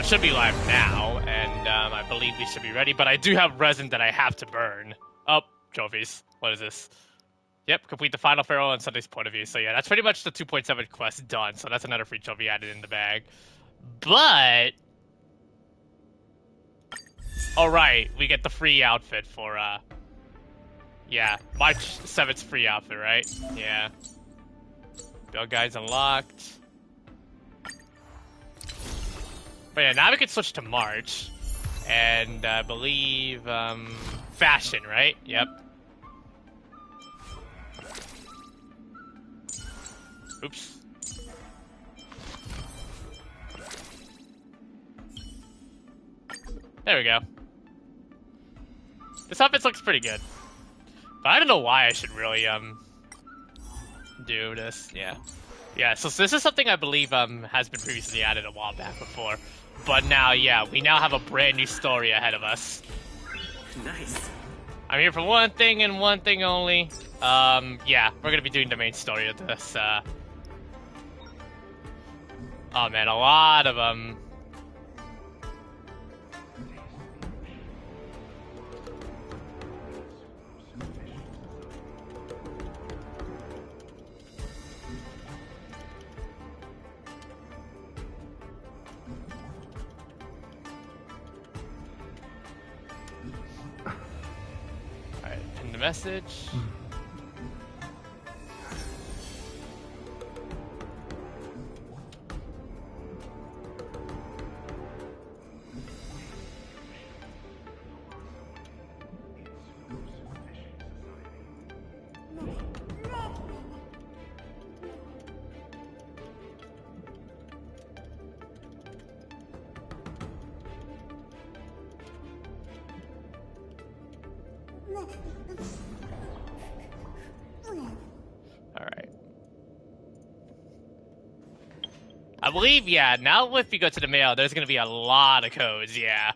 should be live now, and I believe we should be ready, but I do have resin that I have to burn. Oh, trophies. What is this? Yep, complete the final pharaoh on Sunday's point of view. So yeah, that's pretty much the 2.7 quest done, so that's another free trophy added in the bag. But... alright, we get the free outfit for, yeah, March 7th free outfit, right? Yeah. Build guides unlocked. But yeah, now we can switch to March. And I believe, fashion, right? Yep. Oops. There we go. This outfit looks pretty good. But I don't know why I should really, do this. Yeah. Yeah, so this is something I believe, has been previously added a while back before. But now, yeah, we now have a brand new story ahead of us. Nice. I'm here for one thing and one thing only. Yeah, we're gonna be doing the main story of this, oh man, a lot of, Alright, pin the message. Alright. I believe, yeah, now if you go to the mail, there's gonna be a lot of codes, yeah.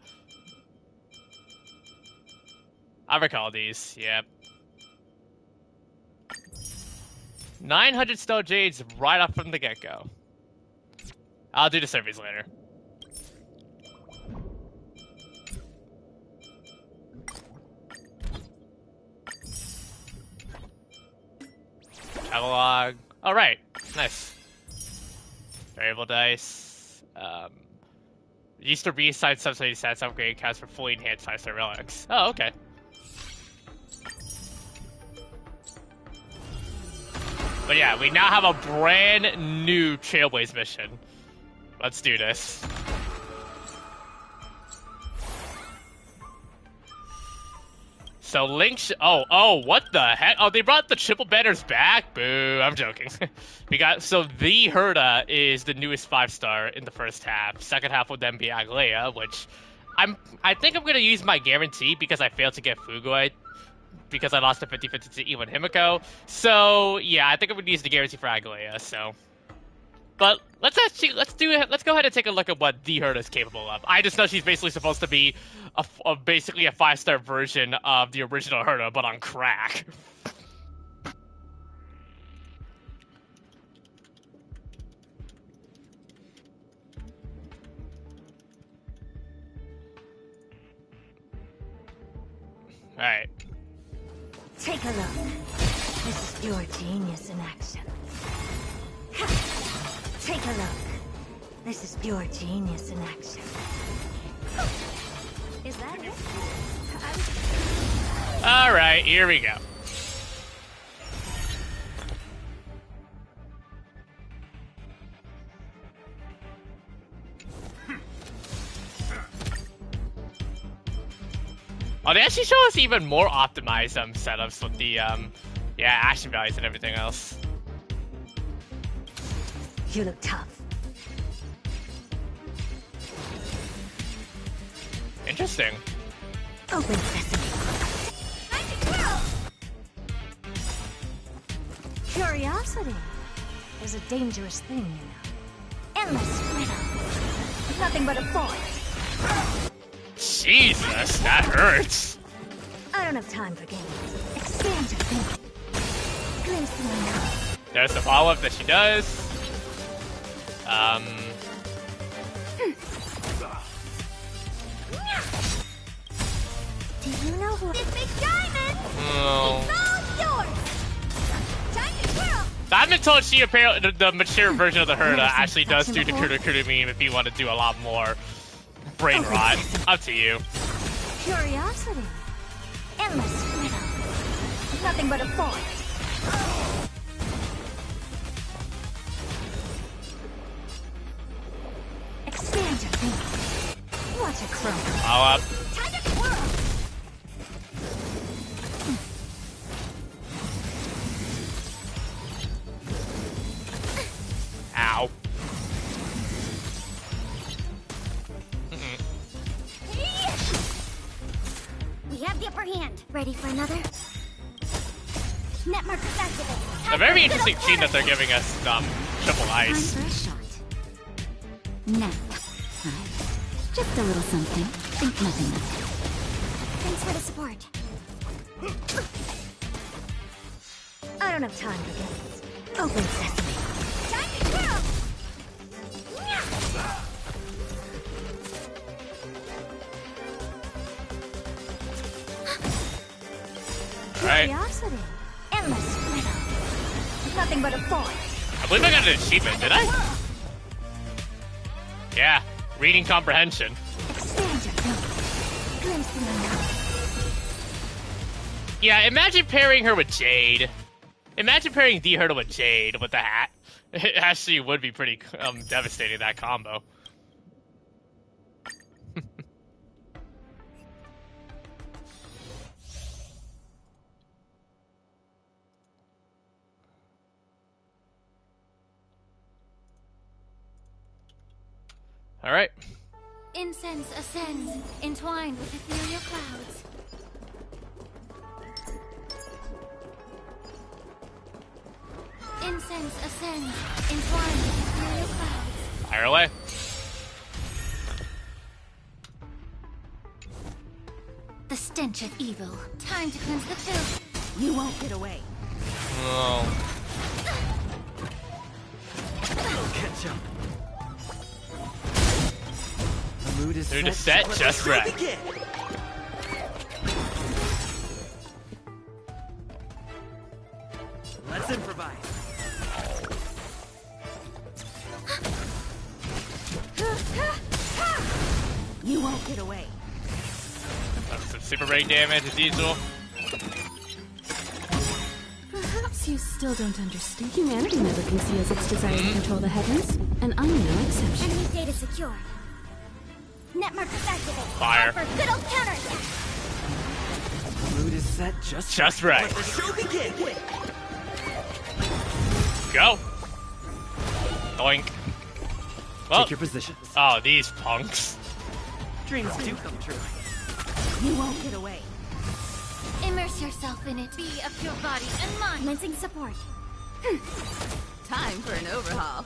I recall these, yep. 900 Snow Jades right up from the get-go. I'll do the surveys later. Epilogue. All right, nice. Variable dice. Used to reassign subsidy stats upgrade counts for fully enhanced 5-star relics. Oh, okay. But yeah, we now have a brand new Trailblaze mission. Let's do this. So Link oh, what the heck? Oh, they brought the triple banners back? Boo, I'm joking. So the Herda is the newest 5-star in the first half. Second half would then be Aglaya, which I think I'm gonna use my guarantee because I failed to get Fugoi because I lost a 50-50 to even Himiko. So yeah, I think I'm gonna use the guarantee for Aglaya, so. But let's go ahead and take a look at what the Herda is capable of. I just know she's basically supposed to be basically a 5-star version of the original Herda, but on crack. Alright. Take a look. This is pure genius in action. Take a look. This is pure genius in action. Is that it? Alright, here we go. Oh, they actually show us even more optimized setups with the yeah, action values and everything else. You look tough. Interesting. Open sesame. Curiosity is a dangerous thing, you know. Endless freedom. Nothing but a force. Jesus, that hurts. I don't have time for games. Expand your thinking. Glimpse in my mouth. There's the follow-up that she does. You know who? This big diamond! Oh. It's all yours! Time to twirl! I've been told she apparently the mature version of the Herda actually does do the Kuda meme if you want to do a lot more brain rot. Up to you. Curiosity. Endless freedom. Nothing but a force. Expand your thinking. Watch it crumble. All up. Time to twirl! Ow. We have the upper hand. Ready for another? Net markers activated. A very interesting scene that they're giving us triple ice. Time for a shot. Now. Just a little something. Think nothing of it. Thanks for the support. I don't have time for games. Open sesame. Time to twirl! Right. Curiosity. Endless freedom. Nothing but a force. I believe I got an achievement, did I? Yeah. Reading comprehension. Expand your thinking. Glimpse the unknown. Yeah, imagine pairing her with Jade. Imagine pairing the Herda with Jade with the hat. It actually would be pretty devastating, that combo. All right. Incense ascends, entwined with ethereal clouds. Incense ascends, entwined with ethereal clouds. Fire away. The stench of evil. Time to cleanse the filth. You won't get away. Oh. Catch up. The mood is set, just right. Let's improvise. You won't get away. Some super ray damage as usual. Perhaps you still don't understand. Humanity never conceals its desire to control the heavens, and I'm no exception. Enemy data secured. Net markers activated. Fire. For good old counterattack. The mood is set just right. Let the show begin. Go. Doink. Well, Take your positions. oh, these punks. Dreams do come true. You won't get away. Immerse yourself in it. Be of your body and mind. Commencing support. Time for an overhaul.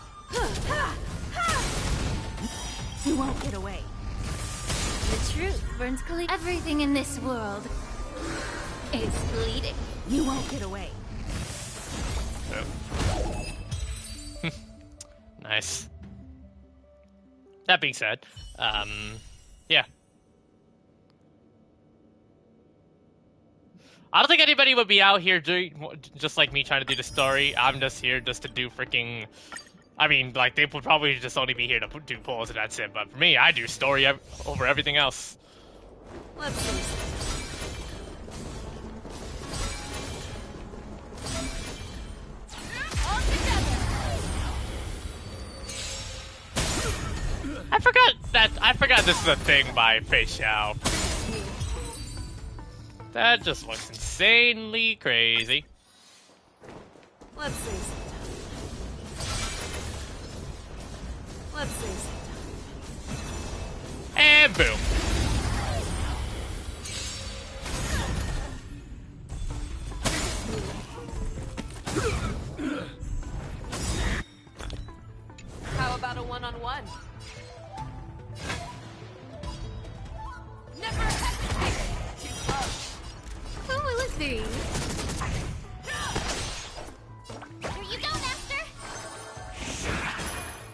You won't get away. The truth burns clean. Everything in this world Is bleeding. You won't get away. Oh. Nice. That being said, yeah. I don't think anybody would be out here doing just like me trying to do the story. I'm just here just to do freaking. I mean, like, they would probably just only be here to do polls and that's it. But for me, I do story over everything else. Let's face it. All together. I forgot this is a thing by Fei Xiao. That just looks insanely crazy. Let's face it. Let's face it. And boom. How about a one-on-one? Never hesitate. Too close. Who will it be? Here you go, Master.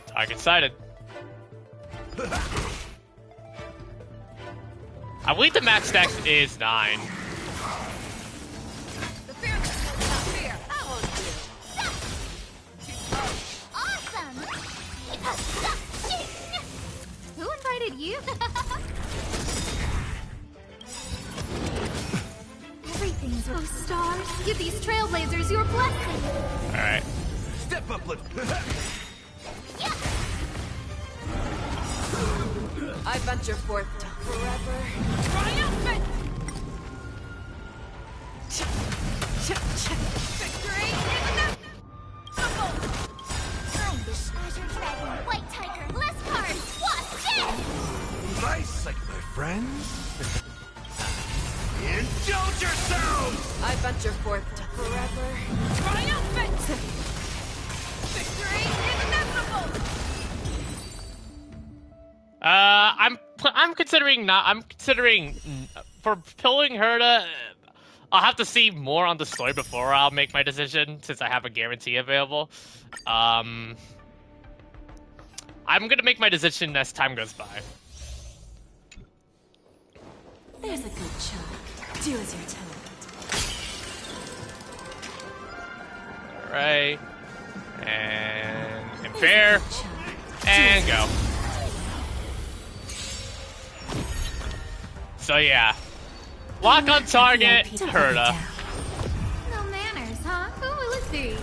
Target sighted. I I believe the max dex is 9. The fearless will not fear. I won't do. Awesome! Who invited you? Everything's with stars. Give these trailblazers your blessing. Alright. Step up, look. I venture forth to forever. Triumphant! Victory! I'm the Azure Dragon, White Tiger, less cards, Wasp, dead! Nice, like my friends. Indulge yourselves! I venture forth to forever. Triumphant! Victory is inevitable! I'm considering for pulling her to. I'll have to see more on the story before I'll make my decision, since I have a guarantee available. I'm gonna make my decision as time goes by. There's a good chunk. Do as you're told. Right. And fair. And go. So yeah. Lock on target, Herta. No manners, huh? Who will it be?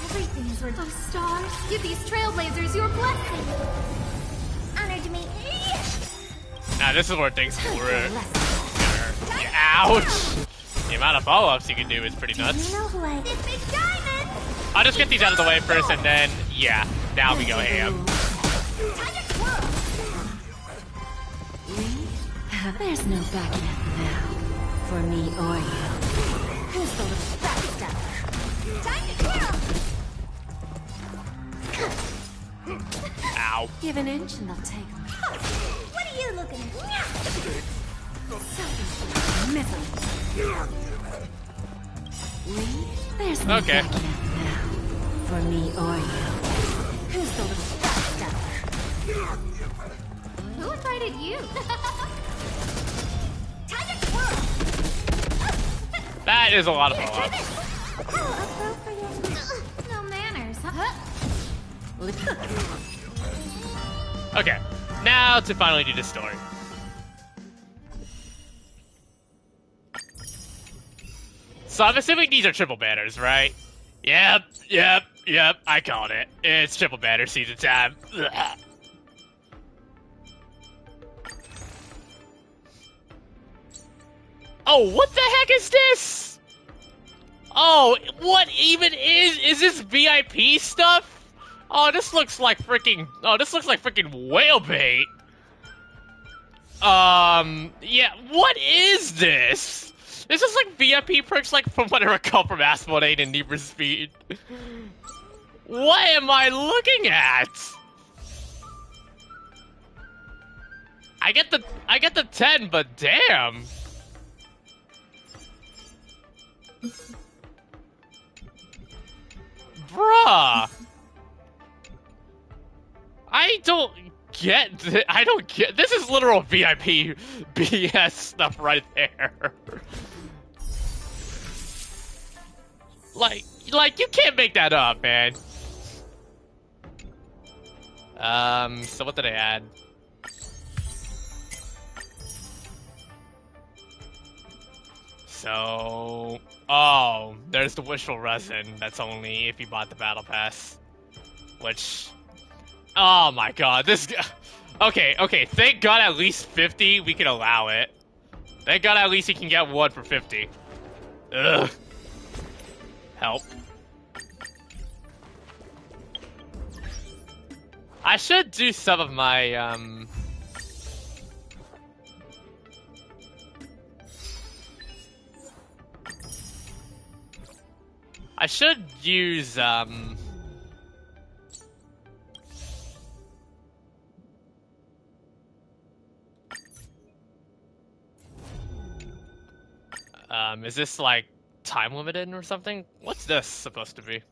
Everything's worth of stars. Give these trailblazers your blessing. Honor to me. Now this is where things were. Ouch! The amount of follow-ups you can do is pretty nuts. You know who I... This big diamond! I'll just get these out of the way first, and then yeah, now we go ham. There's no backing up now. For me or you. Who's the little backstabber? Time to twirl! Ow. Give an inch and they'll take them. What are you looking at? Misery. There's no Okay. backing up now. For me or you. Who's the little backstabber? Who invited you? Time to twirl! That is a lot of follow-ups. No manners, huh? Okay, now to finally do the story. So I'm assuming these are triple banners, right? Yep, I called it. It's triple banner season time. Ugh. Oh, what the heck is this? Oh, what even is this VIP stuff? Oh, this looks like freaking whale bait. Yeah, what is this? This is like VIP perks, like from what I recall from Asmodee and Need for Speed. What am I looking at? I get the 10, but damn. Bruh. I don't get this is literal VIP BS stuff right there. Like you can't make that up, man. So what did I add? So, oh, there's the wishful resin. That's only if you bought the battle pass. Which, oh my god, this. Okay. Thank God, at least 50 we can allow it. Thank God, at least you can get one for 50. Ugh. Help. I should do some of my I should use is this like time limited or something? What's this supposed to be?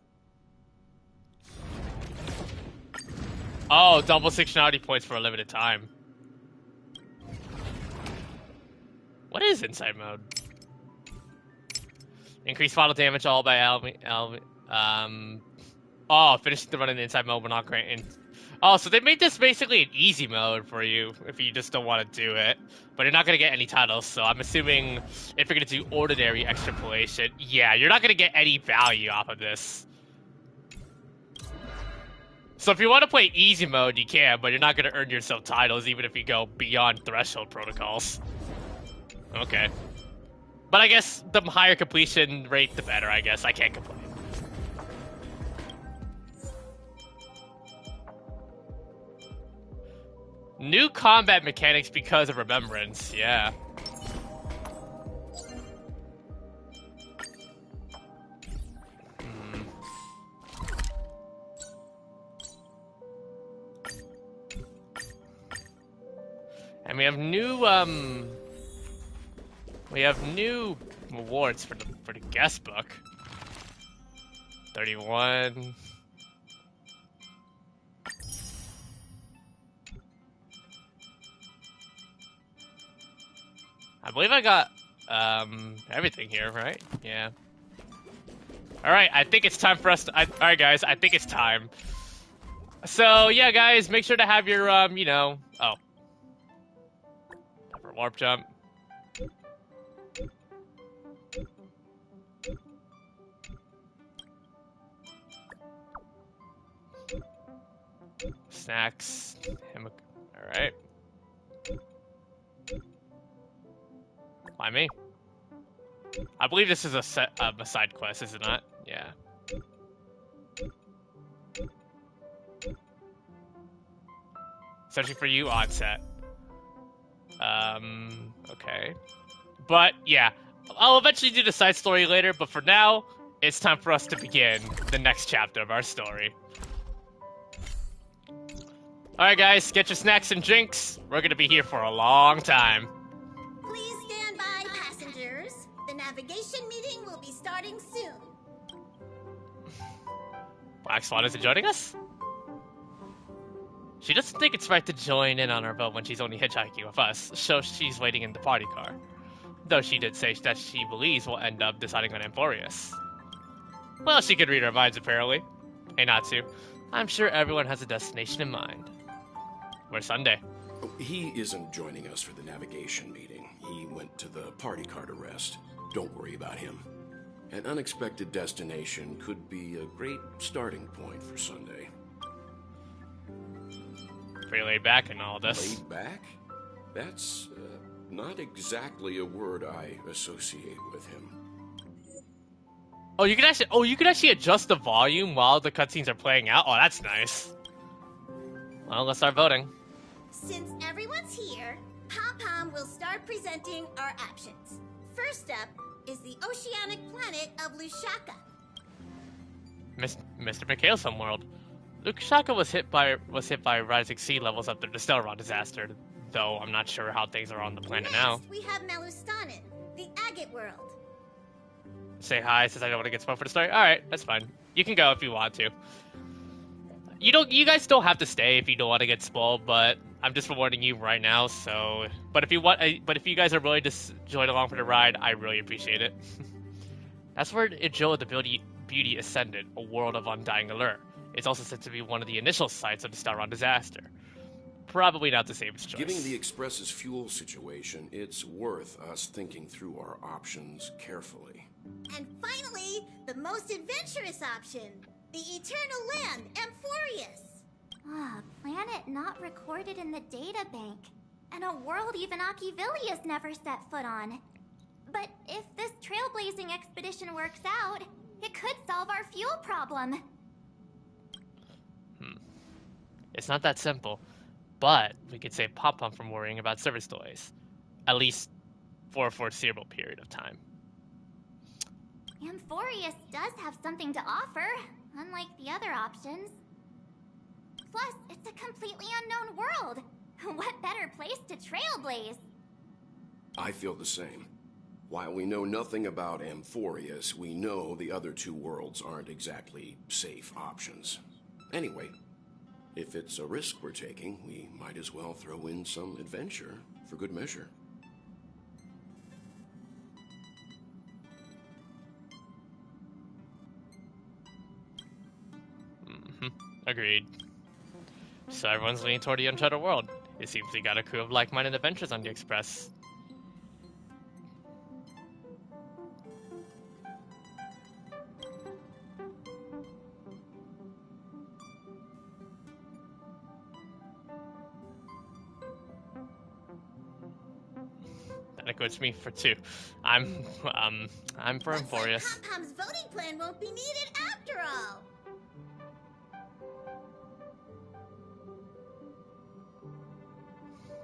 Oh, double 6 points for a limited time. What is inside mode? Increase final damage all by oh, finishing the run in the inside mode will not grant. Oh, so they made this basically an easy mode for you if you just don't want to do it. But you're not going to get any titles, so I'm assuming if you're going to do ordinary extrapolation, yeah, you're not going to get any value off of this. So if you want to play easy mode, you can, but you're not going to earn yourself titles even if you go beyond threshold protocols. Okay. But I guess the higher completion rate, the better, I guess. I can't complain. New combat mechanics because of Remembrance, yeah. And we have new awards for the guest book. 31. I believe I got everything here, right? Yeah. All right, I think it's time for us to. All right, guys, I think it's time. So yeah, guys, make sure to have your you know. Oh. Upper warp jump. Snacks. All right. Why me? I believe this is a side quest, is it not? Yeah. Searching for you, onset. Okay. But, yeah. I'll eventually do the side story later, but for now, it's time for us to begin the next chapter of our story. Alright guys, get your snacks and drinks. We're gonna be here for a long time. Please stand by, passengers. The navigation meeting will be starting soon. Black Swan isn't joining us? She doesn't think it's right to join in on our boat when she's only hitchhiking with us, so she's waiting in the party car. Though she did say that she believes we'll end up deciding on Amphoreus. Well, she could read our minds apparently. Hey, Natsu. I'm sure everyone has a destination in mind. Where's Sunday? He isn't joining us for the navigation meeting. He went to the party car to rest. Don't worry about him. An unexpected destination could be a great starting point for Sunday. Pretty laid back in all this. Laid back? That's not exactly a word I associate with him. Oh, you can actually adjust the volume while the cutscenes are playing out. Oh, that's nice. Well, let's start voting. Since everyone's here, Pom-Pom will start presenting our options. First up is the oceanic planet of Lushaka. Mr. McHale's homeworld. Lushaka was hit by rising sea levels after the Stellaron disaster, though I'm not sure how things are on the planet now. We have Malustanin, the agate world. Say hi since I don't want to get spoiled for the story. Alright, that's fine. You can go if you want to. You guys don't have to stay if you don't want to get spoiled, but I'm just warning you right now, so... But if you guys are willing to join along for the ride, I really appreciate it. That's where Ijoa the Beauty ascended, a world of undying allure. It's also said to be one of the initial sites of the Stellaron disaster. Probably not the safest choice. Given the Express's fuel situation, it's worth us thinking through our options carefully. And finally, the most adventurous option, the Eternal Land, Amphoreus. Ah, a planet not recorded in the databank, and a world even Achivilius never set foot on. But if this trailblazing expedition works out, it could solve our fuel problem. It's not that simple, but we could save Pom-Pom from worrying about service delays, at least for a foreseeable period of time. Amphoreus does have something to offer, unlike the other options. Plus, it's a completely unknown world. What better place to trailblaze? I feel the same. While we know nothing about Amphoreus, we know the other two worlds aren't exactly safe options. Anyway, if it's a risk we're taking, we might as well throw in some adventure for good measure. Agreed. So everyone's leaning toward the uncharted world. It seems we got a crew of like-minded adventurers on the Express. That includes me for 2. I'm for Amphoreus. Looks like Pom-Pom's voting plan won't be needed after all.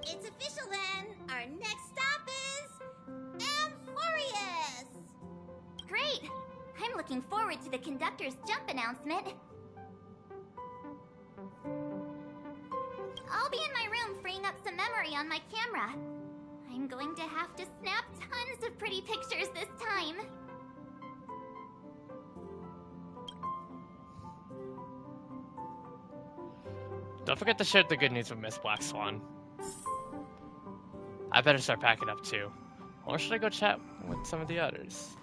It's official then. Our next stop is Amphoreus. Great! I'm looking forward to the conductor's jump announcement. I'll be in my room freeing up some memory on my camera. I'm going to have to snap tons of pretty pictures this time. Don't forget to share the good news with Miss Black Swan. I better start packing up too. Or should I go chat with some of the others?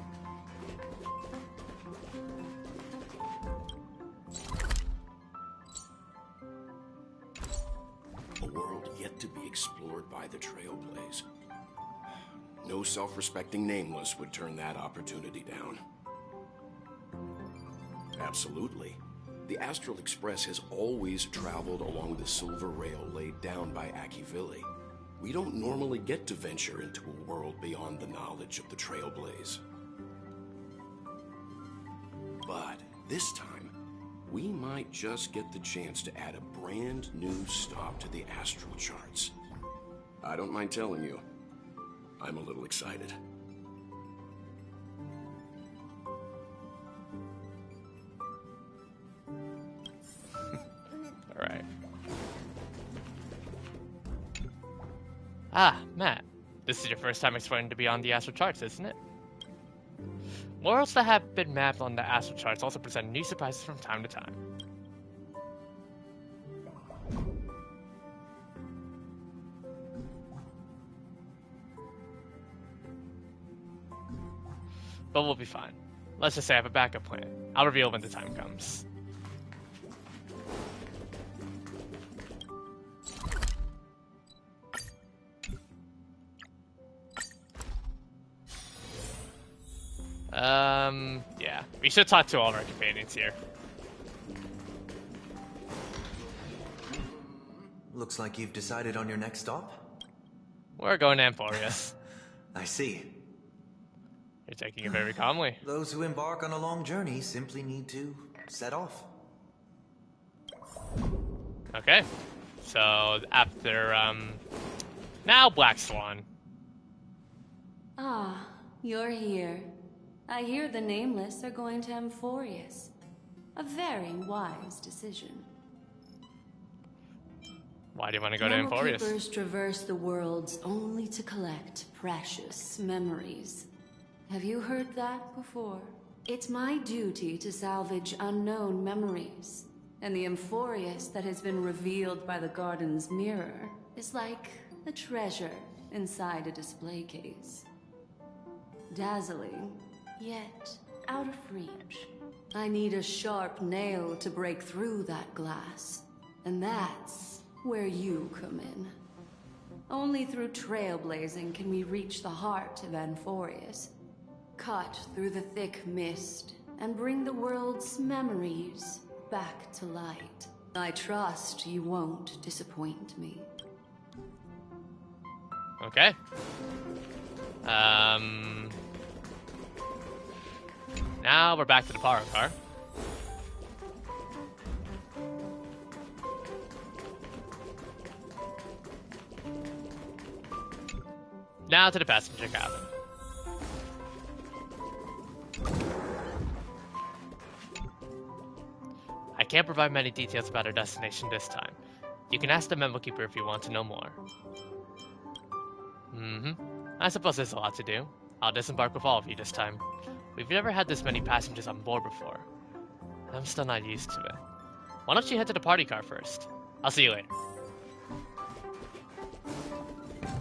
A world yet to be explored by the Trailblaze. No self-respecting nameless would turn that opportunity down. Absolutely. The Astral Express has always traveled along the silver rail laid down by Akivili. We don't normally get to venture into a world beyond the knowledge of the Trailblaze. But this time, we might just get the chance to add a brand new stop to the astral charts. I don't mind telling you, I'm a little excited. Alright. Ah, Matt. This is your first time exploring to beyond the astral charts, isn't it? Worlds that have been mapped on the astral charts also present new surprises from time to time. But we'll be fine. Let's just say I have a backup plan. I'll reveal when the time comes. Yeah. We should talk to all of our companions here. Looks like you've decided on your next stop? We're going to Amphoreus. I see. You're taking it very calmly. Those who embark on a long journey simply need to set off. Okay. So, after, now Black Swan. Ah, you're here. I hear the Nameless are going to Amphoreus. A very wise decision. Why do you want to go to Amphoreus? Keepers traverse the worlds only to collect precious memories. Have you heard that before? It's my duty to salvage unknown memories. And the Amphoreus that has been revealed by the garden's mirror is like a treasure inside a display case. Dazzling, yet out of reach. I need a sharp nail to break through that glass. And that's where you come in. Only through trailblazing can we reach the heart of Amphoreus. Cut through the thick mist and bring the world's memories back to light. I trust you won't disappoint me. Okay. Now we're back to the power car. Now to the passenger cabin. I can't provide many details about our destination this time. You can ask the memo keeper if you want to know more. I suppose there's a lot to do. I'll disembark with all of you this time. We've never had this many passengers on board before. I'm still not used to it. Why don't you head to the party car first? I'll see you later.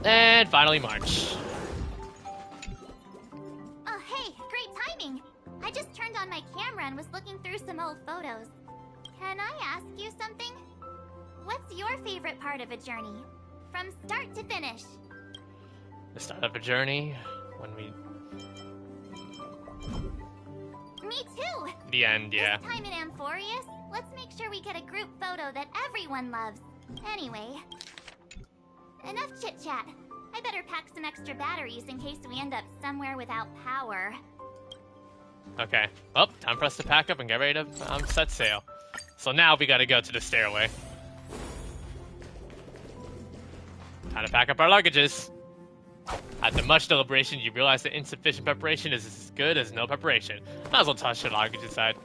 And finally March. Oh, hey, great timing! I just turned on my camera and was looking through some old photos. Can I ask you something? What's your favorite part of a journey? From start to finish. The start of a journey, when we... Me too! The end, yeah. This time in Amphoreus, let's make sure we get a group photo that everyone loves. Anyway, enough chit-chat. I better pack some extra batteries in case we end up somewhere without power. Okay. Oh, time for us to pack up and get ready to set sail. So now we gotta go to the stairway. Time to pack up our luggages. After much deliberation, you realize that insufficient preparation is as good as no preparation. Might as well toss your luggage aside.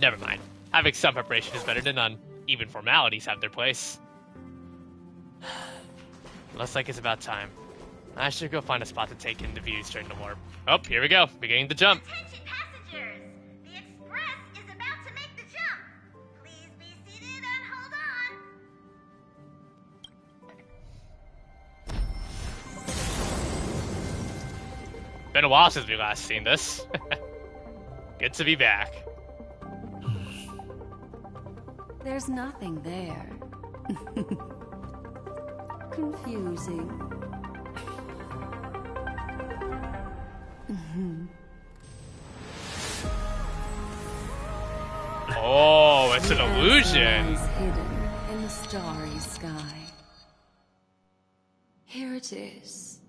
Never mind. Having some preparation is better than none. Even formalities have their place. Looks like it's about time. I should go find a spot to take in the views during the warp. Oh, here we go. Beginning the jump. Attention passengers! The Express is about to make the jump. Please be seated and hold on. Been a while since we last seen this. Good to be back. There's nothing there. Confusing. Oh, it's an illusion. Lies hidden in the starry sky. Here it is,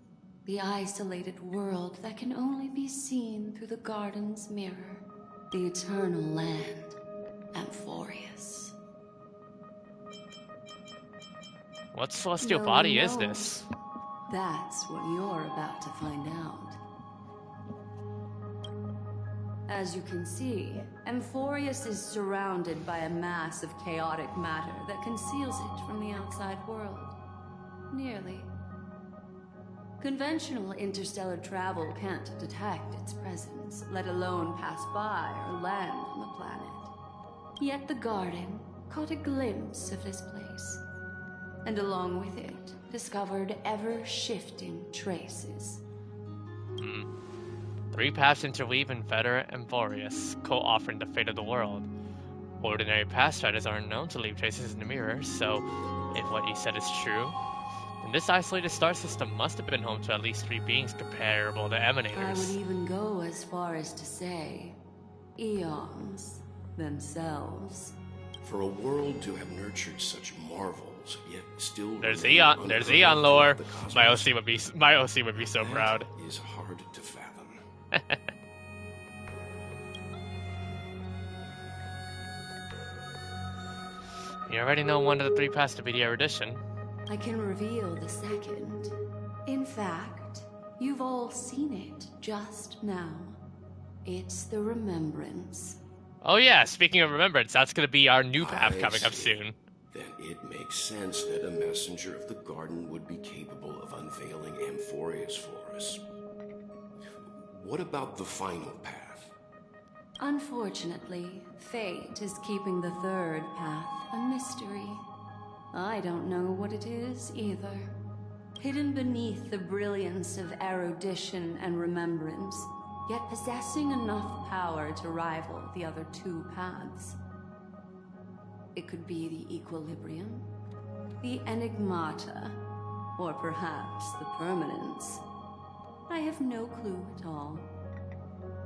the isolated world that can only be seen through the garden's mirror, the eternal land, Amphoreus. What celestial No body one is knows. this? That's what you're about to find out. As you can see, Amphoreus is surrounded by a mass of chaotic matter that conceals it from the outside world. Nearly. Conventional interstellar travel can't detect its presence, let alone pass by or land on the planet. Yet the garden caught a glimpse of this place, and along with it, discovered ever-shifting traces. Three paths interweave and fetter Amphoreus, co-offering the fate of the world. Ordinary pathstriders aren't known to leave traces in the mirror, so if what you said is true, then this isolated star system must have been home to at least three beings comparable to I emanators. would even go as far as to say, eons themselves. For a world to have nurtured such marvels, yet still There's remain Eon. There's unheard Eon of lore. throughout the My cosmos, OC would be so that proud. is hard to fathom. You already know one of the three paths to be the erudition. I can reveal the second. In fact, you've all seen it just now. It's the Remembrance. Oh yeah, speaking of remembrance, that's gonna be our new path I coming up see. soon. Then it makes sense that a messenger of the garden would be capable of unveiling Amphoreus for us. What about the final path? Unfortunately, fate is keeping the third path a mystery. I don't know what it is either. Hidden beneath the brilliance of erudition and remembrance, yet possessing enough power to rival the other two paths. It could be the equilibrium, the enigmata, or perhaps the permanence. I have no clue at all.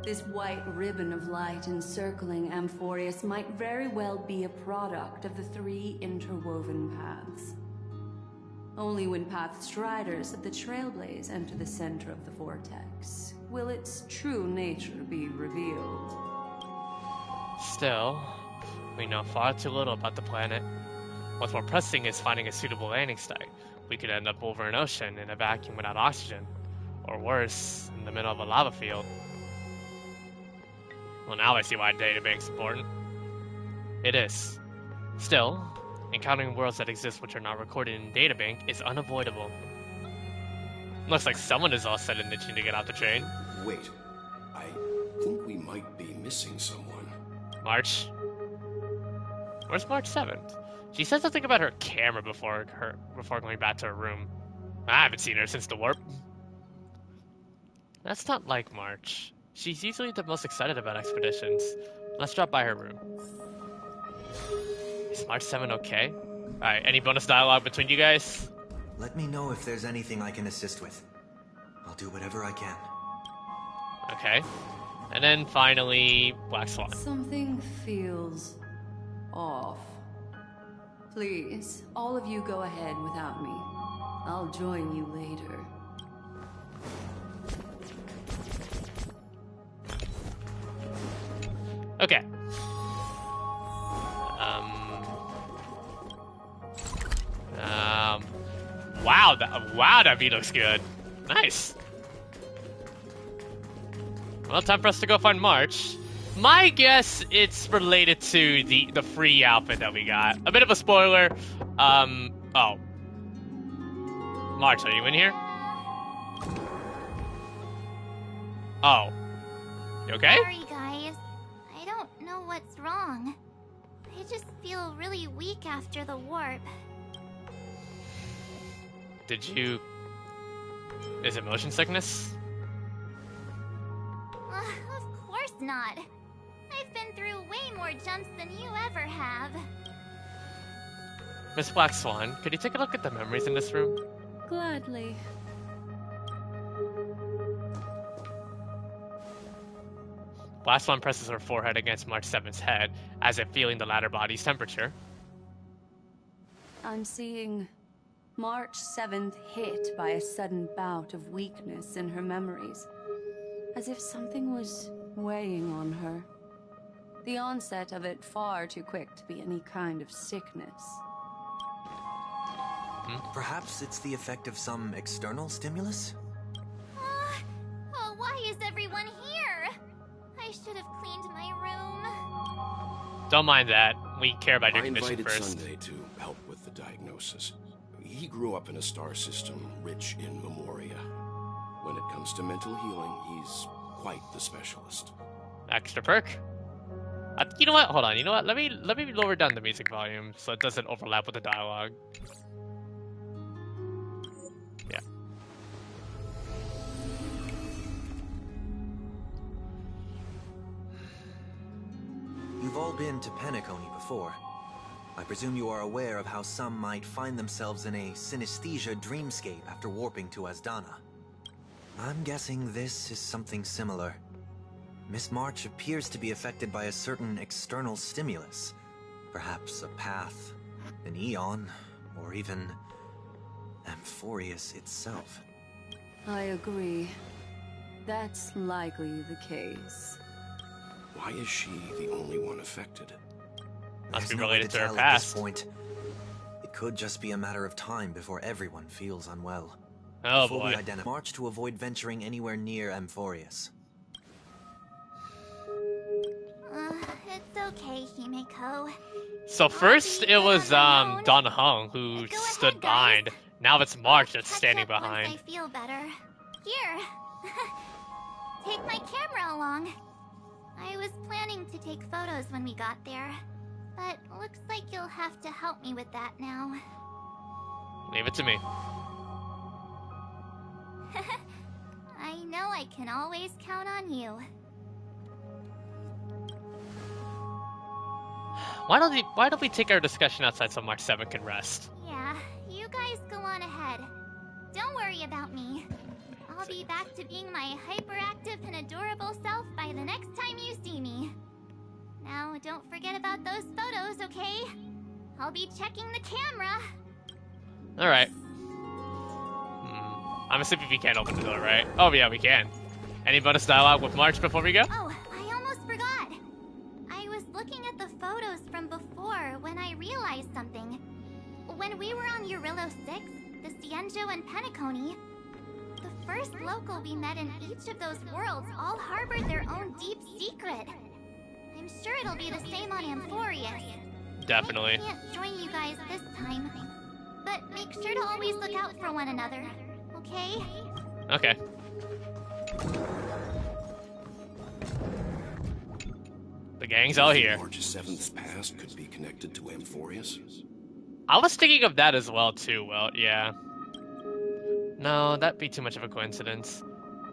This white ribbon of light encircling Amphoreus might very well be a product of the three interwoven paths. Only when Pathstriders of the Trailblaze enter the center of the vortex will its true nature be revealed. Still, we know far too little about the planet. What's more pressing is finding a suitable landing site. We could end up over an ocean in a vacuum without oxygen. Or worse, in the middle of a lava field. Well, now I see why databank's important. It is. Still, encountering worlds that exist which are not recorded in databank is unavoidable. Looks like someone is all set and itching to get off the train. Wait, I think we might be missing someone. March. Where's March 7th? She said something about her camera before going back to her room. I haven't seen her since the warp. That's not like March. She's usually the most excited about expeditions. Let's drop by her room. Is March 7 okay? Alright, any bonus dialogue between you guys? Let me know if there's anything I can assist with. I'll do whatever I can. Okay. And then finally, Black Swan. Something feels off. Please, all of you go ahead without me. I'll join you later. Okay. Wow, that beat looks good. Nice. Well, time for us to go find March. My guess it's related to the free outfit that we got. A bit of a spoiler. Oh. March, are you in here? Oh. You okay? Sorry, guys. I don't know what's wrong. I just feel really weak after the warp. Did you... Is it motion sickness? Of course not. I've been through way more jumps than you ever have. Miss Black Swan, could you take a look at the memories in this room? Gladly. Black Swan presses her forehead against March 7's head, as if feeling the latter body's temperature. I'm seeing March 7th hit by a sudden bout of weakness in her memories, as if something was weighing on her. The onset of it far too quick to be any kind of sickness. Perhaps it's the effect of some external stimulus? Oh, why is everyone here? I should have cleaned my room. Don't mind that. We care about your I condition invited first. Sunday to help with the diagnosis. He grew up in a star system rich in memoria. When it comes to mental healing, he's quite the specialist. Extra perk. You know what? Hold on. You know what? Let me lower down the music volume so it doesn't overlap with the dialogue. Yeah. You've all been to Penacony before. I presume you are aware of how some might find themselves in a synesthesia dreamscape after warping to Asdana. I'm guessing this is something similar. Miss March appears to be affected by a certain external stimulus. Perhaps a path, an eon, or even Amphoreus itself. I agree. That's likely the case. Why is she the only one affected? Must be There's no way related to her tell at this past. point. It could just be a matter of time before everyone feels unwell. Oh Before boy. we identify March to avoid venturing anywhere near Amphoreus. It's okay, Himeko. So first it was Don Hung who Go stood ahead, guys. behind. Now it's March that's Catch standing up once behind. I feel better. Here. Take my camera along. I was planning to take photos when we got there, but looks like you'll have to help me with that now. Leave it to me. I know I can always count on you. Why don't we take our discussion outside so March 7 can rest? Yeah, you guys go on ahead. Don't worry about me. I'll be back to being my hyperactive and adorable self by the next time you see me. Now, don't forget about those photos, okay? I'll be checking the camera. Alright. I'm assuming we can't open the door, right? Oh yeah, we can. Any bonus dialogue with March before we go? Oh, I almost forgot. I was looking at the photos from before when I realized something. When we were on Eurillo 6, the Cienjo and Penacony, the first local we met in each of those worlds all harbored their own deep secret. I'm sure it'll be the same on Amphoreus. Definitely. I can't join you guys this time, but make sure to always look out for one another, okay? Okay. The gang's all here. March 7th's past could be connected to Amphoreus? I was thinking of that as well too, well, yeah. No, that'd be too much of a coincidence.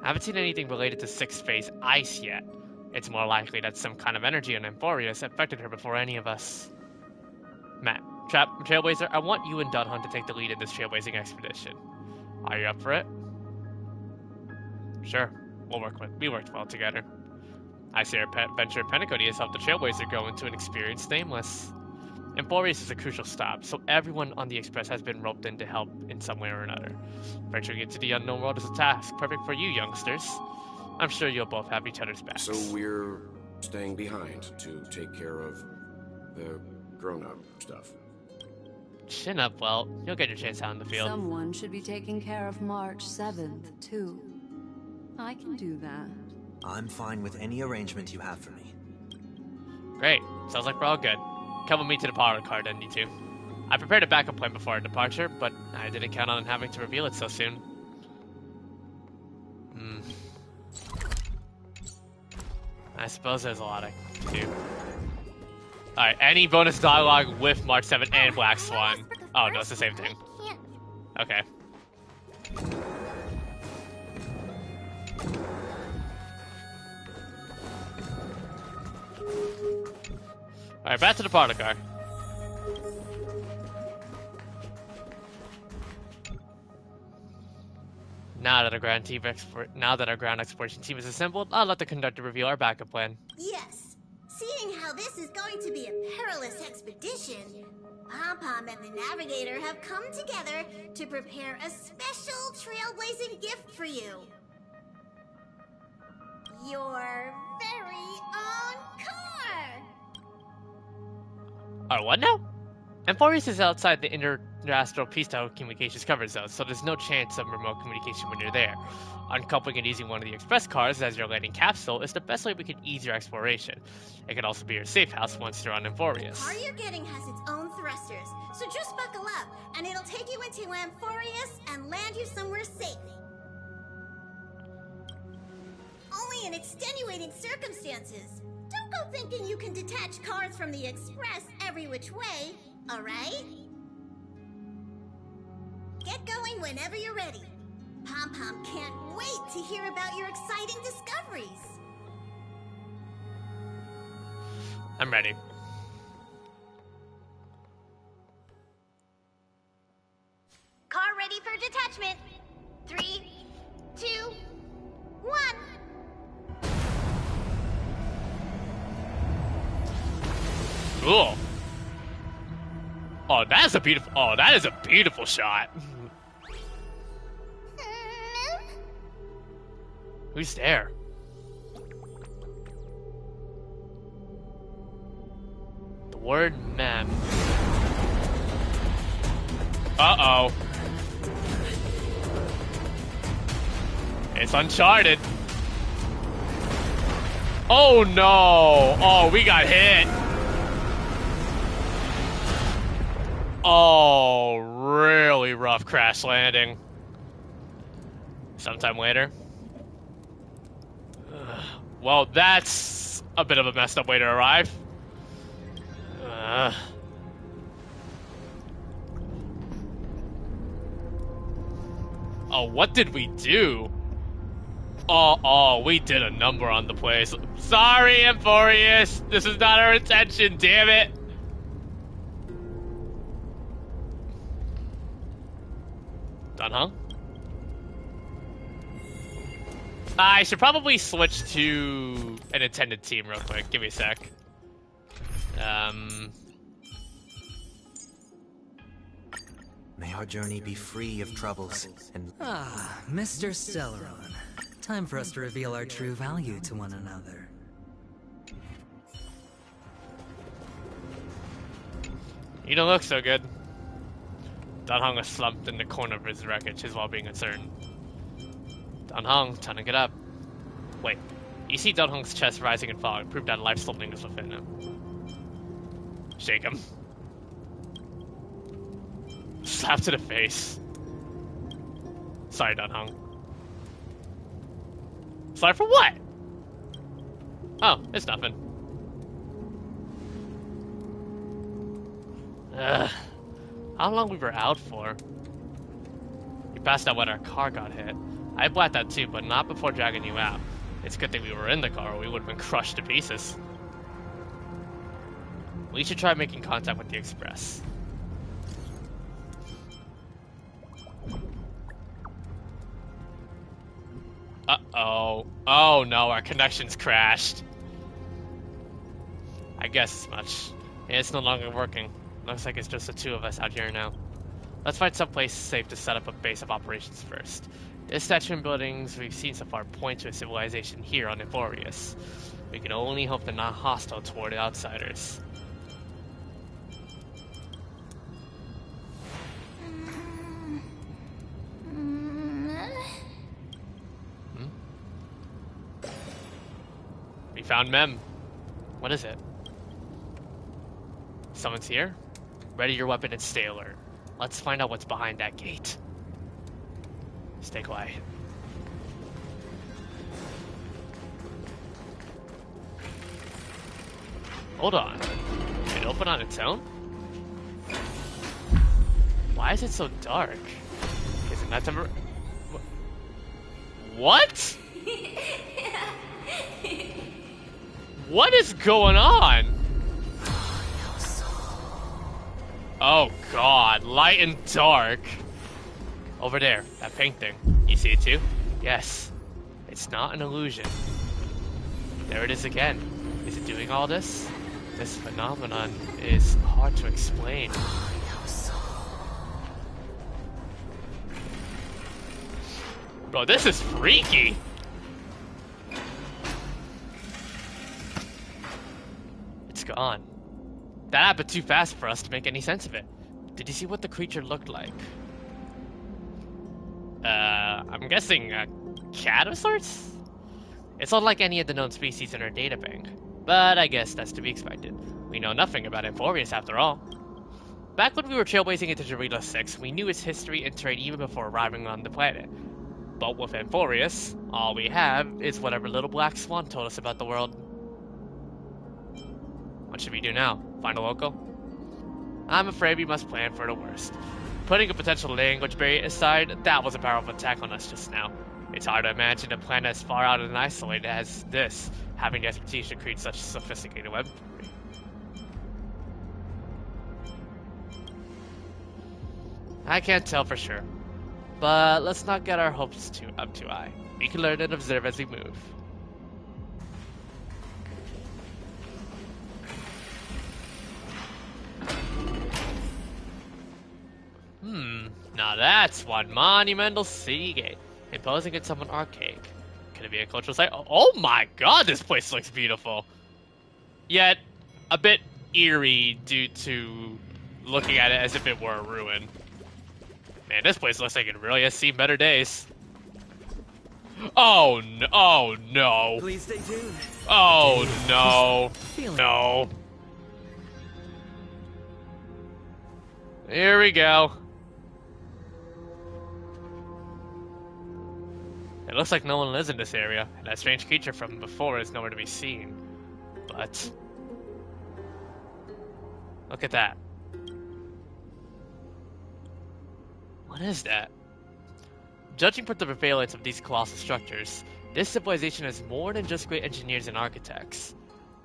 I haven't seen anything related to 6th phase ice yet. It's more likely that some kind of energy on Amphoreus affected her before any of us. Matt, Trailblazer, I want you and Dunhunt to take the lead in this trailblazing expedition. Are you up for it? Sure. We worked well together. I see our venture at Penacony has helped the Trailblazer grow into an experienced Nameless. Amphoreus is a crucial stop, so everyone on the Express has been roped in to help in some way or another. Venturing into the unknown world is a task perfect for you, youngsters. I'm sure you'll both have each other's backs. So we're staying behind to take care of the grown-up stuff. Chin up, well, you'll get your chance out in the field. Someone should be taking care of March 7th, too. I can do that. I'm fine with any arrangement you have for me. Great. Sounds like we're all good. Come with me to the power card, then, you two. I prepared a backup plan before our departure, but I didn't count on having to reveal it so soon. I suppose there's a lot I can do. Alright, any bonus dialogue with March 7 and Black Swan. Oh, no, it's the same thing. Okay. Alright, back to the party car. Now that our ground exploration team is assembled, I'll let the conductor reveal our backup plan. Yes. Seeing how this is going to be a perilous expedition, Pom-Pom and the Navigator have come together to prepare a special trailblazing gift for you. Your very own car! Our what now? Amphoreus is outside the Astral Priesthood communications cover zone, so there's no chance of remote communication when you're there. Uncoupling and using one of the express cars as your landing capsule is the best way we can ease your exploration. It can also be your safe house once you're on Amphoreus. The car you're getting has its own thrusters, so just buckle up, and it'll take you into Amphoreus and land you somewhere safe. Only in extenuating circumstances. Don't go thinking you can detach cars from the Express every which way, alright? Get going whenever you're ready. Pom-Pom can't wait to hear about your exciting discoveries. I'm ready. Car ready for detachment. 3, 2, 1. Cool. Oh, that is a beautiful shot. Who's there? The word mem. Uh-oh. It's Uncharted. Oh no! Oh, we got hit. Oh, really rough crash landing. Sometime later. Well, that's a bit of a messed up way to arrive. Oh, what did we do? Oh, we did a number on the place. Sorry, Amphoreus. This is not our intention, damn it. Done, huh? I should probably switch to an intended team real quick. Give me a sec. May our journey be free of troubles and... Ah, Mr. Stellaron. Time for us to reveal our true value to one another. You don't look so good. Dunhong was slumped in the corner of his wreckage, his well-being concerned. Dunhong, time to get up. Wait, you see Dunhong's chest rising and falling, proof that life still lingers within him. Shake him. Slap to the face. Sorry, Dunhong. Sorry for what? Oh, it's nothing. How long we were out for? We passed out when our car got hit. I blacked out too, but not before dragging you out. It's a good thing we were in the car, or we would have been crushed to pieces. We should try making contact with the Express. Uh-oh. Oh no, our connection's crashed. I guess as much. Yeah, it's no longer working. Looks like it's just the two of us out here now. Let's find someplace safe to set up a base of operations first. The statue and buildings we've seen so far point to a civilization here on Amphoreus. We can only hope they're not hostile toward outsiders. We found Mem. What is it? Someone's here? Ready your weapon and stay alert. Let's find out what's behind that gate. Stay quiet. Hold on. Did it open on its own? Why is it so dark? Isn't that temporary? What? What is going on? Oh god, light and dark. Over there, that pink thing. You see it too? Yes. It's not an illusion. There it is again. Is it doing all this? This phenomenon is hard to explain. Bro, this is freaky! It's gone. That happened too fast for us to make any sense of it. Did you see what the creature looked like? I'm guessing a cat of sorts? It's not like any of the known species in our databank, but I guess that's to be expected. We know nothing about Amphoreus after all. Back when we were trailblazing into Dorito 6, we knew its history and terrain even before arriving on the planet. But with Amphoreus, all we have is whatever little black swan told us about the world. What should we do now? Find a local? I'm afraid we must plan for the worst. Putting a potential language barrier aside, that was a powerful attack on us just now. It's hard to imagine a planet as far out and isolated as this, having the expertise to create such sophisticated weaponry. I can't tell for sure, but let's not get our hopes up too high. We can learn and observe as we move. Now that's one monumental city gate, imposing and somewhat archaic. Could it be a cultural site? Oh my god, this place looks beautiful! Yet, a bit eerie due to looking at it as if it were a ruin. Man, this place looks like it really has seen better days. Oh no! Oh no! Please stay tuned. Oh no! No! Here we go. It looks like no one lives in this area, and that strange creature from before is nowhere to be seen. But look at that. What is that? Judging from the prevalence of these colossal structures, this civilization is more than just great engineers and architects.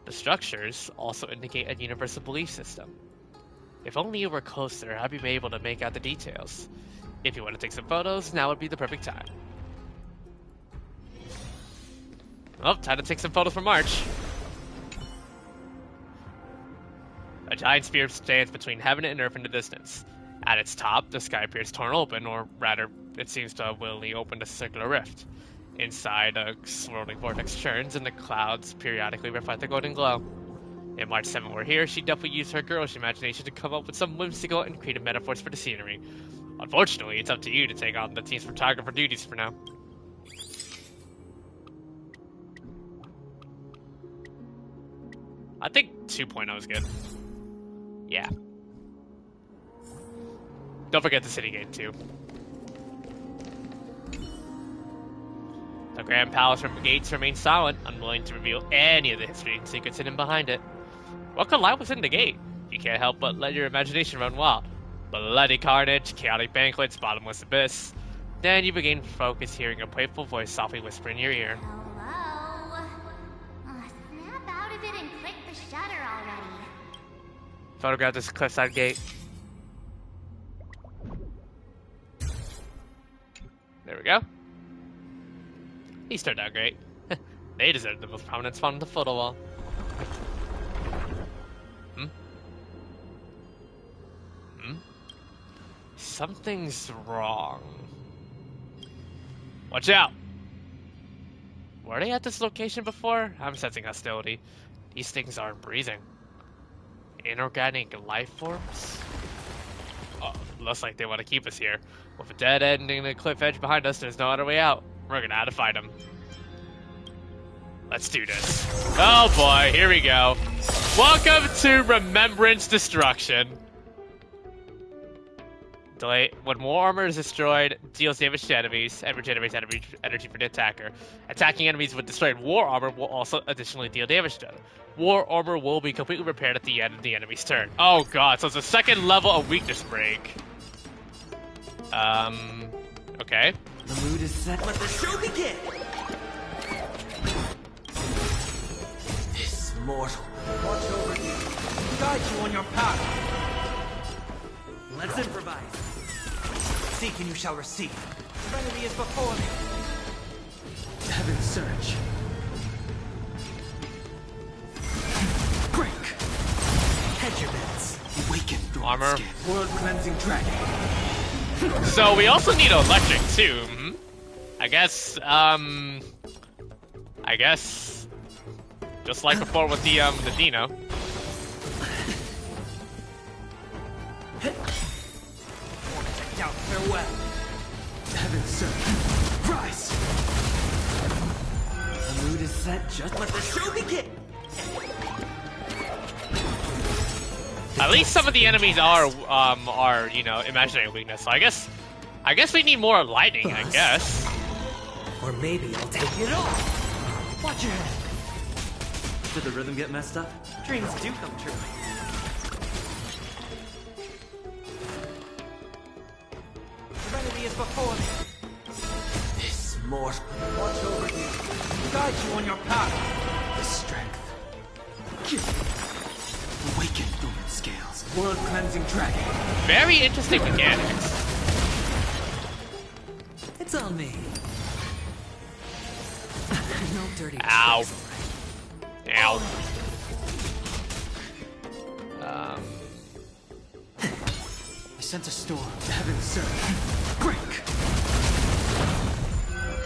The structures also indicate a universal belief system. If only you were closer, I'd be able to make out the details. If you want to take some photos, now would be the perfect time. Oh, time to take some photos for March. A giant sphere stands between heaven and earth in the distance. At its top, the sky appears torn open, or rather, it seems to have willingly opened a circular rift. Inside, a swirling vortex churns, and the clouds periodically reflect a golden glow. If March 7 were here, she'd definitely use her girlish imagination to come up with some whimsical and creative metaphors for the scenery. Unfortunately, it's up to you to take on the team's photographer duties for now. I think 2.0 is good. Yeah. Don't forget the city gate too. The Grand Palace gates remain silent, unwilling to reveal any of the history and secrets hidden behind it. What could lie within the gate? You can't help but let your imagination run wild. Bloody carnage, chaotic banquets, bottomless abyss. Then you begin focus hearing a playful voice softly whisper in your ear. Hello? Snap out of it and click the shutter already. Photograph this cliffside gate. There we go. These turned out great. They deserve the most prominent spot on the photo wall. Something's wrong. Watch out! Were they at this location before? I'm sensing hostility. These things aren't breathing. Inorganic life forms? Oh, looks like they want to keep us here. With a dead end and a cliff edge behind us, there's no other way out. We're gonna have to fight them. Let's do this. Oh boy, here we go. Welcome to Remembrance Destruction. Delay. When war armor is destroyed, deals damage to enemies and regenerates energy for the attacker. Attacking enemies with destroyed war armor will also additionally deal damage to them. War armor will be completely repaired at the end of the enemy's turn. Oh god, so it's a second level of weakness break. Okay. The mood is set. Let the show begin! This mortal. Watch over you. Guide you on your path. Let's improvise. Seek and you shall receive. Serenity is before me. Heaven's surge. Break. Hedge your bets. Awaken. Armor. World cleansing dragon. So we also need electric too. I guess just like before with the Dino. Down, farewell. Heaven's surge. Rise. The mood is set. Just let the show begin. At least some of the enemies are you know, imaginary weakness. So I guess we need more lightning. I guess. Or maybe I'll take it all. Watch your head. Did the rhythm get messed up? Dreams do come true. Serenity is before me. This mortal. Watch over you. Guide you on your path. The strength. Awaken dormant scales. World cleansing dragon. Very interesting mechanics. It's on me. No dirty Ow. tricks, Ow. I sense a storm. Heaven's surge. Break.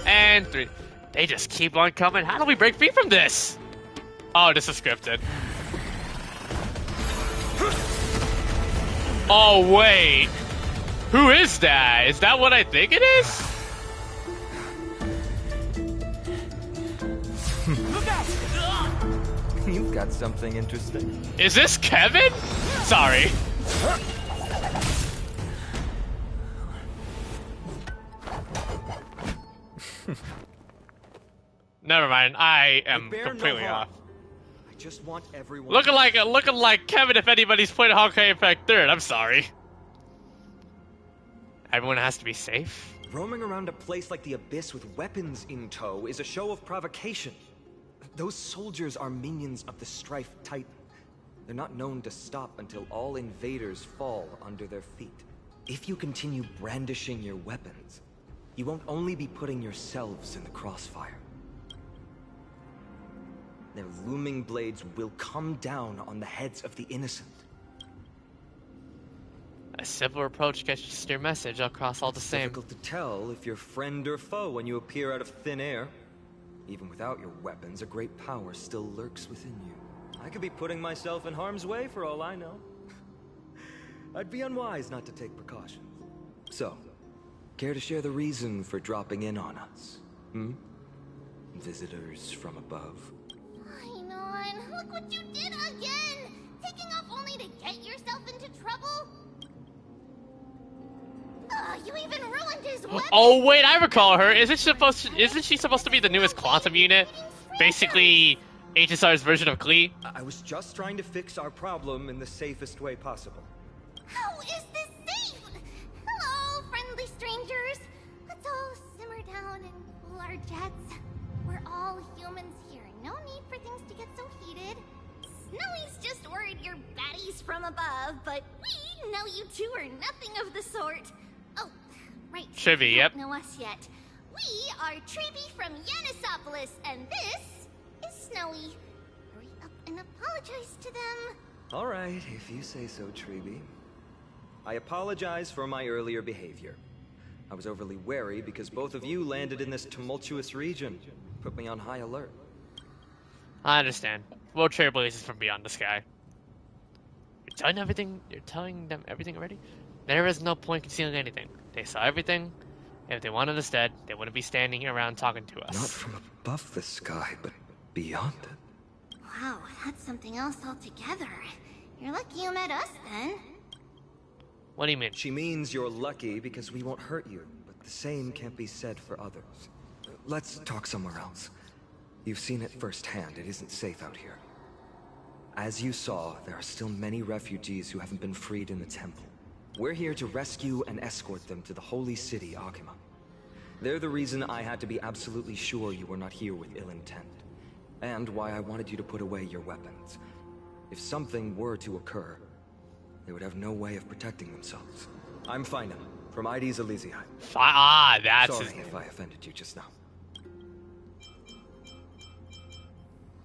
And 3. They just keep on coming. How do we break free from this? Oh, this is scripted. Oh, wait. Who is that? Is that what I think it is? Look out! You've got something interesting. Is this Kevin? Sorry. Never mind. I am completely off. I just want everyone Looking like Kevin if anybody's played Honkai Impact 3rd. I'm sorry. Everyone has to be safe. Roaming around a place like the Abyss with weapons in tow is a show of provocation. Those soldiers are minions of the Strife Titan. They're not known to stop until all invaders fall under their feet. If you continue brandishing your weapons, you won't only be putting yourselves in the crossfire. Their looming blades will come down on the heads of the innocent. A simple approach gets your message across all the same. Difficult to tell if you're friend or foe when you appear out of thin air. Even without your weapons, a great power still lurks within you. I could be putting myself in harm's way for all I know. I'd be unwise not to take precautions. So, care to share the reason for dropping in on us? Visitors from above. Ainon, look what you did again! Taking off only to get yourself into trouble? You even ruined his weapon! Oh wait, I recall her. Isn't she supposed to be the newest quantum unit? Basically, HSR's version of Glee? I was just trying to fix our problem in the safest way possible. How is this safe? Hello, friendly strangers. Let's all simmer down and cool our jets. We're all humans here. No need for things to get so heated. Snowy's just worried your baddies from above, but we know you two are nothing of the sort. Oh, right. Tribby, You yep. don't know us yet. We are Tribby from Yanisopolis, and this is Snowy. Hurry up and apologize to them. All right, if you say so, Treby. I apologize for my earlier behavior. I was overly wary because both of you landed in this tumultuous region. Put me on high alert. I understand. World Trailblaze is from beyond the sky. You're telling them everything already? There is no point concealing anything. They saw everything. If they wanted us dead, they wouldn't be standing here around talking to us. Not from above the sky, but beyond it. Wow, that's something else altogether. You're lucky you met us, then. What do you mean? She means you're lucky because we won't hurt you, but the same can't be said for others. Let's talk somewhere else. You've seen it firsthand. It isn't safe out here. As you saw, there are still many refugees who haven't been freed in the temple. We're here to rescue and escort them to the holy city, Akima. They're the reason I had to be absolutely sure you were not here with ill intent. And why I wanted you to put away your weapons. If something were to occur, they would have no way of protecting themselves. I'm Fina, from ID's Elysium. That's Sorry his name. if I offended you just now.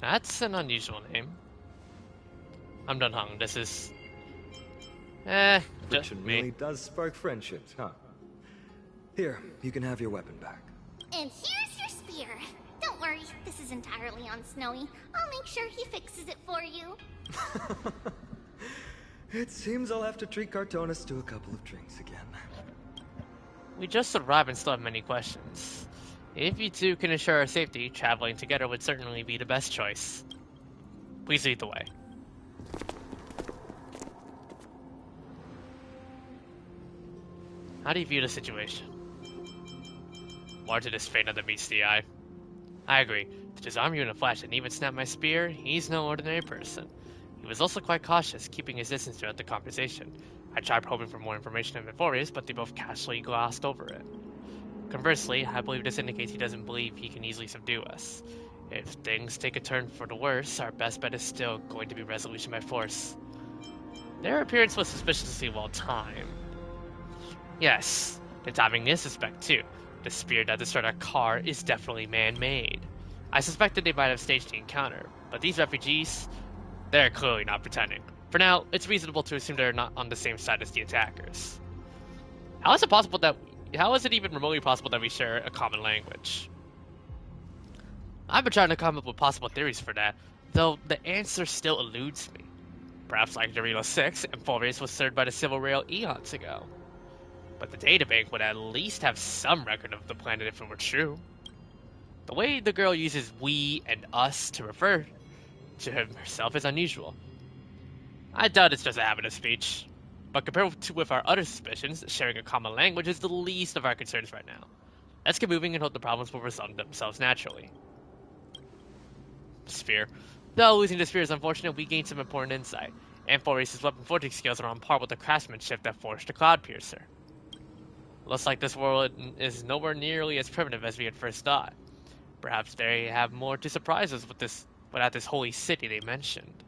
That's an unusual name. I'm done hung. This is... just Friction me. really does spark friendships, huh? Here, you can have your weapon back. And here's your spear. Don't worry, this is entirely on Snowy. I'll make sure he fixes it for you. It seems I'll have to treat Cartonis to a couple of drinks again. We just arrived and still have many questions. If you two can ensure our safety, traveling together would certainly be the best choice. Please lead the way. How do you view the situation? More to this fate than meets the eye. I agree. To disarm you in a flash and even snap my spear, he's no ordinary person. He was also quite cautious, keeping his distance throughout the conversation. I tried probing for more information on Amphoreus, but they both casually glossed over it. Conversely, I believe this indicates he doesn't believe he can easily subdue us. If things take a turn for the worse, our best bet is still going to be resolution by force. Their appearance was suspiciously well timed. Yes, the timing is suspect too. The spear that destroyed our car is definitely man-made. I suspected they might have staged the encounter, but these refugees, they're clearly not pretending. For now, it's reasonable to assume they're not on the same side as the attackers. How is it even remotely possible that we share a common language? I've been trying to come up with possible theories for that, though the answer still eludes me. Perhaps like Dorilo 6, Amphoreus was served by the Civil Rail eons ago. But the databank would at least have some record of the planet if it were true. The way the girl uses we and us to refer to herself is unusual. I doubt it's just a habit of speech. But compared to with our other suspicions, sharing a common language is the least of our concerns right now. Let's get moving and hope the problems will resolve themselves naturally. Sphere. Though losing the spear is unfortunate, we gained some important insight. Amphoreus' weapon forging skills are on par with the craftsmanship that forged the Cloud Piercer. Looks like this world is nowhere nearly as primitive as we had first thought. Perhaps they have more to surprise us without this holy city they mentioned.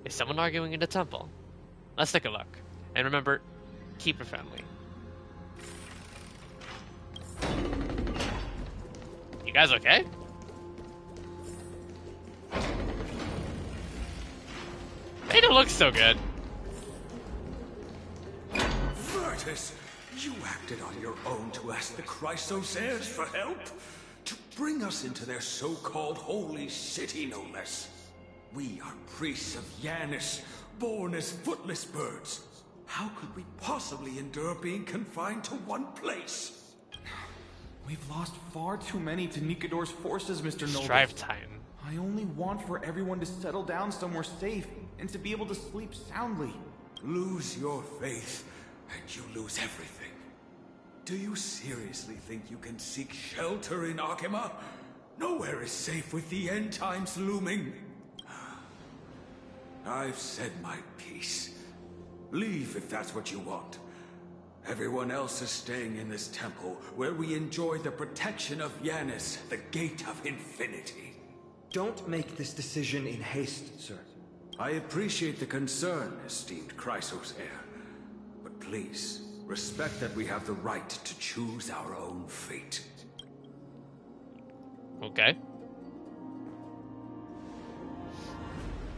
Is someone arguing in the temple? Let's take a look. And remember, keep it friendly. You guys okay? They don't look so good. Virtus, you acted on your own to ask the Chrysosaurs for help? To bring us into their so-called holy city, no less. We are priests of Yanis, born as footless birds. How could we possibly endure being confined to one place? We've lost far too many to Nikador's forces, Mr. Noble. Strive Titan. I only want for everyone to settle down somewhere safe and to be able to sleep soundly. Lose your faith, and you lose everything. Do you seriously think you can seek shelter in Akima? Nowhere is safe with the end times looming. I've said my piece. Leave if that's what you want. Everyone else is staying in this temple, where we enjoy the protection of Yanis, the Gate of Infinity. Don't make this decision in haste, sir. I appreciate the concern, esteemed Chrysos heir. But please, respect that we have the right to choose our own fate. Okay.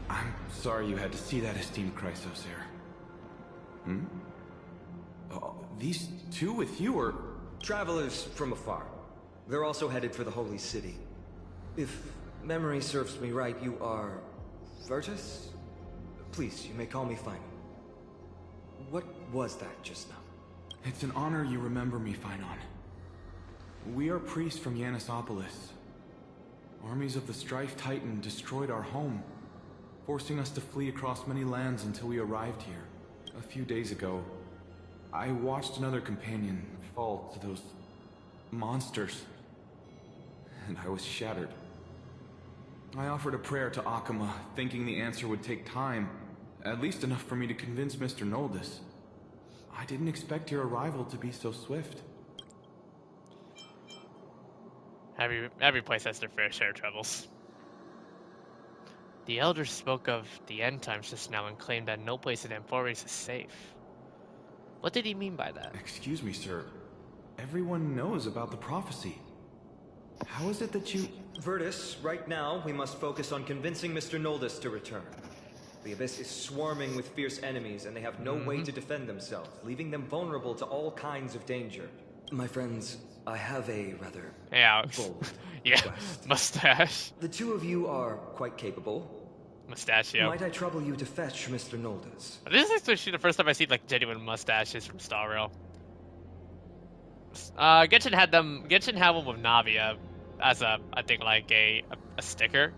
I'm sorry you had to see that, esteemed Chrysos heir. Hmm? Oh, these two with you are... Travelers from afar. They're also headed for the Holy City. If memory serves me right, you are... Virtus? Please, you may call me Final. What was that just now? It's an honor you remember me, Phynon. We are priests from Yanisopolis. Armies of the Strife Titan destroyed our home, forcing us to flee across many lands until we arrived here. A few days ago, I watched another companion fall to those monsters, and I was shattered. I offered a prayer to Akama, thinking the answer would take time, at least enough for me to convince Mr. Noldus. I didn't expect your arrival to be so swift. Every place has their fair share of troubles. The elders spoke of the end times just now and claimed that no place in Amphoreus is safe. What did he mean by that? Excuse me, sir. Everyone knows about the prophecy. How is it that you... Virtus, right now, we must focus on convincing Mr. Noldus to return. The Abyss is swarming with fierce enemies, and they have no way to defend themselves, leaving them vulnerable to all kinds of danger. My friends, I have a rather bold request. Mustache. The two of you are quite capable. Mustachio. Might I trouble you to fetch Mr. Noldus? This is actually the first time I see like genuine mustaches from Star Rail. Genshin had them with Navia as I think like a sticker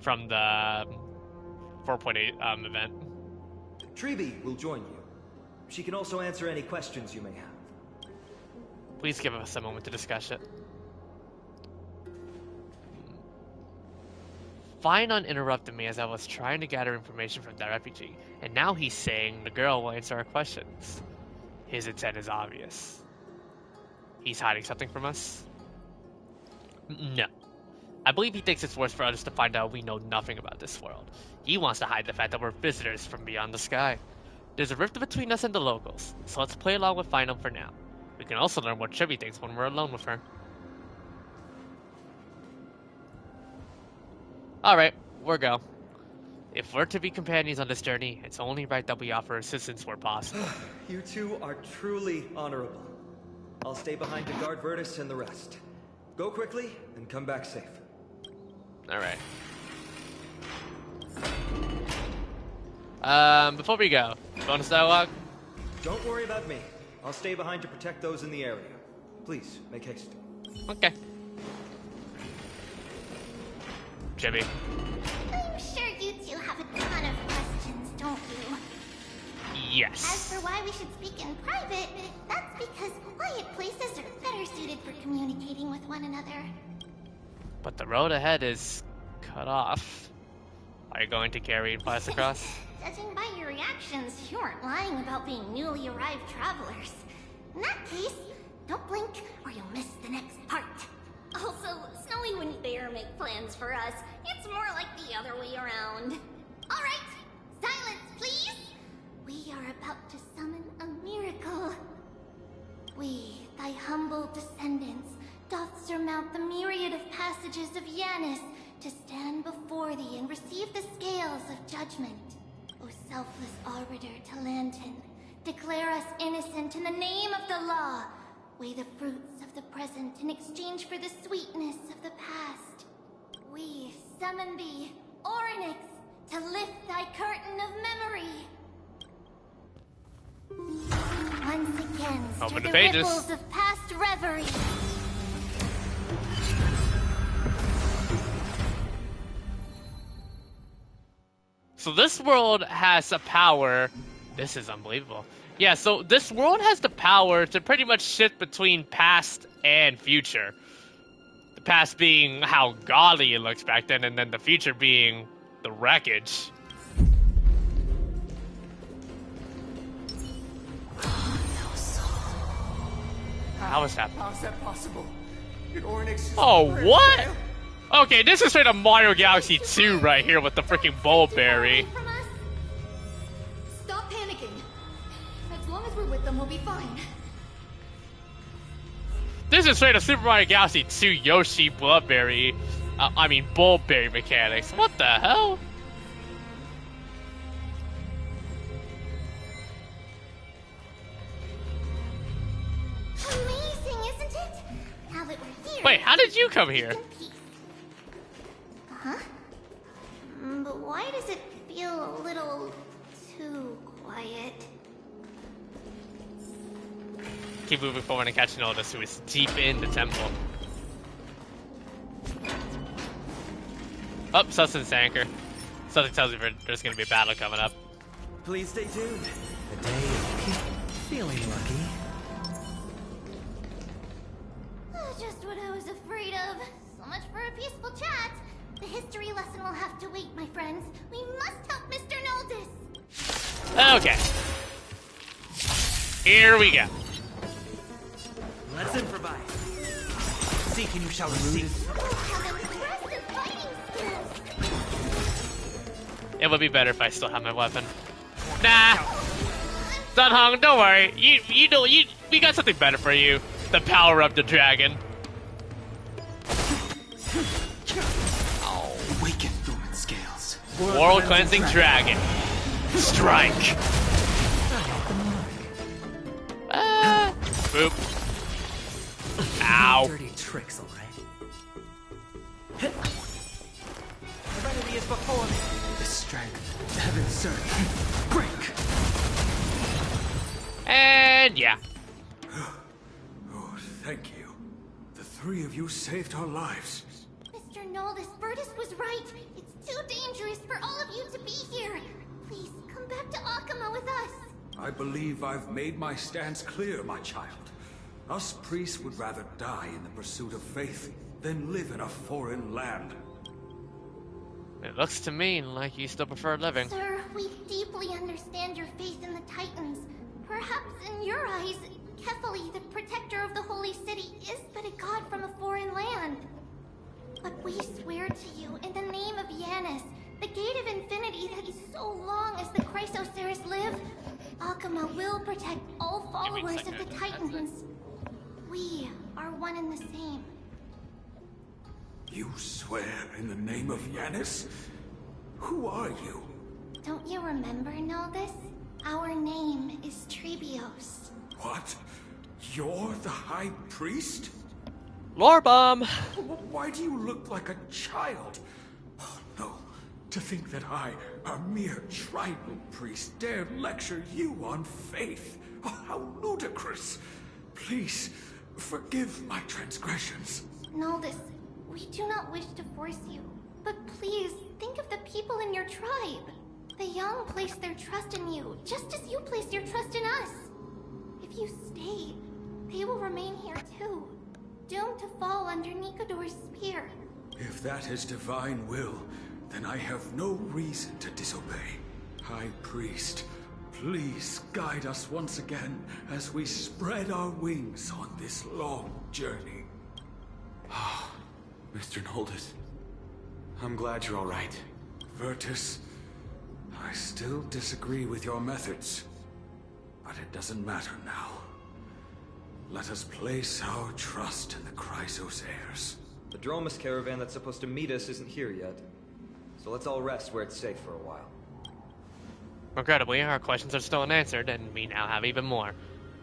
from the 4.8 event. Treeby will join you. She can also answer any questions you may have. Please give us a moment to discuss it. Phynon interrupted me as I was trying to gather information from that refugee, and now he's saying the girl will answer our questions. His intent is obvious. He's hiding something from us? No. I believe he thinks it's worse for us to find out we know nothing about this world. He wants to hide the fact that we're visitors from beyond the sky. There's a rift between us and the locals, so let's play along with Phynon for now. We can also learn what Trevi thinks when we're alone with her. Alright, we'll go. If we're to be companions on this journey, it's only right that we offer assistance where possible. You two are truly honorable. I'll stay behind to guard Virtus and the rest. Go quickly and come back safe. Alright. Before we go, bonus dialogue? Don't worry about me. I'll stay behind to protect those in the area. Please, make haste. Okay. Jimmy. I'm sure you two have a ton of questions, don't you? Yes. As for why we should speak in private, that's because quiet places are better suited for communicating with one another. But the road ahead is cut off. Are you going to carry and pass across? Judging by your reactions, you aren't lying about being newly arrived travelers. In that case, don't blink or you'll miss the next part. Also, Snowy wouldn't dare make plans for us. It's more like the other way around. Alright, silence please! We are about to summon a miracle. We, thy humble descendants, doth surmount the myriad of passages of Yanis to stand before thee and receive the scales of judgment. O selfless arbiter Talantin, declare us innocent in the name of the law. Weigh the fruits of the present in exchange for the sweetness of the past. We summon thee, Orynyx, to lift thy curtain of memory. Once again, stir the ripples of past reverie. So this world has a power. This is unbelievable. Yeah, so this world has the power to pretty much shift between past and future. The past being how godly it looks back then, and then the future being the wreckage. How is that possible? Oh, what? Okay, this is straight up Mario Galaxy 2 right here with the freaking Bulberry. Stop panicking. As long as we're with them, we'll be fine. This is straight up Super Mario Galaxy 2 Yoshi Bulberry mechanics. What the hell? Amazing, isn't it? Now that we're here. Wait, how did you come here? Huh? But why does it feel a little too quiet? Keep moving forward and catching Noldus, who is deep in the temple. Oh, Sustenance Anchor. Something tells me there's gonna be a battle coming up. Please stay tuned. A day of feeling lucky. Just what I was afraid of. So much for a peaceful chat. The history lesson will have to wait, my friends. We must help Mr. Noldus. Okay. Here we go. Let's improvise. Seek and you shall receive. It would be better if I still have my weapon. Nah. Sunhong, don't worry. We got something better for you. The power of the dragon. Awaken dormant scales. World cleansing dragon. Strike. Boop. Ow. Dirty tricks, alright. Serenity is before me. The strength, heaven's surge. Break. And yeah. Oh, thank you. The three of you saved our lives. Mr. Noldus, Virtus was right. It's too dangerous for all of you to be here. Please, come back to Akama with us. I believe I've made my stance clear, my child. Us priests would rather die in the pursuit of faith than live in a foreign land. It looks to me like you still prefer living. Sir, we deeply understand your faith in the Titans. Perhaps in your eyes, Kefali, the protector of the Holy City, is but a god from a foreign land. But we swear to you, in the name of Yanis, the Gate of Infinity that is so long as the Chrysoceres live, Akama will protect all followers of the Titans. We are one and the same. You swear in the name of Yanis? Who are you? Don't you remember, Noldus? Our name is Trebios. What? You're the High Priest? Lore bomb! Why do you look like a child? Oh no, to think that I, a mere tribal priest, dare lecture you on faith. Oh, how ludicrous. Please, forgive my transgressions. Noldus, we do not wish to force you, but please think of the people in your tribe. The young place their trust in you, just as you place your trust in us. If you stay, they will remain here too, doomed to fall under Nikador's spear. If that is divine will, then I have no reason to disobey. High Priest, please guide us once again as we spread our wings on this long journey. Mr. Noldus, I'm glad you're all right. Virtus, I still disagree with your methods, but it doesn't matter now. Let us place our trust in the Chrysoceres. The Dromus caravan that's supposed to meet us isn't here yet, so let's all rest where it's safe for a while. Regrettably, our questions are still unanswered, and we now have even more.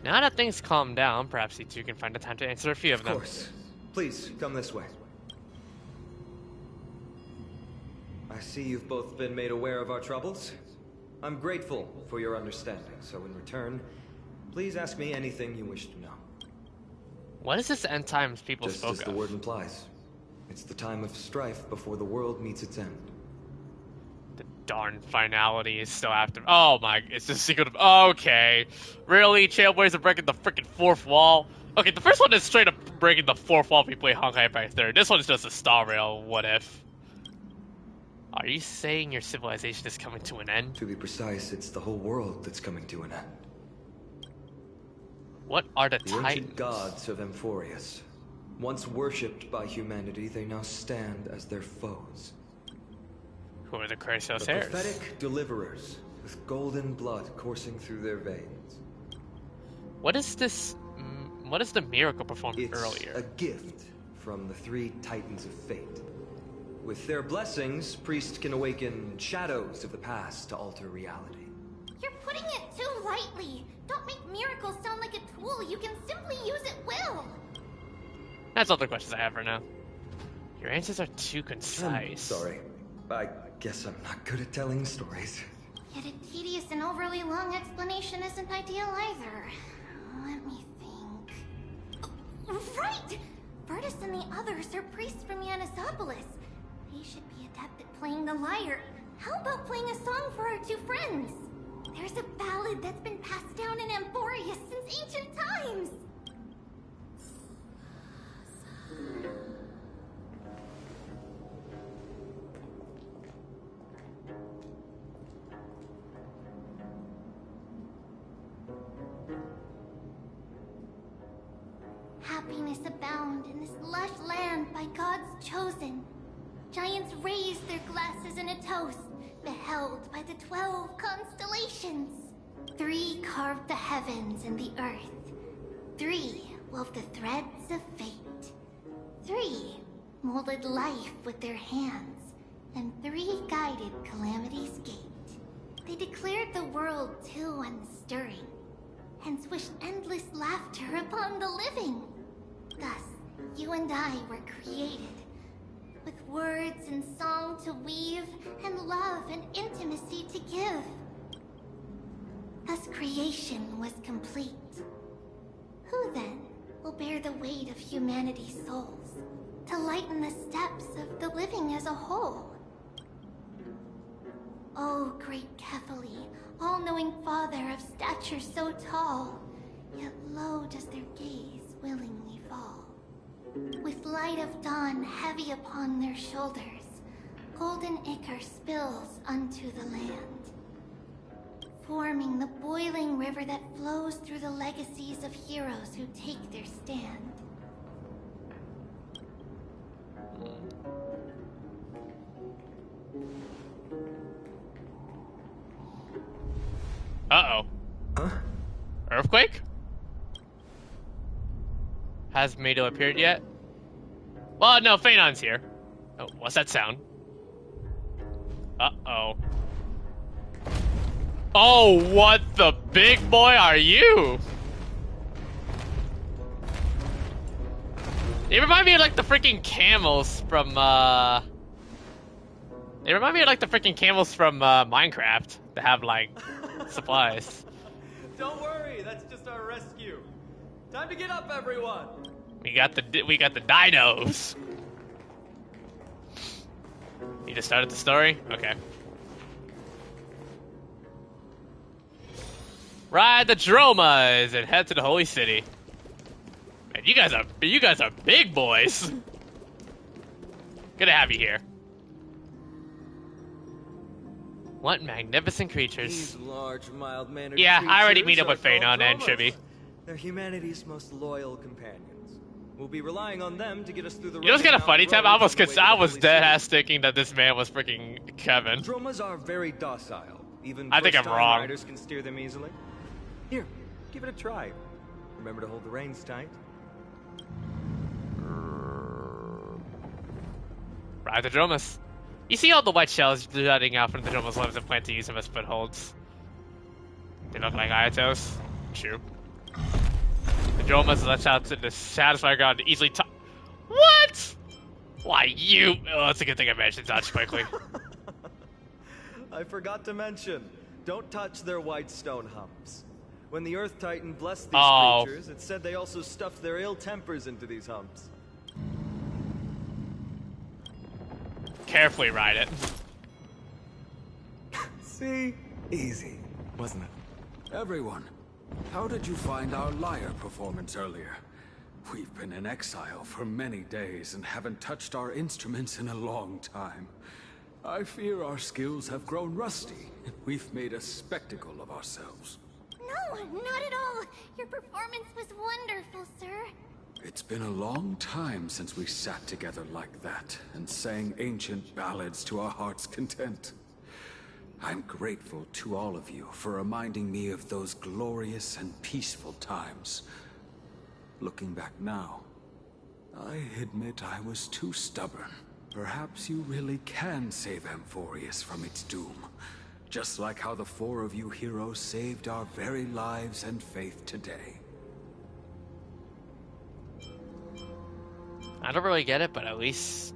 Now that things calm down, perhaps you two can find the time to answer a few of them. Of course. Please, come this way. I see you've both been made aware of our troubles. I'm grateful for your understanding, so in return, please ask me anything you wish to know. What is this end times people Just spoke as the of? word implies. It's the time of strife before the world meets its end. The darn finality is still after. Oh my, it's the secret of. Okay. Really? Trailblaze are breaking the freaking fourth wall? Okay, the first one is straight up breaking the fourth wall if you play Honkai by third. This one's just a star rail, what if? Are you saying your civilization is coming to an end? To be precise, it's the whole world that's coming to an end. What are the The ancient Titans? gods of Amphoreus. Once worshipped by humanity, they now stand as their foes. Who are the Chrysos The heirs? prophetic deliverers, with golden blood coursing through their veins. What is this? What is the miracle performed It's earlier? a gift from the 3 Titans of Fate. With their blessings, priests can awaken shadows of the past to alter reality. You're putting it too lightly. Don't make miracles sound like a tool you can simply use at will. That's all the questions I have for now. Your answers are too concise. Sorry. I guess I'm not good at telling stories. Yet a tedious and overly long explanation isn't ideal either. Let me think. Right! Virtus and the others are priests from Yanisopolis. They should be adept at playing the lyre. How about playing a song for our 2 friends? There's a ballad that's been passed down in Amphoreus since ancient times. Happiness abound in this lush land by God's chosen. Giants raise their glasses in a toast, beheld by the 12 constellations. 3 carved the heavens and the earth. 3 wove the threads of fate. 3 molded life with their hands, and 3 guided calamity's gate. They declared the world too unstirring, hence wished endless laughter upon the living. Thus, you and I were created, with words and song to weave, and love and intimacy to give. Thus creation was complete. Who then will bear the weight of humanity's souls, to lighten the steps of the living as a whole? O great Kephali, all-knowing father of stature so tall, yet low does their gaze willingly fall. With light of dawn heavy upon their shoulders, golden ichor spills unto the land, forming the boiling river that flows through the legacies of heroes who take their stand. Uh-oh. Huh? Earthquake? Has Mado appeared yet? Well, no, Phaenon's here. Oh, what's that sound? Uh-oh. Oh, what the big boy are you? They remind me of like the freaking camels from, They remind me of like the freaking camels from, Minecraft that have like, supplies. Don't worry, that's just our rescue. Time to get up, everyone. We got the dinos. You just started the story? Okay. Ride the Dromas and head to the Holy City. Man, you guys are big boys. Good to have you here. What magnificent creatures. These large, mild-mannered Yeah, I already meet creatures up with are Phaenon called and Dromas. Chibi. They're humanity's most loyal companions. We'll be relying on them to get us through the. You know what's kind of funny, Tab? I was dead dead ass thinking that this man was freaking Kevin. Dromas are very docile. Even I think I'm first-time wrong. riders can steer them easily. Here, give it a try. Remember to hold the reins tight. Ride the Dromas. You see all the white shells jutting out from the Dromas' limbs and plan to use them as footholds. They look like Ayatos. True. The Dromas lets out to the satisfied ground to easily top. What? Why you? Oh, it's a good thing I mentioned such quickly. I forgot to mention, don't touch their white stone humps. When the Earth Titan blessed these creatures, it said they also stuffed their ill tempers into these humps. Carefully ride it. See? Easy, wasn't it? Everyone, how did you find our lyre performance earlier? We've been in exile for many days and haven't touched our instruments in a long time. I fear our skills have grown rusty. We've made a spectacle of ourselves. No, not at all. Your performance was wonderful, sir. It's been a long time since we sat together like that and sang ancient ballads to our heart's content. I'm grateful to all of you for reminding me of those glorious and peaceful times. Looking back now, I admit I was too stubborn. Perhaps you really can save Amphoreus from its doom. Just like how the four of you heroes saved our very lives and faith today. I don't really get it, but at least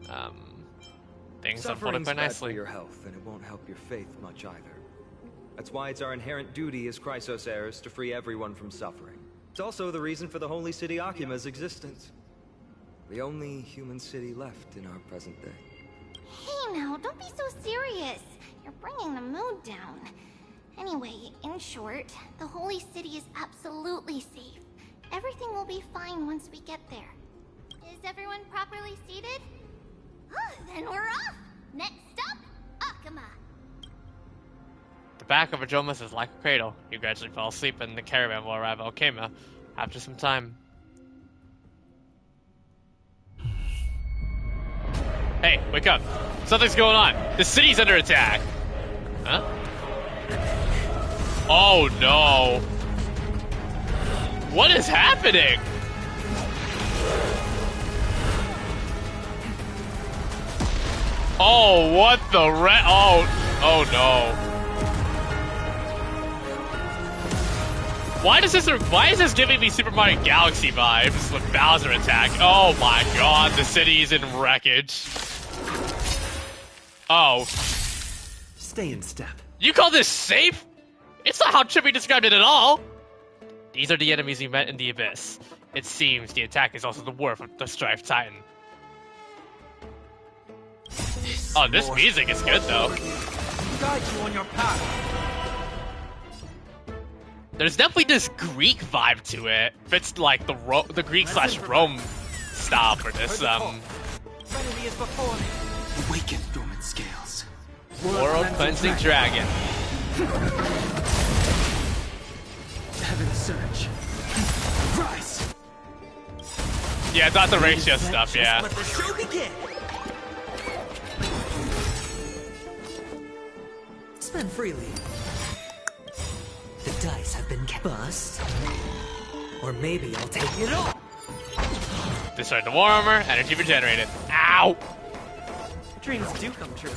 things unfolded quite bad nicely. for your health, and it won't help your faith much either. That's why it's our inherent duty as Chrysos heirs to free everyone from suffering. It's also the reason for the Holy City Akima's existence. The only human city left in our present day. Hey now, don't be so serious. You're bringing the mood down. Anyway, in short, the Holy City is absolutely safe. Everything will be fine once we get there. Is everyone properly seated? Then we're off! Next stop, Akima! The back of Ajomas is like a cradle. You gradually fall asleep and the caravan will arrive at Okema after some time. Hey, wake up. Something's going on. The city's under attack. Huh? Oh no. What is happening? Oh, what the oh no. Why is this giving me Super Mario Galaxy vibes with Bowser attack? Oh my god, the city's in wreckage. Oh. Stay in step. You call this safe? It's not how Chippy described it at all. These are the enemies we met in the Abyss. It seems the attack is also the work of the Strife Titan. Oh, this music is good though. Guide you on your path. There's definitely this Greek vibe to it. Fits like the Greek / Rome style for this. Enemy is before me. Awaken dormant scales. World cleansing dragon. Heaven surge. Rise. Yeah, it's not the ratio stuff. Yeah. Let the show begin. Spend freely. The dice have been bust. Or maybe I'll take it all. Destroyed the war armor, energy regenerated. Ow! Dreams do come true.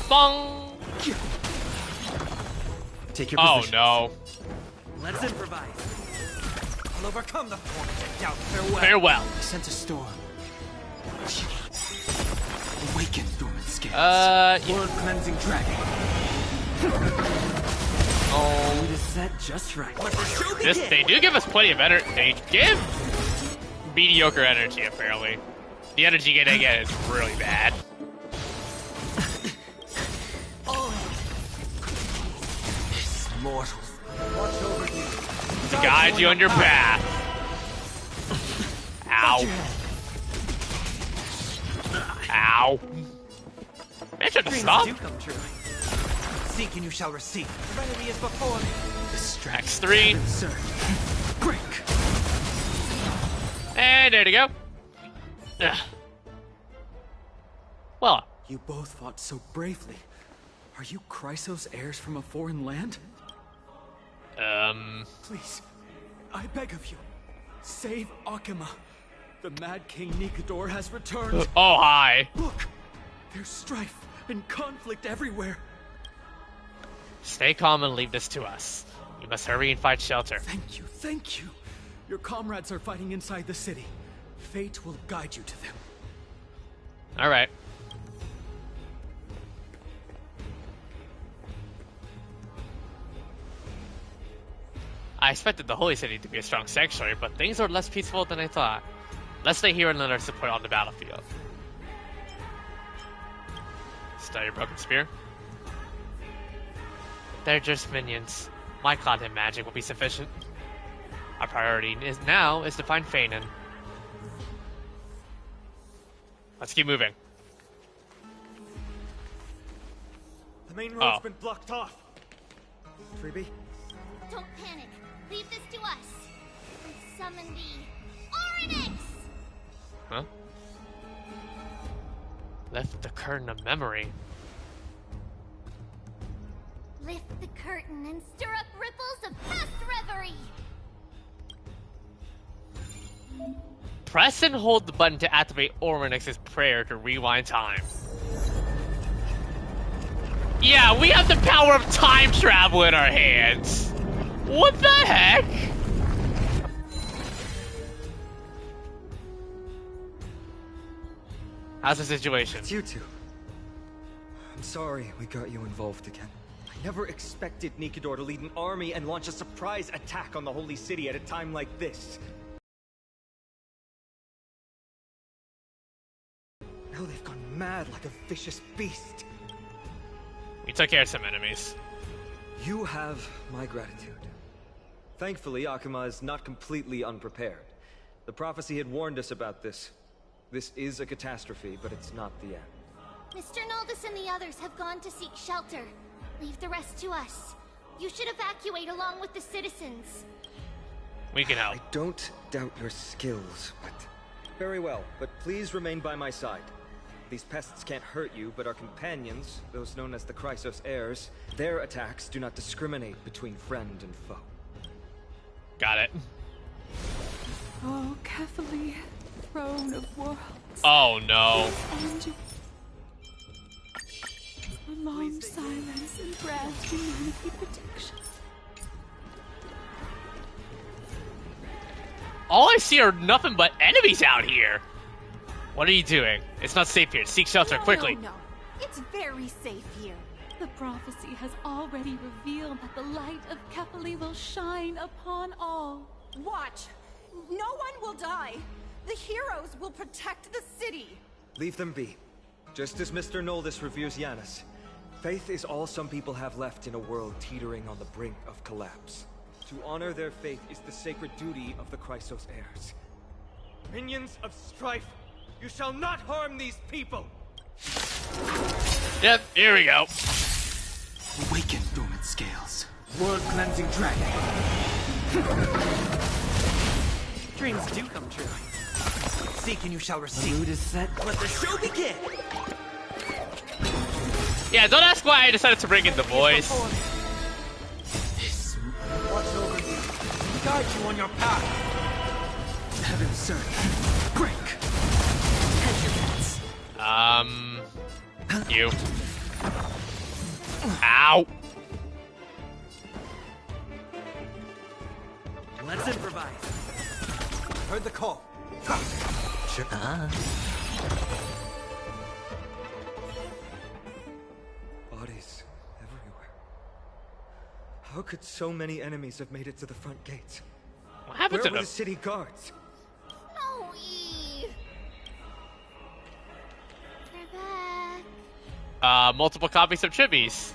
Bong! Take your positions. No. Let's improvise. I'll overcome the force and doubt. Farewell. Farewell. I sense a storm. Awaken dormant scales. Yeah. World cleansing dragon. Oh. It is set just right. They do give us plenty of energy. They give mediocre energy, apparently. The energy they get is really bad. Mortals, watch over you. To guide you on your path. Ow. Ow. Man, should have stopped. Seek and you shall receive. The remedy is before me. X3. Break. And there you go. Ugh. Well. You both fought so bravely. Are you Chrysos heirs from a foreign land? Please, I beg of you, save Akima. The Mad King Nikador has returned. Oh, hi. Look, there's strife and conflict everywhere. Stay calm and leave this to us. You must hurry and find shelter. Thank you, thank you. Your comrades are fighting inside the city. Fate will guide you to them. Alright. I expected the Holy City to be a strong sanctuary, but things are less peaceful than I thought. Let's stay here and let our support on the battlefield. Study your broken spear. They're just minions. My content magic will be sufficient. Our priority now is to find Feynman. Let's keep moving. The main road's been blocked off. Freebie? Don't panic. Leave this to us. summon the Oryx! Huh? Lift the curtain of memory. Lift the curtain and stir up ripples of past reverie! Press and hold the button to activate Oryx's prayer to rewind time. Yeah, we have the power of time travel in our hands. What the heck? How's the situation? It's you two. I'm sorry we got you involved again. I never expected Nikidor to lead an army and launch a surprise attack on the Holy City at a time like this. Now they've gone mad like a vicious beast. We took care of some enemies. You have my gratitude. Thankfully, Akuma is not completely unprepared. The prophecy had warned us about this. This is a catastrophe, but it's not the end. Mr. Noldus and the others have gone to seek shelter. Leave the rest to us. You should evacuate along with the citizens. We can help. I don't doubt your skills, but... Very well, but please remain by my side. These pests can't hurt you, but our companions, those known as the Chrysos heirs, their attacks do not discriminate between friend and foe. Got it. Oh, Catholic, throne of worlds. Oh no. A long silence and grant humanity protection. All I see are nothing but enemies out here. What are you doing? It's not safe here. Seek shelter quickly. No. It's very safe here. The prophecy has already revealed that the light of Kepali will shine upon all. Watch! No one will die! The heroes will protect the city! Leave them be. Just as Mr. Noldus reveres Janus, faith is all some people have left in a world teetering on the brink of collapse. To honor their faith is the sacred duty of the Chrysos heirs. Minions of strife, you shall not harm these people! Yep, here we go. Awaken, dormant scales. World-cleansing dragon. Dreams do come true. Seek and you shall receive. The mood is set. Let the show begin! Yeah, don't ask why I decided to bring in the boys. This watch over you. Guide you on your path. Heaven search. Break. You. Ow. Let's improvise. Heard the call. Sure. Bodies everywhere. How could so many enemies have made it to the front gates? What happened Where to were them? the city guards? No, we're back. Multiple copies of Chibis.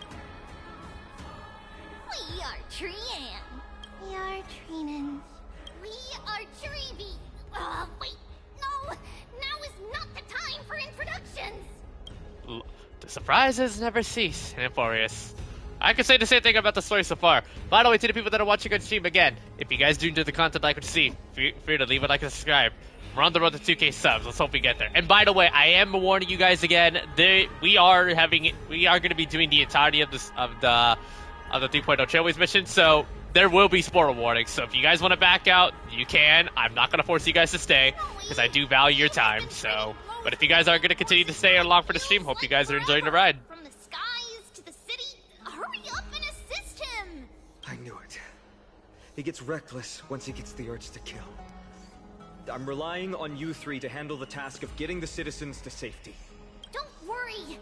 We are Trian. We are Trinans. We are Trevi. Wait. No. Now is not the time for introductions. The surprises never cease in Amphoreus. I could say the same thing about the story so far. By the way, to the people that are watching on stream again, if you guys do enjoy the content I could see, feel free to leave a like and subscribe. We're on the road to 2K subs. Let's hope we get there. And by the way, I am warning you guys again. We are going to be doing the entirety of the 3.0 Trailblaze mission. So there will be spoiler warnings. So if you guys want to back out, you can. I'm not going to force you guys to stay because I do value your time. So, but if you guys are going to continue to stay along for the stream, hope you guys are enjoying the ride. From the skies to the city, hurry up and assist him. I knew it. He gets reckless once he gets the urge to kill. I'm relying on you three to handle the task of getting the citizens to safety. Don't worry.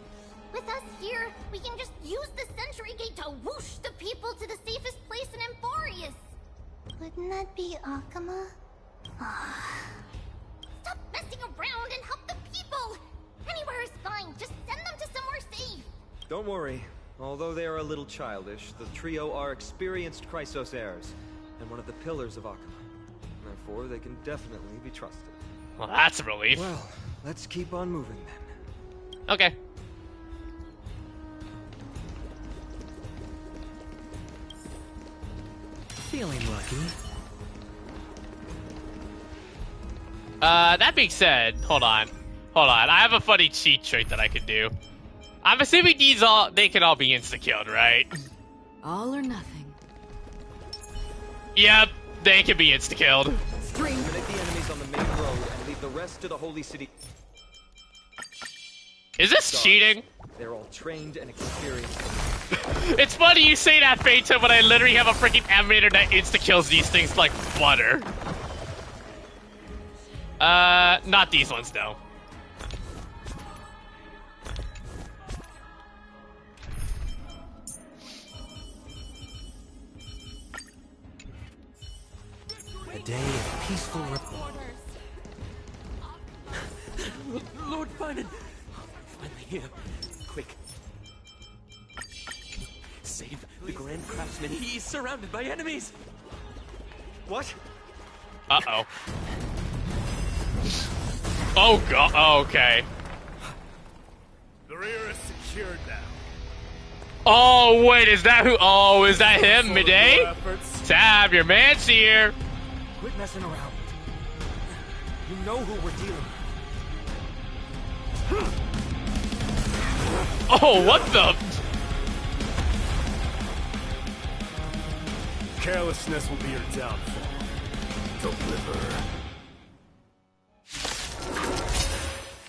With us here, we can just use the Sentry Gate to whoosh the people to the safest place in Amphoreus. Wouldn't that be Akuma? Stop messing around and help the people! Anywhere is fine, just send them to somewhere safe. Don't worry. Although they are a little childish, the trio are experienced Chrysos heirs, and one of the pillars of Akuma. Therefore, they can definitely be trusted. Well, that's a relief. Well, let's keep on moving then. Okay. Feeling lucky. That being said, hold on. I have a funny cheat trick that I can do. I'm assuming they can all be insta-killed, right? All or nothing. Yep, they can be insta-killed. Eliminate the enemies on the main road and leave the rest to the Holy City. Is this cheating? They're all trained and experienced. It's funny you say that, Phaeton, but I literally have a freaking animator that insta-kills these things like butter. Not these ones, though. A day of peaceful report. Lord Finan! Finally here. Quick. Save the Grand Craftsman. He's surrounded by enemies! What? Uh-oh. Oh, God. Oh, okay. The rear is secured now. Oh, wait, is that who? Oh, is that him, Midday? Tab, your man's here. Quit messing around. You know who we're dealing with. Oh, what the? Carelessness will be your downfall. Deliver.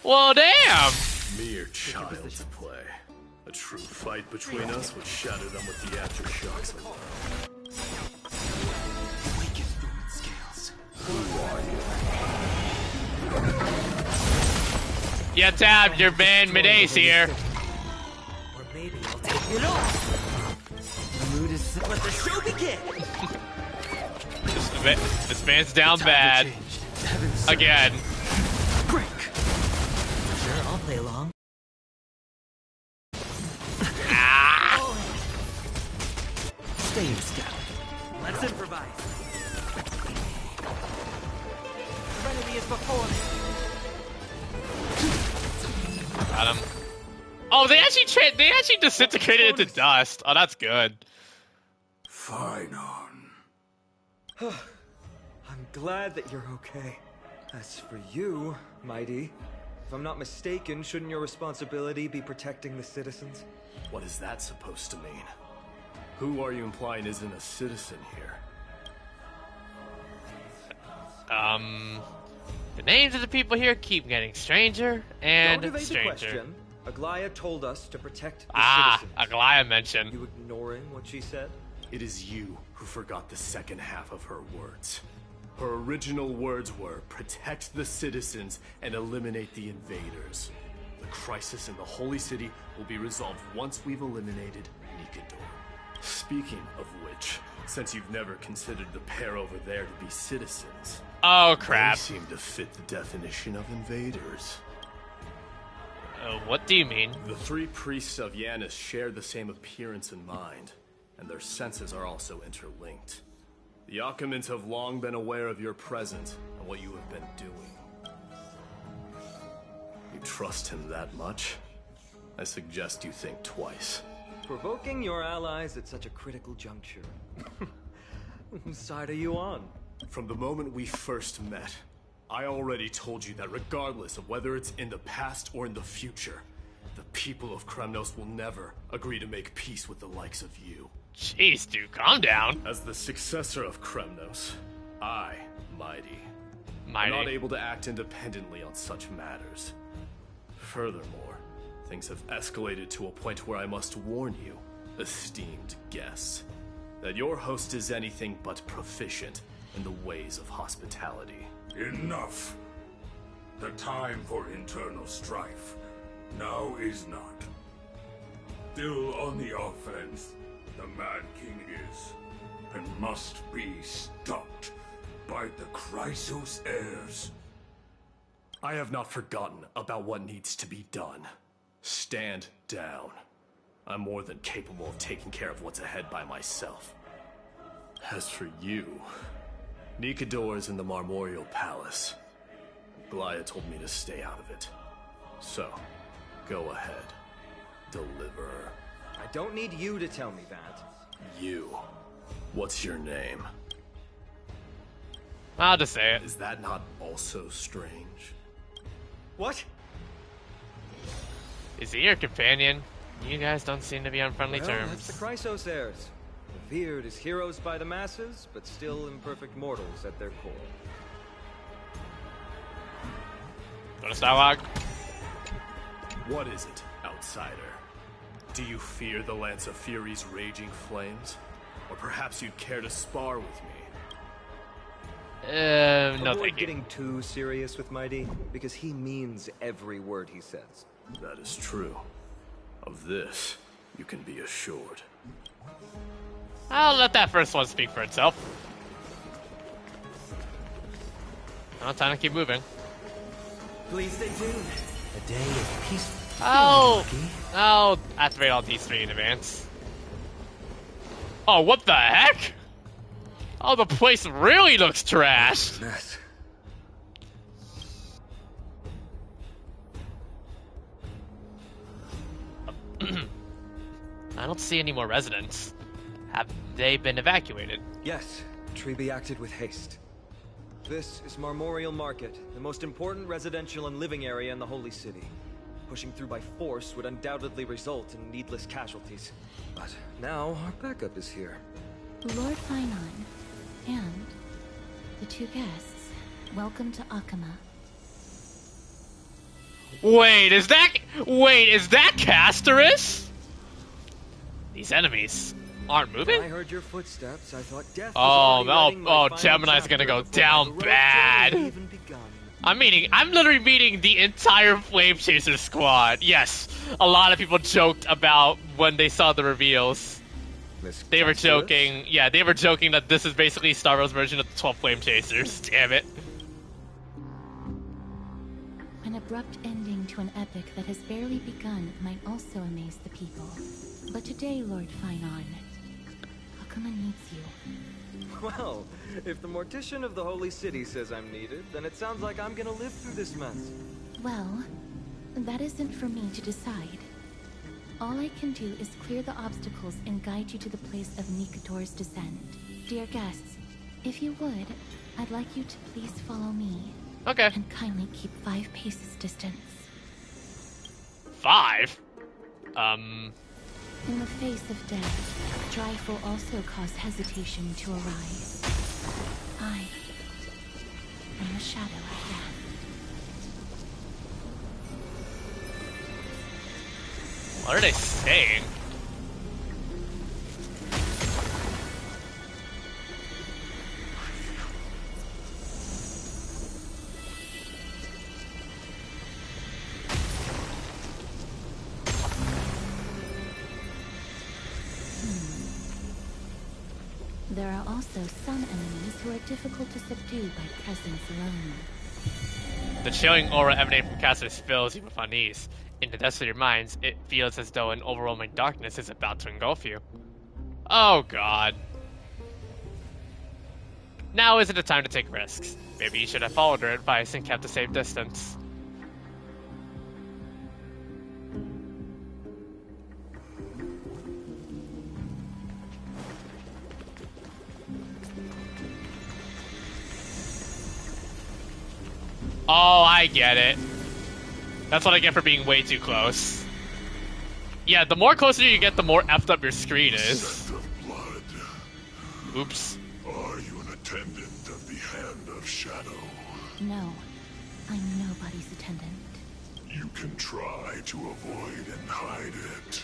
Well, damn. Mere child's play. A true fight between us would shatter them with the aftershocks alone. Who are you? Yeah, Tab, your man Midday's here. Or maybe I'll take it off. The mood is set. Let the show begin. This man's down bad. Again. Break. Sure, I'll play along. Stay in step. Let's improvise. The enemy is before me. Got him. Oh, they actually disintegrated into dust. Oh, that's good. Fine on. I'm glad that you're okay. As for you, Mighty, if I'm not mistaken, shouldn't your responsibility be protecting the citizens? What is that supposed to mean? Who are you implying isn't a citizen here? The names of the people here keep getting stranger and Don't evade stranger. the question. Aglaya told us to protect the citizens. Aglaya mentioned. You ignoring what she said? It is you who forgot the second half of her words. Her original words were, protect the citizens and eliminate the invaders. The crisis in the Holy City will be resolved once we've eliminated Nikador. Speaking of which, since you've never considered the pair over there to be citizens... Oh, crap. They seem to fit the definition of invaders. What do you mean? The three priests of Yanis share the same appearance and mind, and their senses are also interlinked. The Achaemins have long been aware of your presence and what you have been doing. You trust him that much? I suggest you think twice. Provoking your allies at such a critical juncture. Whose side are you on? From the moment we first met, I already told you that regardless of whether it's in the past or in the future, the people of Kremnos will never agree to make peace with the likes of you. Jeez, dude, calm down. As the successor of Kremnos, I, Mighty, am not able to act independently on such matters. Furthermore, things have escalated to a point where I must warn you, esteemed guests, that your host is anything but proficient in the ways of hospitality. Enough. The time for internal strife now is not. Still on the offense, the Mad King is, and must be stopped by the Chrysos heirs. I have not forgotten about what needs to be done. Stand down. I'm more than capable of taking care of what's ahead by myself. As for you, Nikador is in the Marmorial Palace. Glaya told me to stay out of it. So, go ahead. Deliver. I don't need you to tell me that. You. What's your name? I'll just say it. Is that not also strange? What? Is he your companion? You guys don't seem to be on friendly Well, terms. that's the Chrysos heirs. Revered as heroes by the masses, but still imperfect mortals at their core. Bonus dialogue. What is it, outsider? Do you fear the Lance of Fury's raging flames? Or perhaps you'd care to spar with me? No Avoid thank you. getting too serious with Mighty, because he means every word he says. That is true. Of this, you can be assured. I'll let that first one speak for itself. Well, time to keep moving. Please stay tuned. A day of peaceful. I'll activate all these three in advance. Oh, what the heck? Oh, the place really looks trash. Mess. I don't see any more residents. Have they been evacuated? Yes, Treeby acted with haste. This is Marmorial Market, the most important residential and living area in the Holy City. Pushing through by force would undoubtedly result in needless casualties. But now our backup is here. Lord Finon, and the two guests, welcome to Akama. Wait, is that Casterus? These enemies aren't moving? I heard your footsteps. I thought death Oh, was no, Gemini's gonna go down bad. I'm literally meeting the entire Flame Chaser squad. Yes, a lot of people joked about when they saw the reveals. They were joking, they were joking that this is basically Star Wars version of the 12 Flame Chasers. Damn it. An abrupt ending to an epic that has barely begun might also amaze the people. But today, Lord Finon, Akama needs you. Well, if the Mortician of the Holy City says I'm needed, then it sounds like I'm gonna live through this mess. Well, that isn't for me to decide. All I can do is clear the obstacles and guide you to the place of Nikator's descent. Dear guests, if you would, I'd like you to please follow me. Okay. And kindly keep 5 paces distance. 5? In the face of death, strife will also cause hesitation to arise. I am the shadow of death. What are they saying? There are also some enemies who are difficult to subdue by presence alone. The chilling aura emanating from Cassius fills you with unease. In the depths of your minds, it feels as though an overwhelming darkness is about to engulf you. Oh god. Now isn't the time to take risks. Maybe you should have followed her advice and kept a safe distance. Oh, I get it. That's what I get for being way too close. Yeah, the more closer you get, the more effed up your screen is. Scent of blood. Oops. Are you an attendant of the Hand of Shadow? No, I'm nobody's attendant. You can try to avoid and hide it.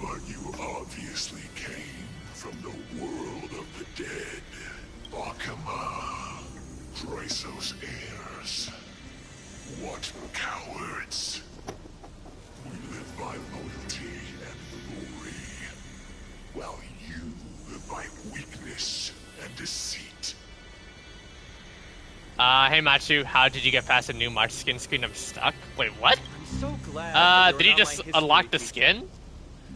But you obviously came from the world of the dead. Akama. Chrysos heirs. What cowards. We live by loyalty and glory, while you live by weakness and deceit. Hey Machu, how did you get past the new March skin screen? I'm stuck. Wait, what? I'm so glad. Did you just unlock the skin?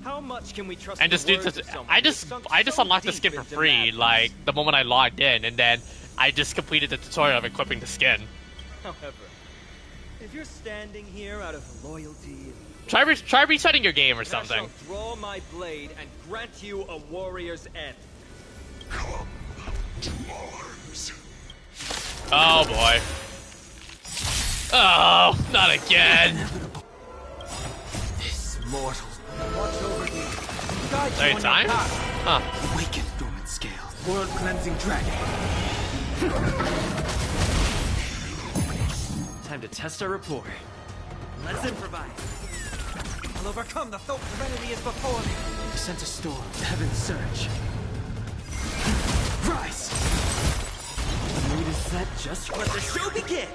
How much can we trust And just do this? I just unlocked the skin for free, like the moment I logged in, and then I just completed the tutorial of equipping the skin. However, if you're standing here out of loyalty, try resetting your game or something. I shall draw my blade and grant you a warrior's end. Come, Oh boy. Oh, not again. This mortal. Watch over you. Guide Are you you on timed? your path. Huh. Awaken dormant scales. World cleansing dragon. Time to test our rapport. Let's improvise. I'll overcome the thought serenity is before me. I sent a storm. Heaven's surge. Rise! The mood is set just let the show begin!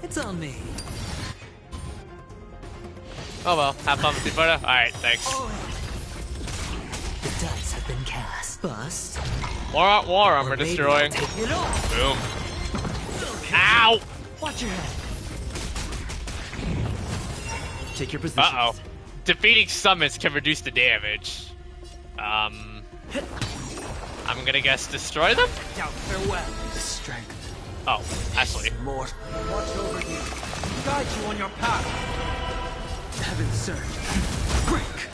It's on me. Oh well, have fun with the photo. Alright, thanks. The dice have been cast. Bust. War armor destroying. Boom. Ow! Watch your head. Take your position. Uh-oh. Defeating summons can reduce the damage. I'm gonna guess destroy them? Down, farewell. The strength. Oh, actually. More. Watch over you. Guide you on your path. Heaven's surge. Break.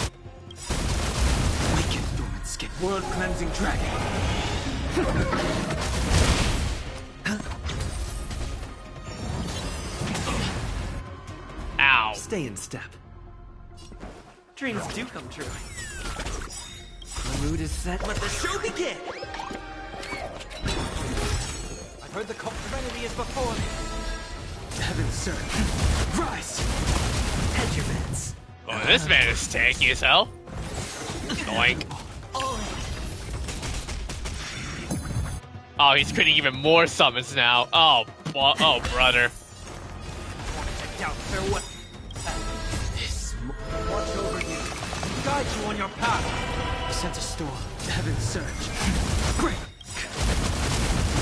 Awaken dormant skin. World cleansing dragon. Ow. Stay in step. Dreams do come true. The mood is set. Let the show begin! I've heard the cult serenity is before me. Heaven's surge. Rise! Hedge your bets. Oh, this man is tanky as hell. Doink. Oh, he's creating even more summons now. Oh, brother. Down, farewell. Watch over you. Guide you on your path. I sent a storm. Heaven's surge. Break.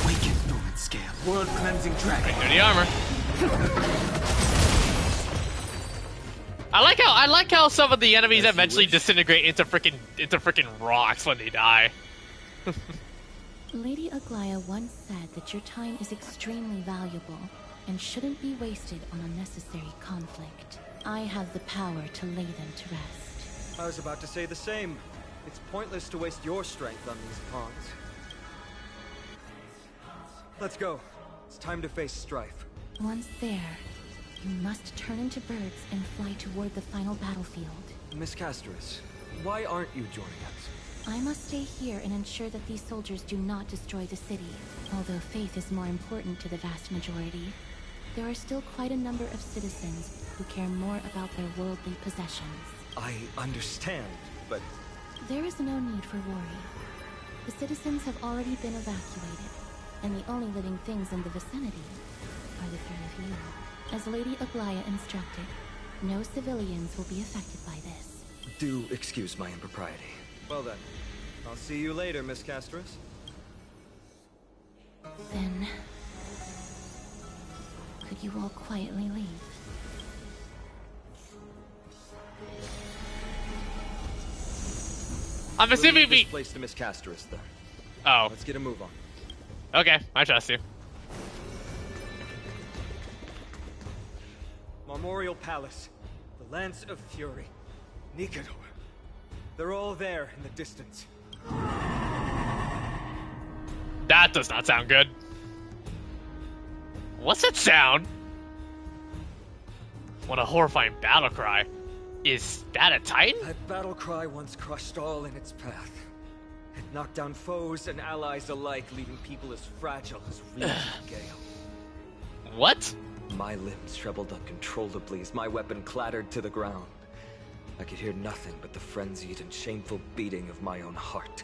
Awaken dormant scale. World cleansing dragon. Right through the armor. I like how some of the enemies eventually disintegrate into freaking rocks when they die. Lady Aglaya once said that your time is extremely valuable and shouldn't be wasted on unnecessary conflict. I have the power to lay them to rest. I was about to say the same. It's pointless to waste your strength on these pawns. Let's go. It's time to face strife. Once there, you must turn into birds and fly toward the final battlefield. Miss Casterus, why aren't you joining us? I must stay here and ensure that these soldiers do not destroy the city. Although faith is more important to the vast majority, there are still quite a number of citizens who care more about their worldly possessions. I understand, but... There is no need for worry. The citizens have already been evacuated, and the only living things in the vicinity are the three of you. As Lady Aglaya instructed, no civilians will be affected by this. Do excuse my impropriety. Well then, I'll see you later, Miss Casterus. Then... could you all quietly leave? I'm assuming this place to Miss Casterus, then. Oh. Let's get a move on. Okay, I trust you. Memorial Palace, the Lance of Fury, Nicator. They're all there in the distance. That does not sound good. What's that sound? What a horrifying battle cry. Is that a Titan? That battle cry once crushed all in its path. It knocked down foes and allies alike, leaving people as fragile as reeds in gale. What? My limbs trembled uncontrollably as my weapon clattered to the ground. I could hear nothing but the frenzied and shameful beating of my own heart.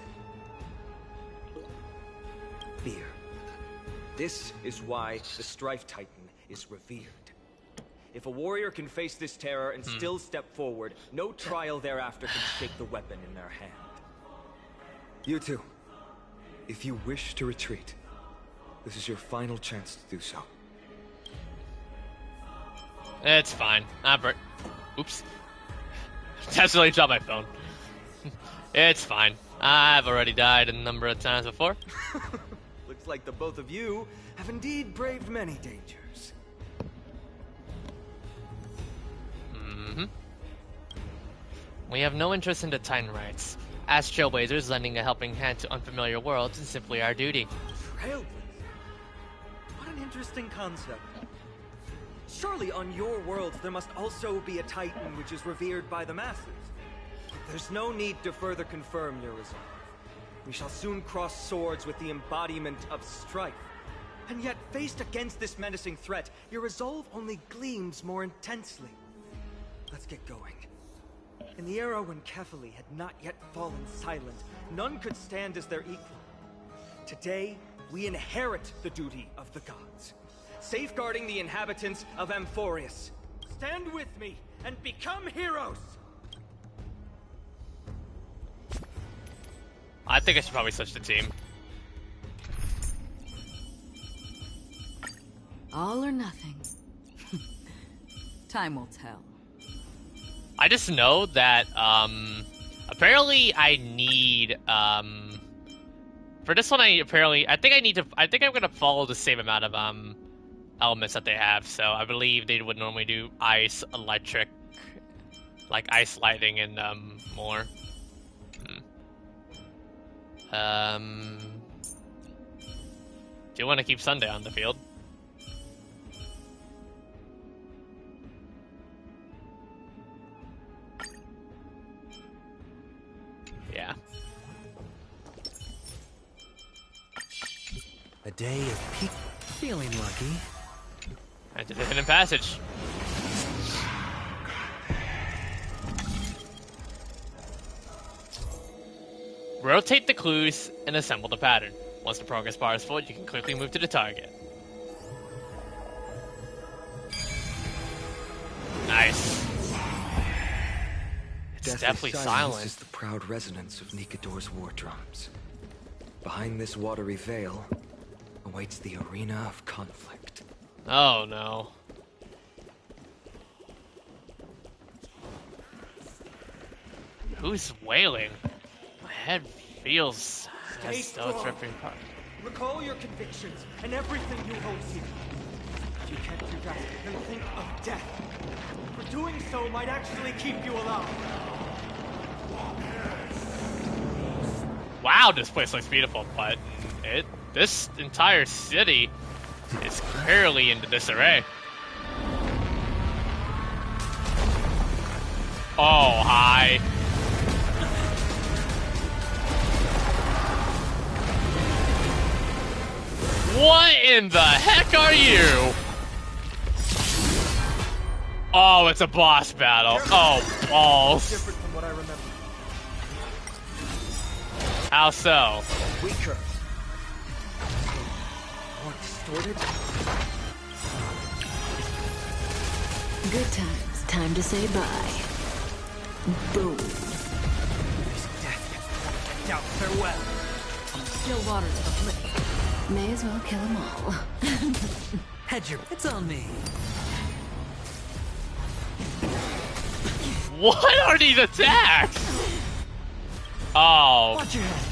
Fear. This is why the Strife Titan is revered. If a warrior can face this terror and still step forward, no trial thereafter can shake the weapon in their hand. You two, if you wish to retreat, this is your final chance to do so. It's fine. Oops. Accidentally dropped my phone. It's fine. I've already died a number of times before. Looks like the both of you have indeed braved many dangers. We have no interest in the Titan rights. As Trailblazers, lending a helping hand to unfamiliar worlds is simply our duty. Trailblaze? What an interesting concept. Surely on your world there must also be a Titan which is revered by the masses. There's no need to further confirm your resolve. We shall soon cross swords with the embodiment of strife. And yet, faced against this menacing threat, your resolve only gleams more intensely. Let's get going. In the era when Kefali had not yet fallen silent, none could stand as their equal. Today, we inherit the duty of the gods, safeguarding the inhabitants of Amphoreus. Stand with me and become heroes! I think I should probably switch the team. All or nothing. Time will tell. I just know that apparently I need for this one I think I'm gonna follow the same amount of elements that they have. So I believe they would normally do ice, electric, like ice, lightning, and more. Do you want to keep Sunday on the field? Yeah. A day of peak. Feeling lucky. I did a hidden passage. Rotate the clues and assemble the pattern. Once the progress bar is full, you can quickly move to the target. Nice. It's deathly silent. Is the proud resonance of Nikador's war drums. Behind this watery veil awaits the arena of conflict. Oh no. Who's wailing? My head feels as though it's ripping apart. Recall your convictions and everything you hold dear. If you can't do that, then think of death. For doing so might actually keep you alive. Wow, this place looks beautiful, but this entire city is clearly into disarray. Oh, hi. What in the heck are you? Oh, it's a boss battle. Oh, balls. Different from what I remember. How so? Weaker. More distorted. Good times. Time to say bye. Boom. This death gets out farewell. Still water to the flip. May as well kill them all. Hedger, it's on me. What are these attacks? Oh. Watch your head.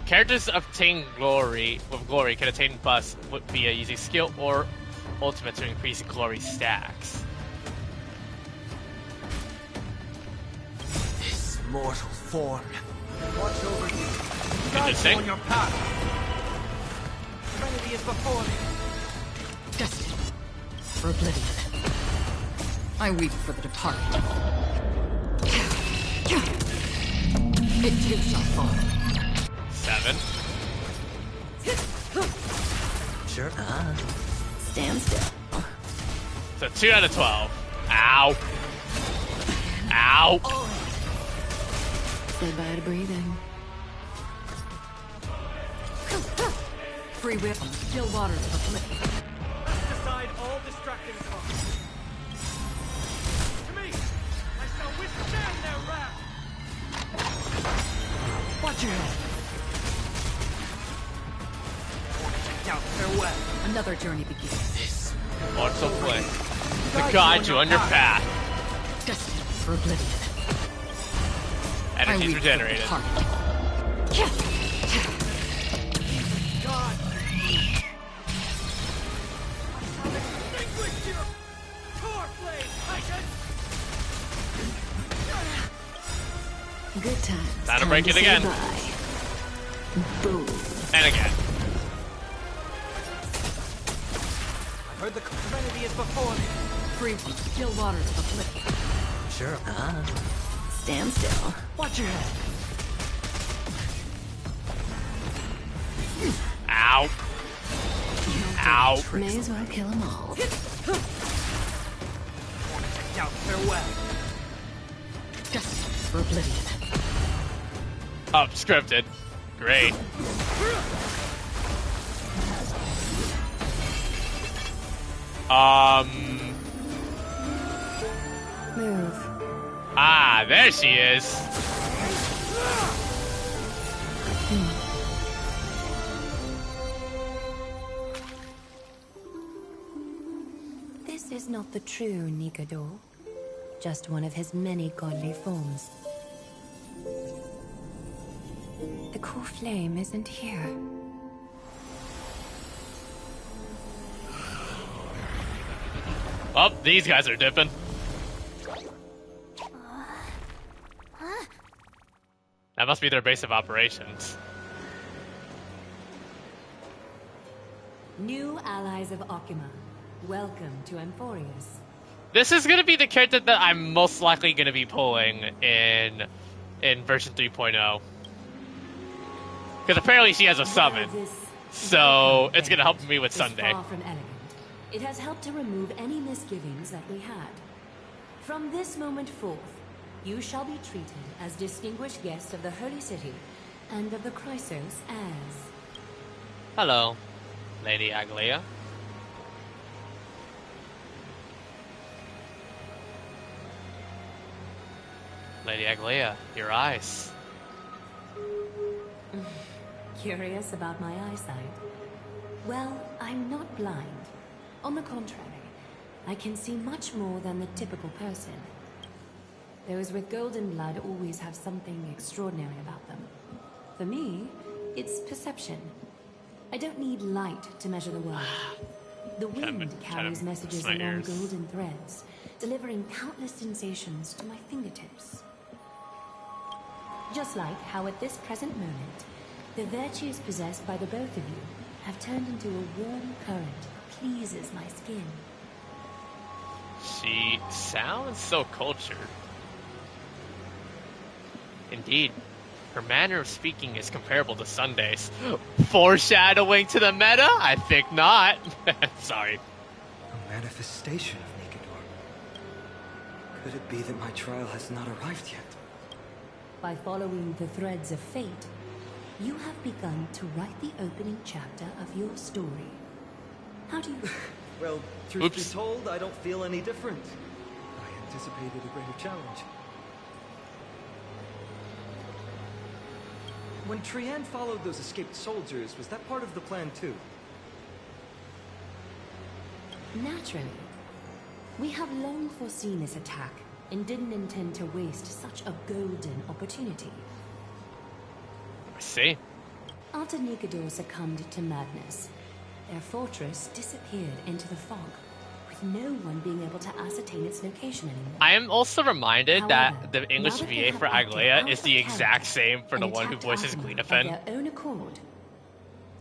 Characters obtain glory can attain buffs via using skill or ultimate to increase glory stacks. This mortal form. Watch over you. Interesting. On your path. Serenity is before me. Destined for oblivion. I weep for the departed. It too shall fall. 7. Sure. Stand still. So 2 out of 12. Ow. Ow. Say bye to breathing. Free will. Still water to the flip. Cast aside all distracting thoughts. To me, I shall withstand their wrath. Watch your head. Out farewell. Another journey begins. This Mortal play. To guide you on your path. Destined for oblivion. Energy's regenerated. God. I shall extinguish your core flame, Titan. Gotta break it again. Boom. And again. I've heard the Confronting is before me. Free from still water to the cliff. Sure. Stand still. Watch your head. Ow. Ow. May as well kill them all. Out, farewell. Just for oblivion. Oh, scripted. Great. Move. Ah, there she is. This is not the true Nikador. Just one of his many godly forms. The core flame isn't here. Oh, these guys are dipping. That must be their base of operations. New allies of Okima. Welcome to Amphoreus. This is gonna be the character that I'm most likely gonna be pulling in version 3.0. Because apparently she has a summon. So it's gonna help me with Sunday. Far from elegant. It has helped to remove any misgivings that we had. From this moment forth, you shall be treated as distinguished guests of the Holy City and of the Chrysos as... Hello, Lady Aglaia. Lady Aglaia, your eyes. Curious about my eyesight? Well, I'm not blind. On the contrary, I can see much more than the typical person. Those with golden blood always have something extraordinary about them. For me, it's perception. I don't need light to measure the world. The wind carries messages along golden threads, delivering countless sensations to my fingertips. Just like how at this present moment, the virtues possessed by the both of you have turned into a warm current that pleases my skin. She sounds so cultured. Indeed, her manner of speaking is comparable to Sunday's. Foreshadowing to the meta? I think not. Sorry. A manifestation of Nikador. Could it be that my trial has not arrived yet? By following the threads of fate, you have begun to write the opening chapter of your story. How do you... Well, truth be told, I don't feel any different. I anticipated a greater challenge. When Trian followed those escaped soldiers, was that part of the plan too? Naturally. We have long foreseen this attack and didn't intend to waste such a golden opportunity. I see. After Nikador succumbed to madness, their fortress disappeared into the fog, with no one being able to ascertain its location anymore. I am also reminded that However, the English now that VA they for have acted Aglaia out is of the character exact same for the and one who attacked voices Okima of Gleenofen. their own accord,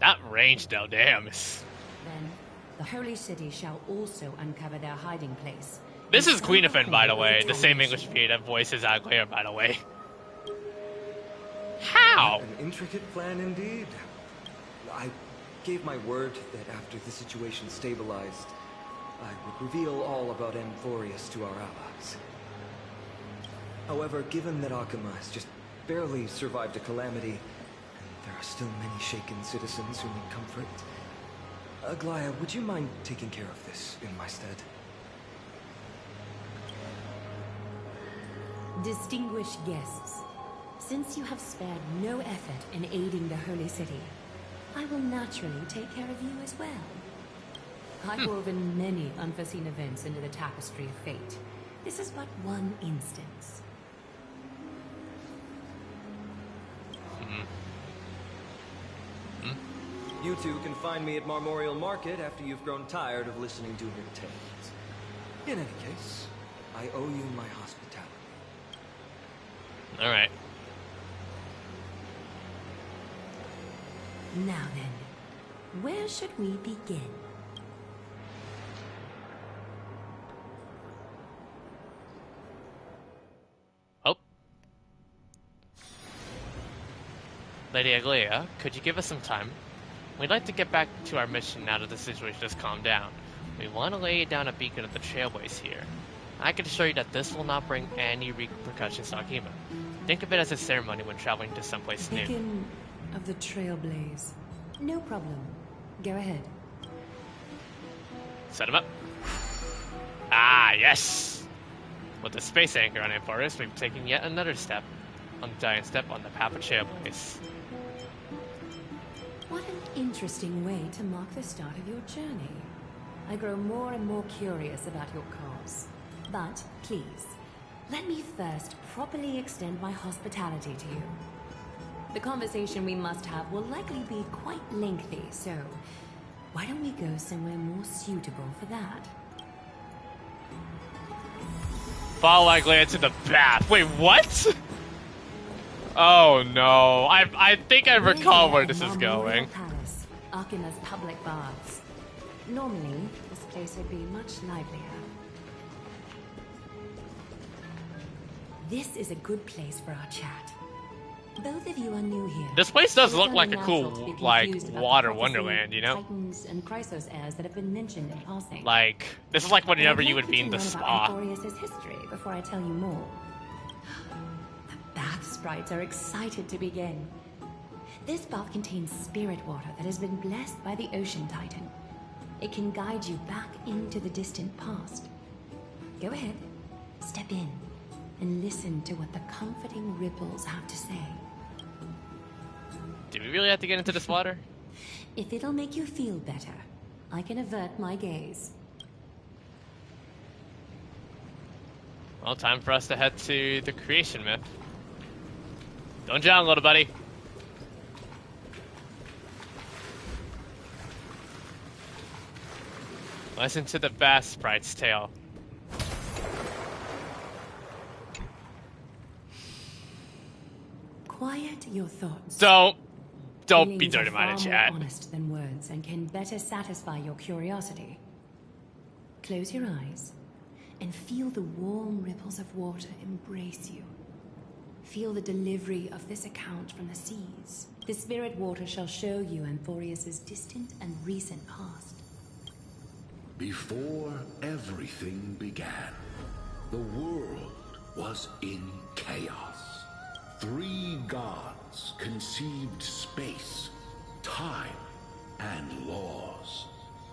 That range though, damn. then the Holy City shall also uncover their hiding place. This and is stand Gleenofen, by the before way. its The same English VA that voices Aglaia, by the way. How? An intricate plan indeed. I gave my word that after the situation stabilized, I would reveal all about Amphoreus to our allies. However, given that Okima has just barely survived a calamity, and there are still many shaken citizens who need comfort, Aglaia, would you mind taking care of this in my stead? Distinguished guests, since you have spared no effort in aiding the Holy City, I will naturally take care of you as well. I've woven many unforeseen events into the tapestry of fate. This is but one instance. You two can find me at Marmorial Market after you've grown tired of listening to her tales. In any case, I owe you my hospitality. Alright. Now then, where should we begin? Oh. Lady Aglaia, could you give us some time? We'd like to get back to our mission now that the situation has calmed down. We want to lay down a beacon of the Trailblaze here. I can assure you that this will not bring any repercussions to Akima. Think of it as a ceremony when traveling to someplace new. Beacon of the Trailblaze. No problem. Go ahead. Set him up. Ah, yes! With the space anchor on Amphoreus, we've taken yet another step on the giant step on the path of Trailblaze. What an interesting way to mark the start of your journey. I grow more and more curious about your cause. But, please, let me first properly extend my hospitality to you. The conversation we must have will likely be quite lengthy, so why don't we go somewhere more suitable for that? Follow Aglaia to the path. Wait, what? Oh no. I think I recall where this is going. Palace, Akima's public baths. Normally, this place would be much livelier. This is a good place for our chat. Both of you are new here. This place does look like a Natural cool, to be like, confused about water the prophecy, wonderland, you know? Titans and Chrysos heirs that have been mentioned in passing. Like, this is like whenever I'd you like would be to in the learn spa. about Amphoreus' history before I tell you more. The bath sprites are excited to begin. This bath contains spirit water that has been blessed by the Ocean Titan. It can guide you back into the distant past. Go ahead, step in, and listen to what the comforting ripples have to say. Do we really have to get into this water? If it'll make you feel better, I can avert my gaze. Well, time for us to head to the creation myth. Don't drown, little buddy. Listen to the vast sprite's tale. Quiet your thoughts. Don't be Feelings dirty are minded, far chat. more honest than words and can better satisfy your curiosity. Close your eyes and feel the warm ripples of water embrace you. Feel the delivery of this account from the seas. The spirit water shall show you Amphoreus' distant and recent past. Before everything began, the world was in chaos. 3 gods conceived space, time, and laws,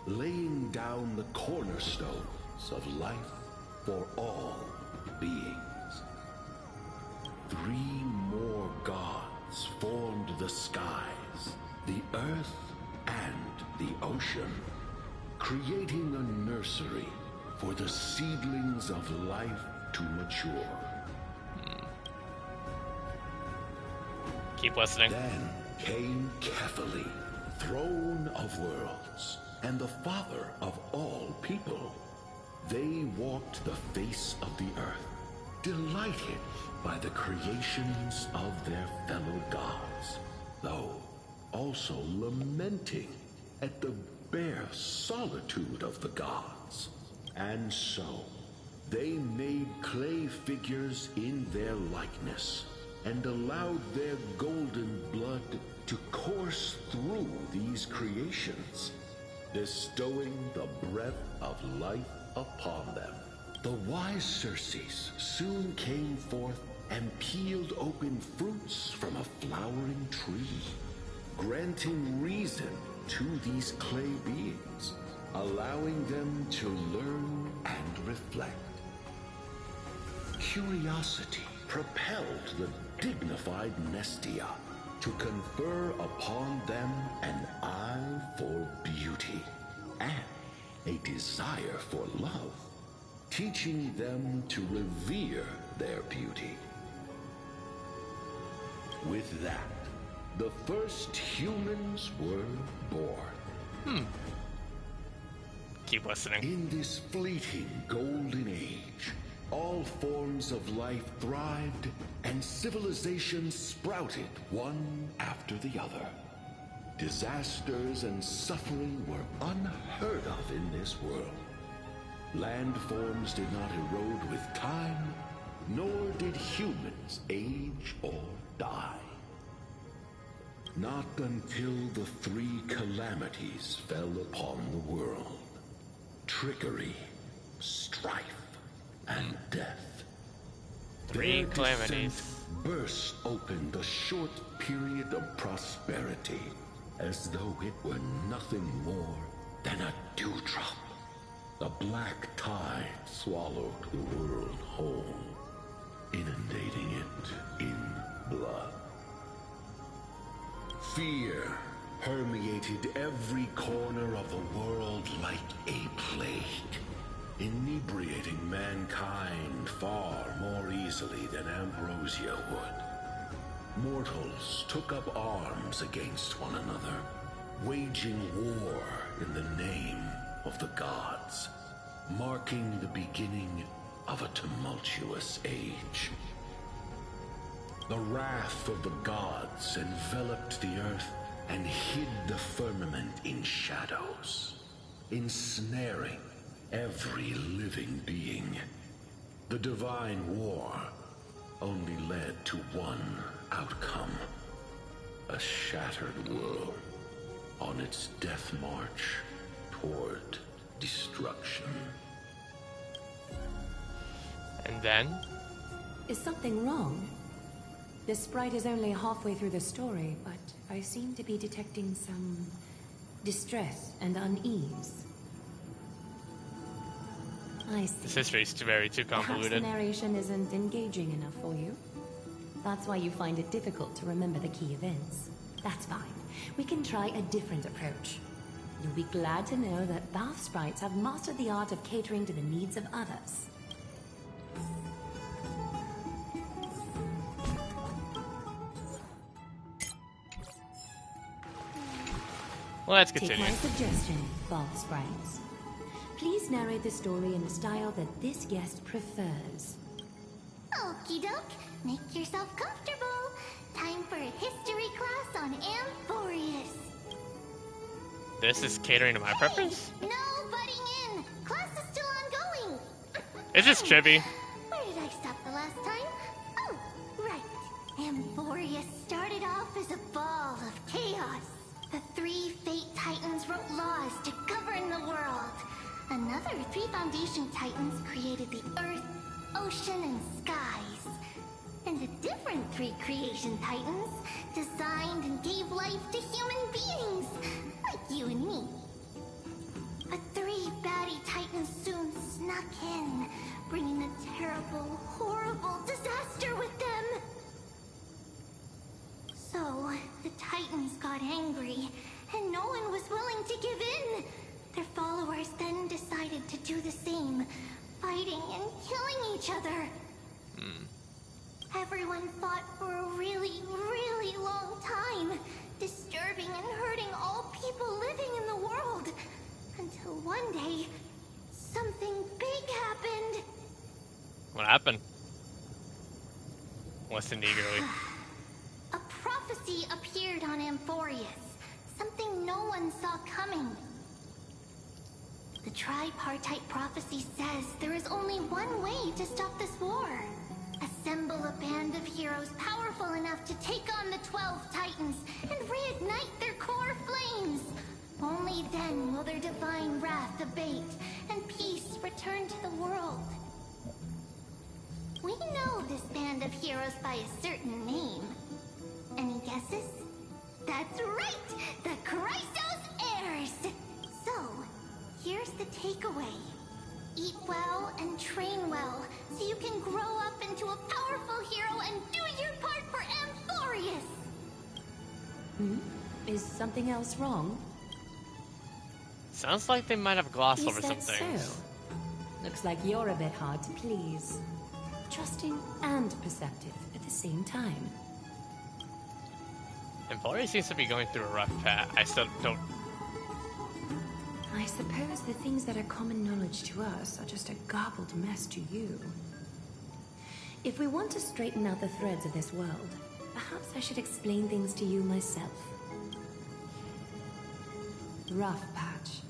laying down the cornerstones of life for all beings. 3 more gods formed the skies, the earth, and the ocean, creating a nursery for the seedlings of life to mature. Keep listening. Then came Kephali, throne of worlds, and the father of all people. They walked the face of the earth, delighted by the creations of their fellow gods, though also lamenting at the bare solitude of the gods. And so, they made clay figures in their likeness, and allowed their golden blood to course through these creations, bestowing the breath of life upon them. The wise Circes soon came forth and peeled open fruits from a flowering tree, granting reason to these clay beings, allowing them to learn and reflect. Curiosity propelled the dignified Nestia to confer upon them an eye for beauty and a desire for love, teaching them to revere their beauty. With that, the first humans were born. Keep listening. In this fleeting golden age, all forms of life thrived and civilizations sprouted one after the other. Disasters and suffering were unheard of in this world. Landforms did not erode with time, nor did humans age or die. Not until the three calamities fell upon the world. Trickery, strife, and death. Three Their calamities. descent burst open the short period of prosperity, as though it were nothing more than a dewdrop. A black tide swallowed the world whole, inundating it in blood. Fear permeated every corner of the world like a plague, inebriating mankind far more easily than ambrosia would. Mortals took up arms against one another, waging war in the name of the gods, marking the beginning of a tumultuous age. The wrath of the gods enveloped the earth and hid the firmament in shadows, ensnaring every living being. The divine war only led to one outcome: a shattered world on its death march toward destruction. And then? Is something wrong? The sprite is only halfway through the story, but I seem to be detecting some distress and unease. I see. This history is too Perhaps convoluted. the narration isn't engaging enough for you. That's why you find it difficult to remember the key events. That's fine. We can try a different approach. You'll be glad to know that bath sprites have mastered the art of catering to the needs of others. Let's continue. Take my suggestion, bath sprites. Please narrate the story in a style that this guest prefers. Okie doke, make yourself comfortable. Time for a history class on Amphoreus. This is catering to my preference? No butting in. Class is still ongoing. Is this trippy? Where did I stop the last time? Oh, right. Amphoreus started off as a ball of chaos. The three Fate Titans wrote laws to govern the world. Another three Foundation Titans created the Earth, Ocean, and Skies. And the different three Creation Titans designed and gave life to human beings, like you and me. But three baddie Titans soon snuck in, bringing a terrible, horrible disaster with them. So, the Titans got angry, and no one was willing to give in. Their followers then decided to do the same, fighting and killing each other. Everyone fought for a really, really long time, disturbing and hurting all people living in the world. Until one day, something big happened. What happened? Listen eagerly. A prophecy appeared on Amphoreus, something no one saw coming. The tripartite prophecy says there is only one way to stop this war. Assemble a band of heroes powerful enough to take on the 12 Titans and reignite their core flames. Only then will their divine wrath abate and peace return to the world. We know this band of heroes by a certain name. Any guesses? That's right! The Chrysos Heirs! So, here's the takeaway. Eat well and train well, so you can grow up into a powerful hero and do your part for Amphoreus! Is something else wrong? Sounds like they might have glossed over some Is that things. so? Looks like you're a bit hard to please. Trusting and perceptive at the same time. Amphoreus seems to be going through a rough patch. I still don't... I suppose the things that are common knowledge to us are just a garbled mess to you. If we want to straighten out the threads of this world, perhaps I should explain things to you myself. Rough patch.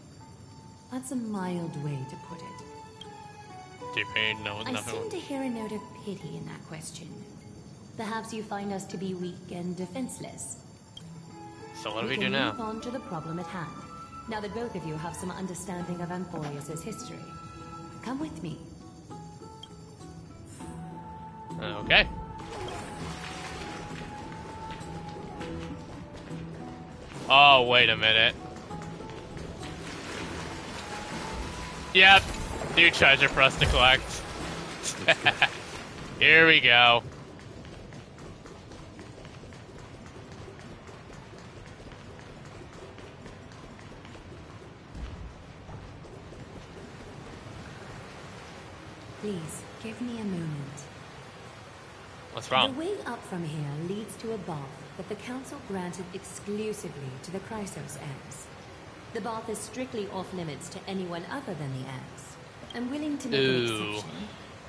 That's a mild way to put it. T-Pain, no, I nothing. seem to hear a note of pity in that question. Perhaps you find us to be weak and defenseless. So what do we can do now? move on to the problem at hand. Now that both of you have some understanding of Amphoreus' history. Come with me. Okay. Oh, wait a minute. Yep, new treasure for us to collect. Here we go. Please, give me a moment. What's wrong? The way up from here leads to a bath that the Council granted exclusively to the Chrysos heirs. The bath is strictly off limits to anyone other than the heirs. I'm willing to make an exception,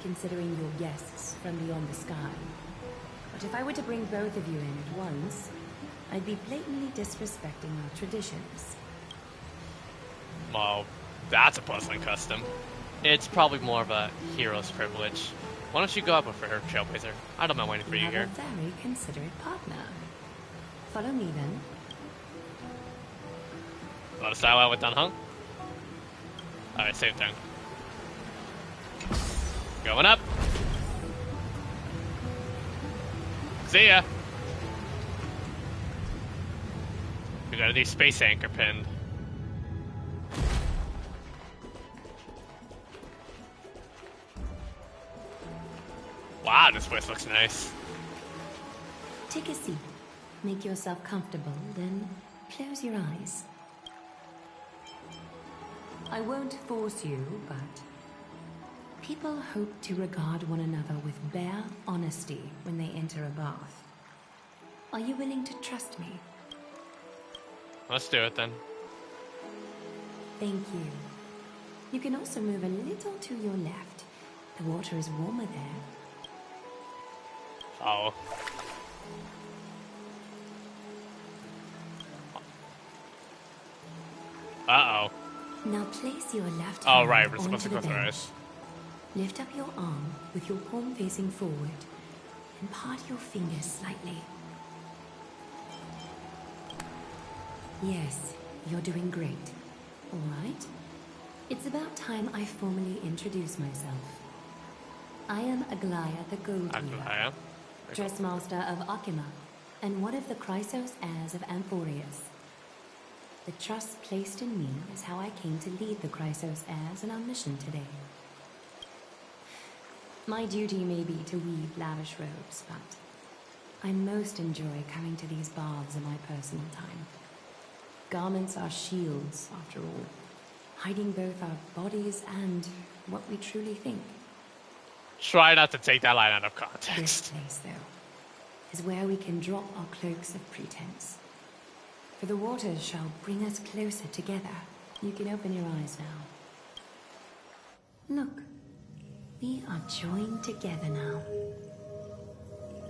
considering your guests from beyond the sky. But if I were to bring both of you in at once, I'd be blatantly disrespecting our traditions. Well, that's a puzzling custom. It's probably more of a hero's privilege. Why don't you go up for her, Trailblazer? I don't mind waiting for you here. A very considerate partner. Follow me then. Want to style out with Dunhung? Alright, same thing. Going up. See ya. We got a new space anchor pinned. Wow, this place looks nice. Take a seat. Make yourself comfortable, then close your eyes. I won't force you, but people hope to regard one another with bare honesty when they enter a bath. Are you willing to trust me? Let's do it then. Thank you. You can also move a little to your left. The water is warmer there. Oh. Uh-oh. Now place your left Oh, hand right, we're supposed to onto go the through bench. this. Lift up your arm with your palm facing forward and part your fingers slightly. Yes, you're doing great. All right. It's about time I formally introduce myself. I am Aglaya the Gold Weaver, Dressmaster of Akima, and one of the Chrysos heirs of Amphoreus. The trust placed in me is how I came to lead the Chrysos heirs in our mission today. My duty may be to weave lavish robes, but I most enjoy coming to these baths in my personal time. Garments are shields, after all, hiding both our bodies and what we truly think. Try not to take that line out of This context. place, though, is where we can drop our cloaks of pretense. For the waters shall bring us closer together. You can open your eyes now. Look, we are joined together now.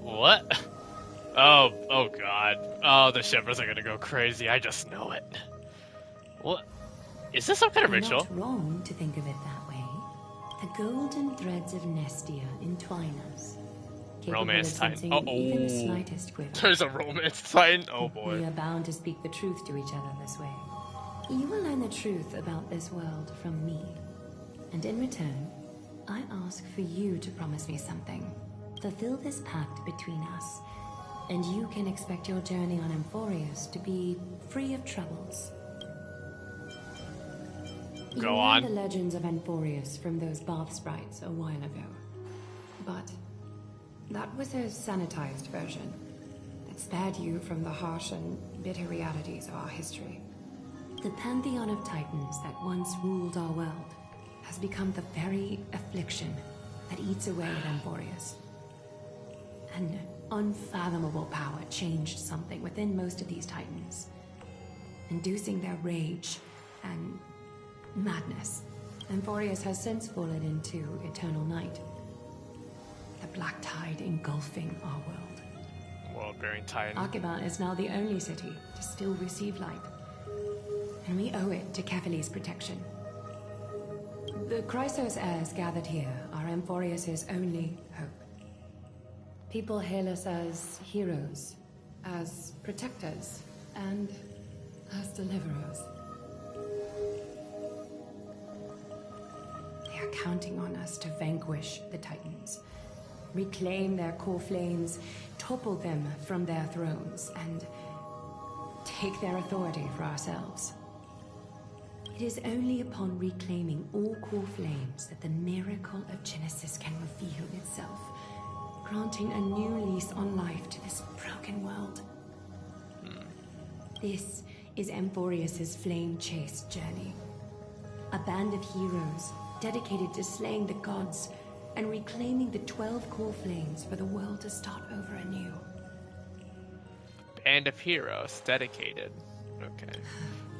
What? Oh god. Oh, the shivers are gonna go crazy. I just know it. What? Is this some kind of You're ritual? not wrong to think of it that way. The golden threads of Nestia entwine us. capable Romance of titan. sensing even the slightest quiver. There's a romance titan? Oh boy. We are bound to speak the truth to each other this way. You will learn the truth about this world from me. And in return, I ask for you to promise me something. Fulfill this pact between us, and you can expect your journey on Amphoreus to be free of troubles. You learned the legends of Amphoreus from those bath sprites a while ago. But that was a sanitized version that spared you from the harsh and bitter realities of our history. The pantheon of titans that once ruled our world has become the very affliction that eats away at Amphoreus. An unfathomable power changed something within most of these titans, inducing their rage and madness. Amphoreus has since fallen into eternal night, the black tide engulfing our world. World-bearing titan. Akiba is now the only city to still receive light. and we owe it to Kefali's protection. The Chrysos heirs gathered here are Amphoreus' only hope. People hail us as heroes, as protectors, and as deliverers. They are counting on us to vanquish the Titans, reclaim their core flames, topple them from their thrones, and take their authority for ourselves. It is only upon reclaiming all core flames that the miracle of Genesis can reveal itself, granting a new lease on life to this broken world. This is Amphoreus' flame-chased journey. A band of heroes dedicated to slaying the gods and reclaiming the 12 core flames for the world to start over anew. Band of heroes dedicated. Okay.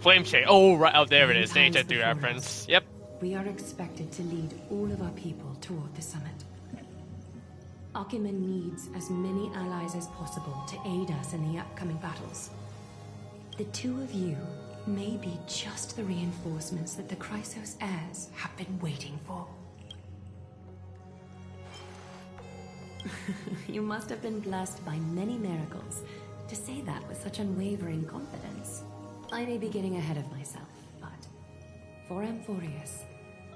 Flame Chase. Oh, right. Oh, there it is. The HN3 reference. Yep. We are expected to lead all of our people toward the summit. Akima needs as many allies as possible to aid us in the upcoming battles. The two of you may be just the reinforcements that the Chrysos heirs have been waiting for. You must have been blessed by many miracles to say that with such unwavering confidence. I may be getting ahead of myself, but for Amphoreus,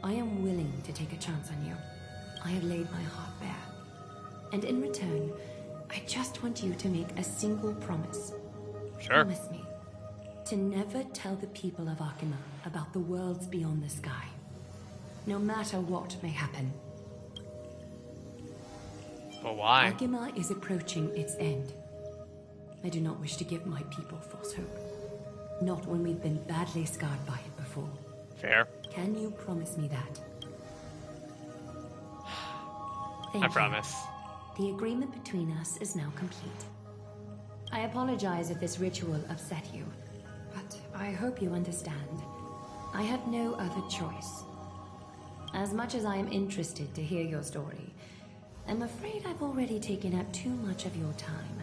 I am willing to take a chance on you. I have laid my heart bare. And in return, I just want you to make a single promise. Sure. Promise me to never tell the people of Akima about the worlds beyond the sky, no matter what may happen. But why? Akima is approaching its end. I do not wish to give my people false hope. Not when we've been badly scarred by it before. Fair. Can you promise me that? I promise. The agreement between us is now complete. I apologize if this ritual upset you, but I hope you understand. I had no other choice. As much as I am interested to hear your story, I'm afraid I've already taken up too much of your time.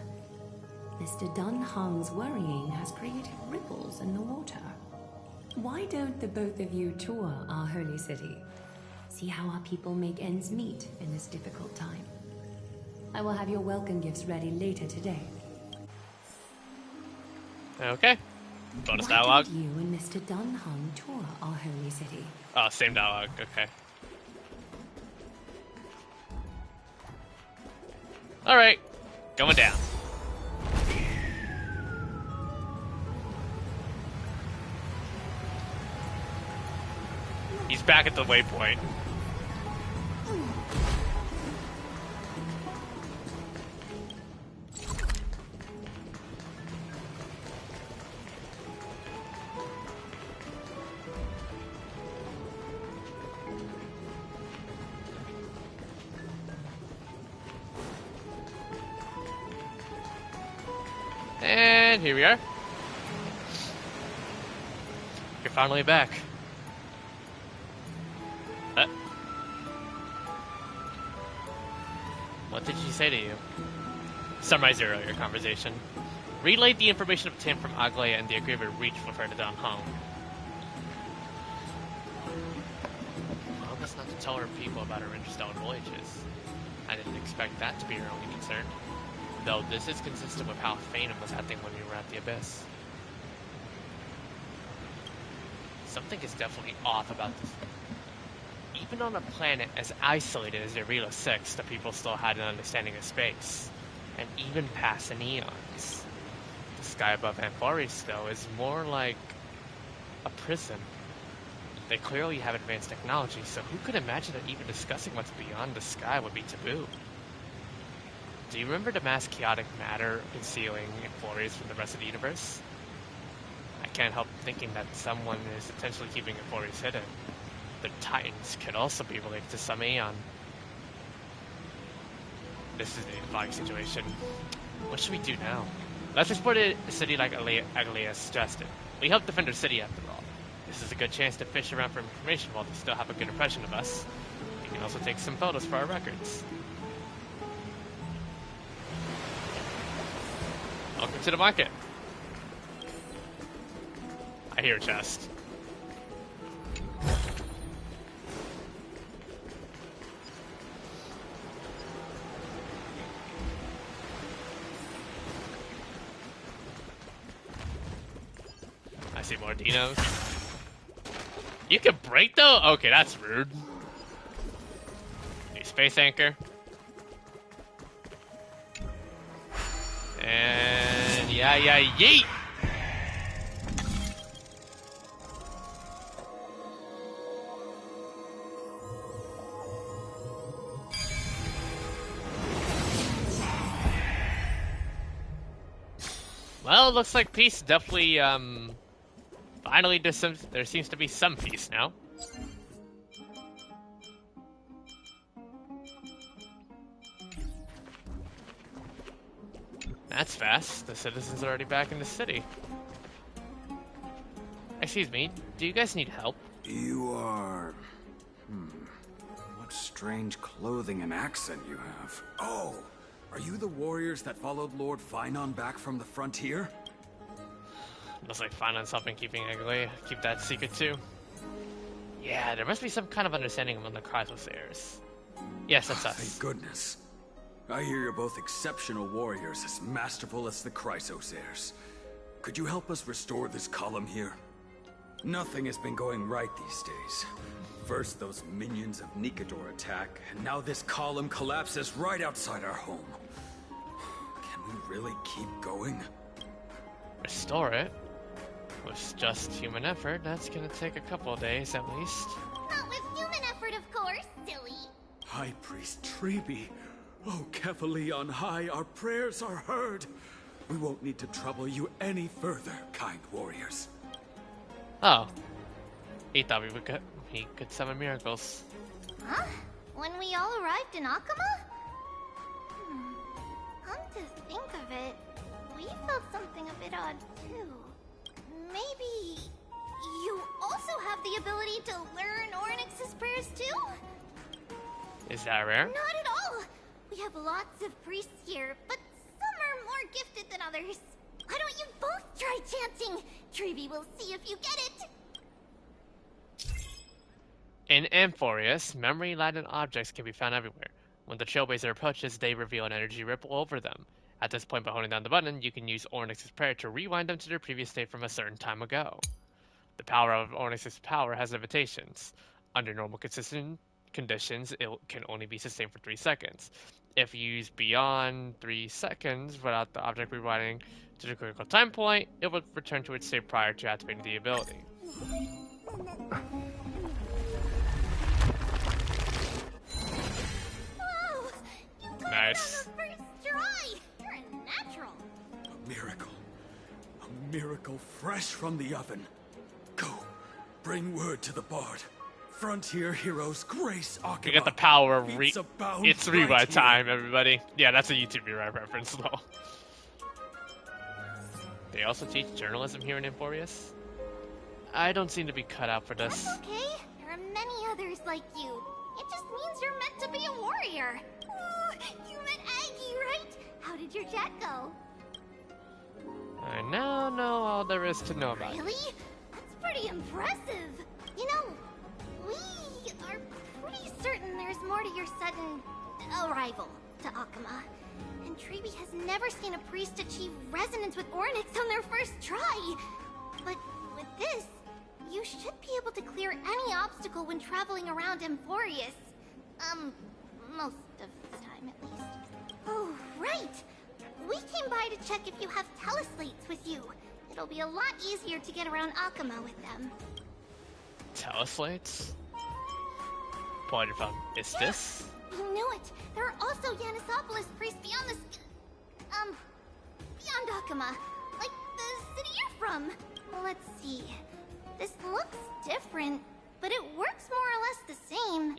Mr. Dunhung's worrying has created ripples in the water. Why don't the both of you tour our holy city? See how our people make ends meet in this difficult time. I will have your welcome gifts ready later today. Okay. Bonus dialogue. Why don't you and Mr. Dunhung tour our holy city? Oh, same dialogue. Okay. Alright. Going down. He's back at the waypoint. And here we are. You're finally back. What did she say to you? Summarize your earlier conversation. Relayed the information obtained from Aglaia and the agreement reached with her to Dunhung. Promise not to tell her people about her interstellar voyages. I didn't expect that to be her only concern. Though this is consistent with how Phanom was acting when we were at the Abyss. Something is definitely off about this. Even on a planet as isolated as Arela 6, the people still had an understanding of space. And even past the eons. The sky above Amphoreus, though, is more like a prison. They clearly have advanced technology, so who could imagine that even discussing what's beyond the sky would be taboo? Do you remember the mass chaotic matter concealing Amphoreus from the rest of the universe? I can't help thinking that someone is intentionally keeping Amphoreus hidden. The Titans could also be related to some Aeon. This is an exotic situation. What should we do now? Let's exploit a city like Aglaia suggested. We help defend our city after all. This is a good chance to fish around for information while they still have a good impression of us. We can also take some photos for our records. Welcome to the market. I I hear a chest. I see more dinos. You can break though? Okay, that's rude. New space anchor. And yeah, yeet! Well, it looks like peace definitely, finally there seems to be some peace now. That's fast. The citizens are already back in the city. Excuse me, do you guys need help? You are... What strange clothing and accent you have. Oh, are you the warriors that followed Lord Finon back from the frontier? Looks like Finon's helping keep that secret too. Yeah, there must be some kind of understanding among the Chrysosairs. Yes, that's us. Thank goodness. I hear you're both exceptional warriors, as masterful as the Chrysosairs. Could you help us restore this column here? Nothing has been going right these days. First those minions of Nikador attack, and now this column collapses right outside our home. Can we really keep going? Restore it? With just human effort, that's gonna take a couple of days at least. Not with human effort, of course, silly. High Priest Treeby. Oh, Kefali on high, our prayers are heard. We won't need to trouble you any further, kind warriors. Oh. He thought he could summon miracles. Huh? When we all arrived in Akama? Come to think of it, we felt something a bit odd too. Maybe you also have the ability to learn Ornyx's prayers too? Is that rare? Not at all! We have lots of priests here, but some are more gifted than others. Why don't you both try chanting? Treeby will see if you get it. In Amphoreus, memory-laden objects can be found everywhere. When the Trailblazer approaches, they reveal an energy ripple over them. At this point, by holding down the button, you can use Ornyx's prayer to rewind them to their previous state from a certain time ago. The power of Ornyx's power has limitations. Under normal consistent conditions, it can only be sustained for 3 seconds. If used beyond 3 seconds without the object rewinding to the critical time point, it will return to its state prior to activating the ability. Whoa! You got Nice. it on the first try! You're a natural. A miracle. A miracle fresh from the oven. Go, bring word to the bard. Frontier heroes grace Akama. You get the power of It's rewind time, everybody. Yeah, that's a YouTube reference though. They also teach journalism here in Amphoreus. I don't seem to be cut out for this. That's okay. There are many others like you. It just means you're meant to be a warrior. Oh, you met Aggie, right? How did your chat go? I now know all there is to know about it. Really? That's pretty impressive. You know, we are pretty certain there's more to your sudden arrival to Akama. And Treeby has never seen a priest achieve resonance with Ornyx on their first try. But with this, you should be able to clear any obstacle when traveling around Amphoreus. Most of the time at least. Oh, right! We came by to check if you have teleslates with you. It'll be a lot easier to get around Akama with them. Teleslates? Pointed from Istis? You knew it! There are also Yanisopolis priests beyond the beyond Akama. Like the city you're from. Let's see. This looks different, but it works more or less the same.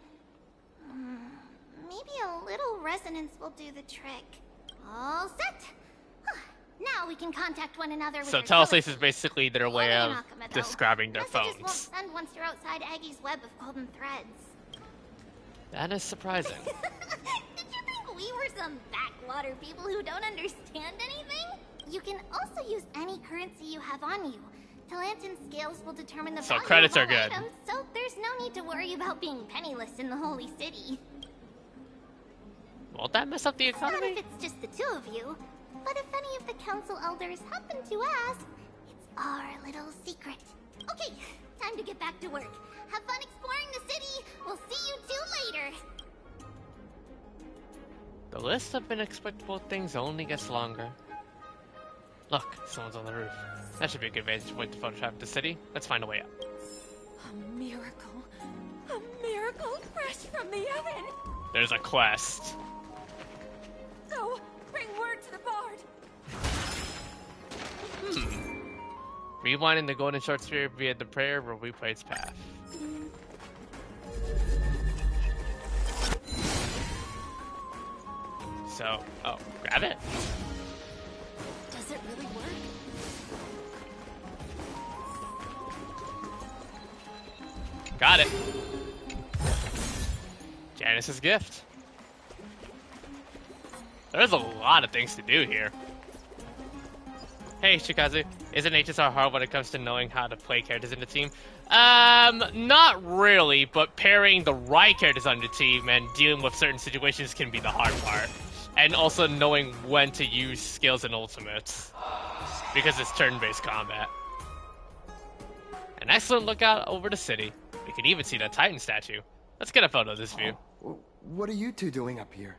Maybe a little resonance will do the trick. All set! Now we can contact one another with So our teleslates is basically their way Only in of Akama, though. describing their Messages phones. won't send once you're outside Aggie's web of golden threads. That is surprising. Did you think we were some backwater people who don't understand anything? You can also use any currency you have on you. Talantin's scales will determine the So value credits of are all good. items, so there's no need to worry about being penniless in the Holy City. Won't that mess up the Not economy? if it's just the two of you, but if any of the council elders happen to ask, it's our little secret. Okay, time to get back to work. Have fun exploring the city. We'll see you two later. The list of inexplicable things only gets longer. Look, someone's on the roof. That should be a good vantage point to photograph the city. Let's find a way up. A miracle. A miracle fresh from the oven. There's a quest. So, bring word to the bard. Rewinding the golden short sphere via the prayer will replay its path. So, oh, grab it. Does it really work? Got it. Janice's gift. There's a lot of things to do here. Hey, Shikazu. Isn't HSR hard when it comes to knowing how to play characters in the team? Not really, but pairing the right characters on the team and dealing with certain situations can be the hard part. And also knowing when to use skills and ultimates. Because it's turn-based combat. An excellent lookout over the city. We can even see the Titan statue. Let's get a photo of this view. What are you two doing up here?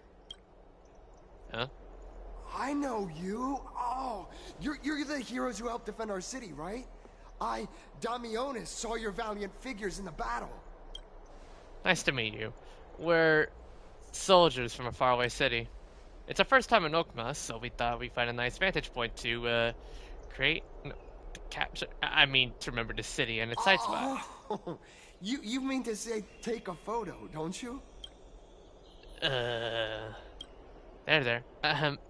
Huh? I know you. Oh, you're the heroes who helped defend our city, right? Damionis, saw your valiant figures in the battle. Nice to meet you. We're soldiers from a faraway city. It's our first time in Okma, so we thought we'd find a nice vantage point to to remember the city and its sights by. Oh, you mean to say take a photo, don't you? There.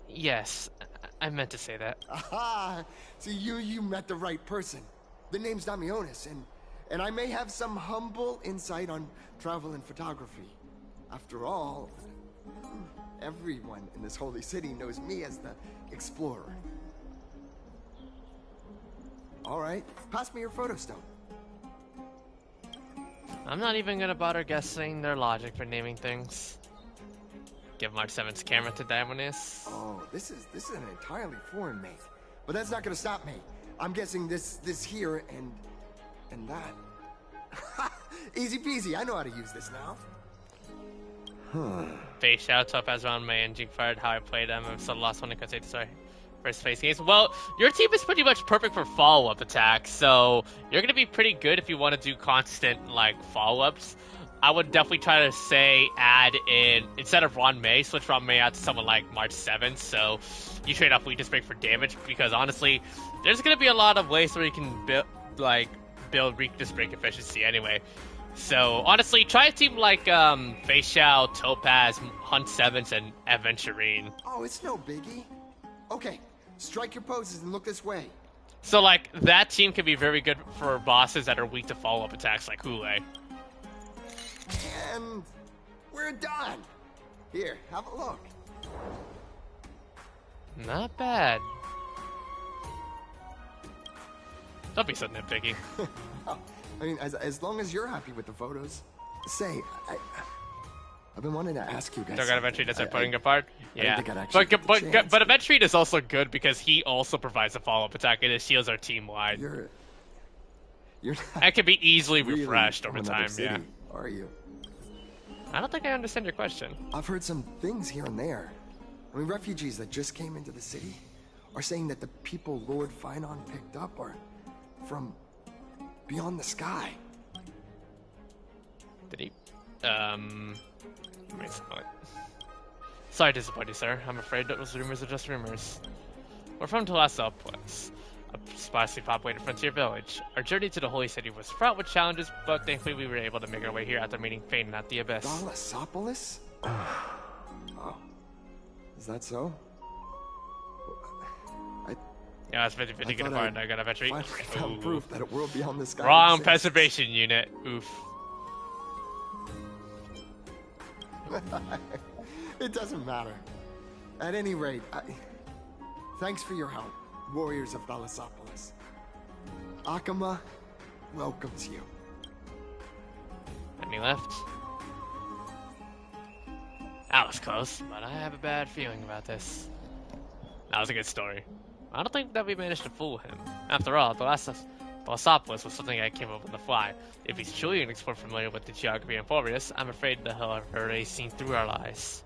Yes, I meant to say that. Aha! So you met the right person. The name's Damionis, and I may have some humble insight on travel and photography. After all, everyone in this holy city knows me as the explorer. All right, pass me your photo stone. I'm not even gonna bother guessing their logic for naming things. Give March 7's camera to Damionis. Oh, this is an entirely foreign make, but that's not gonna stop me. I'm guessing this here and that. Easy peasy. I know how to use this now. Face shout Topaz round May and Jig fired how I played them. I'm still the last one I could say sorry. First face games. Well, your team is pretty much perfect for follow-up attacks, so you're gonna be pretty good if you want to do constant follow-ups. I would definitely try to say add in, instead of Ron May, switch Ron May out to someone like March 7th, so you trade off weakness break for damage, because honestly, there's gonna be a lot of ways where you can build weakness break efficiency anyway. So honestly, try a team like Fei Xiao, Topaz, Hunt 7s, and Aventurine. Oh, it's no biggie. Okay, strike your poses and look this way. So that team can be very good for bosses that are weak to follow-up attacks like Hule. And we're done. Here, have a look. Not bad. Don't be so nitpicky. I mean, as long as you're happy with the photos. Say, I've been wanting to ask you guys. Don't got Aventurine that's putting apart? Yeah. But Aventurine is also good because he also provides a follow-up attack and his shields are team-wide. You're that can be easily really refreshed over time, city, yeah. Are you? I don't think I understand your question. I've heard some things here and there. I mean, refugees that just came into the city are saying that the people Lord Finon picked up are from beyond the sky. Did he? Sorry to disappoint you, sir. I'm afraid that those rumors are just rumors. We're from Talasopolis, a sparsely populated frontier village. Our journey to the Holy City was fraught with challenges, but thankfully we were able to make our way here after meeting Fanon at the Abyss. Talasopolis? Oh. Is that so? Yeah, it's 50-50 get apart. I got a battery. Finally found proof that a world beyond the sky Wrong exists. preservation unit. Oof. It doesn't matter. At any rate, thanks for your help, warriors of Thalasopolis. Akama welcomes you. And he left. That was close, but I have a bad feeling about this. That was a good story. I don't think that we managed to fool him. After all, the last Philosopoulos was something I came up on the fly. If he's truly an expert familiar with the geography of Amphoreus, I'm afraid that he'll have already seen through our lies.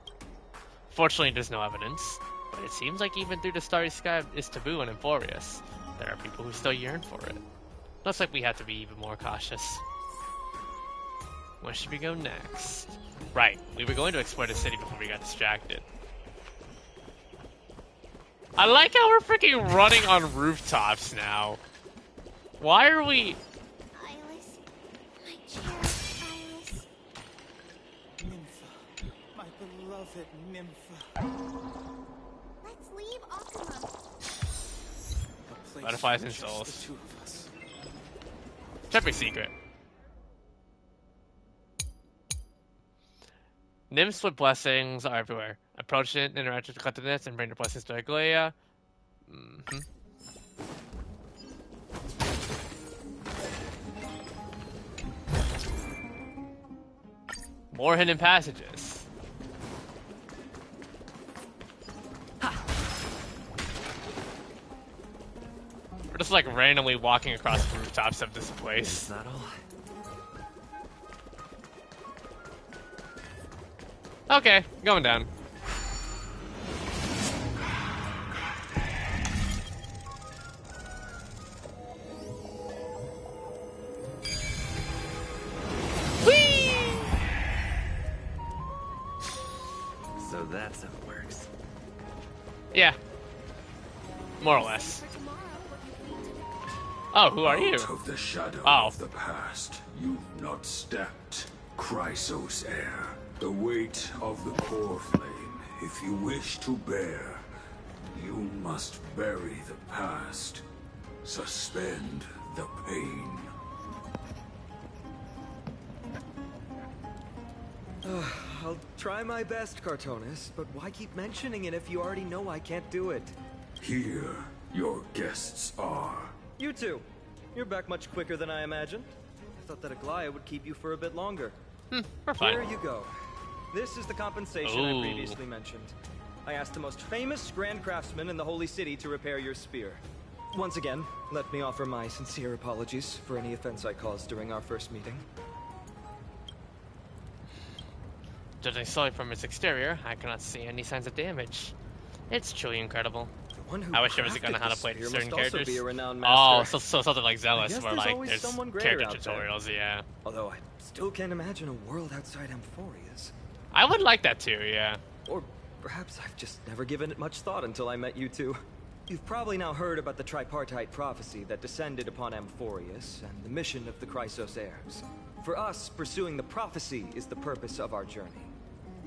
Fortunately, there's no evidence, but it seems like even through the starry sky is taboo in Amphoreus. There are people who still yearn for it. Looks like we have to be even more cautious. Where should we go next? Right, we were going to explore the city before we got distracted. I like how we're freaking running on rooftops now. Why are we... Iris, my chair, Iris. Nympha, my beloved Nympha. Let's leave Akama. Butterflies and souls. Check my secret. Nymphs with blessings are everywhere. Approach it, interact with the collectedness, and bring your blessings to Aglaya. More hidden passages. We're just like randomly walking across the rooftops of this place. Is that all? Okay, going down. Whee! So that's how it works. Yeah. More or less. Oh, who are you? Out of the shadow Oh. of the past, you've not stepped. Chrysos heir, the weight of the core flame. If you wish to bear, you must bury the past. Suspend the pain. I'll try my best, Cartonis, but why keep mentioning it if you already know I can't do it? Here, your guests are. You two. You're back much quicker than I imagined. I thought that Aglaya would keep you for a bit longer. We're fine. Here you go. This is the compensation I previously mentioned. I asked the most famous grand craftsman in the Holy City to repair your spear. Once again, let me offer my sincere apologies for any offense I caused during our first meeting. Judging solely from its exterior, I cannot see any signs of damage. It's truly incredible. I wish there was a gun on how to play certain characters. Oh, so something like Zealous, where like there's character tutorials, yeah. Although I still can't imagine a world outside Amphoreus. I would like that too, yeah. Or perhaps I've just never given it much thought until I met you two. You've probably now heard about the tripartite prophecy that descended upon Amphoreus and the mission of the Chrysos heirs. For us, pursuing the prophecy is the purpose of our journey.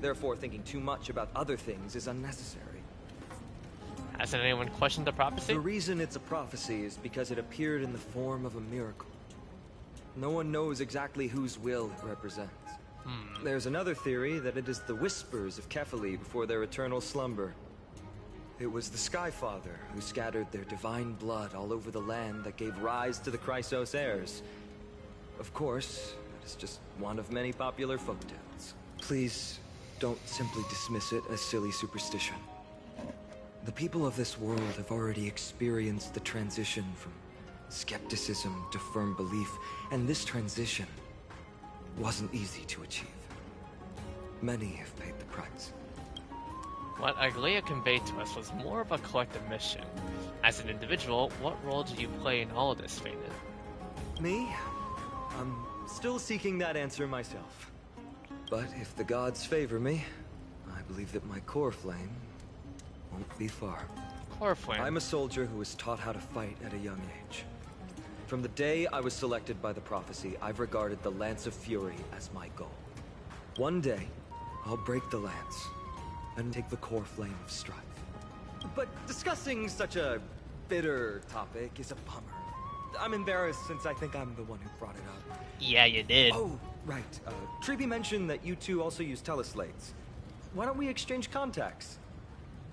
Therefore, thinking too much about other things is unnecessary. Hasn't anyone questioned the prophecy? The reason it's a prophecy is because it appeared in the form of a miracle. No one knows exactly whose will it represents. There's another theory that it is the whispers of Kefali before their eternal slumber. It was the Skyfather who scattered their divine blood all over the land that gave rise to the Chrysos heirs. Of course, it is just one of many popular folktales. Please, don't simply dismiss it as silly superstition. The people of this world have already experienced the transition from skepticism to firm belief, and this transition wasn't easy to achieve. Many have paid the price. What Aglaya conveyed to us was more of a collective mission. As an individual, what role did you play in all of this, Phaeton? Me? I'm still seeking that answer myself. But if the gods favor me, I believe that my core flame won't be far. Core flame? I'm a soldier who was taught how to fight at a young age. From the day I was selected by the prophecy, I've regarded the Lance of Fury as my goal. One day, I'll break the lance and take the core flame of strife. But discussing such a bitter topic is a bummer. I'm embarrassed since I think I'm the one who brought it up. Yeah, you did. Oh, right. Treeby mentioned that you two also use teleslates. Why don't we exchange contacts?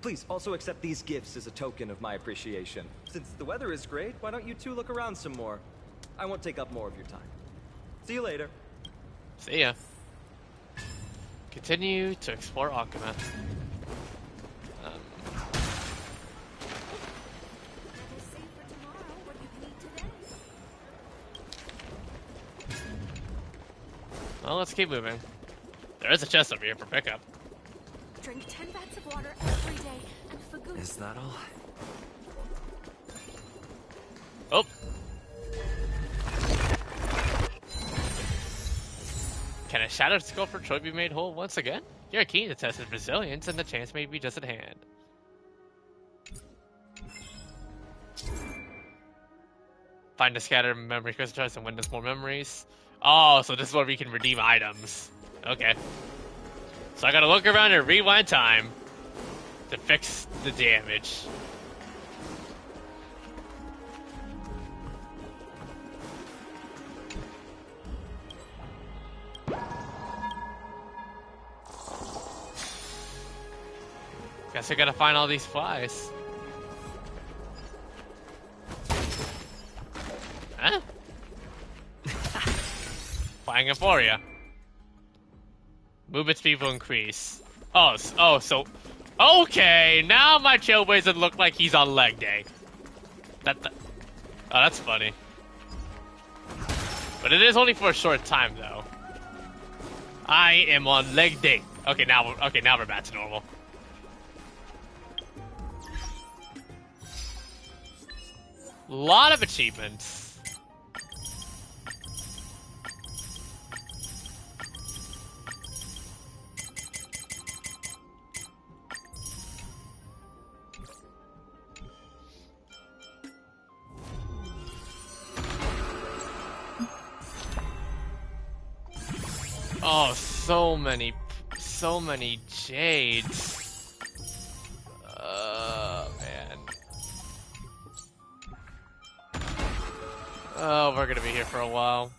Please, also accept these gifts as a token of my appreciation. Since the weather is great, why don't you two look around some more? I won't take up more of your time. See you later. See ya. Continue to explore Akuma. Well, let's keep moving. There is a chest over here for pickup. Drink 10 vats of water every day, and for good. Is that all? Oh. Can a shattered skull for Troy be made whole once again? You're keen to test his resilience, and the chance may be just at hand. Find a scattered memory crystals and witness more memories. Oh, so this is where we can redeem items. Okay. So I gotta look around and rewind time to fix the damage. Guess I gotta find all these flies. Huh? Flying Amphoreus. Movement speed will increase. Oh, so... Okay, now my Trailblazer look like he's on leg day. Oh, that's funny. But it is only for a short time, though. I am on leg day. Okay, now we're back to normal. Lot of achievements. Oh, so many jades. Man. Oh, we're gonna be here for a while.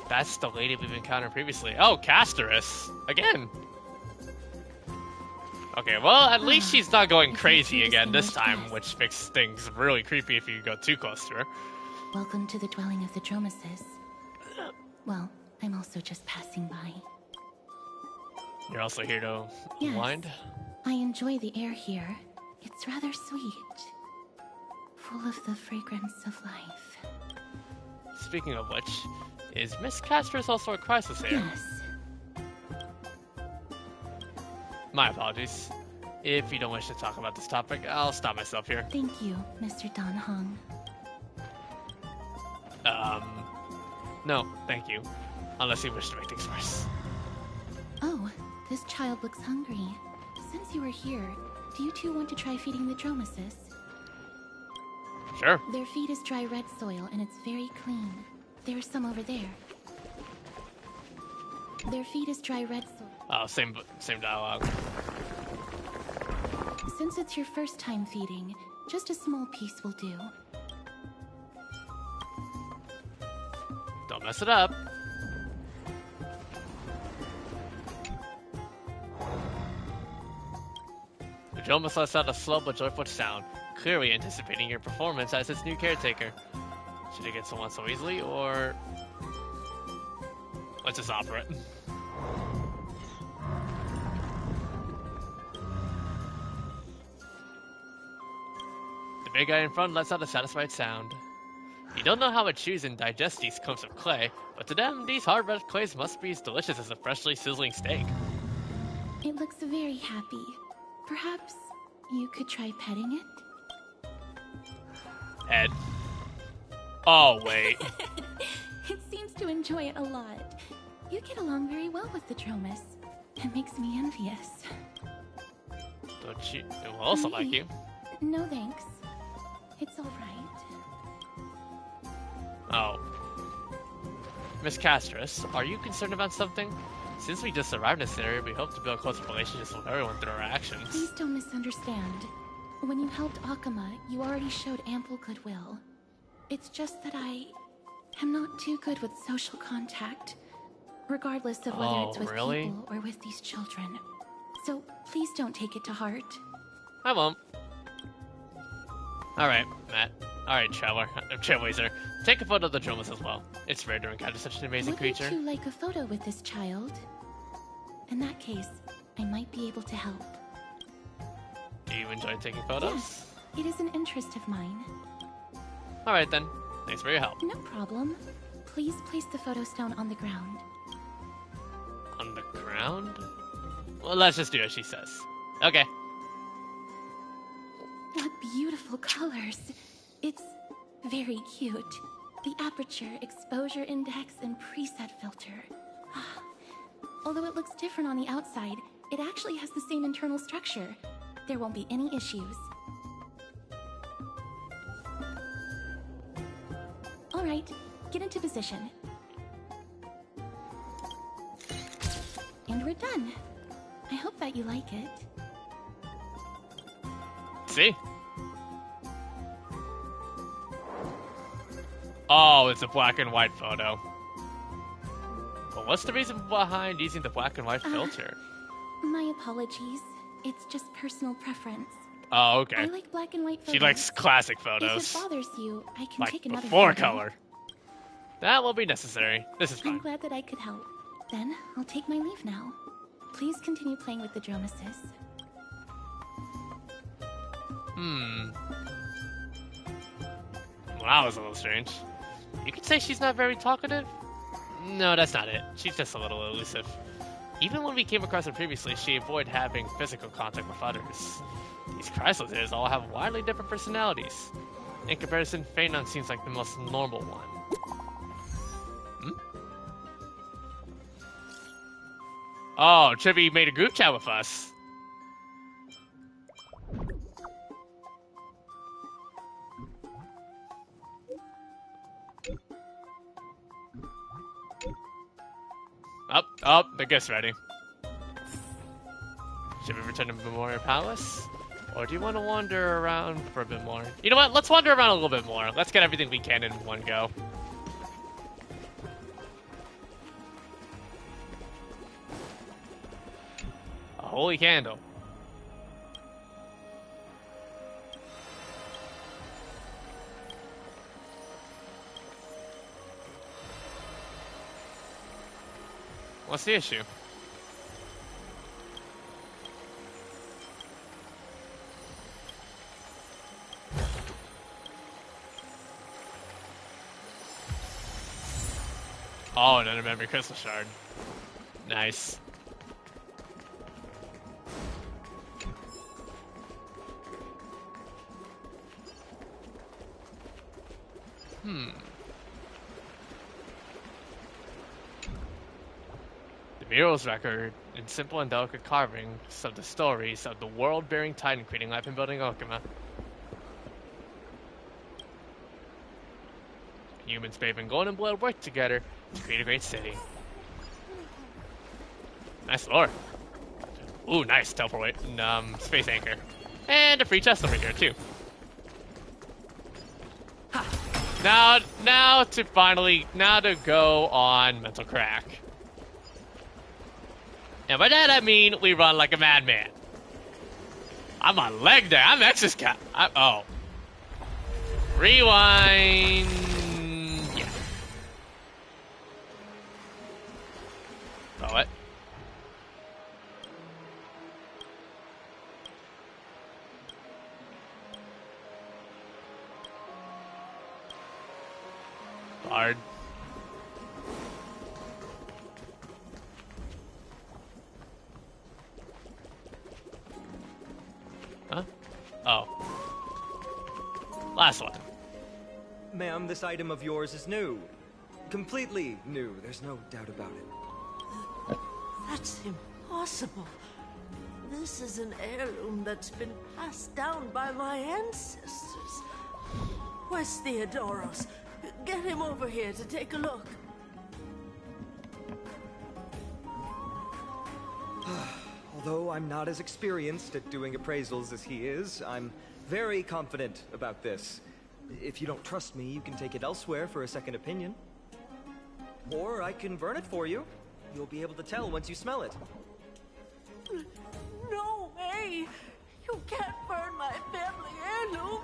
That's the lady we've encountered previously. Oh, Amphoreus again. Okay, well, at least she's not going crazy again this time, which makes things really creepy if you go too close to her. Welcome to the dwelling of the Dromases. Well, I'm also just passing by. You're also here to unwind? Yes, I enjoy the air here. It's rather sweet. Full of the fragrance of life. Speaking of which, is Miss Amphoreus also a crisis here? Yes. My apologies. If you don't wish to talk about this topic, I'll stop myself here. Thank you, Mr. Dan Hong. No, thank you. Unless you wish to make things worse. Oh, this child looks hungry. Since you are here, do you two want to try feeding the Dromases? Sure. Their feed is dry red soil, and it's very clean. There's some over there. Their feed is dry red soil. Oh, same dialogue. Since it's your first time feeding, just a small piece will do. Don't mess it up. The Dromas lets out a slow but joyful sound, clearly anticipating your performance as its new caretaker. Should it get someone so easily, or... Let's just offer it. The big guy in front lets out a satisfied sound. You don't know how it chews and digests these clumps of clay, but to them, these hard red clays must be as delicious as a freshly sizzling steak. It looks very happy. Perhaps you could try petting it? Head. Oh, wait. It seems to enjoy it a lot. You get along very well with the Dromas. It makes me envious. Don't you? It will also like you. No thanks. It's alright. Oh. Miss Amphoreus, are you concerned about something? Since we just arrived in this area, we hope to build closer relationships with everyone through our actions. Please don't misunderstand. When you helped Akuma, you already showed ample goodwill. It's just that I'm not too good with social contact, regardless of whether it's with people or with these children. So please don't take it to heart. I won't. Alright, Matt. Alright, Trailblazer. Take a photo of the Dromas as well. It's rare to encounter such an amazing creature. Wouldn't you like a photo with this child? In that case, I might be able to help. Do you enjoy taking photos? Yes, it is an interest of mine. Alright then. Thanks for your help. No problem. Please place the photo stone on the ground. On the ground? Well, let's just do as she says. Okay. What beautiful colors. It's very cute. The aperture, exposure index, and preset filter. Although it looks different on the outside, it actually has the same internal structure. There won't be any issues. Alright, get into position. And we're done. I hope that you like it. See? Oh, it's a black and white photo. Well, what's the reason behind using the black and white filter? My apologies. It's just personal preference. Oh, okay. I like black and white photos. She likes classic photos. If it bothers you, I can like take another before photo. color. That will be necessary. This is fine. I'm glad that I could help. Then, I'll take my leave now. Please continue playing with the Dromasis. Well, that was a little strange. You could say she's not very talkative? No, that's not it. She's just a little elusive. Even when we came across her previously, she avoided having physical contact with others. These chrysalids all have widely different personalities. In comparison, Phaenon seems like the most normal one. Oh, Chibi made a group chat with us. The gift's ready. Should we return to Memorial Palace? Or do you want to wander around for a bit more? You know what? Let's wander around a little bit more. Let's get everything we can in one go. A holy candle. What's the issue? Oh, another memory crystal shard. Nice. The murals record in simple and delicate carvings of the stories of the world-bearing titan creating life and building Okima. Humans, babe, and Golden Blood work together to create a great city. Nice lore. Ooh, nice teleport space anchor. And a free chest over here, too. Now to go on Mental Crack. And by that I mean we run like a madman. I'm on leg day. I'm Ex's cat. Oh. Rewind. Yeah. Oh, what? Bard. Huh? Oh. Last one. Ma'am, this item of yours is new. Completely new, there's no doubt about it. That's impossible. This is an heirloom that's been passed down by my ancestors. Where's Theodoros? Get him over here to take a look. Although I'm not as experienced at doing appraisals as he is, I'm very confident about this. If you don't trust me, you can take it elsewhere for a second opinion. Or I can burn it for you. You'll be able to tell once you smell it. No way! You can't burn my family heirloom!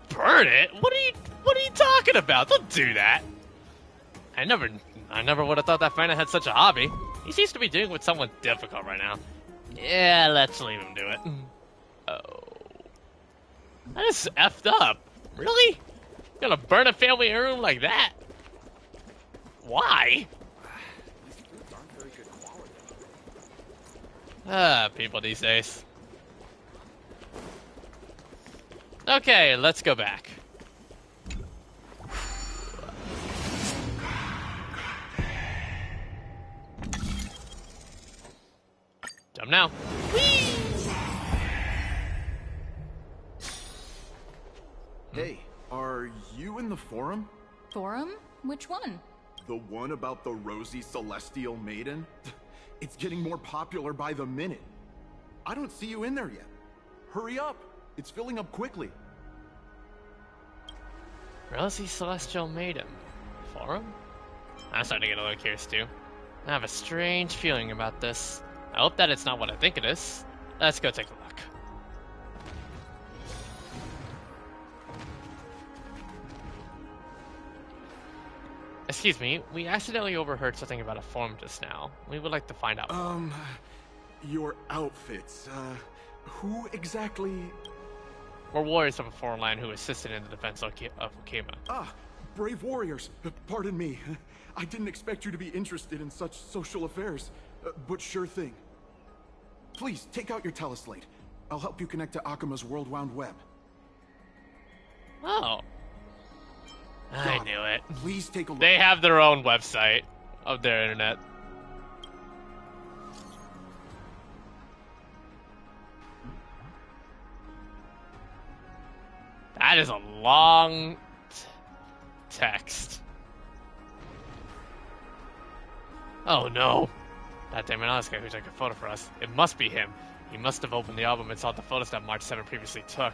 Burn it? What are you talking about? Don't do that. I never would have thought that Fana had such a hobby. He seems to be doing with someone difficult right now. Yeah, let's leave him do it. Oh. That is effed up. Really? You're gonna burn a family heirloom like that? Why? People these days. Okay, let's go back. Jump now. Hey, are you in the forum? Forum? Which one? The one about the rosy celestial maiden? It's getting more popular by the minute. I don't see you in there yet. Hurry up. It's filling up quickly. Rosy Celestial Maiden. Forum? I'm starting to get a little curious too. I have a strange feeling about this. I hope that it's not what I think it is. Let's go take a look. Excuse me, we accidentally overheard something about a forum just now. We would like to find out more. Your outfits, who exactly? We're warriors of a foreign land who assisted in the defense of Okima. Ah, brave warriors. Pardon me. I didn't expect you to be interested in such social affairs, but sure thing. Please, take out your teleslate. I'll help you connect to Akima's World Wound Web. Oh. I knew it. Please take a look. They have their own website of their internet. That is a long text. Oh no. That damn it, this guy who took a photo for us. It must be him. He must have opened the album and saw the photos that March 7 previously took.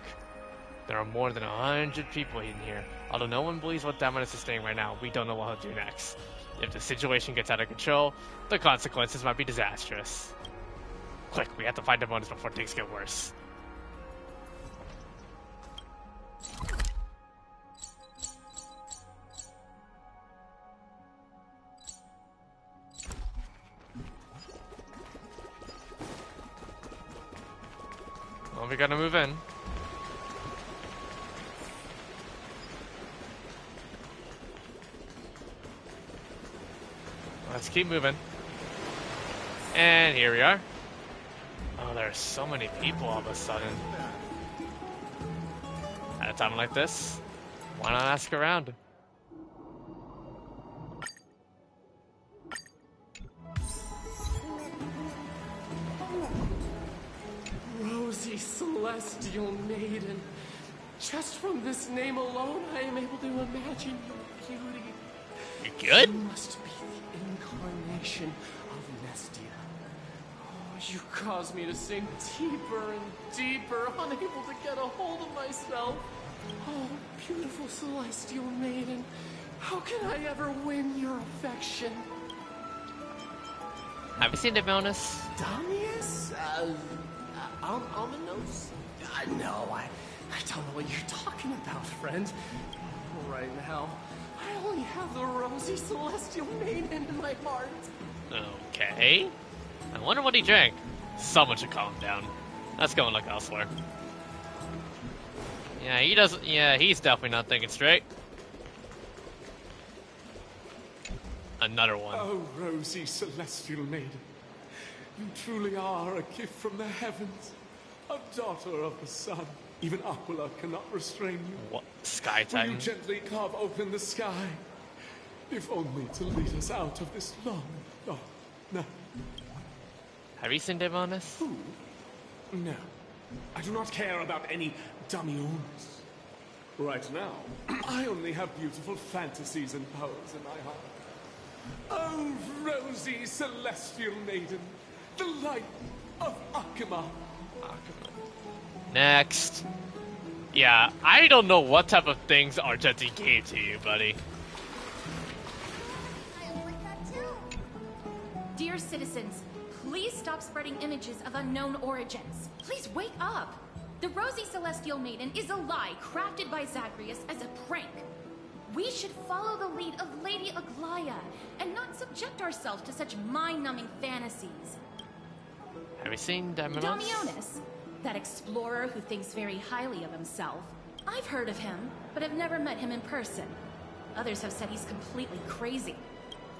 There are more than 100 people in here. Although no one believes what Damonus is saying right now, we don't know what he'll do next. If the situation gets out of control, the consequences might be disastrous. Quick, we have to find Damonus before things get worse. Well, we gotta move in. Let's keep moving. And here we are. Oh, there are so many people all of a sudden. At a time like this, why not ask around? Rosy Celestial Maiden. Just from this name alone, I am able to imagine your beauty. You good? You must be the incarnation of Nestia. Oh, you cause me to sink deeper and deeper, unable to get a hold of myself. Oh, beautiful Celestial Maiden. How can I ever win your affection? Have you seen Damonus? Damius? Ominous? No, I don't know what you're talking about, friend. Right now, I only have the rosy Celestial Maiden in my heart. Okay. I wonder what he drank. Someone should calm him down. Let's go and look elsewhere. Yeah, he doesn't. Yeah, he's definitely not thinking straight. Another one. Oh, rosy Celestial Maiden. You truly are a gift from the heavens. A daughter of the sun. Even Aquila cannot restrain you. What? Sky Will Titan? you gently carve open the sky? If only to lead us out of this long, dark night. Have you seen Damonus? Who? No. I do not care about any Damiones. Right now, I only have beautiful fantasies and poems in my heart. Oh, rosy Celestial Maiden, the light of Akima. Next. Yeah, I don't know what type of things Argenti gave to you, buddy. Dear citizens, please stop spreading images of unknown origins. Please wake up. The Rosy Celestial Maiden is a lie crafted by Zagreus as a prank. We should follow the lead of Lady Aglaya and not subject ourselves to such mind-numbing fantasies. Have you seen Daimonos? Damionis, that explorer who thinks very highly of himself. I've heard of him, but have never met him in person. Others have said he's completely crazy.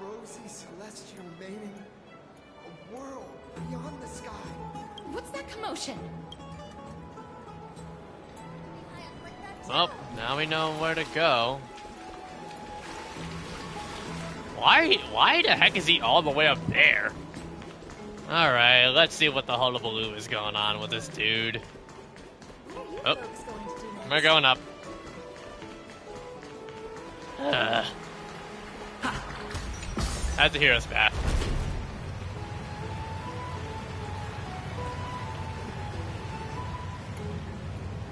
Rosy Celestial Maiden, a world beyond the sky. What's that commotion? Well, now we know where to go. Why the heck is he all the way up there? Alright, let's see what the hullabaloo is going on with this dude. Oh, we're going up. That's the hero's path.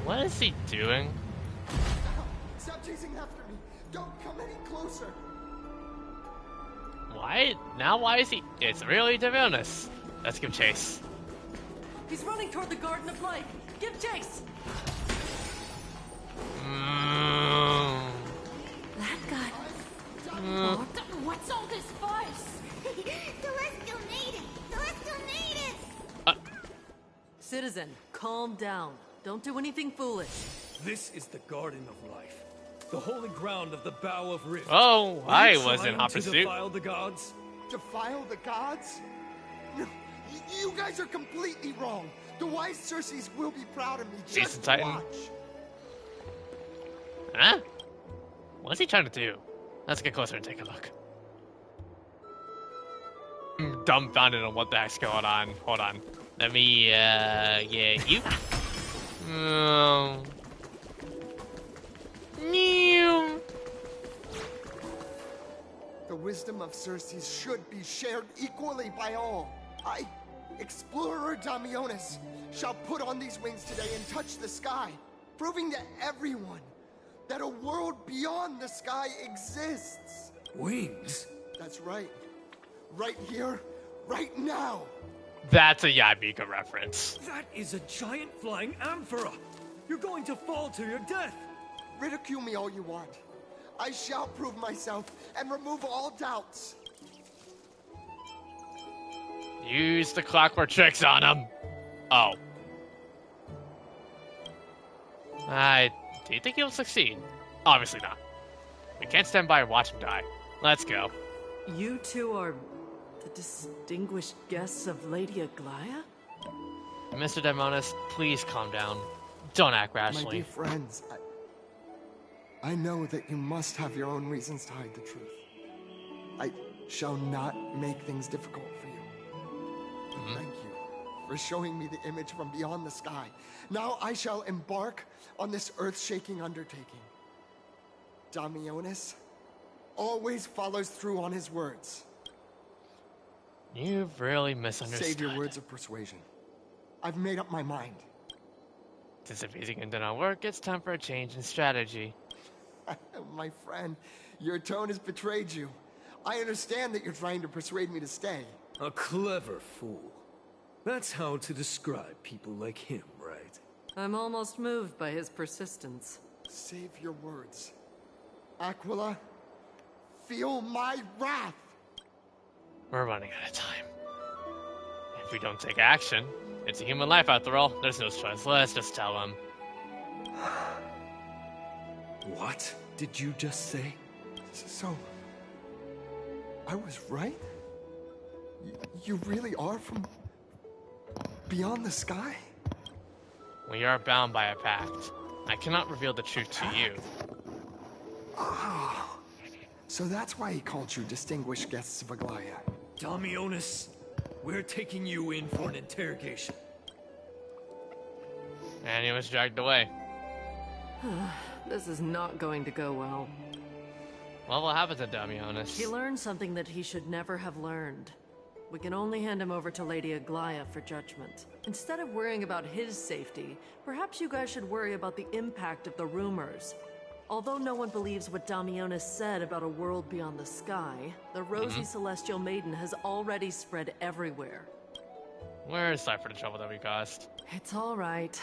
What is he doing? Stop chasing after me! Don't come any closer! Why? Now why is he? It's really Daimonos. Let's give chase. He's running toward the Garden of Life. Give chase! That guy... What's all this fuss? Celestial Maiden! Celestial Maiden! Citizen, calm down. Don't do anything foolish. This is the Garden of Life, the holy ground of the Bow of Rift. Oh, I Are you was in trying hot to pursuit. defile the gods? Defile the gods? No, you guys are completely wrong. The wise Circes will be proud of me. Just Titan. watch. Huh? What's he trying to do? Let's get closer and take a look. I'm dumbfounded on what the heck's going on. Hold on. Let me, yeah, you? The wisdom of Circes should be shared equally by all. I, Explorer Damionis, shall put on these wings today and touch the sky, proving to everyone that a world beyond the sky exists. Wings? That's right. Right here, right now. That's a Yabika reference. That is a giant flying amphora. You're going to fall to your death. Ridicule me all you want. I shall prove myself and remove all doubts. Use the clockwork tricks on him. Oh. Do you think he'll succeed? Obviously not. We can't stand by and watch him die. Let's go. You two are the distinguished guests of Lady Aglaya? Mr. Daimonos, please calm down. Don't act My rashly. dear friends, I know that you must have your own reasons to hide the truth. I shall not make things difficult for you. But thank you for showing me the image from beyond the sky. Now I shall embark on this earth-shaking undertaking. Damionis always follows through on his words. You've really misunderstood. Save your words of persuasion. I've made up my mind. Since if easing did not work, it's time for a change in strategy. My friend, your tone has betrayed you. I understand that you're trying to persuade me to stay. A clever fool. That's how to describe people like him, right? I'm almost moved by his persistence. Save your words. Aquila, feel my wrath. We're running out of time. If we don't take action, it's a human life after all. There's no choice. Let's just tell him. What did you just say? So, I was right? You really are from beyond the sky? We are bound by a pact. I cannot reveal the truth to you. Ah, so that's why he called you distinguished guests of Aglaya. Damionis, we're taking you in for an interrogation. And he was dragged away. This is not going to go well. What will happen to Damionis? He learned something that he should never have learned. We can only hand him over to Lady Aglaia for judgment. Instead of worrying about his safety, perhaps you guys should worry about the impact of the rumors. Although no one believes what Damionis said about a world beyond the sky, the rosy celestial maiden has already spread everywhere. We're sorry for the trouble that we caused. It's alright.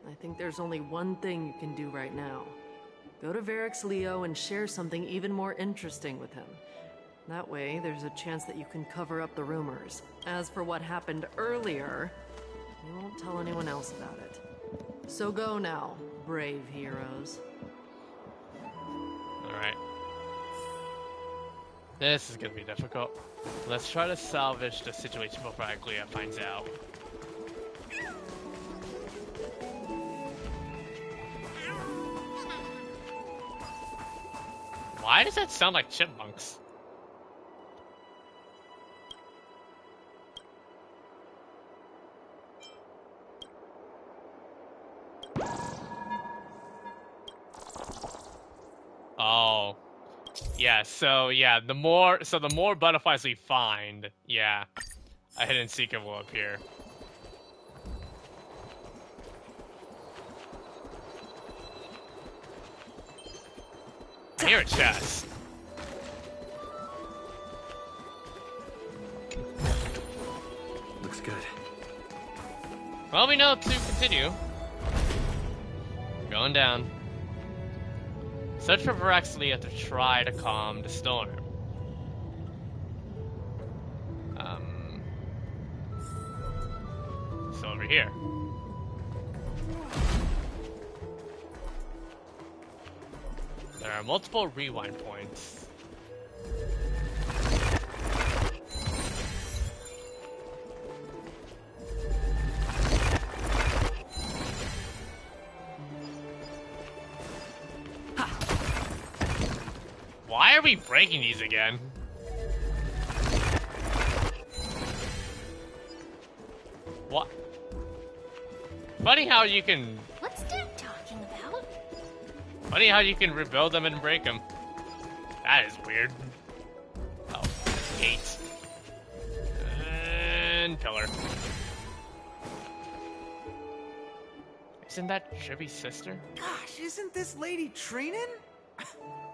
I think there's only one thing you can do right now. Go to Varix Leo and share something even more interesting with him. That way, there's a chance that you can cover up the rumors. As for what happened earlier, you won't tell anyone else about it. So go now, brave heroes. Alright. This is gonna be difficult. Let's try to salvage the situation before Aglaia finds out. Why does that sound like chipmunks? Oh. Yeah, so yeah, the more butterflies we find, yeah, a hidden secret will appear. I hear a chest. Looks good. Well, we know to continue. Going down. Search for Varaxlia to try to calm the storm. So over here. There are multiple rewind points. Why are we breaking these again? What? Funny how you can... What's Dad talking about? Funny how you can rebuild them and break them. That is weird. Oh, gate. And pillar. Isn't that Trivy's sister? Gosh, isn't this Lady Treenan?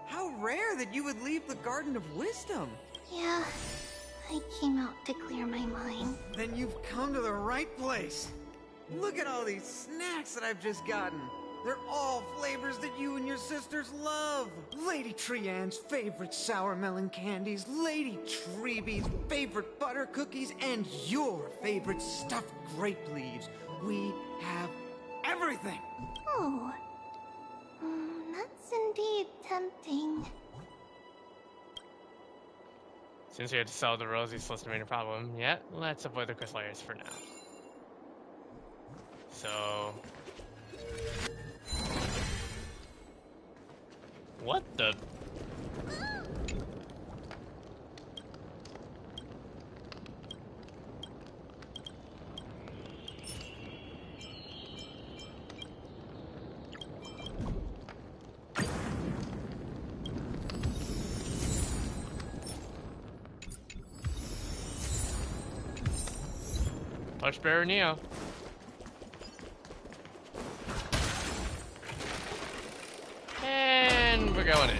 How rare that you would leave the Garden of Wisdom. Yeah, I came out to clear my mind. Then you've come to the right place. Look at all these snacks that I've just gotten. They're all flavors that you and your sisters love. Lady Trianne's favorite sour melon candies, Lady Treeby's favorite butter cookies, and your favorite stuffed grape leaves. We have everything. Oh, that's indeed tempting. Since we had to solve the Rosy Celestial problem, yeah, let's avoid the crystal layers for now. So... What the... Torchbearer Neo. And we're going in.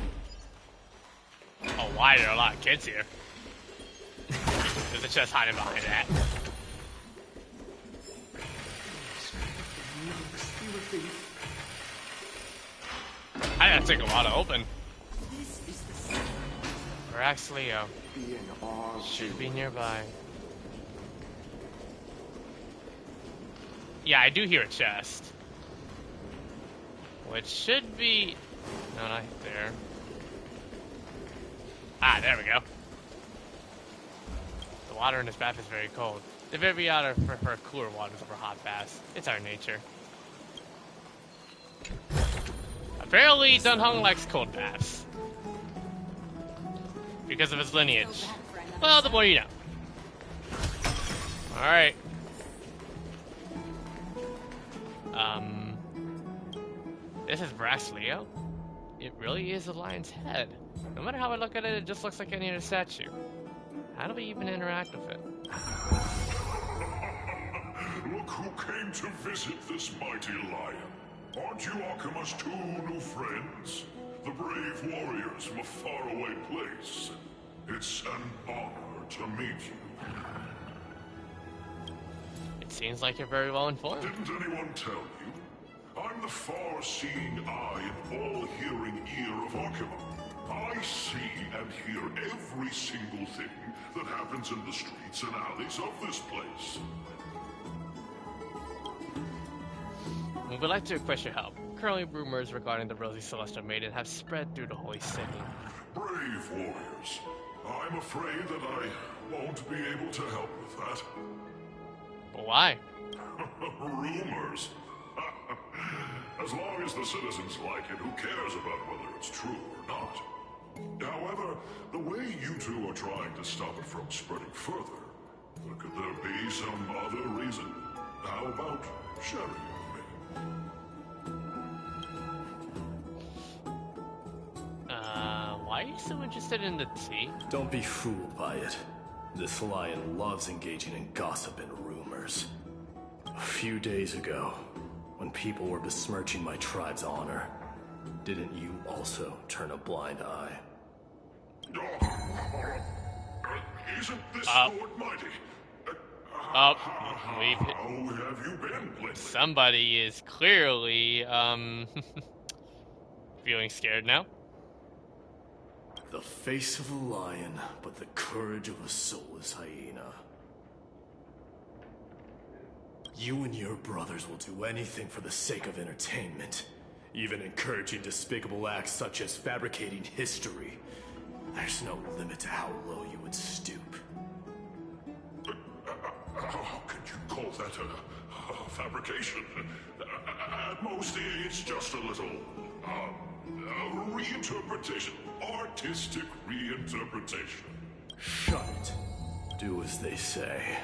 Oh, why are there a lot of kids here? There's a chest hiding behind that. I gotta take a lot to open. Varax Leo. Should be nearby. Yeah, I do hear a chest. Which should be... No, not there. Ah, there we go. The water in this bath is very cold. The very ought to prefer cooler waters over hot baths. It's our nature. Apparently, Dunhung likes cold baths. Because of his lineage. Well, the more you know. Alright. This is Varax Leo? It really is a lion's head. No matter how I look at it, it just looks like any other statue. How do we even interact with it? Look who came to visit this mighty lion. Aren't you Akima's 2 new friends? The brave warriors from a faraway place. It's an honor to meet you. It seems like you're very well informed. Didn't anyone tell you? I'm the far-seeing eye and all-hearing ear of Akima. I see and hear every single thing that happens in the streets and alleys of this place. We would like to request your help. Currently, rumors regarding the Rosy Celestial Maiden have spread through the Holy City. Brave warriors. I'm afraid that I won't be able to help with that. But why? Rumors. As long as the citizens like it, who cares about whether it's true or not? However, the way you two are trying to stop it from spreading further, could there be some other reason? How about sharing it with me? Why are you so interested in the tea? Don't be fooled by it. This lion loves engaging in gossip and rumors. A few days ago, when people were besmirching my tribe's honor, didn't you also turn a blind eye? Isn't this Lord Mighty? How have you been lately? Somebody is clearly, feeling scared now. The face of a lion, but the courage of a soulless hyena. You and your brothers will do anything for the sake of entertainment, even encouraging despicable acts such as fabricating history. There's no limit to how low you would stoop. How could you call that a fabrication? At most, it's just a little reinterpretation. Artistic reinterpretation. Shut it. Do as they say.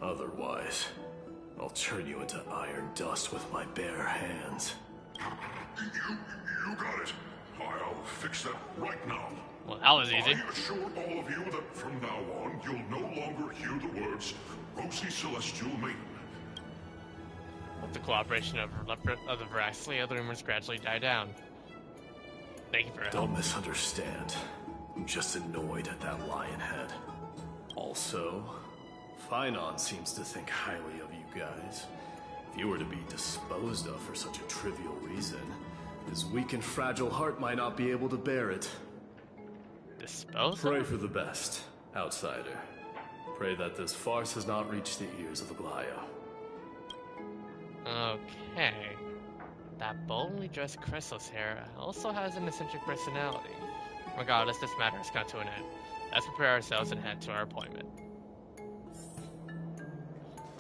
Otherwise, I'll turn you into iron dust with my bare hands. You got it. I'll fix that right now. Well, that was easy. I assure all of you that from now on, you'll no longer hear the words Rosy Celestial Maiden. With the cooperation of the Veraxlia, the rumors gradually die down. Thank you for your help. Don't misunderstand. I'm just annoyed at that lion head. Also, Finon seems to think highly of you guys. If you were to be disposed of for such a trivial reason, his weak and fragile heart might not be able to bear it. Disposed? Pray for the best, outsider. Pray that this farce has not reached the ears of the Glaya. Okay. That boldly dressed Chrysalis here also has an eccentric personality. Regardless, this matter has come to an end. Let's prepare ourselves and head to our appointment.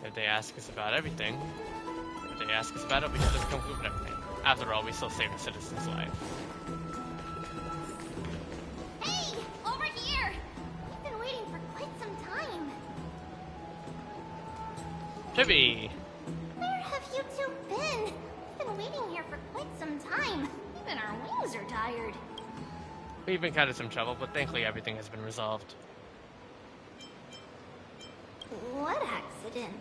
If they ask us about everything, we should just conclude with everything. After all, we still save a citizen's life. Hey! Over here! We've been waiting for quite some time. Chibi! Where have you two been? We've been waiting here for quite some time. Even our wings are tired. We've encountered some trouble, but thankfully everything has been resolved. What accident?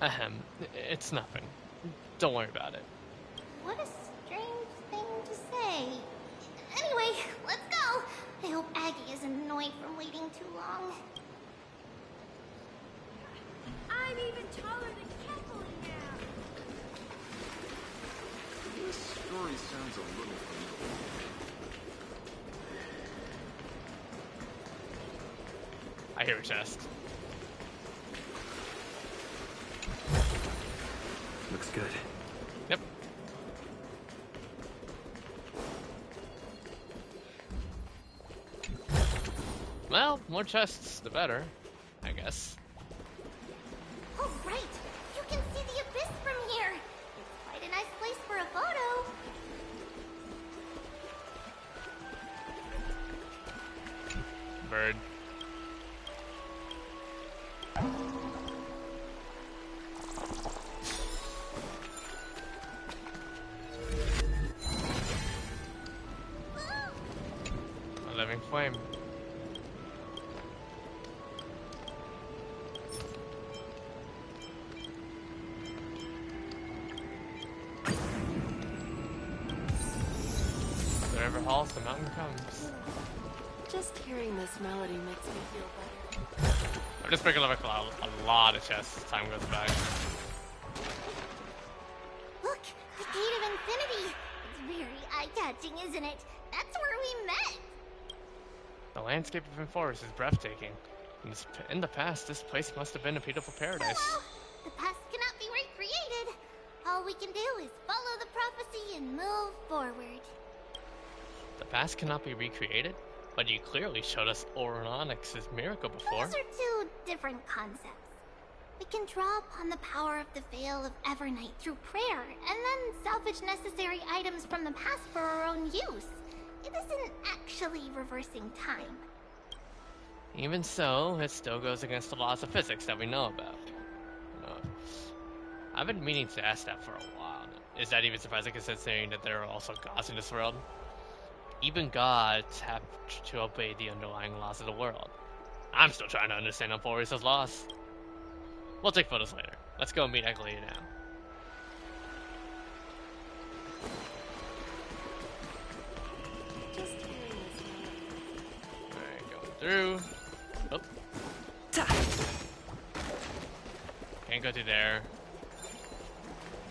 Ahem. It's nothing. Don't worry about it. What a strange thing to say. Anyway, let's go. I hope Aggie isn't annoyed from waiting too long. I'm even taller than Kathleen now. This story sounds a little familiar. I hear a chest. Looks good. Yep. Well, more chests, the better, I guess. Oh, right. You can see the abyss from here. It's quite a nice place for a photo. Bird. A living flame. Whatever halls the mountain comes. Just hearing this melody makes me feel better. I'm just picking up a lot of chests as time goes by. Look, the Gate of Infinity. It's very eye-catching, isn't it? That's where we met. The landscape of Amphoreus is breathtaking. In the past, this place must have been a beautiful paradise. Well, the past cannot be recreated. All we can do is follow the prophecy and move forward. The past cannot be recreated? But you clearly showed us Orononyx's miracle before. Those are two different concepts. We can draw upon the power of the Veil of Evernight through prayer, and then salvage necessary items from the past for our own use. It isn't actually reversing time. Even so, it still goes against the laws of physics that we know about. I've been meaning to ask that for a while. Is that even surprising considering that there are also gods in this world? Even gods have to obey the underlying laws of the world. I'm still trying to understand Amphoreus' laws. We'll take photos later. Let's go meet Eglea now. Alright, going through. Oh. Can't go through there.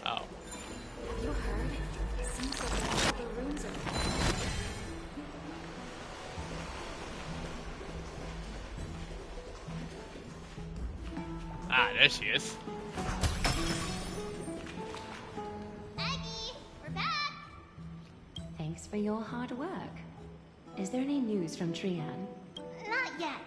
Oh. You heard? Seems like all the runes are... Ah, there she is. Aggie, we're back! Thanks for your hard work. Is there any news from Trian? Not yet,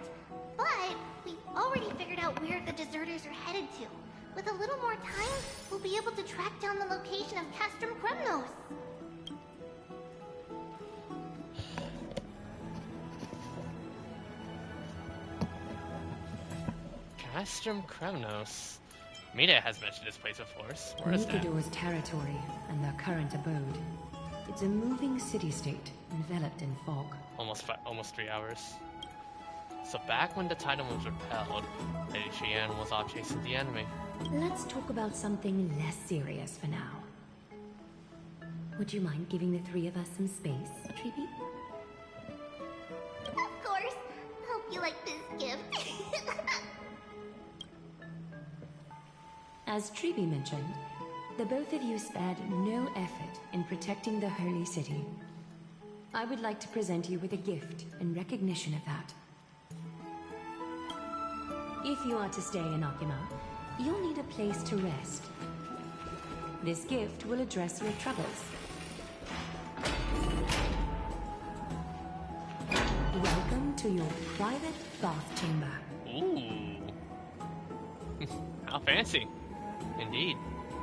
but we've already figured out where the deserters are headed to. With a little more time, we'll be able to track down the location of Castrum Kremnos. Castrum Kremnos. Mina has mentioned this place before. Where is that? Nikador's territory and their current abode. It's a moving city-state enveloped in fog. Almost 3 hours. So back when the Titan was repelled, Lady Trian was off chasing the enemy. Let's talk about something less serious for now. Would you mind giving the three of us some space, Treeby? Of course. Hope you like this gift. As Treeby mentioned, the both of you spared no effort in protecting the Holy City. I would like to present you with a gift in recognition of that. If you are to stay in Akima, you'll need a place to rest. This gift will address your troubles. Welcome to your private bath chamber. Ooh. How fancy. Indeed.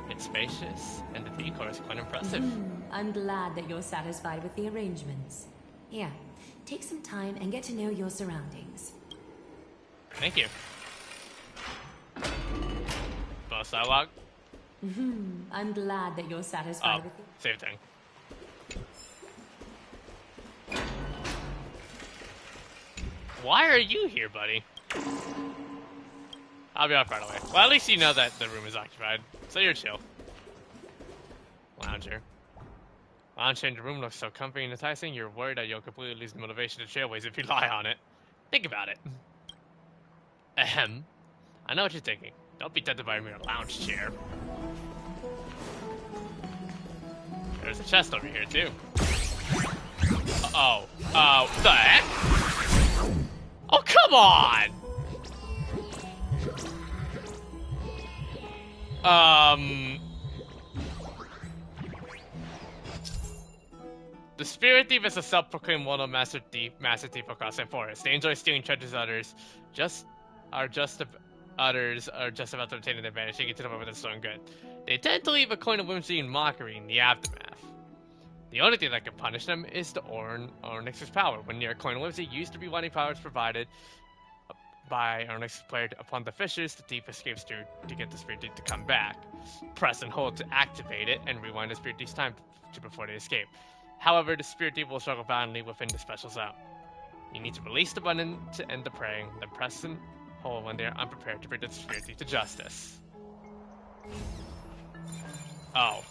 It's spacious, and the decor is quite impressive. I'm glad that you're satisfied with the arrangements. Here, take some time and get to know your surroundings. Thank you. Bonus dialogue? I'm glad that you're satisfied with it. Same thing. Why are you here, buddy? I'll be off right away. Well, at least you know that the room is occupied, so you're chill. Lounger. Lounge in the room looks so comfy and enticing, you're worried that you'll completely lose the motivation to Trailblaze if you lie on it. Think about it. Ahem. I know what you're thinking. Don't be tempted by a mere lounge chair. There's a chest over here, too. Uh-oh. What the heck? Oh, come on! The Spirit Thief is a self-proclaimed one of Master Thief across Amphoreus. They enjoy stealing treasures others are just about to obtain an advantage, taking to them over the stolen good. They tend to leave a coin of whimsy and mockery in the aftermath. The only thing that can punish them is the Ornyx's power. When near a coin of whimsy, used to be one powers provided by Ornyx's player upon the fissures, the thief escapes to get the Spirit Thief to come back. Press and hold to activate it, and rewind the Spirit Thief's time before they escape. However, the Spirit Thief will struggle violently within the special zone. You need to release the button to end the praying, then press and hold when they are unprepared to bring the Spirit Thief to justice. Oh.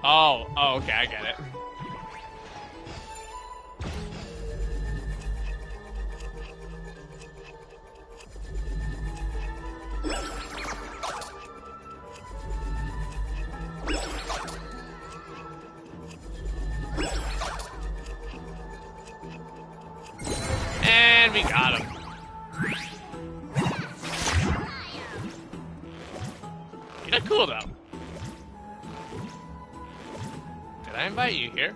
Oh, okay, I get it. And we got him. You look cool though. Did I invite you here?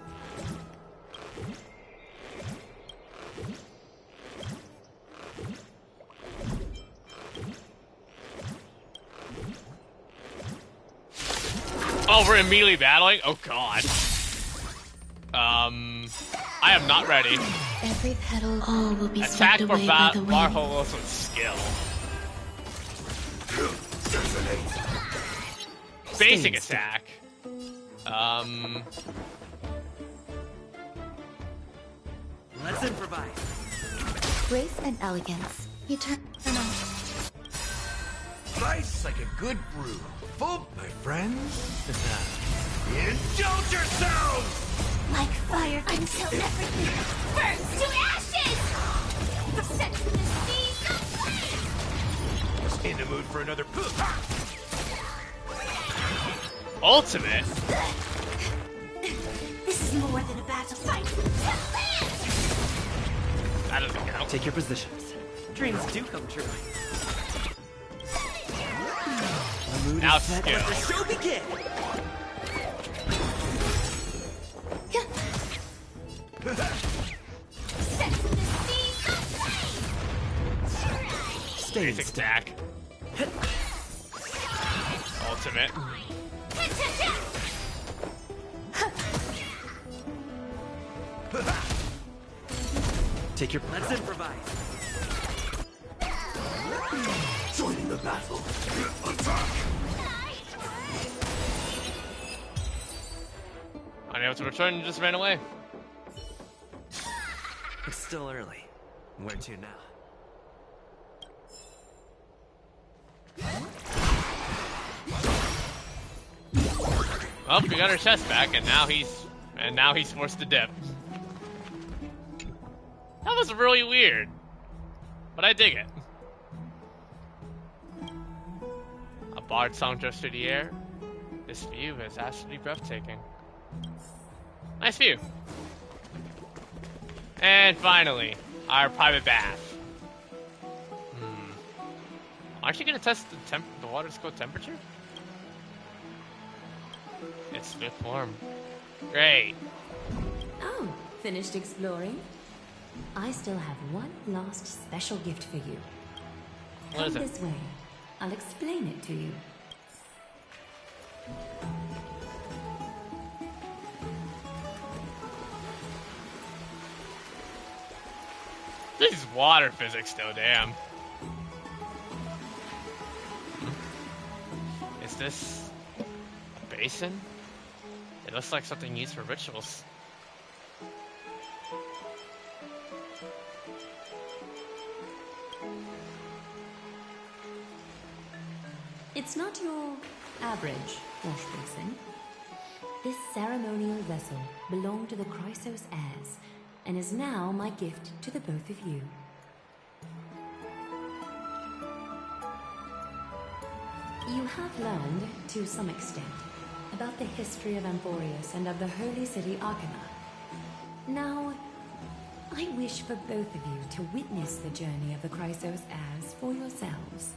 Oh, we're immediately battling? Oh god. I am not ready. Every petal, all will be attack swept for away by the wind. Varholos with skill. Basic attack. Let's improvise. Grace and elegance. Eternal. Nice like a good brew. Full, my friends. Indulge yourselves! Like fire until everything burns to ashes! Set to the seas of flame! In the mood for another Ultimate? This is more than a battle fight. That doesn't count. Take your positions. Dreams do come true. Now skill. Let the show begin. Set to the seas of flame! Basic attack. Ultimate. Take your. Let's improvise. Join the battle. Attack! Unable to return and just ran away. It's still early. Where to now? Well, we got our chest back, and now he's forced to dip. That was really weird, but I dig it. A bard song drifts through the air. This view is absolutely breathtaking. Nice view. And finally, our private bath. Aren't you gonna test the water's cold temperature? It's lukewarm. Great. Oh, finished exploring? I still have one last special gift for you. What is Come it? this way. I'll explain it to you. This is water physics though, damn. Is this a basin? It looks like something used for rituals. It's not your average wash basin. This ceremonial vessel belonged to the Chrysos heirs and is now my gift to the both of you. You have learned, to some extent, about the history of Amphoreus and of the holy city Arcana. Now, I wish for both of you to witness the journey of the Chrysos heirs for yourselves.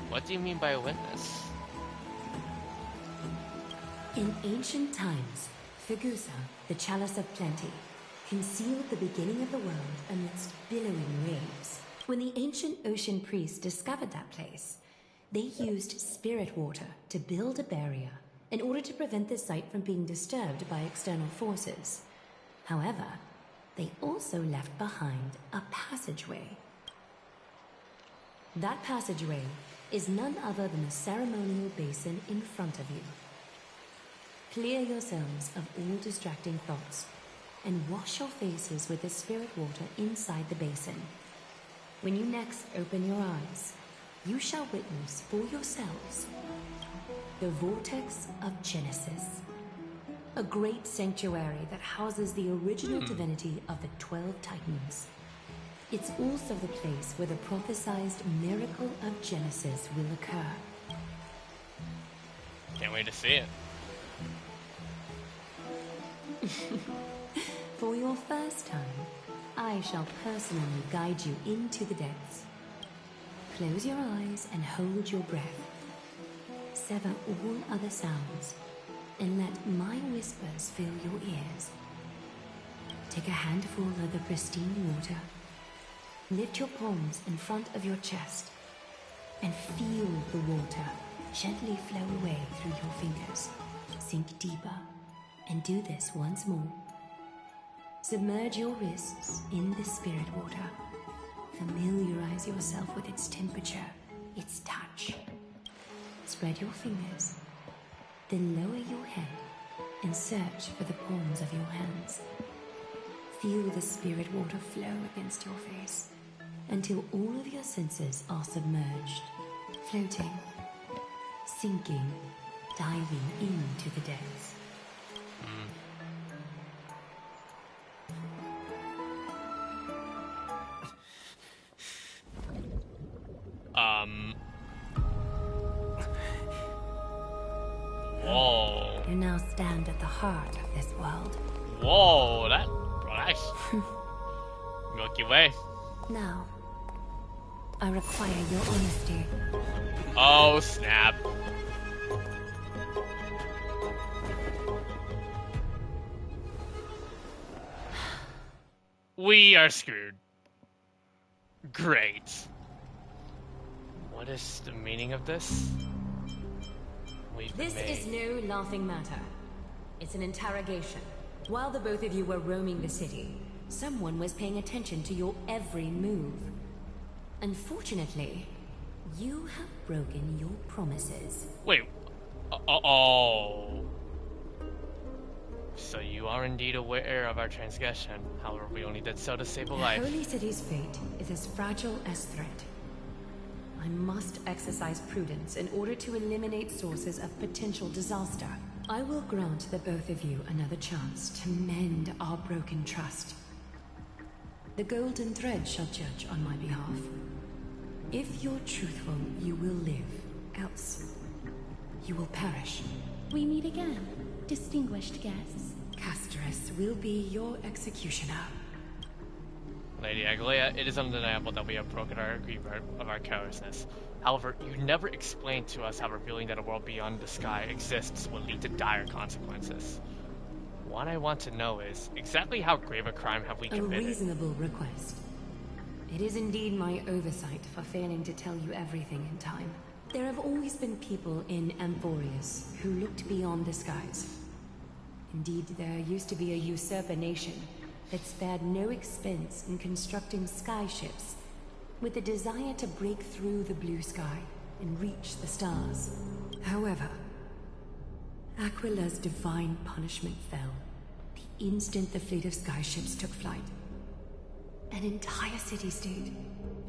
What do you mean by witness? In ancient times, Fegusa, the Chalice of Plenty, concealed the beginning of the world amidst billowing waves. When the ancient ocean priests discovered that place, they used spirit water to build a barrier in order to prevent the site from being disturbed by external forces. However, they also left behind a passageway. That passageway is none other than the ceremonial basin in front of you. Clear yourselves of all distracting thoughts and wash your faces with the spirit water inside the basin. When you next open your eyes, you shall witness for yourselves the Vortex of Genesis, a great sanctuary that houses the original divinity of the 12 Titans. It's also the place where the prophesized miracle of Genesis will occur. Can't wait to see it. For your first time, I shall personally guide you into the depths. Close your eyes and hold your breath. Sever all other sounds and let my whispers fill your ears. Take a handful of the pristine water. Lift your palms in front of your chest and feel the water gently flow away through your fingers. Sink deeper and do this once more. Submerge your wrists in the spirit water. Familiarize yourself with its temperature, its touch. Spread your fingers, then lower your head and search for the palms of your hands. Feel the spirit water flow against your face until all of your senses are submerged, floating, sinking, diving into the depths. Whoa. You now stand at the heart of this world. Whoa, that nice. Milky Way. Now, I require your honesty. Oh, snap. We are screwed. Great. What is the meaning of this? This is no laughing matter. It's an interrogation. While the both of you were roaming the city, someone was paying attention to your every move. Unfortunately, you have broken your promises. Wait. Oh. So you are indeed aware of our transgression. However, we only did so to save a life. The Holy City's fate is as fragile as threat. I must exercise prudence in order to eliminate sources of potential disaster. I will grant the both of you another chance to mend our broken trust. The golden thread shall judge on my behalf. If you're truthful, you will live. Else, you will perish. We meet again, distinguished guests. Casterus will be your executioner. Lady Agalea, it is undeniable that we have broken our agreement of our carelessness. However, you never explained to us how revealing that a world beyond the sky exists will lead to dire consequences. What I want to know is, exactly how grave a crime have we committed? A reasonable request. It is indeed my oversight for failing to tell you everything in time. There have always been people in Amphoreus who looked beyond the skies. Indeed, there used to be a usurper nation that spared no expense in constructing skyships with the desire to break through the blue sky and reach the stars. However, Aquila's divine punishment fell the instant the fleet of skyships took flight. An entire city-state,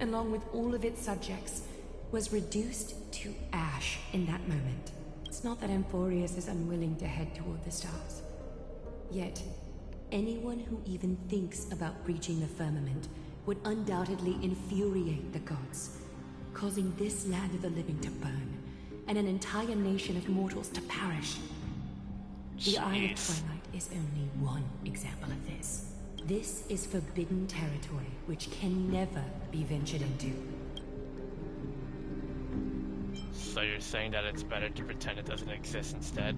along with all of its subjects, was reduced to ash in that moment. It's not that Amphoreus is unwilling to head toward the stars. Yet, anyone who even thinks about breaching the firmament would undoubtedly infuriate the gods, causing this land of the living to burn, and an entire nation of mortals to perish. The Isle of Twilight is only one example of this. This is forbidden territory which can never be ventured into. So you're saying that it's better to pretend it doesn't exist instead?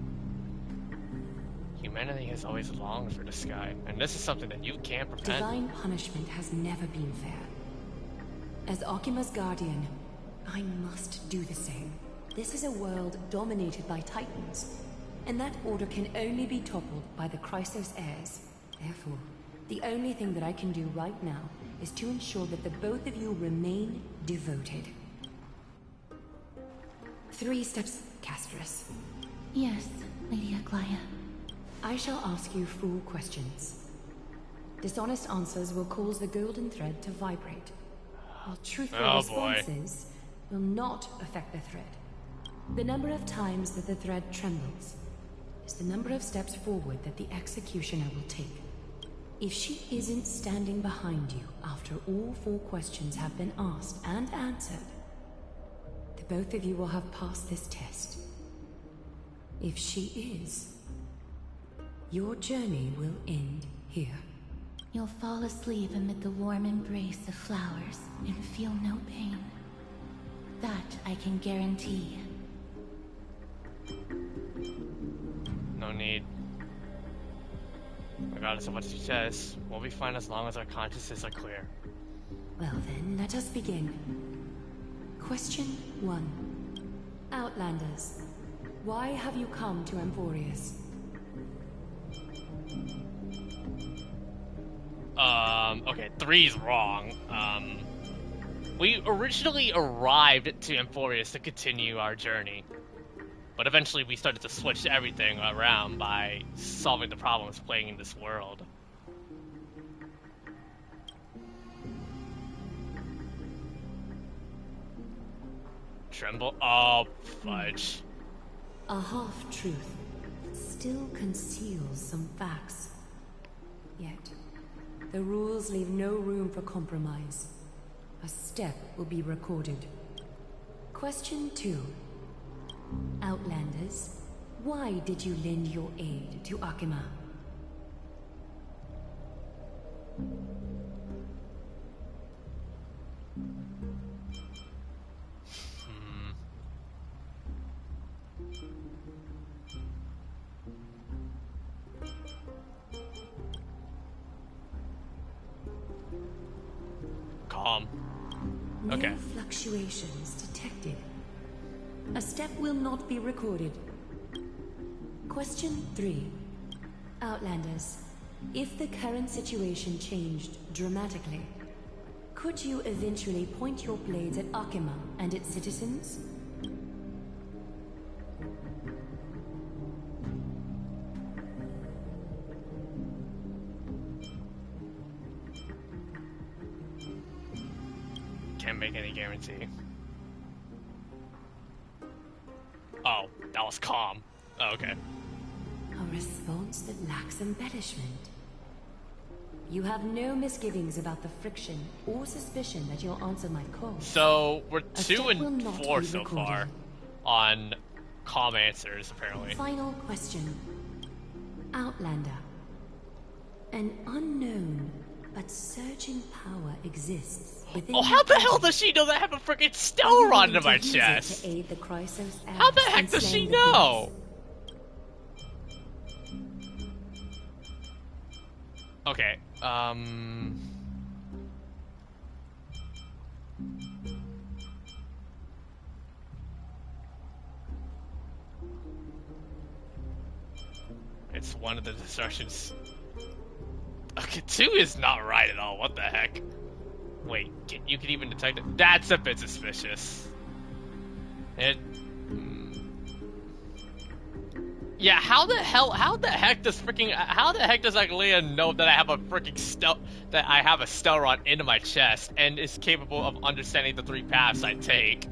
Humanity has always longed for the sky, and this is something that you can't prevent. Divine punishment has never been fair. As Okima's guardian, I must do the same. This is a world dominated by Titans, and that order can only be toppled by the Chrysos heirs. Therefore, the only thing that I can do right now is to ensure that the both of you remain devoted. 3 steps, Casterus. Yes, Lady Aglaya. I shall ask you 4 questions. Dishonest answers will cause the golden thread to vibrate, while truthful responses will not affect the thread. The number of times that the thread trembles is the number of steps forward that the executioner will take. If she isn't standing behind you after all 4 questions have been asked and answered, the both of you will have passed this test. If she is, your journey will end here. You'll fall asleep amid the warm embrace of flowers and feel no pain. That I can guarantee. No need. Regardless of what she says, we'll be fine as long as our consciences are clear. Well then, let us begin. Question 1. Outlanders, why have you come to Amphoreus? Okay, 3's wrong. We originally arrived to Amphoreus to continue our journey. But eventually we started to switch everything around by solving the problems playing in this world. Tremble? Oh, fudge. A half-truth still conceals some facts. Yet, the rules leave no room for compromise. A step will be recorded. Question 2. Outlanders, why did you lend your aid to Akima? Calm. Okay. No fluctuations detected. A step will not be recorded. Question 3. Outlanders, if the current situation changed dramatically, could you eventually point your blades at Akima and its citizens? Can't make any guarantee. Oh, that was calm. Oh, okay. A response that lacks embellishment. You have no misgivings about the friction or suspicion that your answer might cause. So, we're 2 and 4 so far on calm answers, apparently. Final question. Outlander. An unknown but surging power exists within. Oh, how the hell does she know that I have a freaking stone rod in my chest? To aid the Chrysos How the heck does she know? Okay, it's one of the destructions. Okay, 2 is not right at all. What the heck? Wait, you can even detect it? That's a bit suspicious. Yeah, how the heck does Aglia know that I have a freaking a stealth rod into my chest and is capable of understanding the 3 paths I take?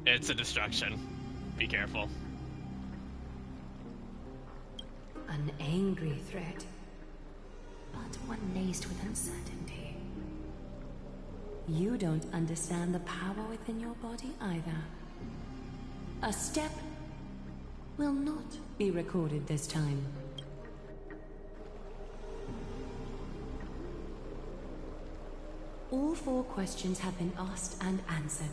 It's a distraction. Be careful. An angry threat, but one laced with uncertainty. You don't understand the power within your body either. A step will not be recorded this time. All 4 questions have been asked and answered.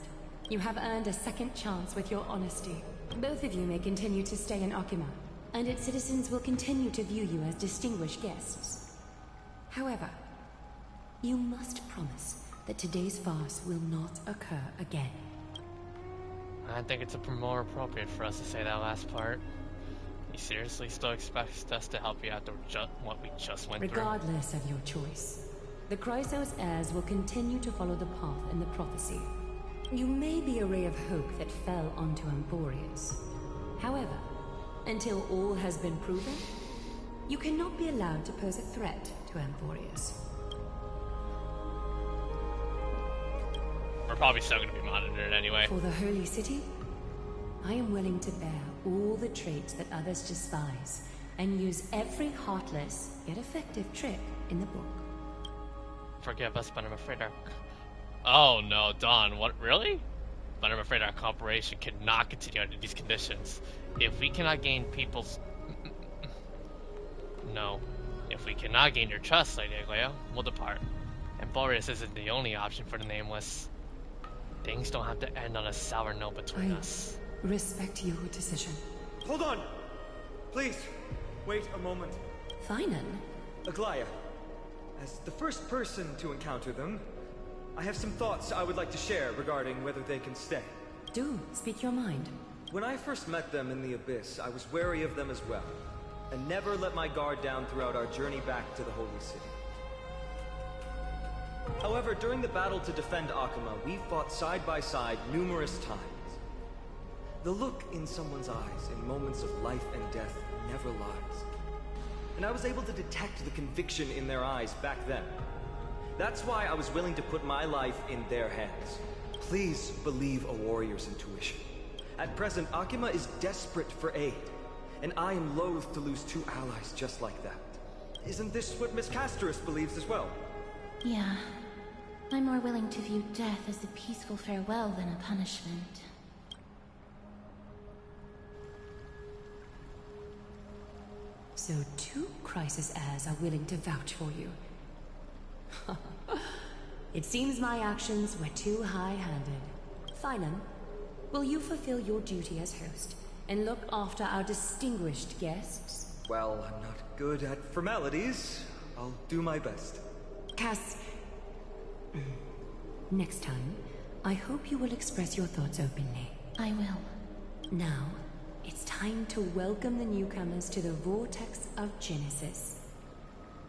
You have earned a second chance with your honesty. Both of you may continue to stay in Akima, and its citizens will continue to view you as distinguished guests. However, you must promise that today's farce will not occur again. I think it's more appropriate for us to say that last part. You seriously still expect us to help you after what we just went through? Regardless of your choice, the Chrysos heirs will continue to follow the path in the prophecy. You may be a ray of hope that fell onto Amphoreus. However, Until all has been proven, you cannot be allowed to pose a threat to Amphoreus. We're probably still going to be monitored anyway. For the Holy City, I am willing to bear all the traits that others despise, and use every heartless, yet effective trick in the book. Forgive us, but I'm afraid our... Oh no, Dawn, what, really? But I'm afraid our cooperation cannot continue under these conditions. If we cannot gain people's... No. If we cannot gain your trust, Lady Aglaya, we'll depart. Amphoreus isn't the only option for the Nameless. Things don't have to end on a sour note between us. Respect your decision. Hold on! Please, wait a moment. Finan? Aglaya, as the first person to encounter them, I have some thoughts I would like to share regarding whether they can stay. Do, speak your mind. When I first met them in the Abyss, I was wary of them as well, and never let my guard down throughout our journey back to the Holy City. However, during the battle to defend Akama, we fought side by side numerous times. The look in someone's eyes in moments of life and death never lies. And I was able to detect the conviction in their eyes back then. That's why I was willing to put my life in their hands. Please believe a warrior's intuition. At present, Akama is desperate for aid, and I am loath to lose two allies just like that. Isn't this what Miss Casterus believes as well? Yeah. I'm more willing to view death as a peaceful farewell than a punishment. So 2 crisis heirs are willing to vouch for you. It seems my actions were too high-handed. Finan, will you fulfill your duty as host and look after our distinguished guests? Well, I'm not good at formalities. I'll do my best. Cass, next time, I hope you will express your thoughts openly. I will. Now, it's time to welcome the newcomers to the Vortex of Genesis.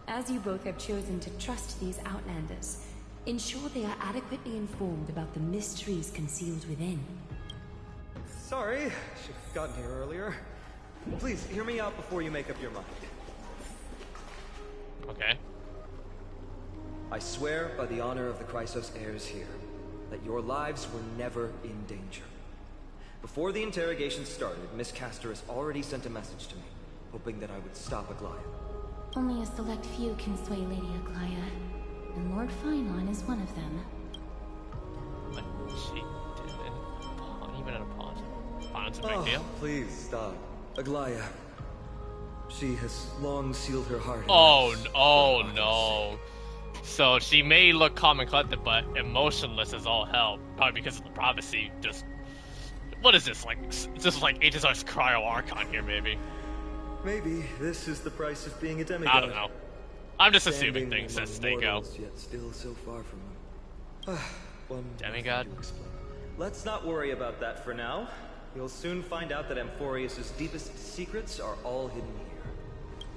As you both have chosen to trust these Outlanders, ensure they are adequately informed about the mysteries concealed within. Sorry, should have gotten here earlier. Please, hear me out before you make up your mind. Okay. I swear by the honor of the Chrysos heirs here, that your lives were never in danger. Before the interrogation started, Miss Casterus already sent a message to me, hoping that I would stop Aglaya. Only a select few can sway Lady Aglaya, and Lord Finan is one of them. But she didn't even in a pause. Finan's a big deal. Please stop. Aglaya. She has long sealed her heart. Oh no. So she may look calm and collected, but emotionless as all hell. Probably because of the prophecy. Just what is this like? Just like HSR's Cryo Archon here, maybe. Maybe this is the price of being a demigod. I don't know. I'm just assuming things as they go. Yet still so far from them. One demigod. Let's not worry about that for now. You'll soon find out that Amphoreus' deepest secrets are all hidden here.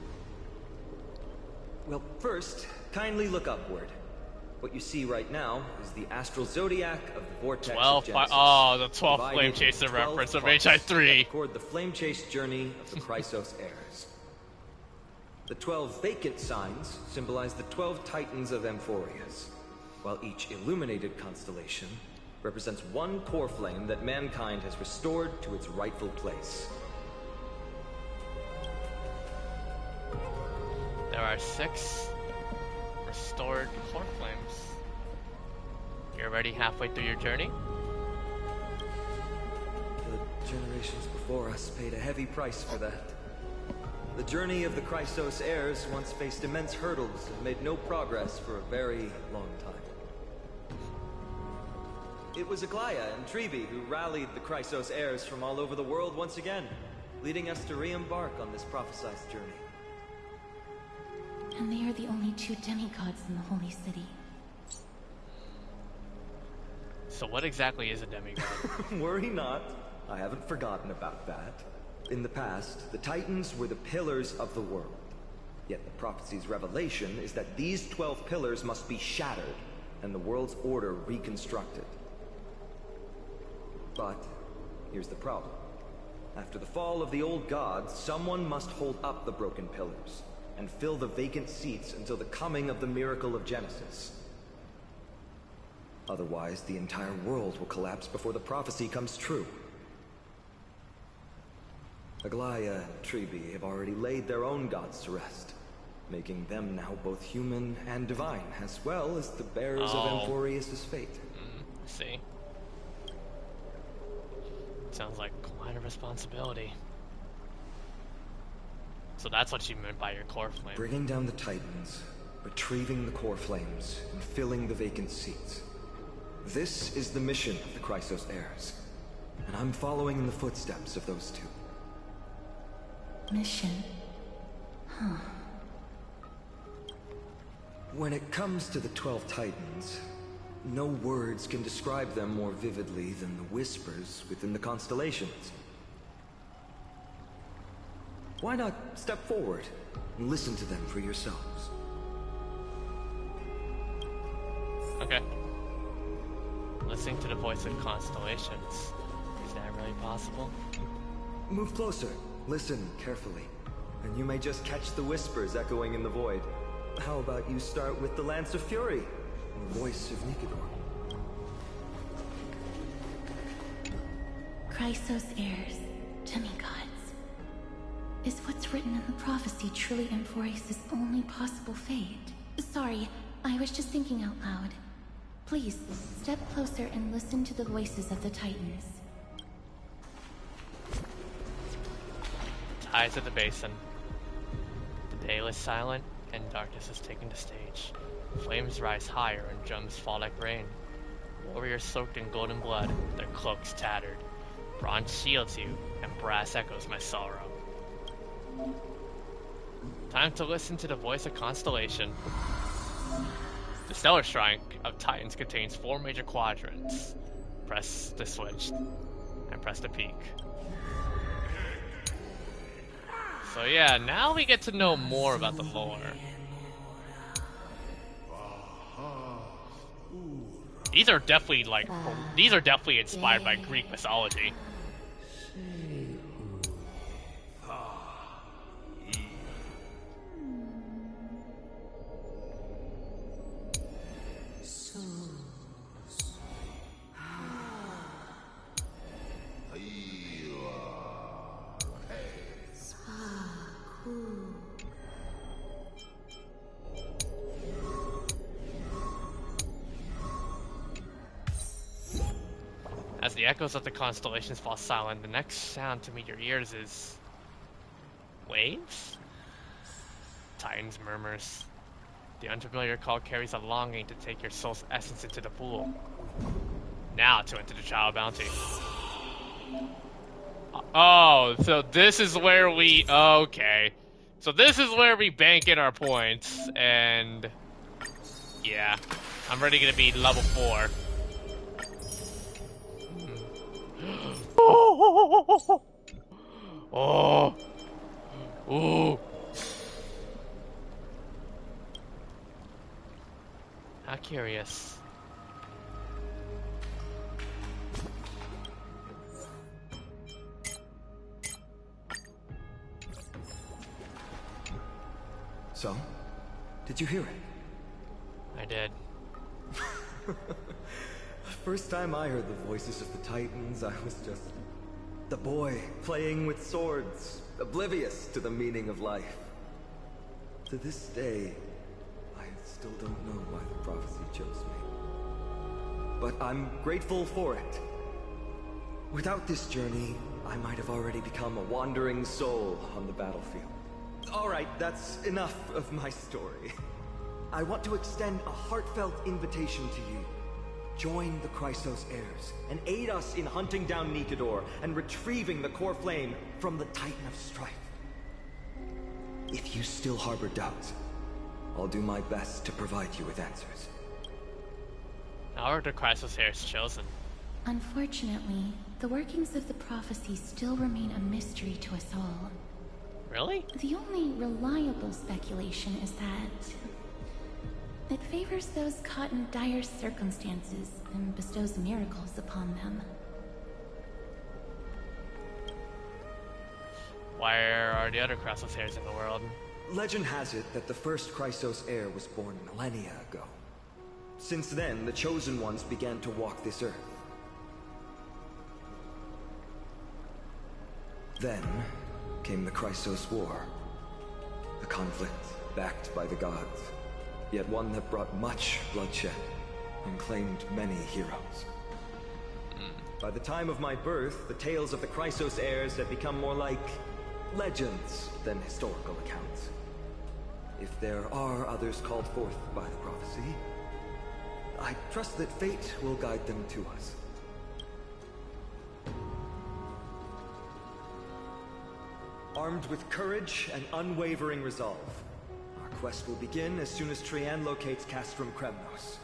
Well, first, kindly look upward. What you see right now is the astral zodiac of the Vortex of Genesis. Oh, the 12th Flame Chaser reference of HI3. Record the Flame Chase journey of the Chrysos heirs. The 12 vacant signs symbolize the 12 titans of Amphoreus, while each illuminated constellation represents one core flame that mankind has restored to its rightful place. There are 6 restored core flames. You're already halfway through your journey? The generations before us paid a heavy price for that. The journey of the Chrysos heirs once faced immense hurdles and made no progress for a very long time. It was Aglaya and Trevi who rallied the Chrysos heirs from all over the world once again, leading us to re-embark on this prophesized journey. And they are the only 2 demigods in the Holy City. So what exactly is a demigod? Worry not. I haven't forgotten about that. In the past, the Titans were the pillars of the world. Yet the prophecy's revelation is that these 12 pillars must be shattered and the world's order reconstructed. But here's the problem. After the fall of the old gods, someone must hold up the broken pillars and fill the vacant seats until the coming of the miracle of Genesis. Otherwise, the entire world will collapse before the prophecy comes true. Aglaya and Tribi have already laid their own gods to rest, making them now both human and divine, as well as the bearers of Amphoreus' fate. See. Sounds like quite a responsibility. So that's what you meant by your core flame. Bringing down the Titans, retrieving the core flames, and filling the vacant seats. This is the mission of the Chrysos heirs, and I'm following in the footsteps of those two. Mission? Huh. When it comes to the 12 Titans, no words can describe them more vividly than the whispers within the constellations. Why not step forward and listen to them for yourselves? Okay. Listening to the voice of constellations. Is that really possible? Move closer. Listen carefully, and you may just catch the whispers echoing in the void. How about you start with the Lance of Fury, the voice of Nikador? Chrysos heirs, demigods. Is what's written in the prophecy truly Amphoreus' only possible fate? Sorry, I was just thinking out loud. Please, step closer and listen to the voices of the Titans. Eyes at the basin. The day is silent, and darkness has taken the stage. Flames rise higher, and drums fall like rain. Warriors soaked in golden blood, their cloaks tattered. Bronze shields you, and brass echoes my sorrow. Time to listen to the voice of constellation. The stellar strike of Titans contains 4 major quadrants. Press the switch, and press the peak. So yeah, now we get to know more about the lore. These are definitely inspired by Greek mythology. As the echoes of the constellations fall silent, the next sound to meet your ears is... waves? Titans murmurs. The unfamiliar call carries a longing to take your soul's essence into the pool. Now to enter the child bounty. Oh, so this is where we... okay. So this is where we bank in our points, and... yeah. I'm ready to be level 4. Oh! Oh! Oh! How curious. So, did you hear it? I did. First time I heard the voices of the Titans, I was just the boy playing with swords, oblivious to the meaning of life. To this day, I still don't know why the prophecy chose me. But I'm grateful for it. Without this journey, I might have already become a wandering soul on the battlefield. Alright, that's enough of my story. I want to extend a heartfelt invitation to you. Join the Chrysos heirs and aid us in hunting down Nikador and retrieving the core flame from the Titan of Strife. If you still harbor doubts, I'll do my best to provide you with answers. How are the Chrysos heirs chosen? Unfortunately, the workings of the prophecy still remain a mystery to us all. Really? The only reliable speculation is that it favors those caught in dire circumstances and bestows miracles upon them. Where are the other Crassus heirs in the world? Legend has it that the first Chrysos heir was born millennia ago. Since then, the Chosen Ones began to walk this earth. Then came the Chrysos War. A conflict backed by the gods, yet one that brought much bloodshed and claimed many heroes. By the time of my birth, the tales of the Chrysos heirs had become more like legends than historical accounts. If there are others called forth by the prophecy, I trust that fate will guide them to us. Armed with courage and unwavering resolve, our quest will begin as soon as Trian locates Castrum Kremnos.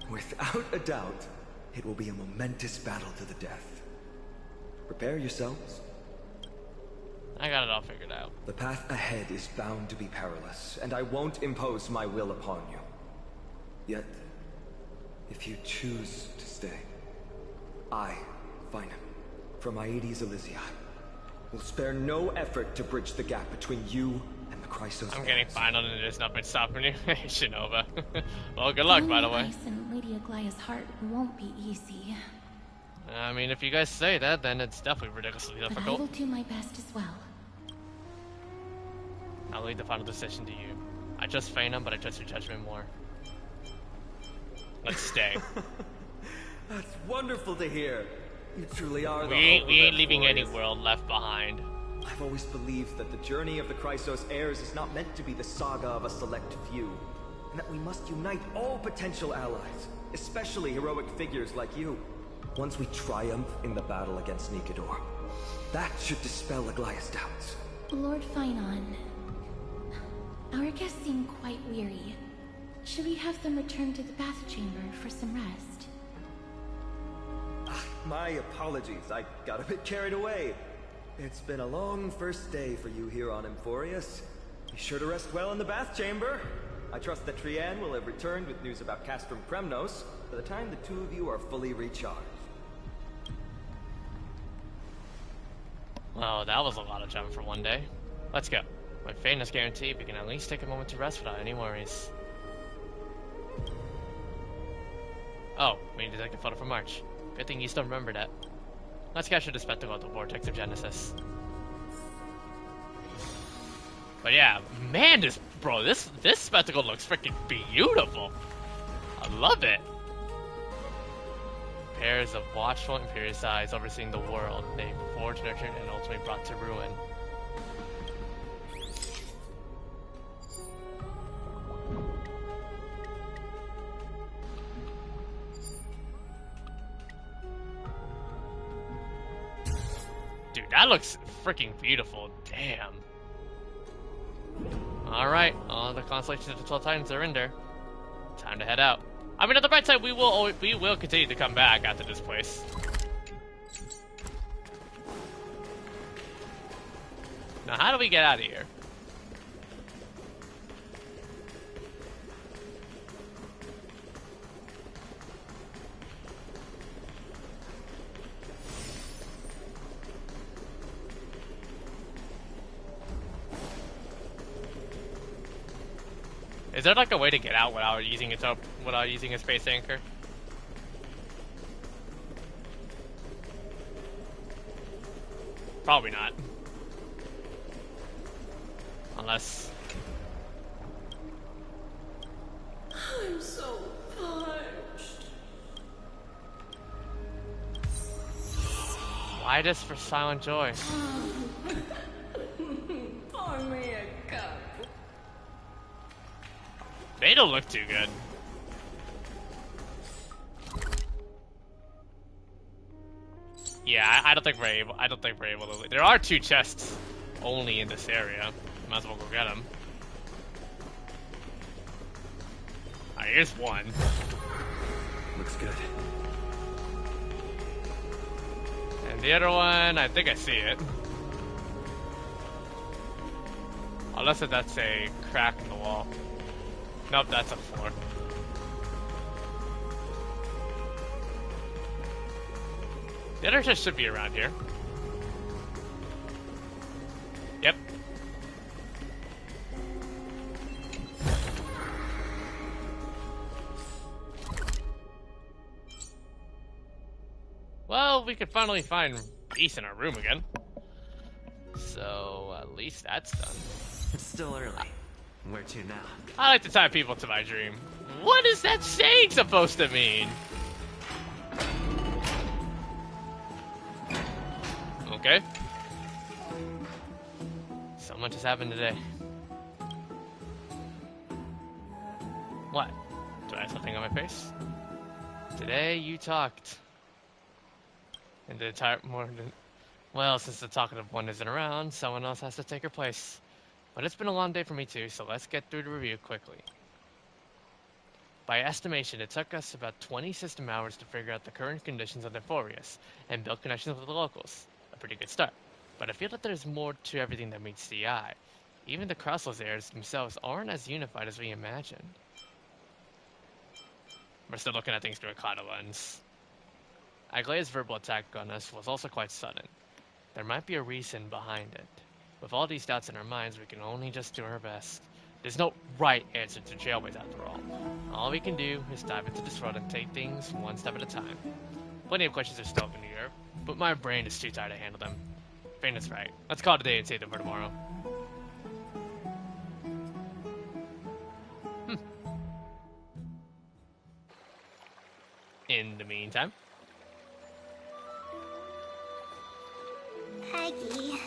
Without a doubt, it will be a momentous battle to the death. Prepare yourselves. I got it all figured out. The path ahead is bound to be perilous, and I won't impose my will upon you. Yet, if you choose to stay, I, Finam, from Aedes Elysiae, will spare no effort to bridge the gap between you and the Chrysos. I'm getting final and there's nothing stopping you. Shinova. Well, good luck, by the way. Ice in Lady Aglaya's heart won't be easy. I mean, if you guys say that, then it's definitely ridiculously But I difficult. will do my best as well. I'll leave the final decision to you. I trust Phantom, but I trust your judgment more. Let's stay. That's wonderful to hear. You truly are the We ain't hope of leaving any Amphoreus. world left behind. I've always believed that the journey of the Chrysos heirs is not meant to be the saga of a select few, and that we must unite all potential allies, especially heroic figures like you. Once we triumph in the battle against Nikador, that should dispel Aglaya's doubts. Lord Finon, our guests seem quite weary. Should we have them return to the bath chamber for some rest? My apologies, I got a bit carried away. It's been a long first day for you here on Amphoreus. Be sure to rest well in the bath chamber. I trust that Trian will have returned with news about Castrum Kremnos by the time the two of you are fully recharged. Oh, that was a lot of jump for one day. Let's go. My fate is guaranteed, we can at least take a moment to rest without any worries. Oh, we need to take a photo for March. Good thing you still remember that. Let's capture the spectacle of the Vortex of Genesis. But yeah, man, this spectacle looks freaking beautiful. I love it. Pairs of watchful imperious eyes overseeing the world, they forged, nurtured, and ultimately brought to ruin. Dude, that looks freaking beautiful. Damn. Alright, all the constellations of the 12 Titans are in there. Time to head out. I mean, on the bright side, we will continue to come back after this place. Now, how do we get out of here? Is there like a way to get out without using a space anchor? Probably not. Unless... I'm so parched. Why this for silent joy? Pour me a cup. They don't look too good. Yeah, I don't think we're able. I don't think we're able to. There are 2 chests only in this area. Might as well go get them. Alright, here's one. Looks good. And the other one, I think I see it. Unless that's a crack in the wall. Nope, that's a floor. The other chest should be around here. Well, we could finally find peace in our room again. So, at least that's done. It's still early. Where to now? I like to tie people to my dream. What is that saying supposed to mean? Okay. So much has happened today. What? Do I have something on my face? Today you talked. And the entire morning. Well, since the talkative one isn't around, someone else has to take her place. But it's been a long day for me too, so let's get through the review quickly. By estimation, it took us about 20 system hours to figure out the current conditions of Amphoreus and build connections with the locals. A pretty good start. But I feel that there's more to everything that meets the eye. Even the crossless heirs themselves aren't as unified as we imagined. We're still looking at things through a cloud lens. Aglaea's verbal attack on us was also quite sudden. There might be a reason behind it. With all these doubts in our minds, we can only just do our best. There's no right answer to Trailblaze after all. All we can do is dive into this road and take things one step at a time. Plenty of questions are still up in the air, but my brain is too tired to handle them. Fairness right. Let's call it a day and save them for tomorrow. In the meantime... Aggie,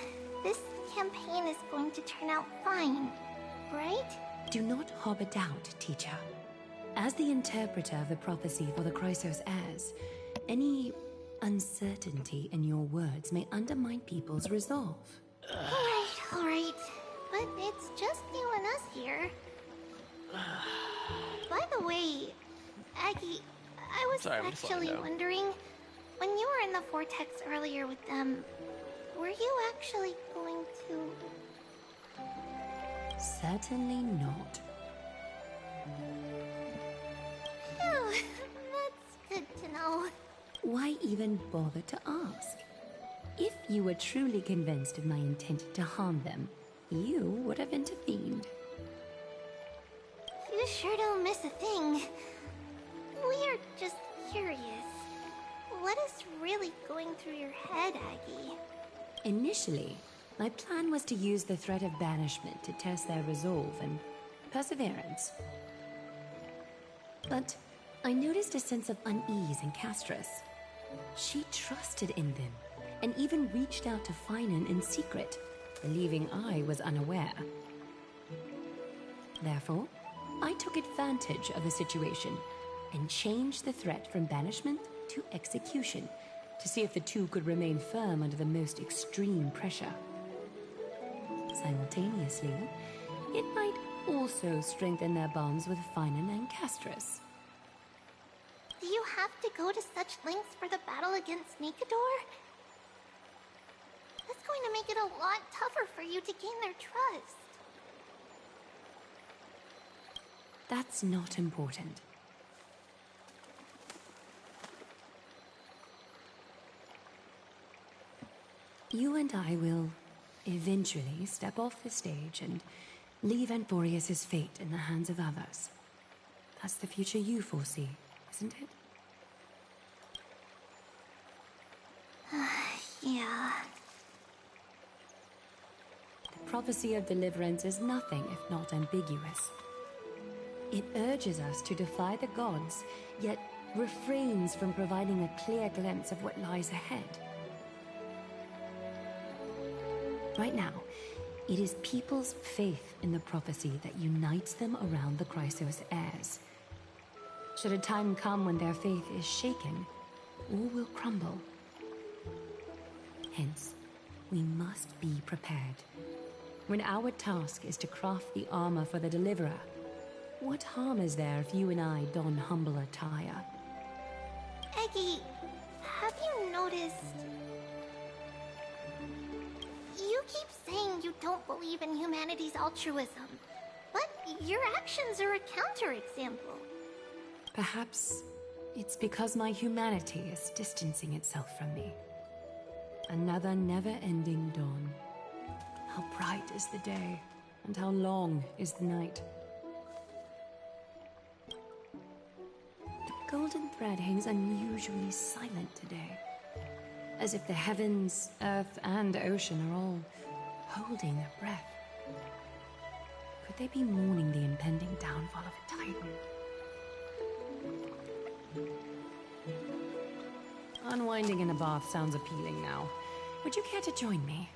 this campaign is going to turn out fine, right? Do not harbor doubt, teacher. As the interpreter of the prophecy for the Chrysos heirs, any uncertainty in your words may undermine people's resolve. Alright. But it's just you and us here. By the way, Aggie, I was actually wondering, when you were in the vortex earlier with them, were you actually going to... Certainly not. Phew, that's good to know. Why even bother to ask? If you were truly convinced of my intent to harm them, you would have intervened. You sure don't miss a thing. We're just curious. What is really going through your head, Aggie? Initially, my plan was to use the threat of banishment to test their resolve and perseverance. But I noticed a sense of unease in Castris. She trusted in them, and even reached out to Finan in secret, believing I was unaware. Therefore, I took advantage of the situation and changed the threat from banishment to execution, to see if the two could remain firm under the most extreme pressure. Simultaneously, it might also strengthen their bonds with Finan and Castris. Do you have to go to such lengths for the battle against Nikador? That's going to make it a lot tougher for you to gain their trust. That's not important. You and I will eventually step off the stage and leave Amphoreus' fate in the hands of others. That's the future you foresee, isn't it? Yeah. The prophecy of deliverance is nothing if not ambiguous. It urges us to defy the gods, yet refrains from providing a clear glimpse of what lies ahead. Right now, it is people's faith in the prophecy that unites them around the Chrysos heirs. Should a time come when their faith is shaken, all will crumble. Hence, we must be prepared. When our task is to craft the armor for the Deliverer, what harm is there if you and I don humble attire? Eggie, have you noticed... You keep saying you don't believe in humanity's altruism, but your actions are a counterexample. Perhaps it's because my humanity is distancing itself from me. Another never-ending dawn. How bright is the day, and how long is the night. The golden thread hangs unusually silent today. As if the heavens, earth, and ocean are all holding their breath. Could they be mourning the impending downfall of a titan? Unwinding in a bath sounds appealing now. Would you care to join me?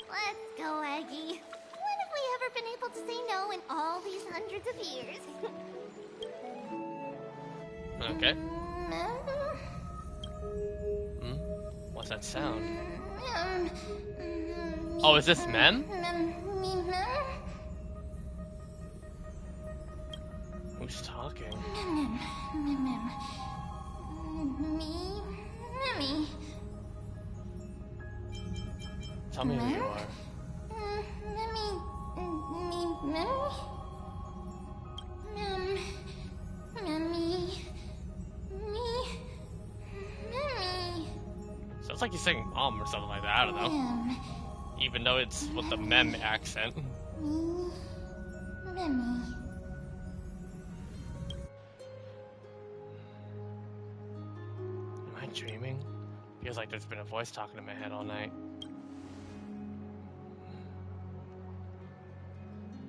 Let's go, Aggie. When have we ever been able to say no in all these hundreds of years? Okay. What's that sound? Oh, is this Mem? Who's talking? Mimi. Tell me who you are. Sounds like he's saying mom or something like that, I don't know. Even though it's with the Mem accent. Am I dreaming? Feels like there's been a voice talking in my head all night.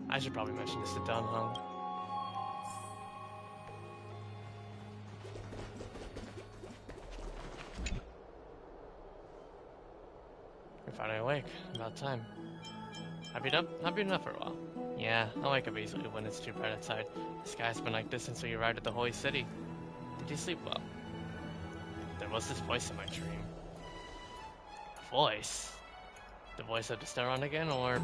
I should probably mention this to Dun Hung. You're finally awake. About time. Have you been up for a while? Yeah, I'll wake up easily when it's too bright outside. The sky's been like this since we arrived at the Holy City. Did you sleep well? There was this voice in my dream. A voice? The voice of the Steron again, or...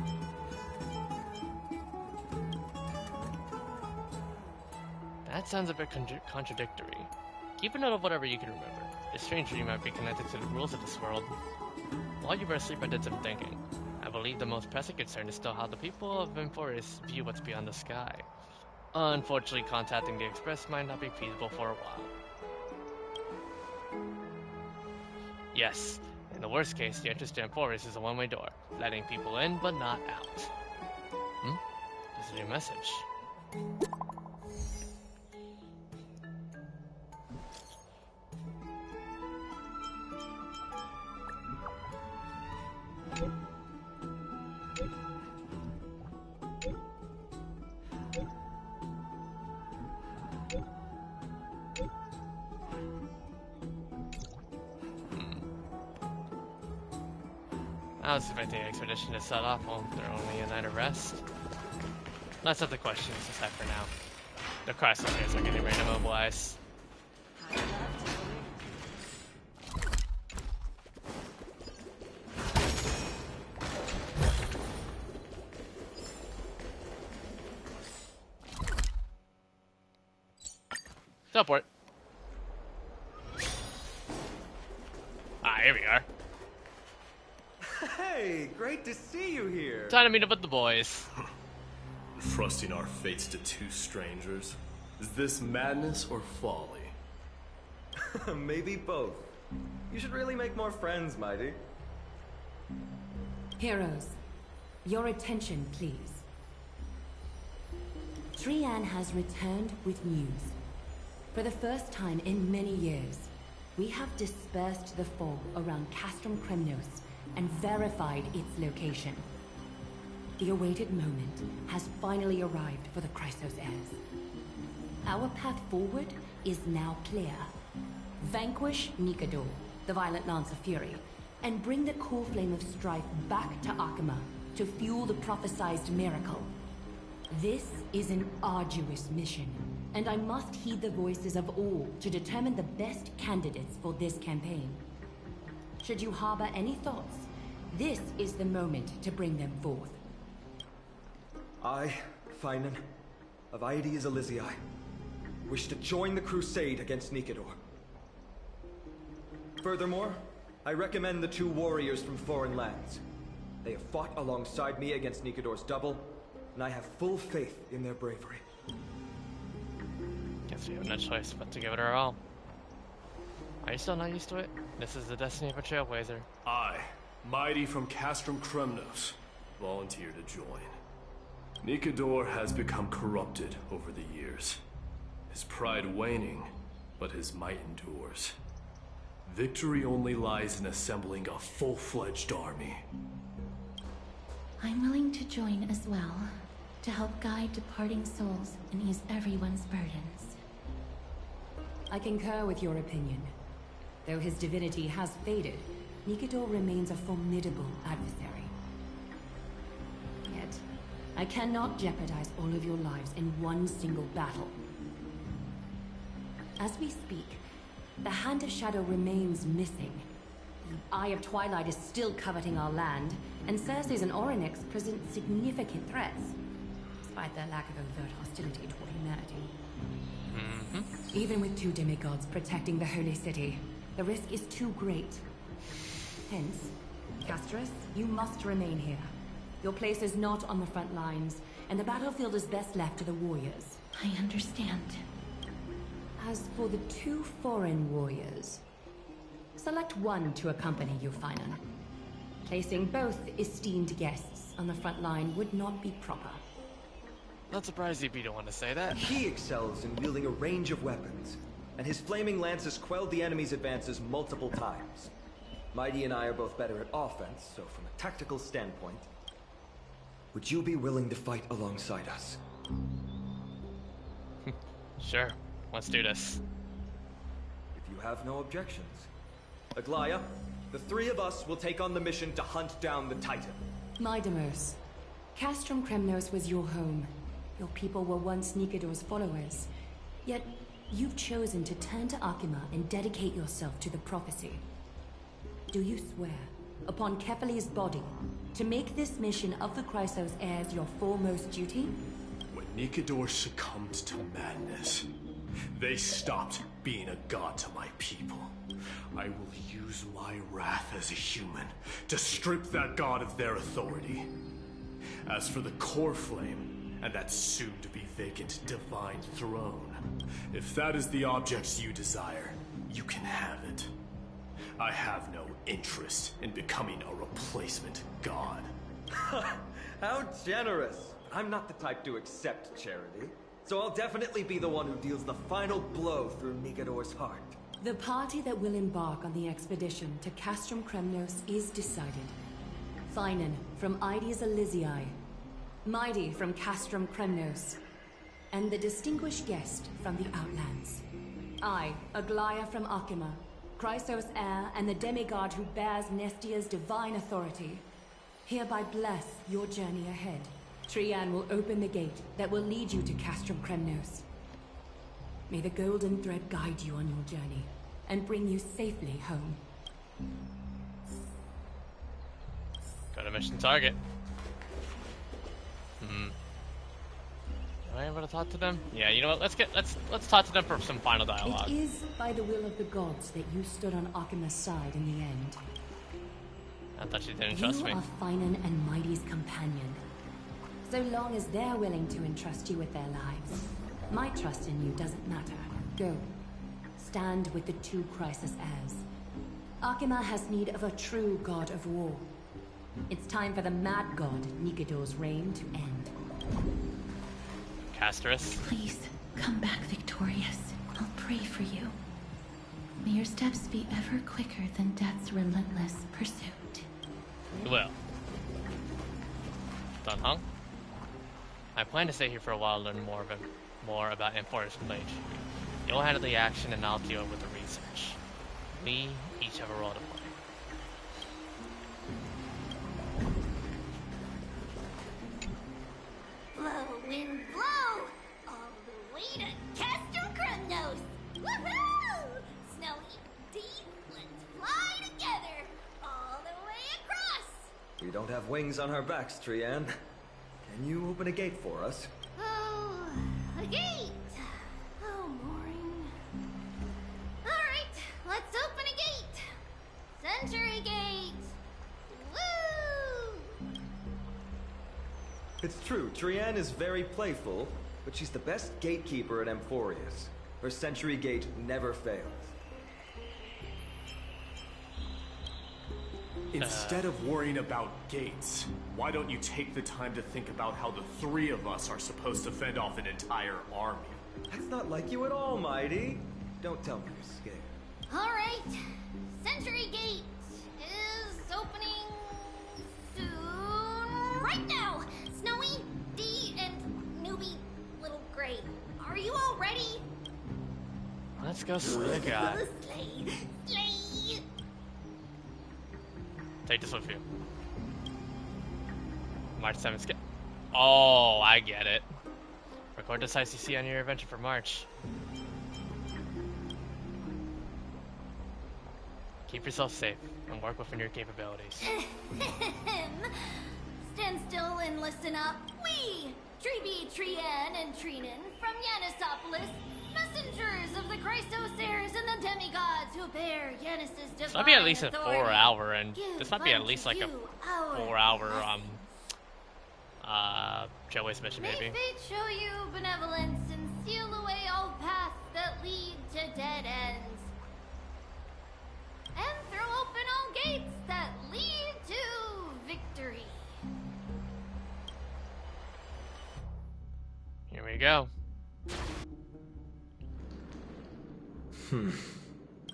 That sounds a bit contradictory. Keep a note of whatever you can remember. This strange dream might be connected to the rules of this world. While you were asleep, I did some thinking. I believe the most pressing concern is still how the people of Amphoreus view what's beyond the sky. Unfortunately, contacting the Express might not be feasible for a while. Yes, in the worst case, the entrance to Amphoreus is a one-way door, letting people in but not out. There's a new message. I was expecting the expedition to set off while they're only a night of rest. Let's have the questions aside for now. The crosshairs are getting ready to mobilize. Teleport. Here we are. Hey, great to see you here. Time to meet up with the boys. Trusting our fates to two strangers? Is this madness or folly? Maybe both. You should really make more friends, Mighty. Heroes, your attention, please. Trian has returned with news. For the first time in many years, we have dispersed the fog around Castrum Kremnos and verified its location. The awaited moment has finally arrived for the Chrysos heirs. Our path forward is now clear. Vanquish Nikador, the violent Lance of Fury, and bring the cool flame of strife back to Akama to fuel the prophesized miracle. This is an arduous mission, and I must heed the voices of all to determine the best candidates for this campaign. Should you harbor any thoughts, this is the moment to bring them forth. I, Finan, of Aedes Elysiae, wish to join the crusade against Nikador. Furthermore, I recommend the two warriors from foreign lands. They have fought alongside me against Nikador's double, and I have full faith in their bravery. Guess we have no choice but to give it our all. Are you still not used to it? This is the destiny of a Trailblazer. I, Mighty from Castrum Kremnos, volunteer to join. Nikador has become corrupted over the years. His pride waning, but his might endures. Victory only lies in assembling a full-fledged army. I'm willing to join as well, to help guide departing souls and ease everyone's burdens. I concur with your opinion. Though his divinity has faded, Nikador remains a formidable adversary. Yet, I cannot jeopardize all of your lives in one single battle. As we speak, the Hand of Shadow remains missing. The Eye of Twilight is still coveting our land, and Circes and Orynyx present significant threats, despite their lack of overt hostility toward humanity. Even with 2 demigods protecting the Holy City, the risk is too great. Hence, Castris, you must remain here. Your place is not on the front lines, and the battlefield is best left to the warriors. I understand. As for the 2 foreign warriors, select one to accompany you, Finan. Placing both esteemed guests on the front line would not be proper. Not surprised if you don't want to say that. He excels in wielding a range of weapons, and his flaming lances quelled the enemy's advances multiple times. Mighty and I are both better at offense, so from a tactical standpoint, would you be willing to fight alongside us? Sure, let's do this. If you have no objections. Aglaya, the 3 of us will take on the mission to hunt down the Titan. Mydamos, Castrum Kremnos was your home. Your people were once Nikador's followers. Yet, you've chosen to turn to Akima and dedicate yourself to the prophecy. Do you swear, upon Kefali's body, to make this mission of the Chrysos heirs your foremost duty? When Nikador succumbed to madness, they stopped being a god to my people. I will use my wrath as a human to strip that god of their authority. As for the core flame, and that soon-to-be vacant divine throne, if that is the object you desire, you can have it. I have no interest in becoming a replacement god. How generous! I'm not the type to accept charity, so I'll definitely be the one who deals the final blow through Nikador's heart. The party that will embark on the expedition to Castrum Kremnos is decided. Finan from Ides Elysiae, Mighty from Castrum Kremnos, and the distinguished guest from the Outlands. I, Aglaya from Akima, Chrysos heir and the demigod who bears Nestia's divine authority, hereby bless your journey ahead. Trian will open the gate that will lead you to Castrum Kremnos. May the golden thread guide you on your journey and bring you safely home. Got a mission target. Am I able to talk to them? Yeah, you know what? Let's talk to them for some final dialogue. It is by the will of the gods that you stood on Akima's side in the end. I thought you didn't trust me. You are Finan and Mighty's companion. So long as they're willing to entrust you with their lives, my trust in you doesn't matter. Go. Stand with the 2 Chrysos heirs. Akima has need of a true god of war. It's time for the mad god Nikador's reign to end. Castris. Please, come back victorious. I'll pray for you. May your steps be ever quicker than death's relentless pursuit. You will. Done, huh? I plan to stay here for a while to learn more about Amphoreus' village. You'll handle the action and I'll deal with the research. We each have a role to play. Blow, wind, blow! All the way to Castrum Kremnos! Woohoo! Snowy deep, let's fly together! All the way across! We don't have wings on our backs, Trian. Can you open a gate for us? Oh, a gate! Oh, boring. Alright, let's open a gate! Century Gate! Woo! It's true, Trian is very playful, but she's the best gatekeeper at Amphoreus. Her Century Gate never fails. Instead of worrying about gates, why don't you take the time to think about how the 3 of us are supposed to fend off an entire army? That's not like you at all, Mighty. Don't tell me you're scared. Alright. Sentry Gate is opening soon. Right now! Snowy, D, and newbie Little Gray. Are you all ready? Let's go slay a guy. Slay! Take this with you. March 7th. Oh, I get it. Record this ICC on your adventure for March. Keep yourself safe and work within your capabilities. Stand still and listen up. We, Treeby, Trian, and Trinin from Yanisopolis, messengers of the Chrysosaurs and the demigods who bear Yanis's divine This might be at least a authority. 4 hour, and Give this might be at least like a unto you our 4 hour Trailblaze mission, May maybe. fate show you benevolence and seal away all paths that lead to dead ends. And throw open all gates that lead to victory. Here we go.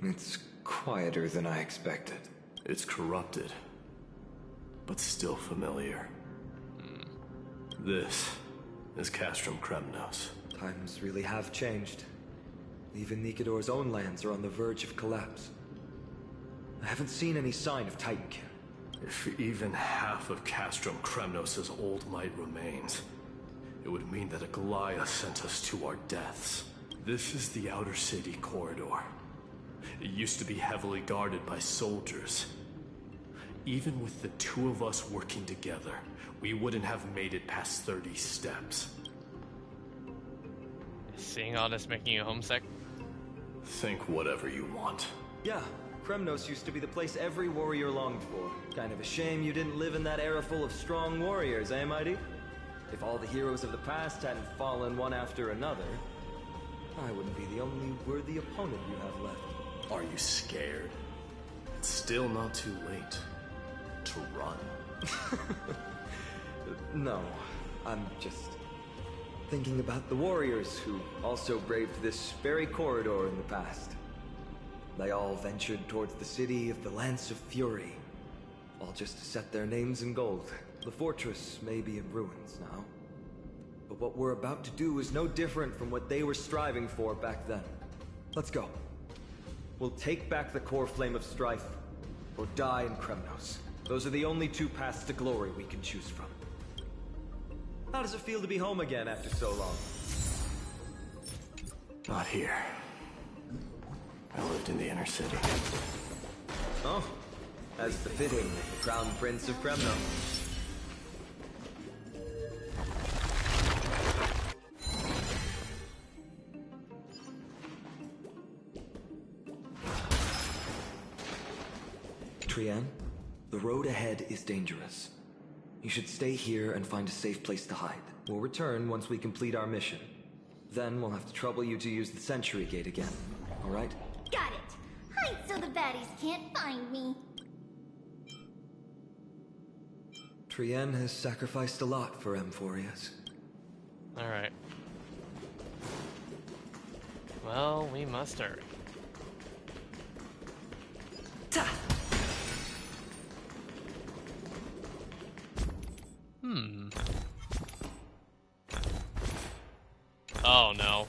It's quieter than I expected. It's corrupted, but still familiar. This is Castrum Kremnos. Times really have changed. Even Nikador's own lands are on the verge of collapse. I haven't seen any sign of Titankin. If even half of Castrum Kremnos' old might remains, it would mean that Aglaya sent us to our deaths. This is the outer city corridor. It used to be heavily guarded by soldiers. Even with the two of us working together, we wouldn't have made it past 30 steps. Is seeing all this making you homesick? Think whatever you want. Yeah, Kremnos used to be the place every warrior longed for. Kind of a shame you didn't live in that era full of strong warriors, eh, Mighty? If all the heroes of the past hadn't fallen one after another, I wouldn't be the only worthy opponent you have left. Are you scared? It's still not too late to run. No, I'm just thinking about the warriors who also braved this very corridor in the past. They all ventured towards the city of the Lance of Fury, all just to set their names in gold. The fortress may be in ruins now, but what we're about to do is no different from what they were striving for back then. Let's go. We'll take back the core flame of strife, or die in Kremnos. Those are the only two paths to glory we can choose from. How does it feel to be home again after so long? Not here. I lived in the inner city. Oh, as befitting the crown prince of Kremnos. Trian, the road ahead is dangerous. You should stay here and find a safe place to hide. We'll return once we complete our mission. Then we'll have to trouble you to use the Sentry Gate again, alright? Got it. Hide so the baddies can't find me. Trian has sacrificed a lot for Amphoreus. Alright. Well, we must hurry. Oh no.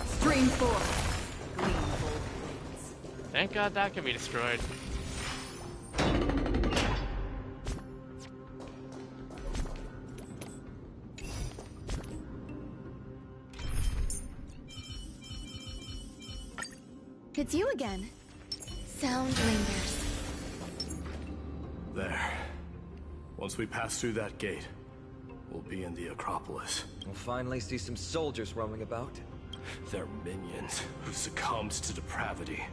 Stream 4. Thank God that can be destroyed. It's you again. Sound lingers. There. Once we pass through that gate, we'll be in the Acropolis. We'll finally see some soldiers roaming about. They're minions who succumbed to depravity.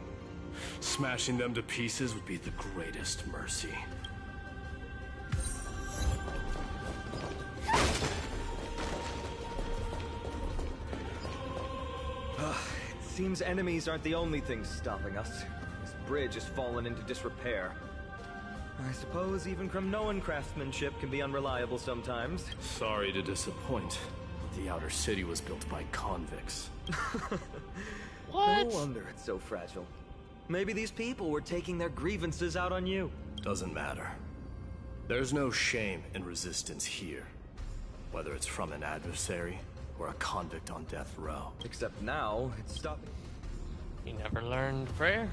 Smashing them to pieces would be the greatest mercy. It seems enemies aren't the only things stopping us. This bridge has fallen into disrepair. I suppose even Kremnoan craftsmanship can be unreliable sometimes. Sorry to disappoint. The outer city was built by convicts. What? No wonder it's so fragile. Maybe these people were taking their grievances out on you. Doesn't matter. There's no shame in resistance here. Whether it's from an adversary or a convict on death row. Except now, it's stopping. You never learned prayer?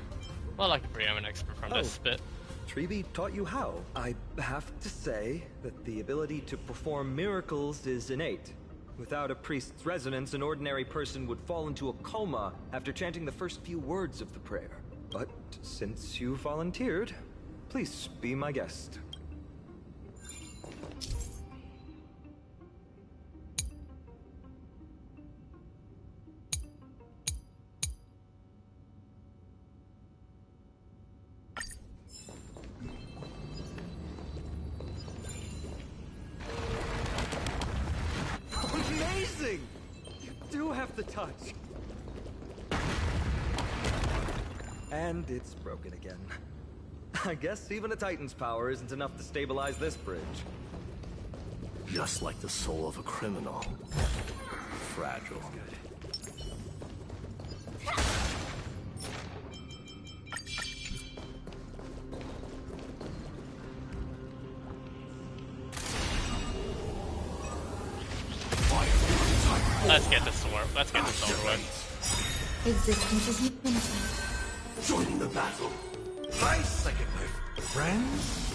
Well, I can pray. I'm an expert from this bit. Treeby taught you how. I have to say that the ability to perform miracles is innate. Without a priest's resonance, an ordinary person would fall into a coma after chanting the first few words of the prayer. But since you volunteered, please be my guest. Amazing! You do have the touch. And it's broken again. I guess even a Titan's power isn't enough to stabilize this bridge. Just like the soul of a criminal. Fragile. Let's get this over. Let's get this over with. Existence is infinity. Joining the battle. I second my friends.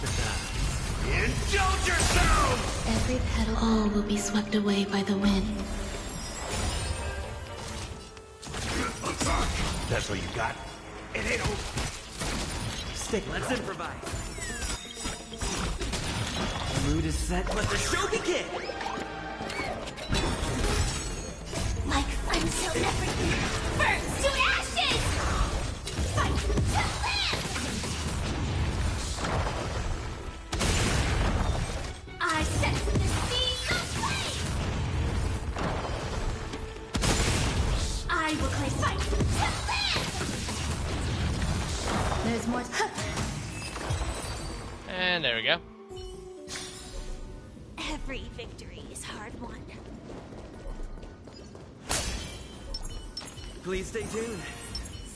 Indulge yourselves! Every petal, all will be swept away by the wind. That's what you got. It ain't over. Stick, let's improvise. Mood is set, let the show begin! Like flames till everything burns to ashes! Fight to live! I sense the seeds of flame! I will claim fight to live! There's more. And there we go. Every victory is hard won. Please stay tuned.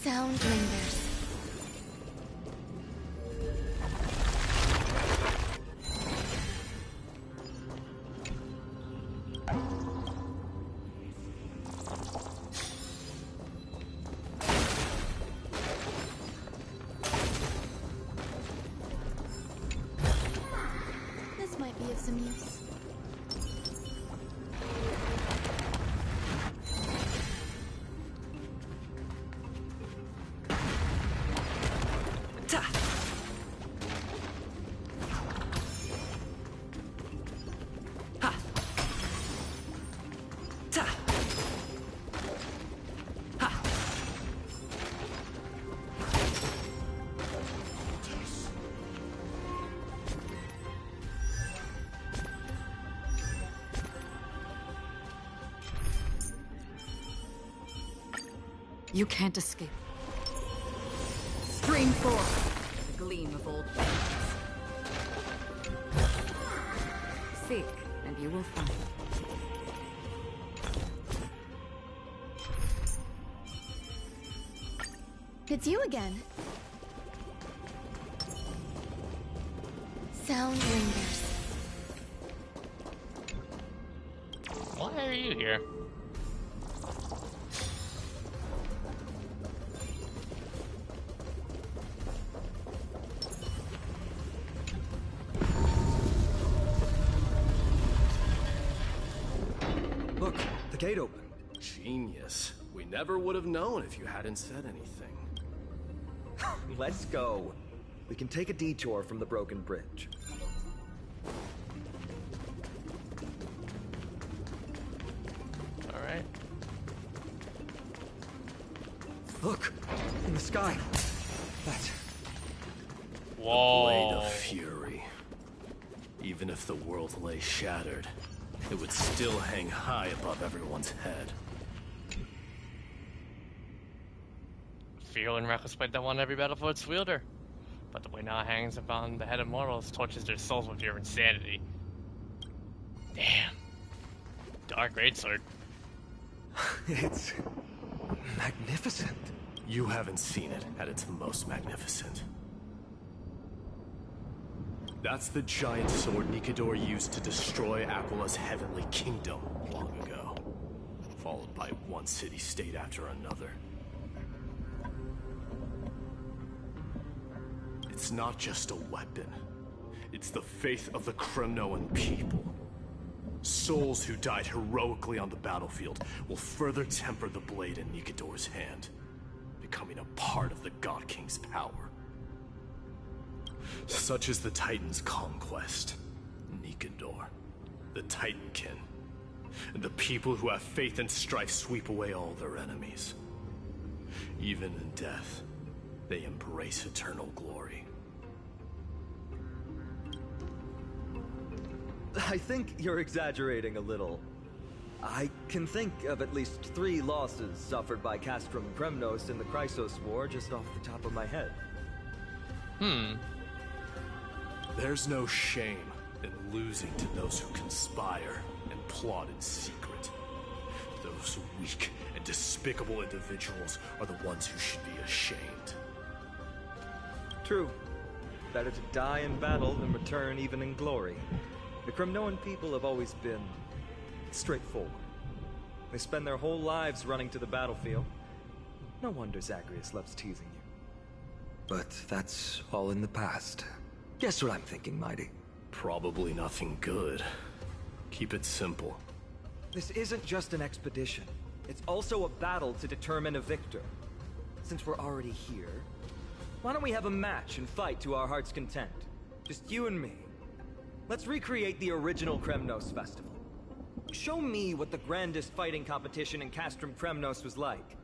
Sound lingers. This might be of some use. You can't escape. Stream forth, the gleam of old flames. Seek, and you will find. It's you again. Sound lingers. Why are you here? Look, the gate opened. Genius. We never would have known if you hadn't said anything. Let's go. We can take a detour from the broken bridge. Alright. Look, in the sky. That. Whoa. A blade of fury. Even if the world lay shattered, it would still hang high above everyone's head. feeling reckless by that one every battle for its wielder. But the weight now hangs upon the head of mortals, tortures their souls with your insanity. Damn. Dark greatsword. It's magnificent. You haven't seen it at its most magnificent. That's the giant sword Nikador used to destroy Aquila's heavenly kingdom long ago, followed by one city-state after another. It's not just a weapon. It's the faith of the Kremnoan people. Souls who died heroically on the battlefield will further temper the blade in Nikador's hand, becoming a part of the God King's power. Such is the Titan's conquest. Nikador, the Titankin, and the people who have faith and strife sweep away all their enemies. Even in death, they embrace eternal glory. I think you're exaggerating a little. I can think of at least 3 losses suffered by Castrum Kremnos in the Chrysos War just off the top of my head. There's no shame in losing to those who conspire and plot in secret. Those weak and despicable individuals are the ones who should be ashamed. True. Better to die in battle than return even in glory. The Kremnoan people have always been straightforward. They spend their whole lives running to the battlefield. No wonder Zagreus loves teasing you. But that's all in the past. Guess what I'm thinking, Mighty? Probably nothing good. Keep it simple. This isn't just an expedition. It's also a battle to determine a victor. Since we're already here, why don't we have a match and fight to our heart's content? Just you and me. Let's recreate the original Kremnos festival. Show me what the grandest fighting competition in Castrum Kremnos was like.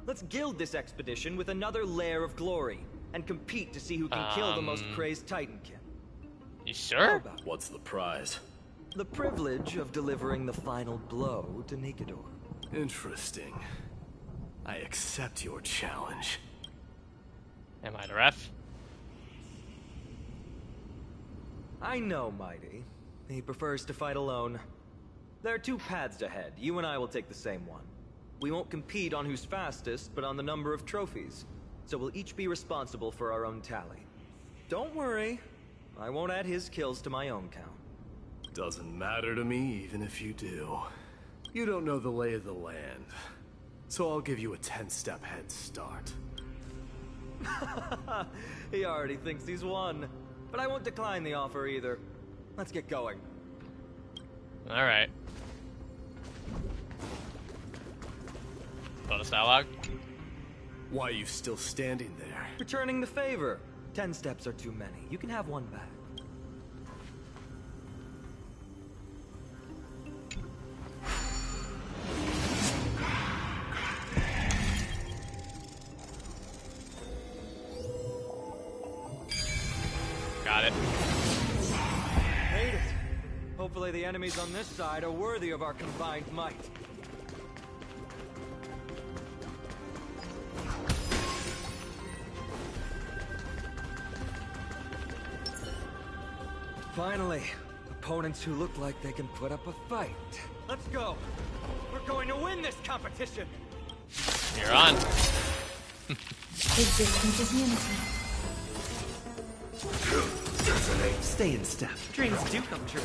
Let's gild this expedition with another layer of glory, and compete to see who can kill the most crazed Titankin. You sure? What's the prize? The privilege of delivering the final blow to Nikador. Interesting. I accept your challenge. Am I the ref? I know, Mighty. He prefers to fight alone. There are 2 paths ahead. You and I will take the same one. We won't compete on who's fastest, but on the number of trophies. So we'll each be responsible for our own tally. Don't worry. I won't add his kills to my own count. Doesn't matter to me, even if you do. You don't know the lay of the land. So I'll give you a 10-step head start. He already thinks he's won. But I won't decline the offer either. Let's get going. Alright. Bonus dialogue? Why are you still standing there? Returning the favor. 10 steps are too many. You can have one back. Got it. Made it. Hopefully the enemies on this side are worthy of our combined might. Finally, opponents who look like they can put up a fight. Let's go. We're going to win this competition. You're on. Existence is unity. Stay in step. Dreams do come true.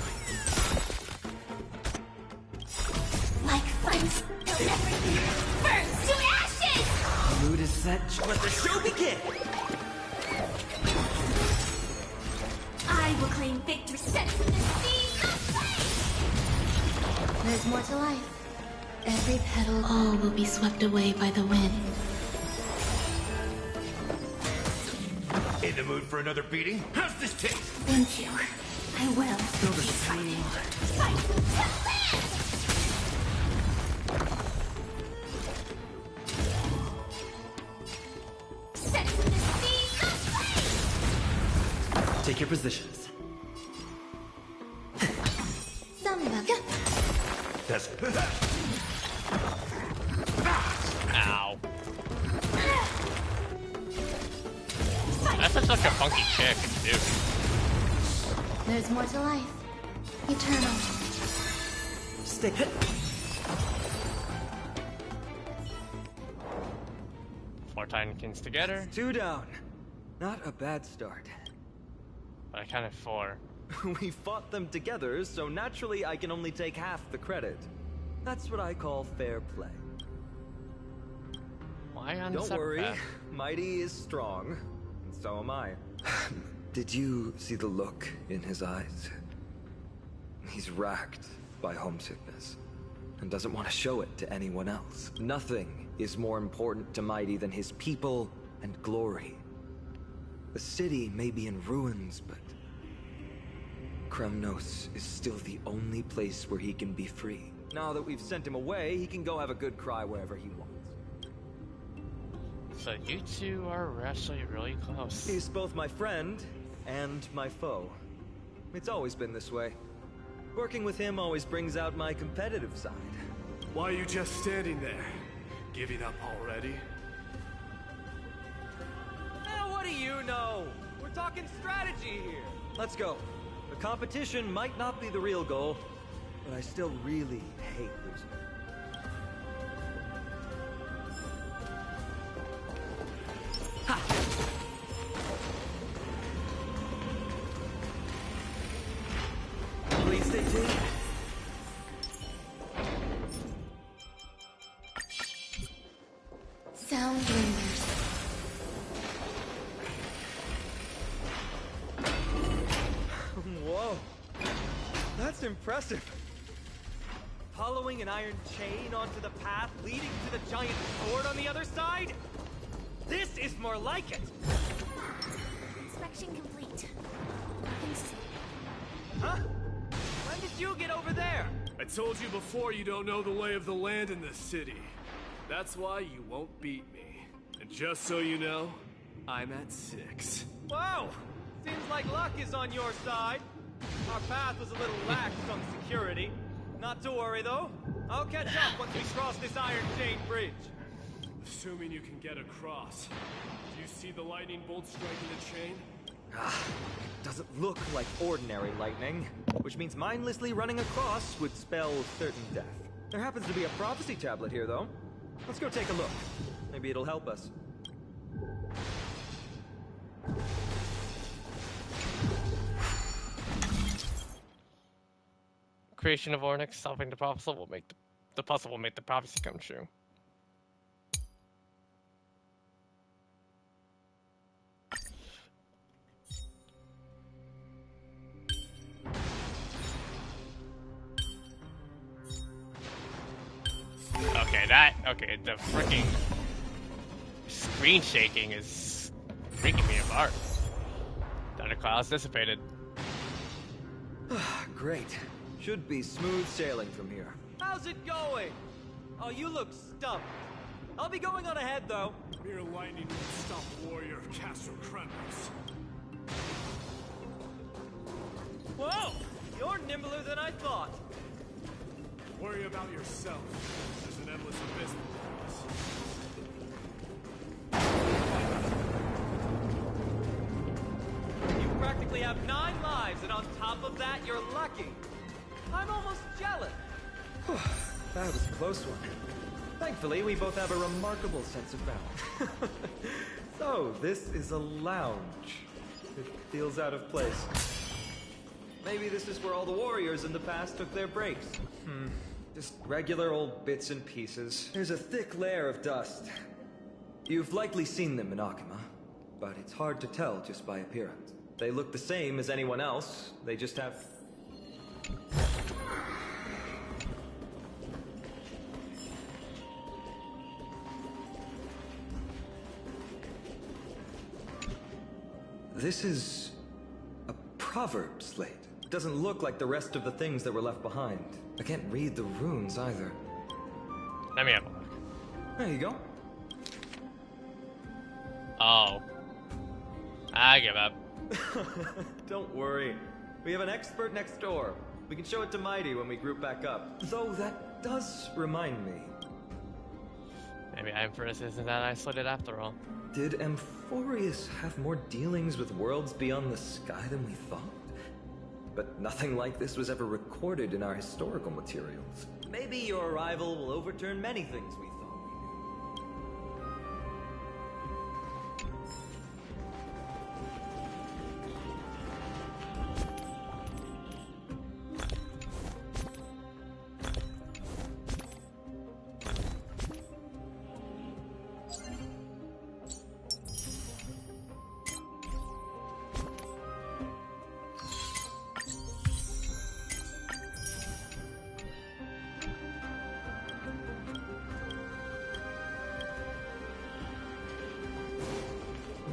Like flames, they'll never be burned to ashes! The mood is set. Let the show begin! I will claim victory set to the sea of flame! There's more to life. Every petal, all will be swept away by the wind. In the mood for another beating? How's this taste? Thank you. I will. Feel the same. Fight to live! Set to the sea of flame! Take your positions. Samba. That's... Ow. such a funky kick, dude. There's more to life. Eternal. Stick it. 4 Titankins together. 2 down. Not a bad start. But I counted 4. We fought them together, so naturally I can only take half the credit. That's what I call fair play. Why on Don't worry, path? Mighty is strong, and so am I. Did you see the look in his eyes? He's racked by homesickness, and doesn't want to show it to anyone else. Nothing is more important to Mighty than his people and glory. The city may be in ruins, but Kremnos is still the only place where he can be free. Now that we've sent him away, he can go have a good cry wherever he wants. So you two are actually really close. He's both my friend and my foe. It's always been this way. Working with him always brings out my competitive side. Why are you just standing there? Giving up already? What do you know? We're talking strategy here. Let's go. The competition might not be the real goal, but I still really hate losing. Please stay tuned. Sound lingers. Whoa. That's impressive. Following an iron chain onto the path leading to the giant sword on the other side? This is more like it! Inspection complete. Huh? When did you get over there? I told you before you don't know the lay of the land in this city. That's why you won't beat me. And just so you know, I'm at 6. Whoa! Seems like luck is on your side. Our path was a little lax on security. Not to worry, though. I'll catch up once we cross this iron chain bridge. Assuming you can get across. Do you see the lightning bolt striking the chain? Doesn't look like ordinary lightning, which means mindlessly running across would spell certain death. There happens to be a prophecy tablet here, though. Let's go take a look. Maybe it'll help us. Creation of Ornyx, solving the puzzle will make the puzzle will make the prophecy come true. Okay, the freaking screen shaking is freaking me apart. Thunderclouds dissipated. Great. Should be smooth sailing from here. How's it going? Oh, you look stumped. I'll be going on ahead, though. Mere lightning won't stop warrior of Castle Kremnos. Whoa! You're nimbler than I thought. Worry about yourself. There's an endless abyss before us. You practically have 9 lives, and on top of that, you're lucky. I'm almost jealous. That was a close one. Thankfully, we both have a remarkable sense of balance. So, this is a lounge. It feels out of place. Maybe this is where all the warriors in the past took their breaks. Just regular old bits and pieces. There's a thick layer of dust. You've likely seen them in Akima, but it's hard to tell just by appearance. They look the same as anyone else, they just have... This is a proverb slate. It doesn't look like the rest of the things that were left behind. I can't read the runes either. Let me have a look. There you go. Oh. I give up. Don't worry. We have an expert next door. We can show it to Mighty when we group back up. Though that does remind me. Maybe Amphoreus isn't that isolated after all. Did Amphoreus have more dealings with worlds beyond the sky than we thought? But nothing like this was ever recorded in our historical materials. Maybe your arrival will overturn many things we thought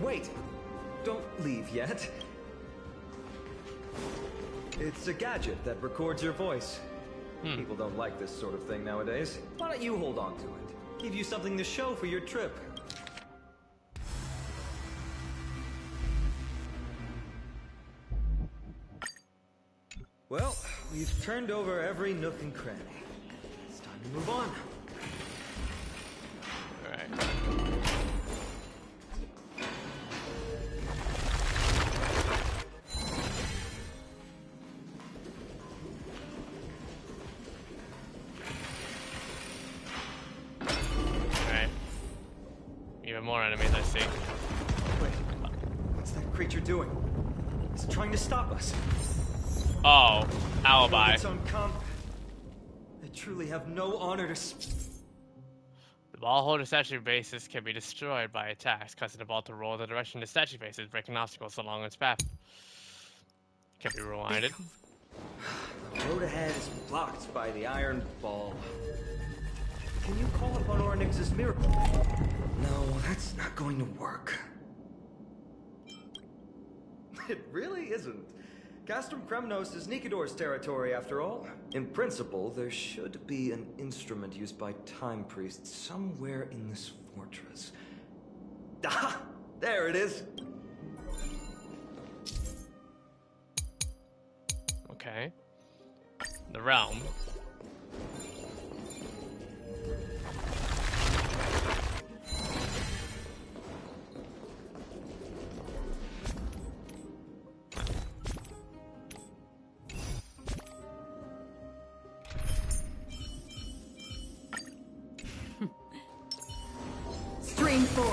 Wait! Don't leave yet. It's a gadget that records your voice. People don't like this sort of thing nowadays. Why don't you hold on to it? Give you something to show for your trip. Well, we've turned over every nook and cranny. It's time to move on. Alright. Even more enemies, I see. Wait, what's that creature doing? It's trying to stop us. Oh, alibi. Its own they truly have no honor to. The ball holder statue bases can be destroyed by attacks, causing the ball to roll in the direction the statue faces, breaking obstacles along its path. Can be rewinded. The road ahead is blocked by the iron ball. Can you call upon Ornyx's miracle? No, that's not going to work. It really isn't. Castrum Kremnos is Nikador's territory, after all. In principle, there should be an instrument used by time priests somewhere in this fortress. Ah! There it is! Okay. The realm. Stream 4.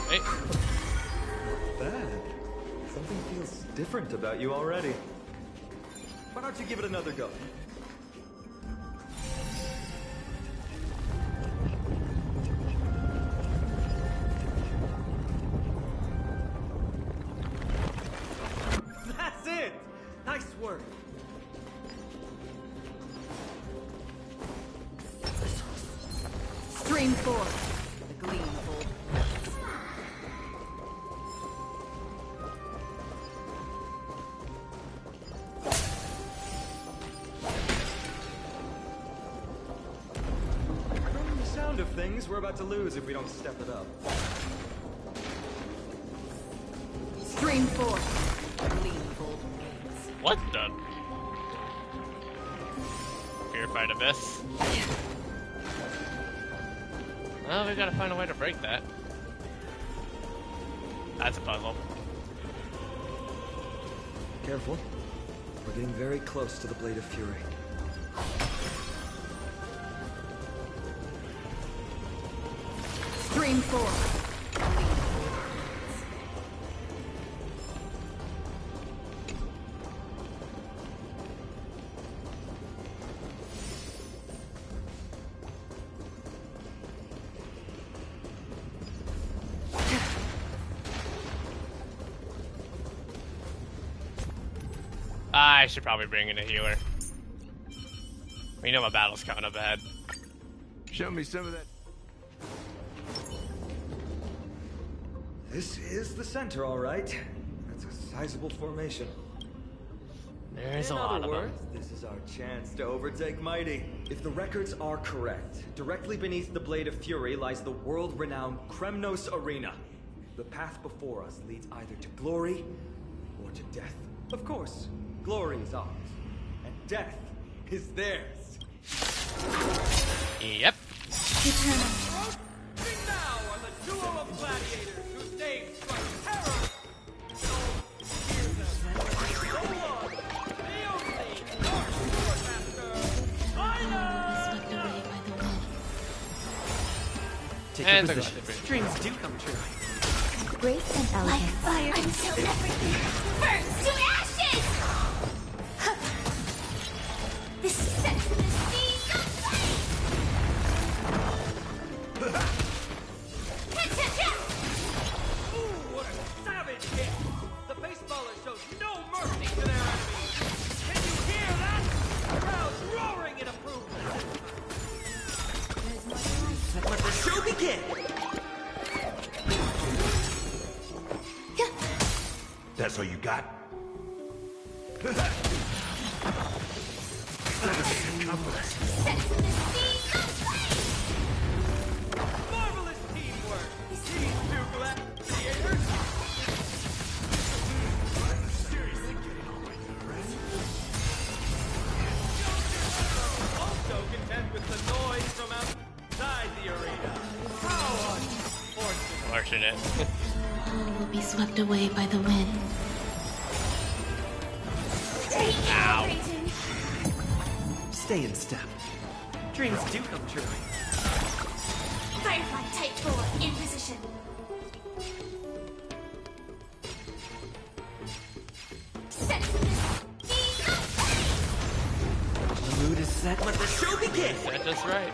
Hey. Bad. Something feels different about you already. Why don't you give it another go? That's it! Nice work! Stream 4. The gleam of old. From the sound of things, we're about to lose if we don't step it up. Stream 4. What the? Purified Abyss. Well, we gotta find a way to break that. That's a puzzle. Careful. We're getting very close to the Blade of Fury. Stream 4. I should probably bring in a healer. You know my battle's coming up ahead. Show me some of that. This is the center, all right. That's a sizable formation. There's In a lot other of words, this is our chance to overtake Mighty. If the records are correct, directly beneath the Blade of Fury lies the world-renowned Kremnos Arena. The path before us leads either to glory more to death. Of course, glory is ours, and death is theirs. Yep. Eternal. Now are the duo of gladiators whose names strike terror. So, hear them. Go on, the only Dark Swordmaster, Swept away by the wind. Take And your the position. Dreams do come true. Grace and elegance. Fire until everything burns to ashes! This sets the scene aflame! Ooh, what a savage hit! The baseballer shows no mercy to their enemies! Can you hear that? The crowd's roaring in approval! Let the show begin! That's all you got? Marvelous teamwork! These two gladiators! Seriously getting on my nerves. Also contend with the noise from outside the arena. How unfortunate. All will be swept away by the wind. Ow. Stay in step. Dreams do come true. Firefly Type 4 in position. Set the scene aflame! The mood is set. Let the show begin. Set us right.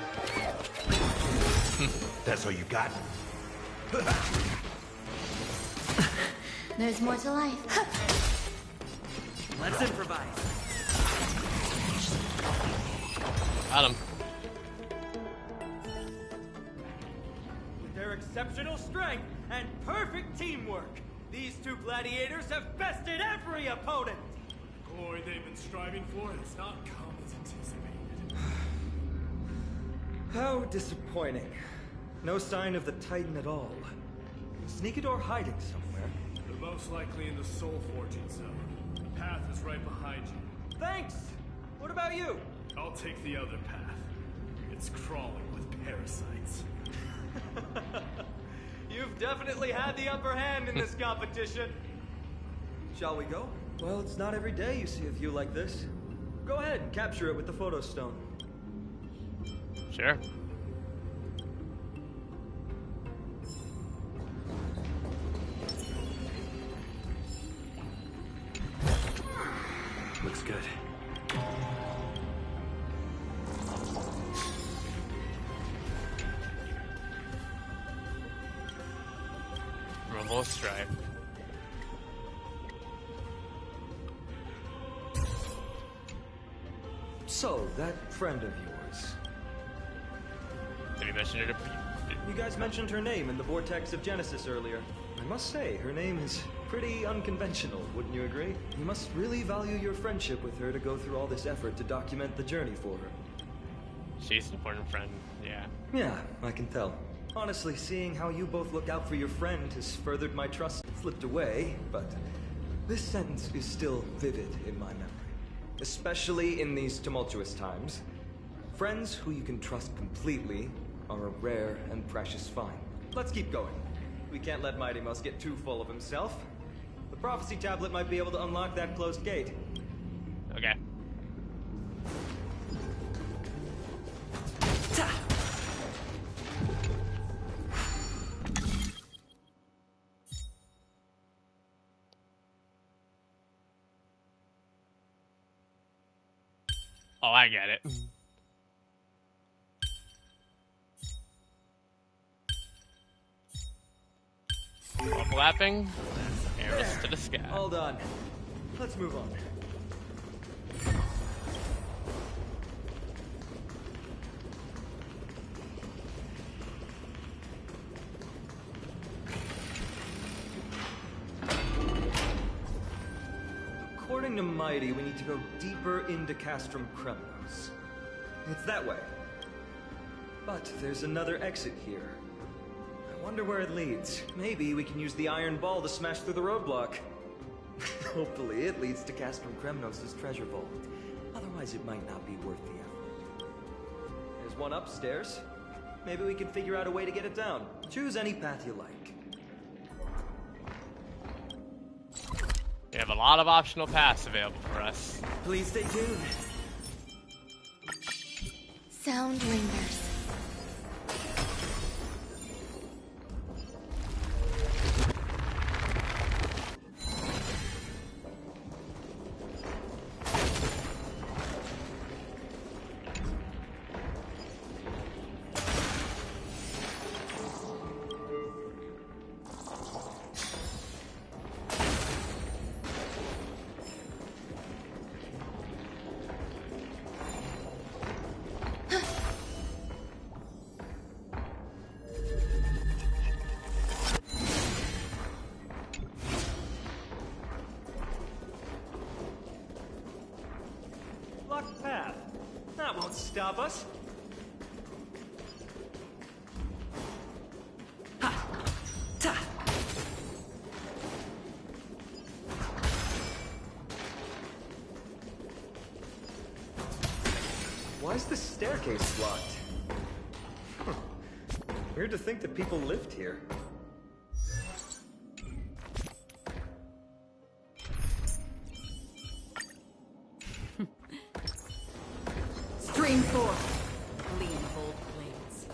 That's all you got? There's more to life. Let's improvise. Got him. With their exceptional strength and perfect teamwork, these two gladiators have bested every opponent! The glory they've been striving for has not come as anticipated. How disappointing. No sign of the Titan at all. Is Sneakador hiding somewhere? They're most likely in the soul forging zone. The path is right behind you. Thanks! What about you? I'll take the other path. It's crawling with parasites. You've definitely had the upper hand in this competition. Shall we go? Well, it's not every day you see a view like this. Go ahead and capture it with the photo stone. Sure. Looks good. Remote strife. So, that friend of yours. Did we mention it? You guys mentioned her name in the Vortex of Genesis earlier. I must say, her name is pretty unconventional, wouldn't you agree? You must really value your friendship with her to go through all this effort to document the journey for her. She's an important friend, yeah. Yeah, I can tell. Honestly, seeing how you both look out for your friend has furthered my trust. Slipped away, but this sentence is still vivid in my memory. Especially in these tumultuous times. Friends who you can trust completely are a rare and precious find. Let's keep going. We can't let Mighty Mouse get too full of himself. The prophecy tablet might be able to unlock that closed gate. Okay. Oh, I get it. Overlapping, arrows to the sky. All done. Let's move on. According to Mighty, we need to go deeper into Castrum Kremnos. It's that way. But there's another exit here. I wonder where it leads. Maybe we can use the iron ball to smash through the roadblock. Hopefully it leads to Castrum Kremnos' treasure vault. Otherwise it might not be worth the effort. There's one upstairs. Maybe we can figure out a way to get it down. Choose any path you like. We have a lot of optional paths available for us. Please stay tuned. Sound lingers. Blocked path. That won't stop us. Ha! Ta! Why is the staircase blocked? Huh. Weird to think that people lived here. Stream forth. Gleam of old blades.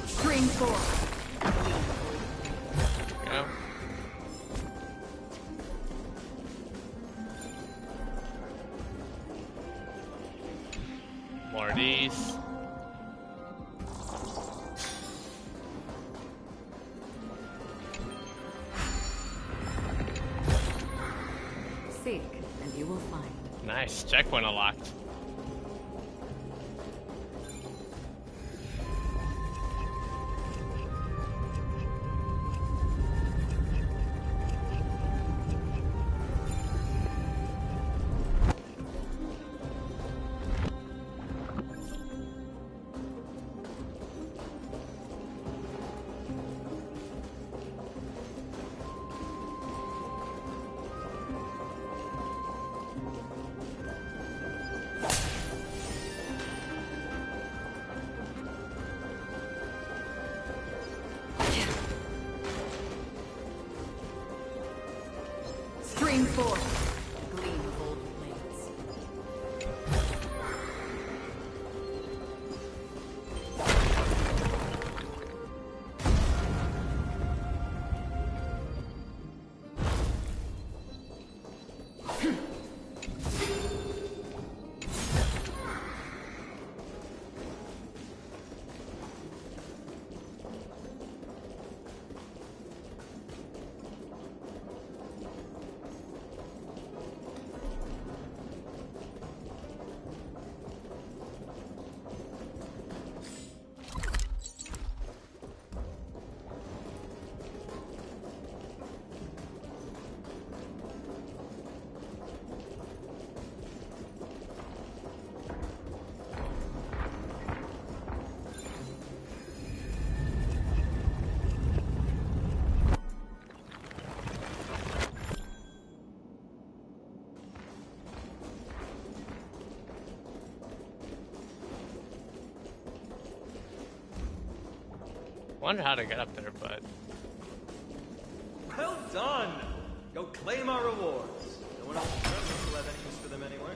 Stream forth. Yeah. More of these. Seek, and you will find. Nice. Checkpoint unlocked. Stream forth. Gleam of old blades. Wonder how to get up there, but Well done! Go claim our rewards. No one else will have any use for them anyway.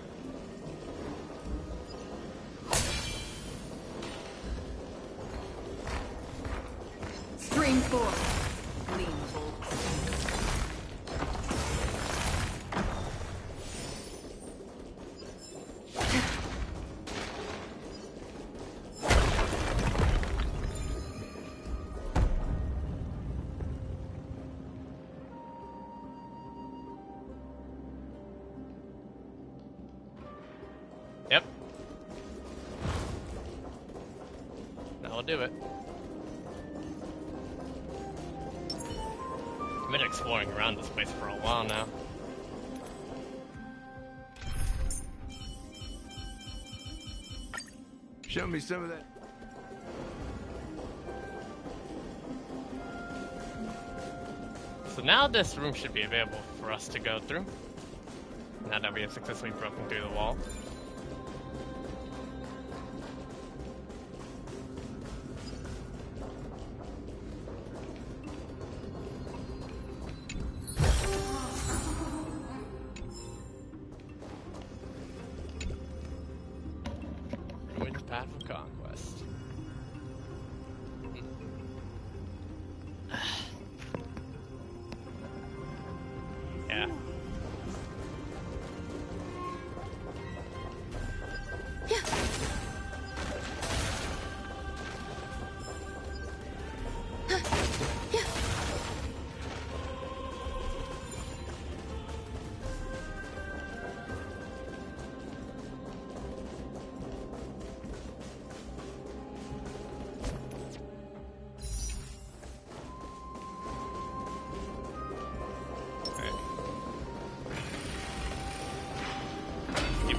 Stream forth. Gleam of old blades. That'll do it. I've been exploring around this place for a while now. Show me some of that. So now this room should be available for us to go through. Now that we have successfully broken through the wall. Ruined Path of Conquest. Yeah.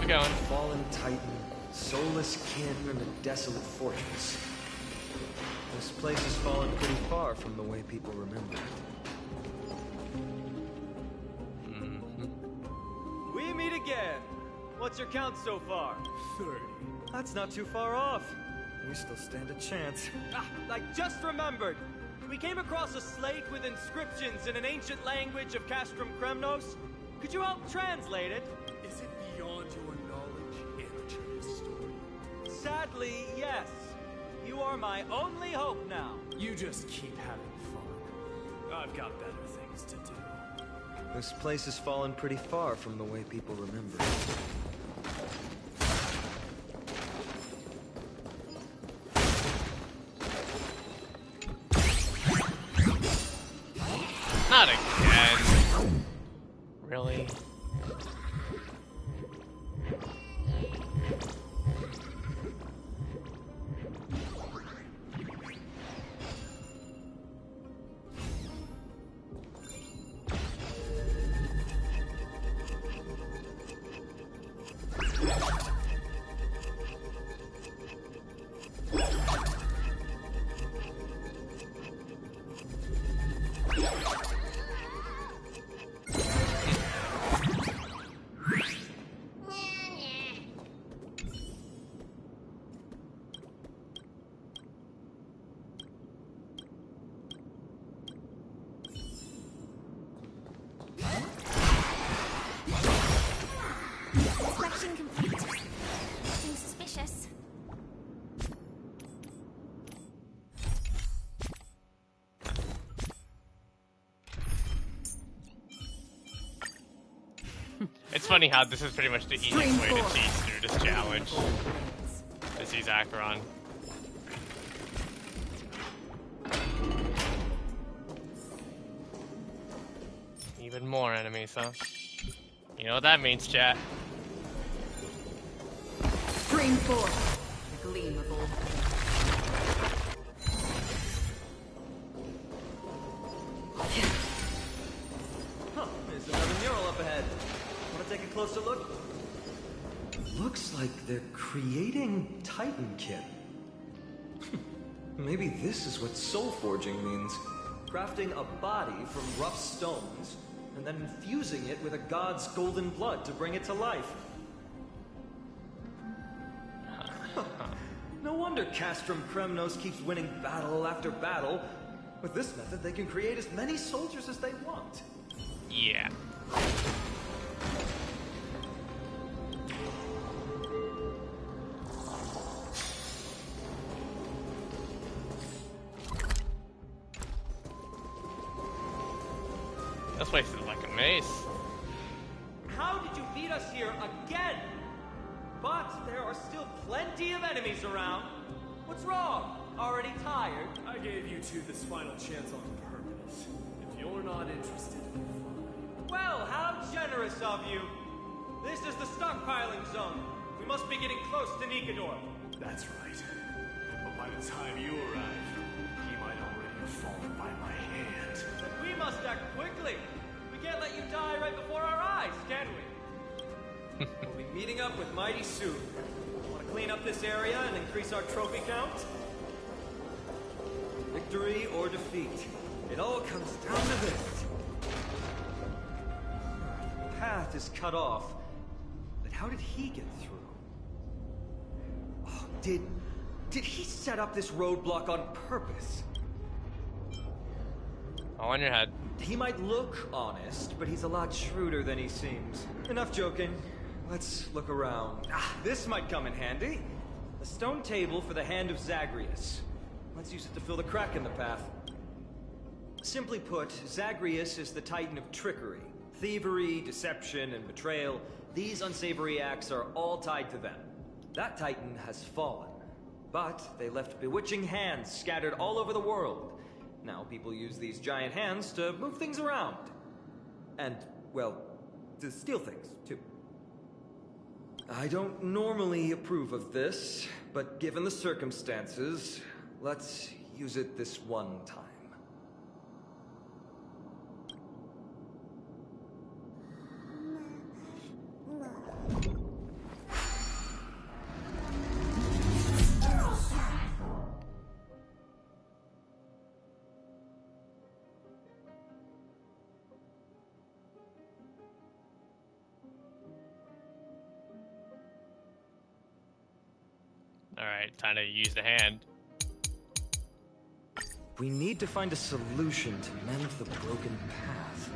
Going. Fallen titan, soulless kin, and a desolate fortress. This place has fallen pretty far from the way people remember it. We meet again. What's your count so far? 30. That's not too far off. We still stand a chance. I just remembered. We came across a slate with inscriptions in an ancient language of Castrum Kremnos. Could you help translate it? Is it beyond your knowledge, amateur historian? Sadly, yes. You are my only hope now. You just keep having fun. I've got better things to do. This place has fallen pretty far from the way people remember. Not again. Really? Inspection complete. Nothing suspicious. It's funny how this is pretty much the easiest way to cheese through this challenge. This is Acheron. Even more enemies, huh? You know what that means, chat. Stream forth. A gleam of old. Huh, there's another mural up ahead. Want to take a closer look? Looks like they're creating Titankin. Maybe this is what soul forging means. Crafting a body from rough stones, and then infusing it with a god's golden blood to bring it to life. No wonder Castrum Kremnos keeps winning battle after battle. With this method, they can create as many soldiers as they want. Yeah. This place is like a maze. How did you beat us here again? But there are still plenty of enemies around. What's wrong? Already tired? I gave you two this final chance on purpose. If you're not interested, fine. Well, how generous of you. This is the stockpiling zone. We must be getting close to Nikador. That's right. By the time you arrive, he might already have fallen by my hand. Then we must act quickly. We can't let you die right before our eyes, can we? We'll be meeting up with Mighty soon. Want to clean up this area and increase our trophy count? Victory or defeat. It all comes down to this. The path is cut off. But how did he get through? Oh, did he set up this roadblock on purpose? All on your head. He might look honest, but he's a lot shrewder than he seems. Enough joking. Let's look around. This might come in handy. A stone table for the hand of Zagreus. Let's use it to fill the crack in the path. Simply put, Zagreus is the titan of trickery. Thievery, deception, and betrayal. These unsavory acts are all tied to them. That titan has fallen. But they left bewitching hands scattered all over the world. Now people use these giant hands to move things around. And, well, to steal things, too. I don't normally approve of this, but given the circumstances, let's use it this one time. Alright, time to use the hand. We need to find a solution to mend the broken path.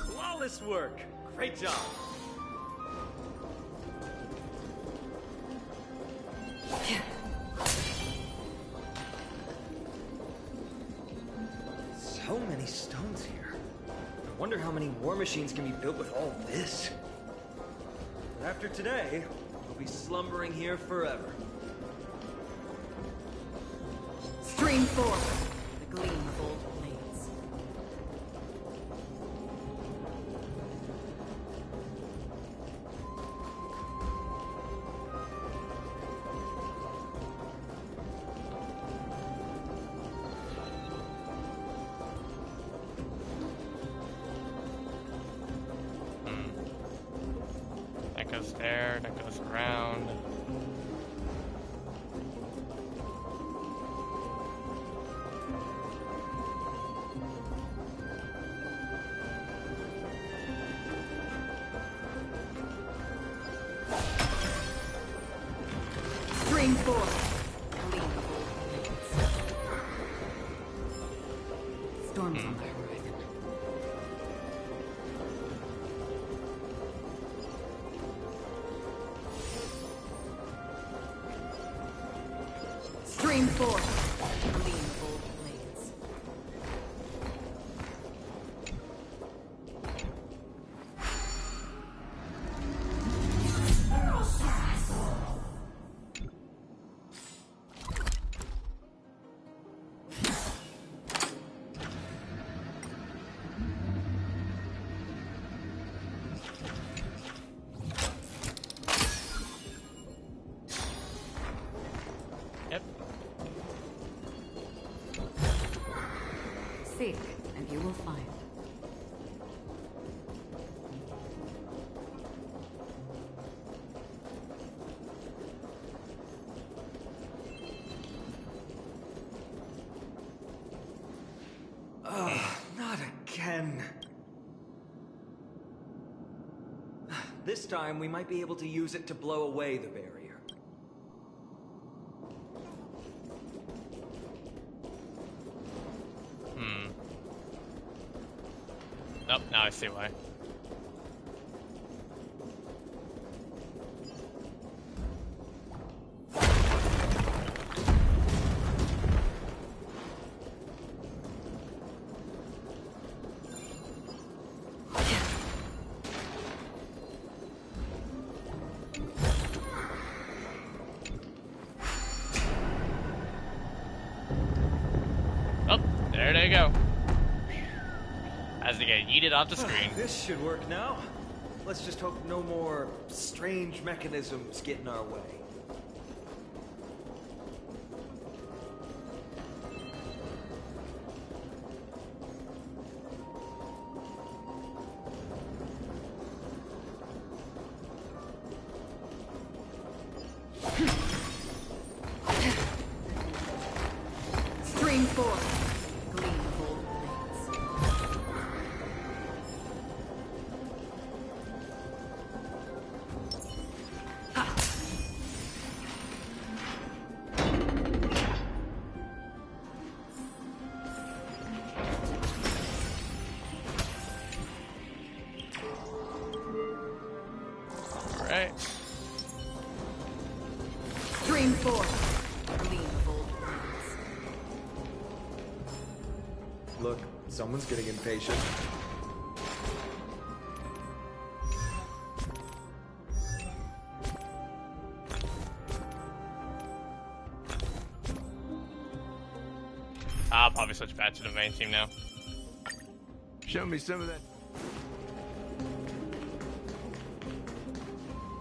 Flawless work! Great job! So many stones here. I wonder how many war machines can be built with all this. But after today, we'll be slumbering here forever. Stream 4. The gleam of old blades. That goes there, that goes around. Stream 4. Storms on the horizon. Stream 4. Gleam of old blades. Yep. Seek, and you will find. Not again. This time, we might be able to use it to blow away the barrier. Oh, now I see why. There they go. As they get yeeted off the screen. This should work now. Let's just hope no more strange mechanisms get in our way. Stream 4. Gleam of old blades. Alright. Stream 4. Gleam of old blades. Look, someone's getting impatient. I'll probably switch back to the main team now. Show me some of that.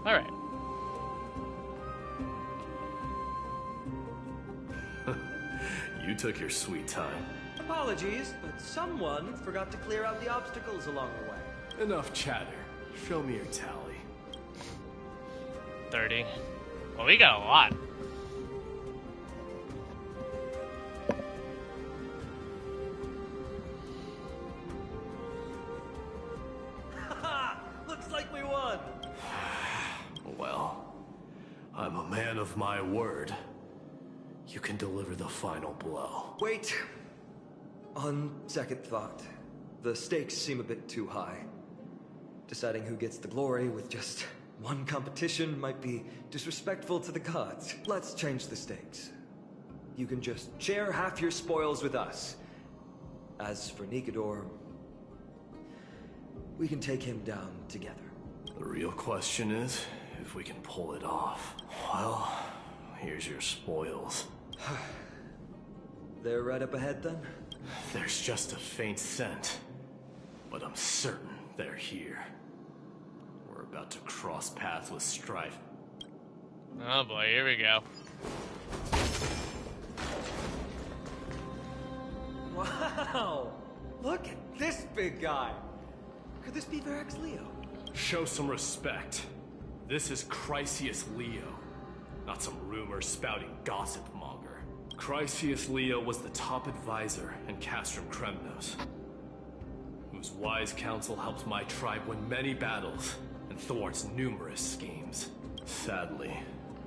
Alright. You took your sweet time. Apologies, but someone forgot to clear out the obstacles along the way. Enough chatter. Show me your tally. 30. Well, we got a lot. Looks like we won! Well, I'm a man of my word. You can deliver the final blow. Wait. On second thought, the stakes seem a bit too high. Deciding who gets the glory with just one competition might be disrespectful to the gods. Let's change the stakes. You can just share half your spoils with us. As for Nikador, we can take him down together. The real question is if we can pull it off. Well, here's your spoils. They're right up ahead then? There's just a faint scent, but I'm certain they're here. We're about to cross paths with strife. Oh boy, here we go. Wow! Look at this big guy! Could this be Varix Leo? Show some respect. This is Chrysius Leo, not some rumor-spouting gossip monger. Chrysius Leo was the top advisor in Castrum Kremnos, whose wise counsel helped my tribe win many battles and thwarts numerous schemes. Sadly,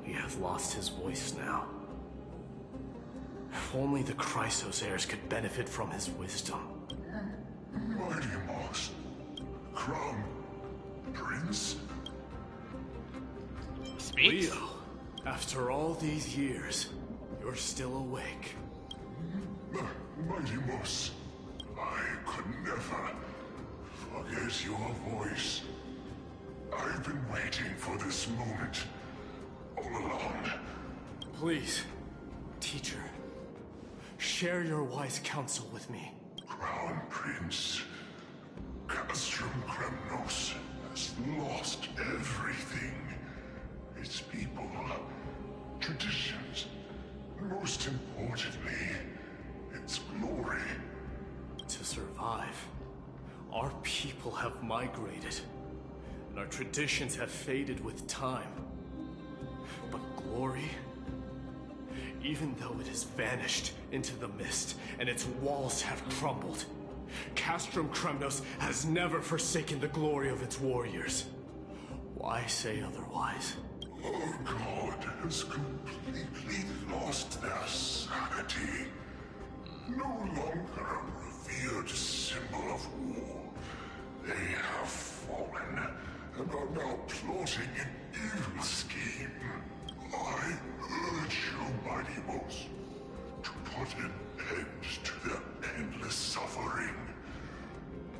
he has lost his voice now. If only the Chrysos heirs could benefit from his wisdom. Mighty Moss. Crown Prince? Speaks? Leo, after all these years, you're still awake. Mighty Moss, I could never forget your voice. I've been waiting for this moment all along. Please, teacher, share your wise counsel with me. Crown Prince, Castrum Kremnos has lost everything. Its people, traditions, and most importantly, its glory. To survive, our people have migrated, and our traditions have faded with time. But glory, even though it has vanished into the mist and its walls have crumbled, Castrum Kremnos has never forsaken the glory of its warriors. Why say otherwise? Our god has completely lost their sanity. No longer a revered symbol of war. They have fallen and are now plotting an evil scheme. I urge you, Mighty Moss, to put an end to their endless suffering.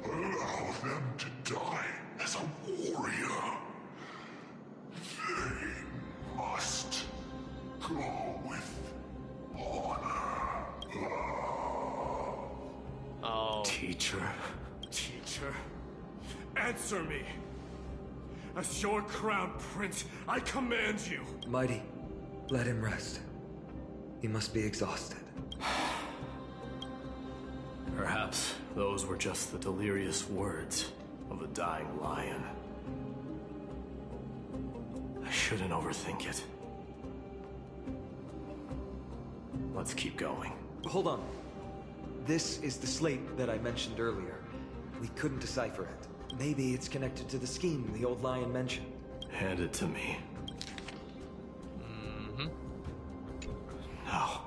Allow them to die as a warrior. They must go with honor. Teacher, answer me! As your crown prince, I command you! Mighty, let him rest. He must be exhausted. Perhaps those were just the delirious words of a dying lion. I shouldn't overthink it. Let's keep going. Hold on. This is the slate that I mentioned earlier. We couldn't decipher it. Maybe it's connected to the scheme the old lion mentioned. Hand it to me. No.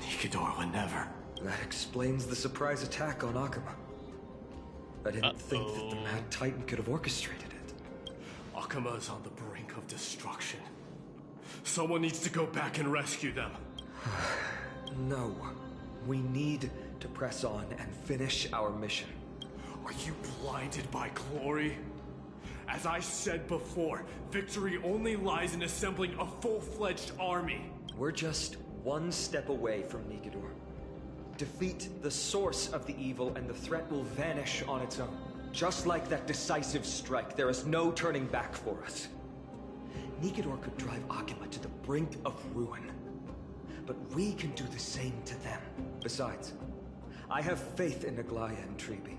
Nikidor would never. That explains the surprise attack on Akuma. I didn't think that the Mad Titan could have orchestrated it. Akuma is on the brink of destruction. Someone needs to go back and rescue them. No. We need to press on and finish our mission. Are you blinded by glory? As I said before, victory only lies in assembling a full-fledged army. We're just one step away from Nikidor. Defeat the source of the evil and the threat will vanish on its own. Just like that decisive strike, there is no turning back for us. Nikidor could drive Akuma to the brink of ruin. But we can do the same to them. Besides, I have faith in Aglaya and Tribi.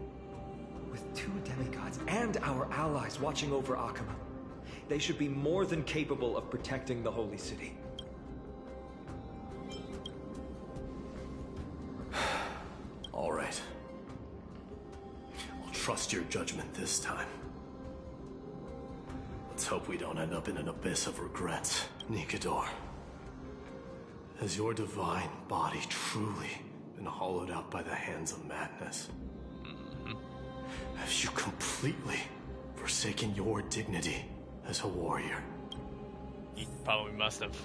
With 2 demigods and our allies watching over Akuma, they should be more than capable of protecting the Holy City. All right. I'll trust your judgment this time. Let's hope we don't end up in an abyss of regrets, Nikidor. Has your divine body truly been hollowed out by the hands of madness? Have you completely forsaken your dignity as a warrior? He probably must have.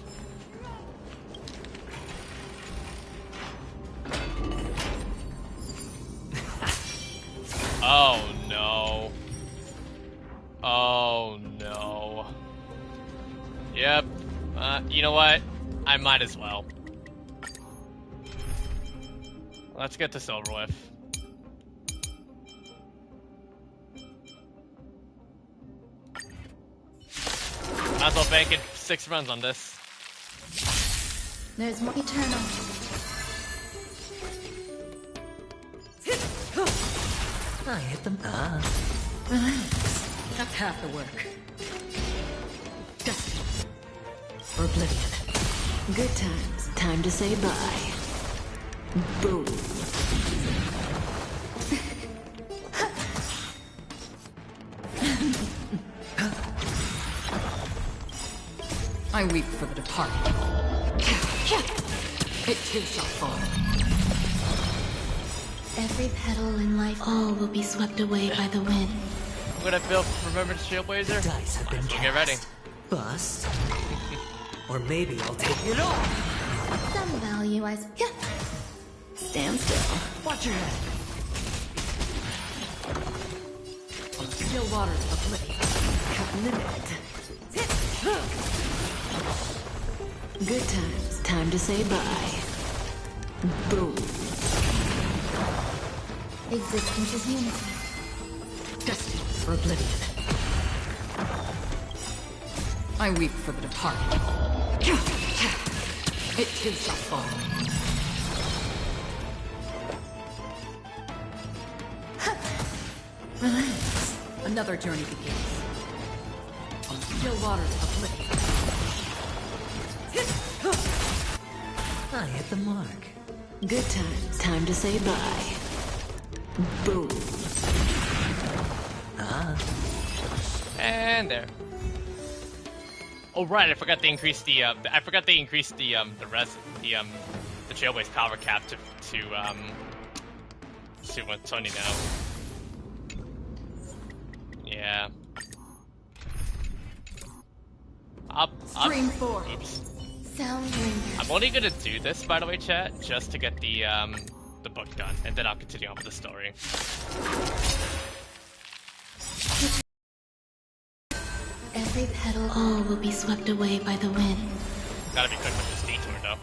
Oh no. Oh no. Yep. You know what? I might as well. Let's get this over with. Might as well bank it 6 runs on this. There's more eternal. I hit them. That's half the work. Dusty. Oblivion. Good times. Time to say bye. Boom. I weep for the departed. It too shall fall. Every petal in life, all will be swept away by the wind. I'm gonna build Remembrance Trailblazer. Dice have been cast. Get ready. Bust. Or maybe I'll take it all. Some value as Stand still. Watch your head. Still waters of oblivion. Cutting the net. Good times. Time to say bye. Boom. Existence is unity. Destined for oblivion. I weep for the departed. It too shall fall. Relax. Another journey begins. Still waters of oblivion. I hit the mark. Good times. Time to say bye. Boom. And there. Oh right, I forgot they increased the Trailblaze power cap to 120 now. Yeah. Stream 4. Oops. Sound lingers. I'm only gonna do this, by the way, chat, just to get the book done, and then I'll continue on with the story. Every petal, all will be swept away by the wind. Gotta be quick with this detour, though.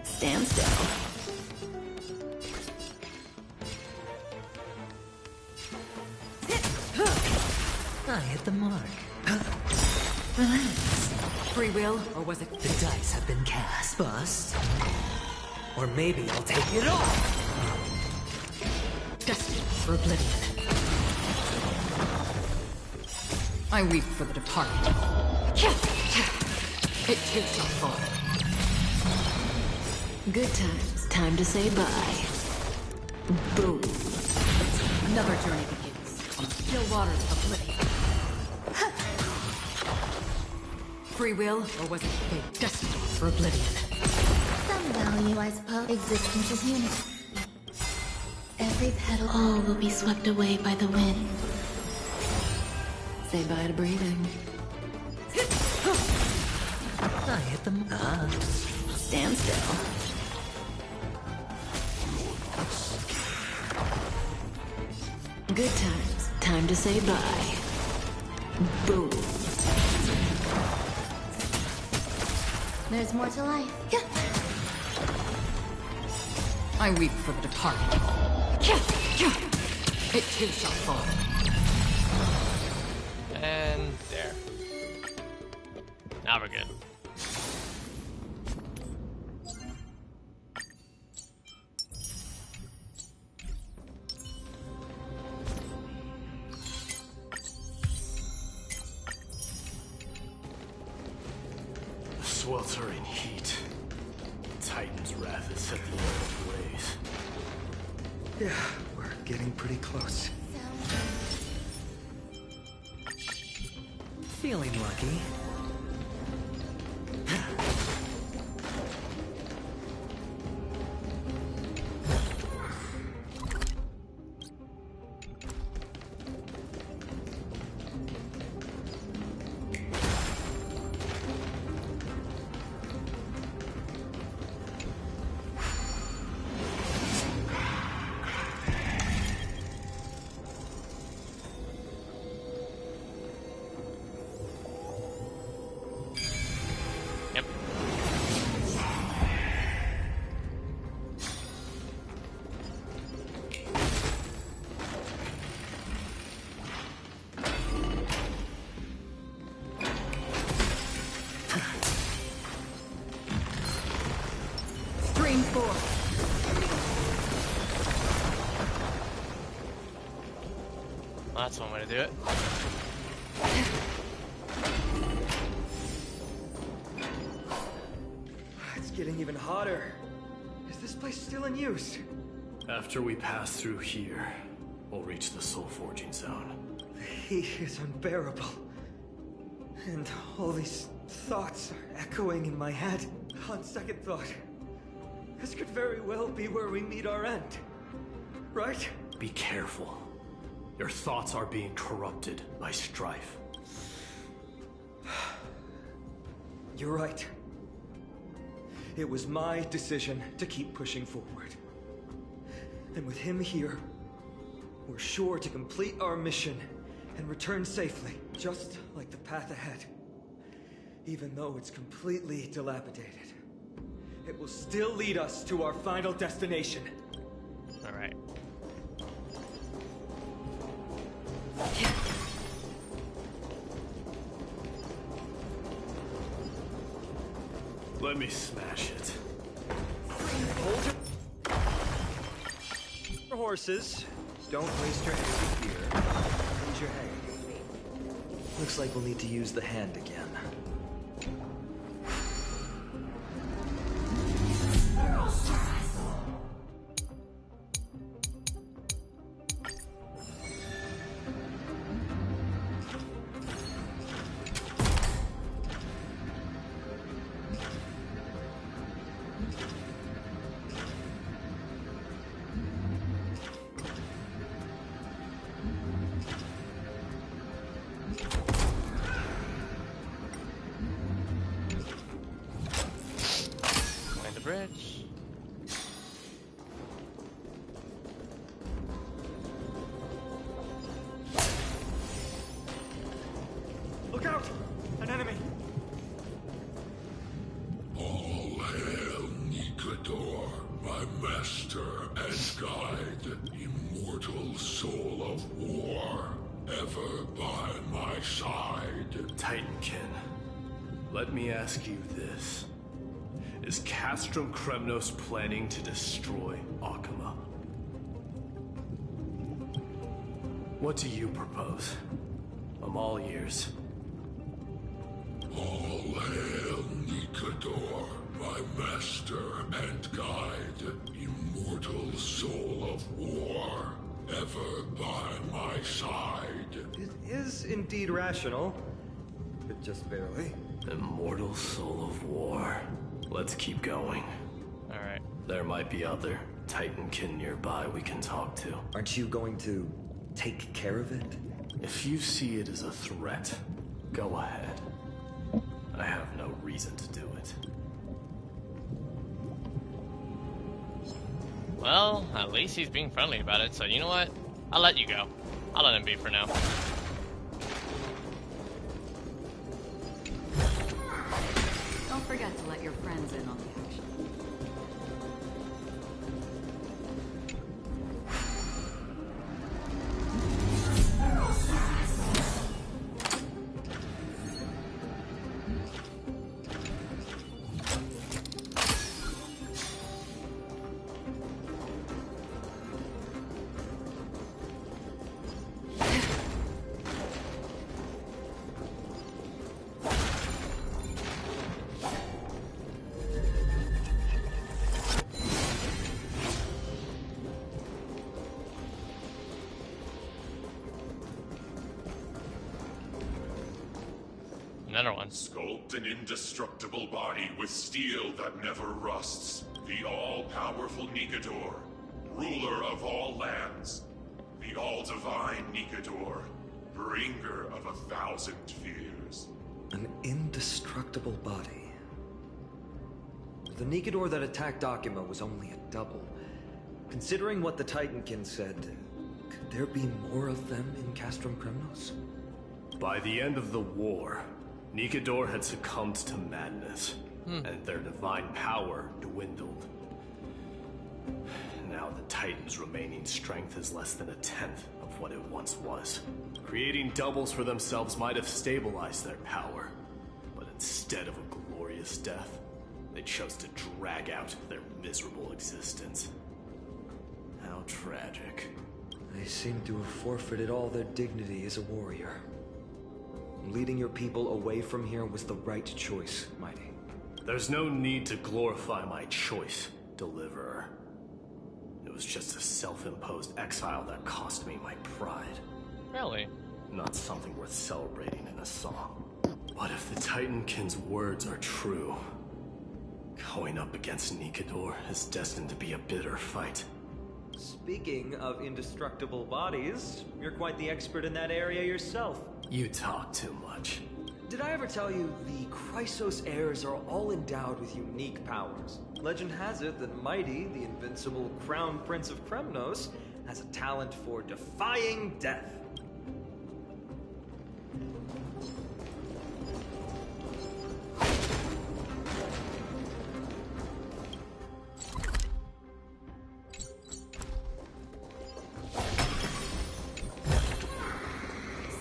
Stand still. mark. Relax. Free will, or was it? The dice have been cast. Bust. Or maybe I'll take it all. Destined for oblivion. I weep for the departed. It too shall fall. Good times. Time to say bye. Boom. Another journey begins on the still waters of oblivion. Free will, or was it fate? Destined for oblivion. Some value, I suppose. Existence is unity. Every petal, all will be swept away by the wind. Say bye to breathing. I hit them up. Stand still. Good times. Time to say bye. Boom. There's more to life. I weep for the departed. It too shall fall. And there. Now we're good. Sweltering heat. Titan's wrath has set the air ablaze. Yeah, we're getting pretty close. Feeling lucky. Well, that's one way to do it. It's getting even hotter. Is this place still in use? After we pass through here, we'll reach the soul forging zone. The heat is unbearable. And all these thoughts are echoing in my head. On second thought, this could very well be where we meet our end. Right? Be careful. Your thoughts are being corrupted by strife. You're right. It was my decision to keep pushing forward. And with him here, we're sure to complete our mission and return safely, just like the path ahead. Even though it's completely dilapidated, it will still lead us to our final destination. All right. Let me smash it. Hold your horses. Don't waste your energy here. Use your head. Looks like we'll need to use the hand again. Bridge. Look out! An enemy! All hail Nikador, my master and guide, immortal soul of war. ever by my side. Titankin, let me ask you this. Is Castrum Kremnos planning to destroy Akuma? What do you propose? I'm all ears. All hail Nikador, my master and guide, immortal soul of war, ever by my side. It is indeed rational, but just barely. Immortal soul of war. Let's keep going. Alright. There might be other Titankin nearby we can talk to. Aren't you going to take care of it? If you see it as a threat, go ahead. I have no reason to do it. Well, at least he's being friendly about it, so you know what? I'll let you go. I'll let him be for now. Don't forget to let your friends in on the action. Another one. Sculpt an indestructible body with steel that never rusts. The all-powerful Nikador, ruler of all lands. The all-divine Nikador, bringer of 1,000 fears. An indestructible body. The Nikador that attacked Akuma was only a double. Considering what the Titankin said, could there be more of them in Castrum Kremnos? By the end of the war, Nikador had succumbed to madness, and their divine power dwindled. Now the Titan's remaining strength is less than 1/10 of what it once was. Creating doubles for themselves might have stabilized their power, but instead of a glorious death, they chose to drag out their miserable existence. How tragic. They seem to have forfeited all their dignity as a warrior. Leading your people away from here was the right choice, Mighty. There's no need to glorify my choice, Deliverer. It was just a self-imposed exile that cost me my pride. Really? Not something worth celebrating in a song. But if the Titankin's words are true, going up against Nikador is destined to be a bitter fight. Speaking of indestructible bodies, you're quite the expert in that area yourself. You talk too much. Did I ever tell you the Chrysos heirs are all endowed with unique powers? Legend has it that Mighty, the invincible Crown Prince of Kremnos, has a talent for defying death.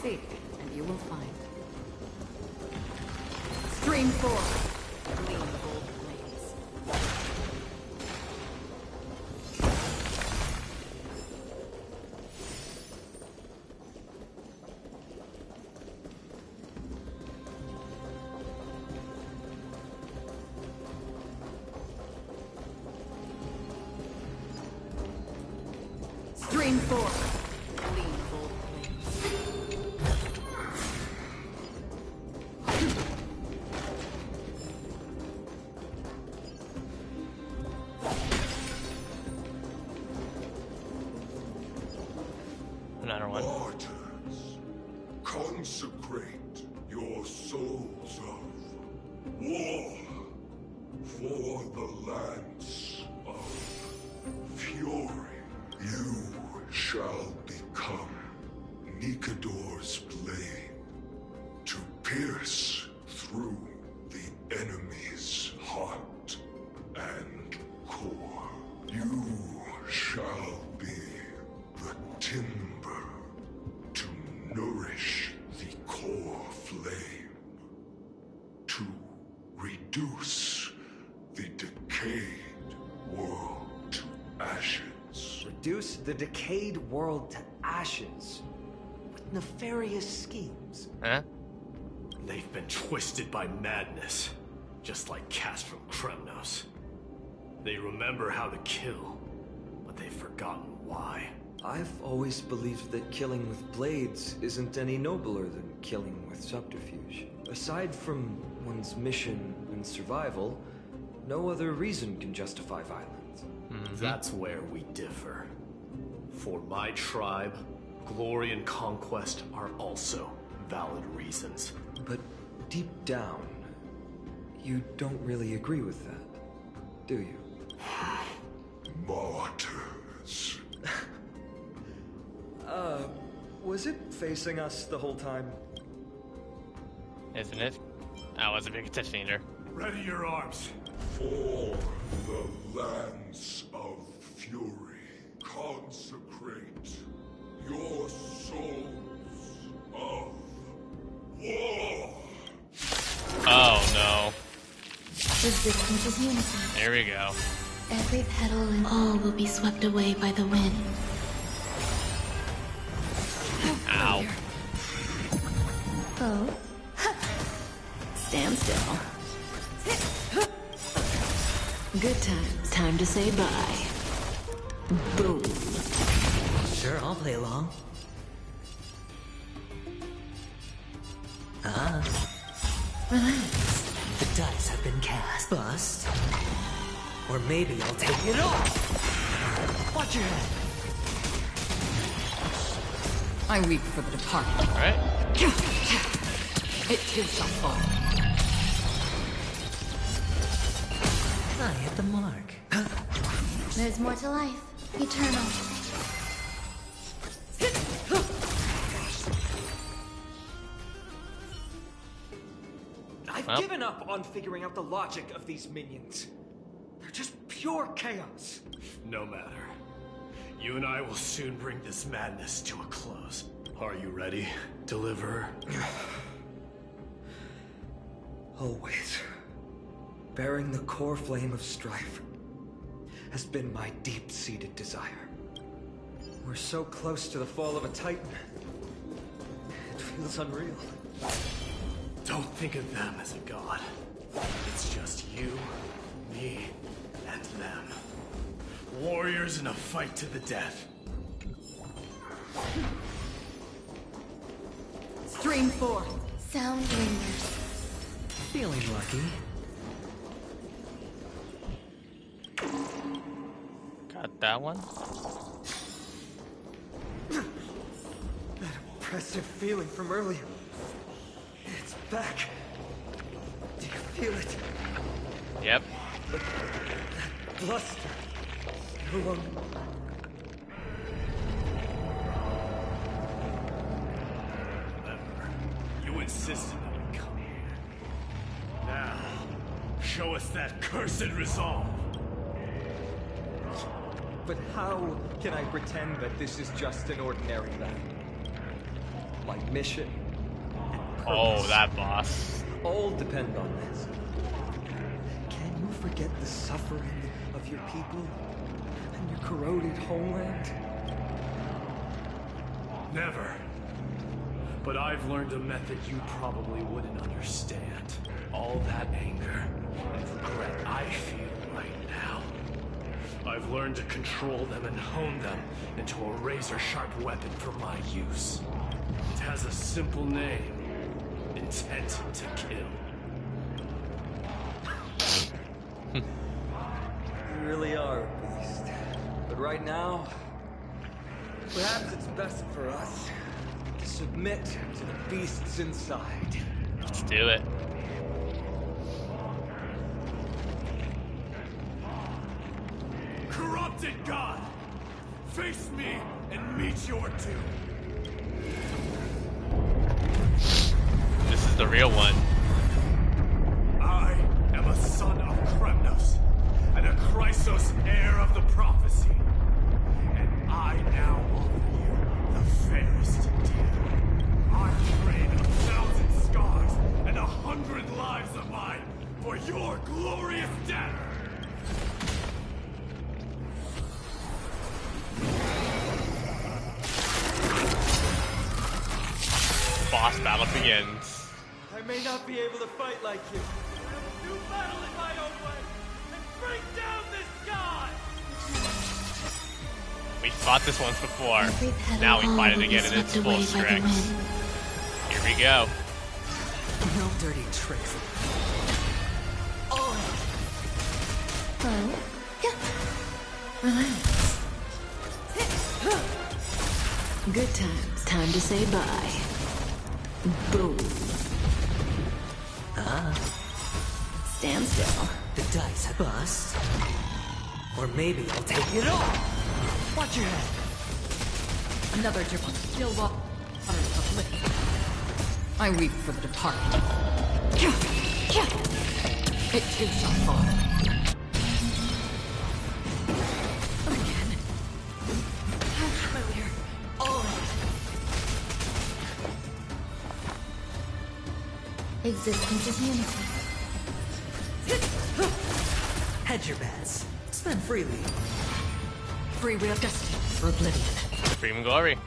Seek, and you will find. Stream 4. Gleam gold blades. Stream 4. Gleam gold blades. Another one. Martyrs, consecrate your souls of war for the lance of fury. You shall to reduce the decayed world to ashes. Reduce the decayed world to ashes? With nefarious schemes? Huh? They've been twisted by madness, just like cast from Kremnos. They remember how to kill, but they've forgotten why. I've always believed that killing with blades isn't any nobler than killing with subterfuge. Aside from one's mission and survival, no other reason can justify violence. That's where we differ. For my tribe, glory and conquest are also valid reasons. But deep down, you don't really agree with that, do you? Martyrs. Was it facing us the whole time? Isn't it? I wasn't paying attention either. Ready your arms. For the lance of fury, consecrate your souls of war. Oh no. Resistance is unity. There we go. Every petal and all will be swept away by the wind. Ow. Oh. Stand still. Good times. Time to say bye. Boom. Sure, I'll play along. Relax. The dice have been cast. Bust. Or maybe I'll take it all. Watch your head. I weep for the departed. Alright. It too shall fall. I hit the mark. There's more to life. Eternal. I've given up on figuring out the logic of these minions. They're just pure chaos. No matter. You and I will soon bring this madness to a close. Are you ready, Deliverer? Always. Bearing the core flame of strife has been my deep-seated desire. We're so close to the fall of a Titan. It feels unreal. Don't think of them as a god. It's just you, me, and them. Warriors in a fight to the death. Stream 4. Sound lingers. Feeling lucky. Got that one. That oppressive feeling from earlier. It's back. Do you feel it? Yep. That bluster. No longer. Remember, you insisted that we come here. Now, show us that cursed resolve. But how can I pretend that this is just an ordinary battle? My mission and purpose Oh, that boss. all depend on this. Can you forget the suffering of your people and your corroded homeland? Never. But I've learned a method you probably wouldn't understand. All that anger and regret I feel right now. I've learned to control them and hone them into a razor-sharp weapon for my use. It has a simple name. Intent to kill. You really are a beast. But right now, perhaps it's best for us to submit to the beasts inside. Let's do it. Corrupted God! Face me and meet your doom! This is the real one. I am a son of Kremnos, and a Chrysos heir of the prophecy. And I now offer you the fairest deal. I trade 1,000 scars and 100 lives of glorious death! Boss battle begins. I may not be able to fight like you. I will do battle in my own way and bring down this god! We fought this once before. Now we fight it again in its full strength. Here we go. No dirty tricks. Oh. Relax. Good times. Time to say bye. Boom. Stand still. The dice bust. Or maybe I'll take it all. Watch your head. Another triple. Still water uplifting. I weep for the departed. It too shall fall. Again. How familiar. Existence is unity. Hedge your bets. Spend freely. Free will destiny for oblivion. Dream and glory.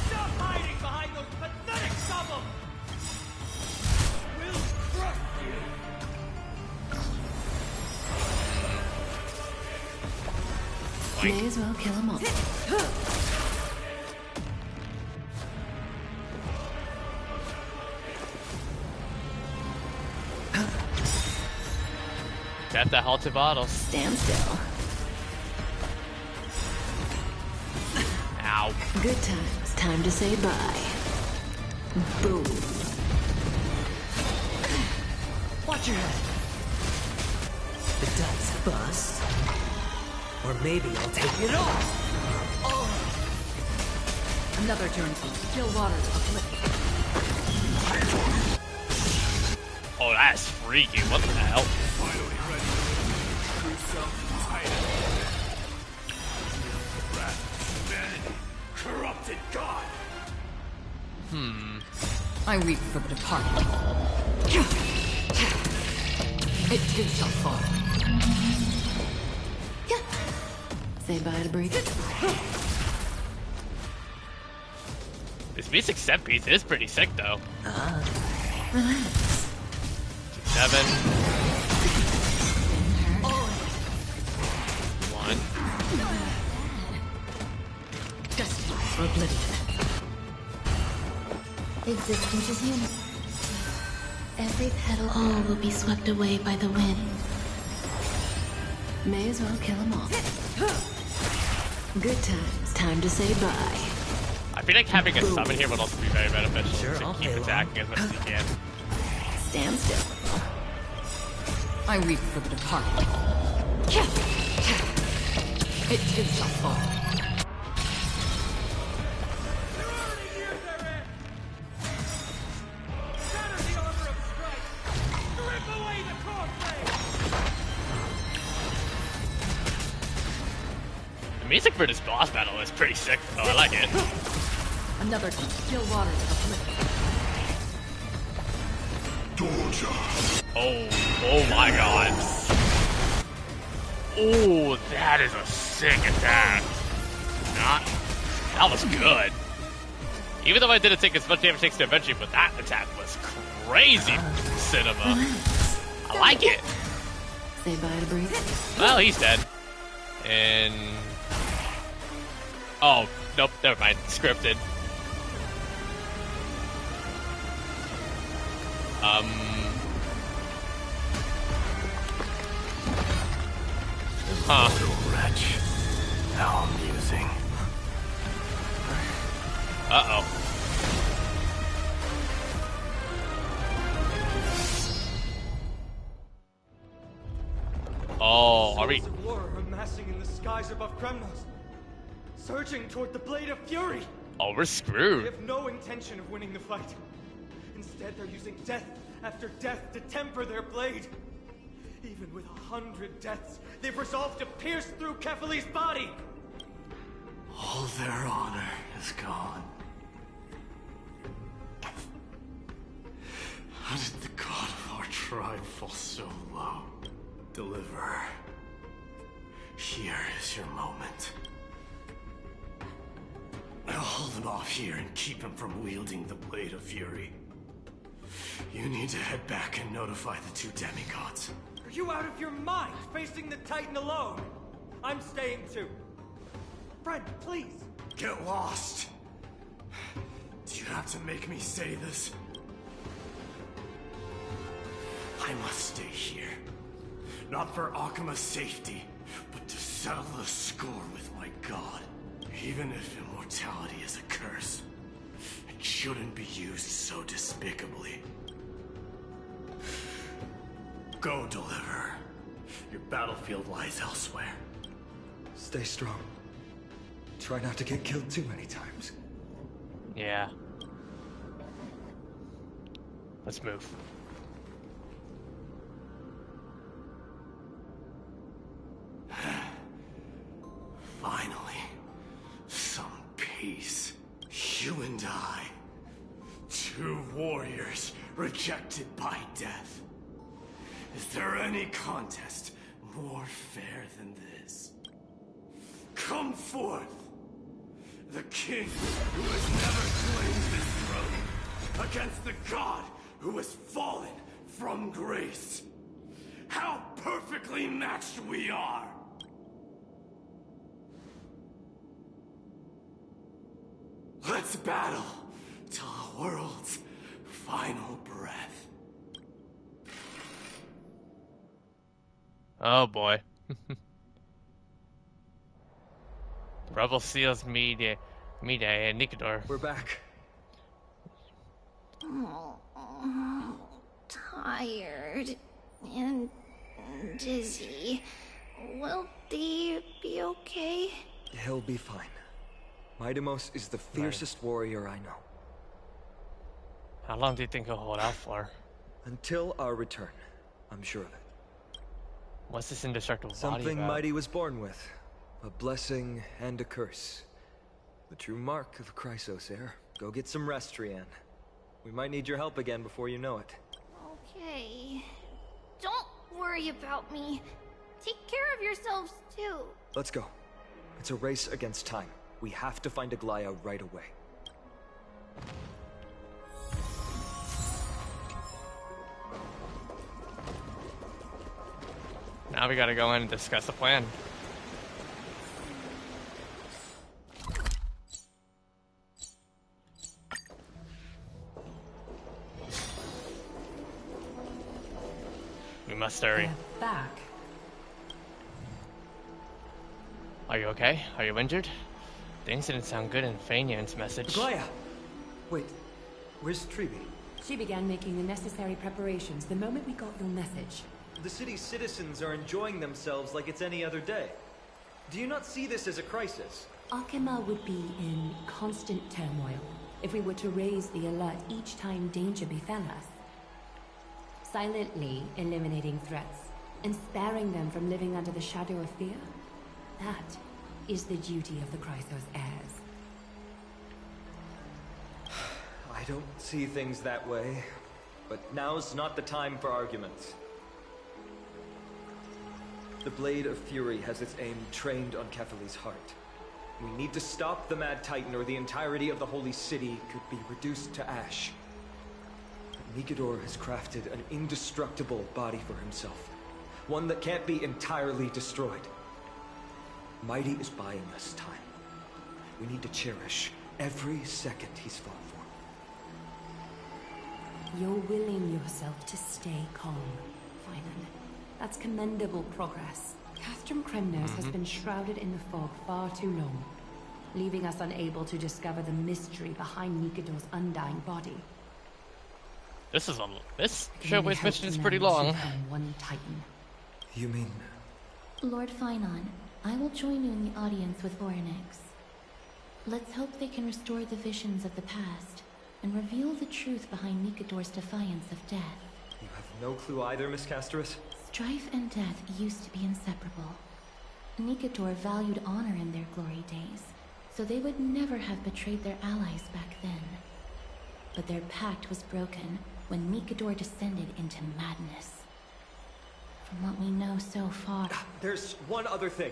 Stop hiding behind those pathetic summons! We'll crush you! May as well kill them all. Tap that halted bottle. Stand still. Ow. Good times. Time to say bye. Boom. Watch your head. The dice bust. Or maybe I'll take it all. Another turnkey. Still water uplifting. Oh, that's freaky. What the hell? Finally ready. True self-titled. Wrath, humanity, corrupted god. I weep for the departed. It too shall fall. Say bye to breathe. This music set piece is pretty sick, though. Relax. 7. 1. Destiny for oblivion. Existence is unity. Every petal, all will be swept away by the wind. May as well kill them all. Good times. Time to say bye. I feel like having a summon here would also be very beneficial Sure, to I'll keep play attacking as much as you can. Stand still. I weep for the departed. It too shall fall. The music for this boss battle is pretty sick, though. I like it. Another team. Still water uplifting. Oh my god. Oh, that is a sick attack. That was good. Even though I didn't take as much damage thanks to Adventure, but that attack was crazy cinema. I like it. Say bye to breathe. Well, he's dead. And... oh, nope, never mind. Scripted. Huh. Little wretch. How amusing. Uh-oh. Oh, are we... Souls of war are amassing in the skies above Kremnos, surging toward the Blade of Fury. oh, we're They screwed. have no intention of winning the fight. Instead, they're using death after death to temper their blade. Even with 100 deaths, they've resolved to pierce through Kefali's body. All their honor is gone. How did the god of our tribe fall so low? Deliverer. Here is your moment. I'll hold him off here and keep him from wielding the Blade of Fury. You need to head back and notify the two demigods. Are you out of your mind, facing the Titan alone? I'm staying too. Friend, please. Get lost. Do you have to make me say this? I must stay here. Not for Akima's safety, but to settle the score with my god. Even if immortality is a curse, it shouldn't be used so despicably. Go, Deliverer. Your battlefield lies elsewhere. Stay strong. Try not to get killed too many times. Yeah. Let's move. Finally, some peace. You and I, two warriors rejected by death. Is there any contest more fair than this? Come forth, the king who has never claimed this throne, against the god who has fallen from grace. How perfectly matched we are! Let's battle till the world's final breath. Oh boy. Rebel Seals Media and Nikador. We're back. Oh, tired and dizzy. Will they be okay? He'll be fine. Midamos is the fiercest warrior I know. How long do you think he'll hold out for? Until our return, I'm sure of it. What's this indestructible body Something about? mighty was born with. A blessing and a curse. The true mark of Chrysos heir. Go get some rest, Trian. We might need your help again before you know it. Okay. Don't worry about me. Take care of yourselves, too. Let's go. It's a race against time. We have to find Aglaya right away. Now we gotta go in and discuss the plan. We must hurry. Back. Are you okay? Are you injured? Things didn't sound good in Fanian's message. Aglaya! Wait, where's Treeby? She began making the necessary preparations the moment we got your message. The city's citizens are enjoying themselves like it's any other day. Do you not see this as a crisis? Akima would be in constant turmoil if we were to raise the alert each time danger befell us. Silently eliminating threats and sparing them from living under the shadow of fear, that is the duty of the Chrysos heirs. I don't see things that way, but now's not the time for arguments. The Blade of Fury has its aim trained on Kefali's heart. We need to stop the Mad Titan or the entirety of the Holy City could be reduced to ash. But Nikador has crafted an indestructible body for himself. One that can't be entirely destroyed. Mighty is buying us time. We need to cherish every second he's fought for. You're willing yourself to stay calm, Finan. That's commendable progress. Castrum Kremnos has been shrouded in the fog far too long, leaving us unable to discover the mystery behind Nikador's undying body. This Trailblaze mission is pretty long. One Titan. You mean... Lord Finon, I will join you in the audience with Orynyx. Let's hope they can restore the visions of the past and reveal the truth behind Nikador's defiance of death. You have no clue either, Miss Casterus? Strife and death used to be inseparable. Nikador valued honor in their glory days, so they would never have betrayed their allies back then. But their pact was broken when Nikador descended into madness. from what we know so far. There's one other thing.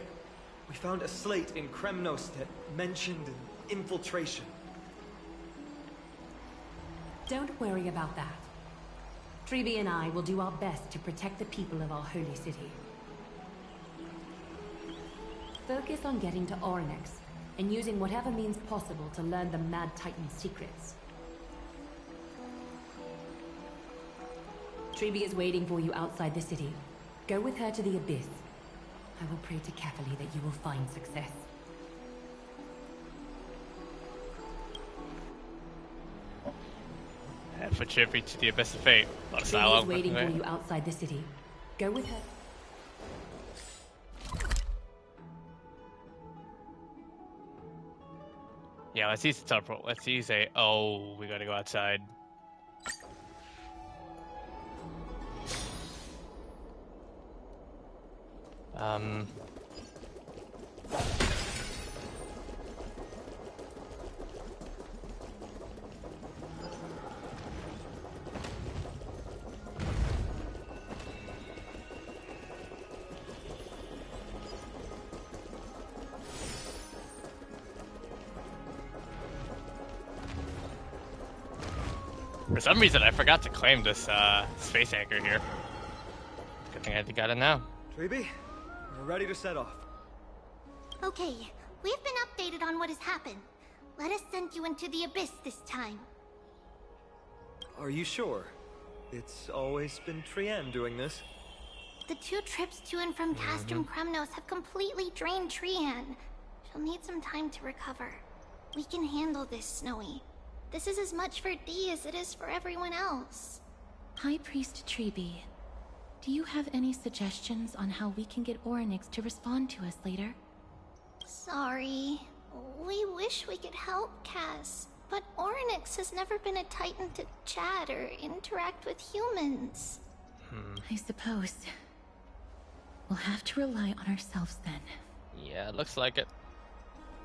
We found a slate in Kremnos that mentioned infiltration. Don't worry about that. Treeby and I will do our best to protect the people of our holy city. Focus on getting to Orynyx, and using whatever means possible to learn the Mad Titan's secrets. Treeby is waiting for you outside the city. Go with her to the Abyss. I will pray to Kefali that you will find success. Head for Chippy to the Abyss of Fate. A lot of Treeby style. is waiting for you outside the city. Go with her. Yeah, let's use the teleport. Let's use a. Oh, we gotta go outside. For some reason, I forgot to claim this space anchor here. Good thing I got it now. Treeby, we're ready to set off. Okay, we've been updated on what has happened. Let us send you into the Abyss this time. Are you sure? It's always been Trian doing this. The 2 trips to and from Castrum Kremnos have completely drained Trian. She'll need some time to recover. We can handle this, Snowy. This is as much for Dee as it is for everyone else. High Priest Treeby, do you have any suggestions on how we can get Orynyx to respond to us later? Sorry. We wish we could help, Cass. But Orynyx has never been a Titan to chat or interact with humans. I suppose. We'll have to rely on ourselves then. Yeah, it looks like it.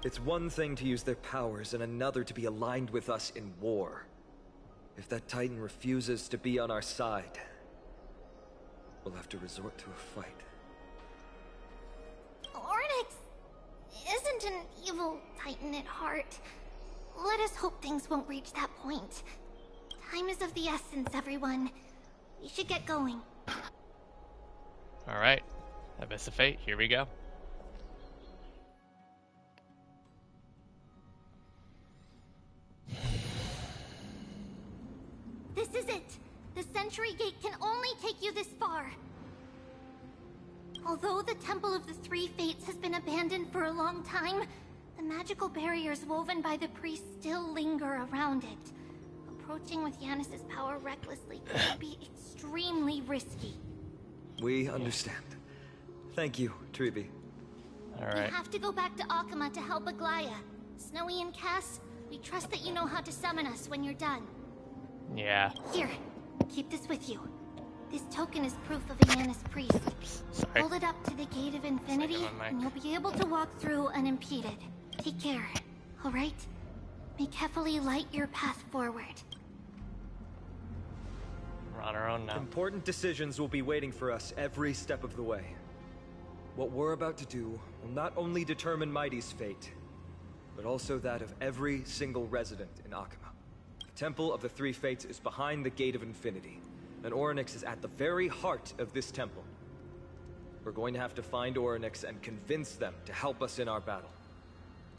It's one thing to use their powers and another to be aligned with us in war. If that Titan refuses to be on our side, we'll have to resort to a fight. Orynyx isn't an evil Titan at heart. Let us hope things won't reach that point. Time is of the essence, everyone. We should get going. Alright. Abyss of Fate, here we go. This is it! The Century Gate can only take you this far. Although the Temple of the Three Fates has been abandoned for a long time, the magical barriers woven by the priests still linger around it. Approaching with Yanis's power recklessly could be extremely risky. We understand. Thank you, Treeby. Alright. We have to go back to Akama to help Aglaya. Snowy and Cass, we trust that you know how to summon us when you're done. Yeah. Here, keep this with you. This token is proof of a Yanis priest. Sorry. Hold it up to the Gate of Infinity, and you'll be able to walk through unimpeded. Take care, alright? May Kefali light your path forward. We're on our own now. Important decisions will be waiting for us every step of the way. What we're about to do will not only determine Mighty's fate, but also that of every single resident in Akama. The Temple of the Three Fates is behind the Gate of Infinity, and Orynyx is at the very heart of this temple. We're going to have to find Orynyx and convince them to help us in our battle.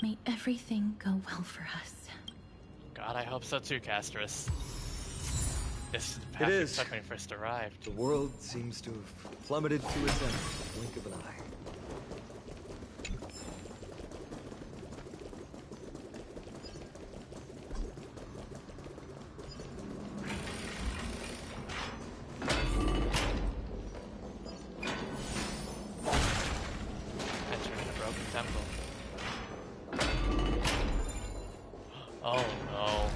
May everything go well for us. God, I hope so too, Castris. This is the path It is. we took when we first arrived. The world seems to have plummeted to its end in the blink of an eye. Entering the broken temple. Oh no.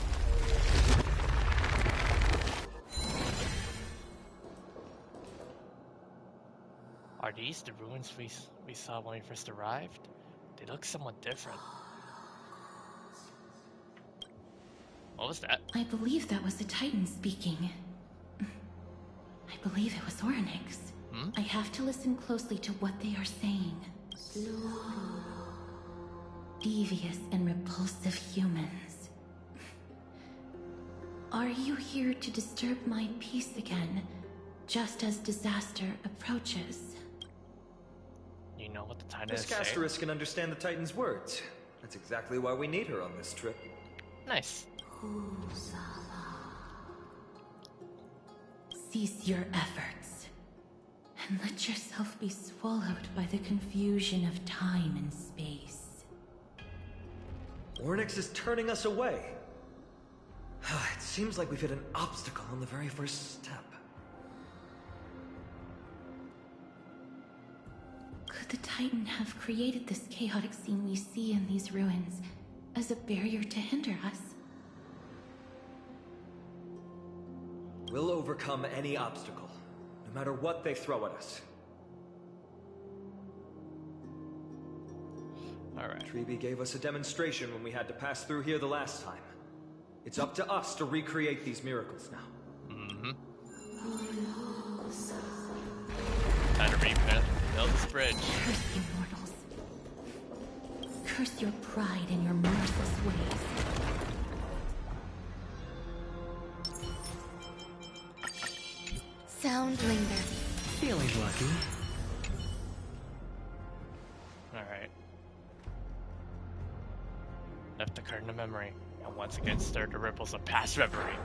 Are these the ruins we saw when we first arrived? They look somewhat different. What was that? I believe that was the Titan speaking. I believe it was Orynyx. I have to listen closely to what they are saying. Devious and repulsive humans. Are you here to disturb my peace again, just as disaster approaches? You know what the Titan is Miss saying? Castorus can understand the Titan's words. That's exactly why we need her on this trip. Nice. Cease your efforts, and let yourself be swallowed by the confusion of time and space. Ornyx is turning us away. It seems like we've hit an obstacle on the very first step. Could the Titan have created this chaotic scene we see in these ruins as a barrier to hinder us? We'll overcome any obstacle, no matter what they throw at us. Alright. Treeby gave us a demonstration when we had to pass through here the last time. It's up to us to recreate these miracles now. Mm-hmm. Time to rebuild this bridge. Curse you mortals. Curse your pride and your merciless ways. Sound linger. Feeling lucky. Alright. Left the curtain of memory, and once again stirred the ripples of past memory.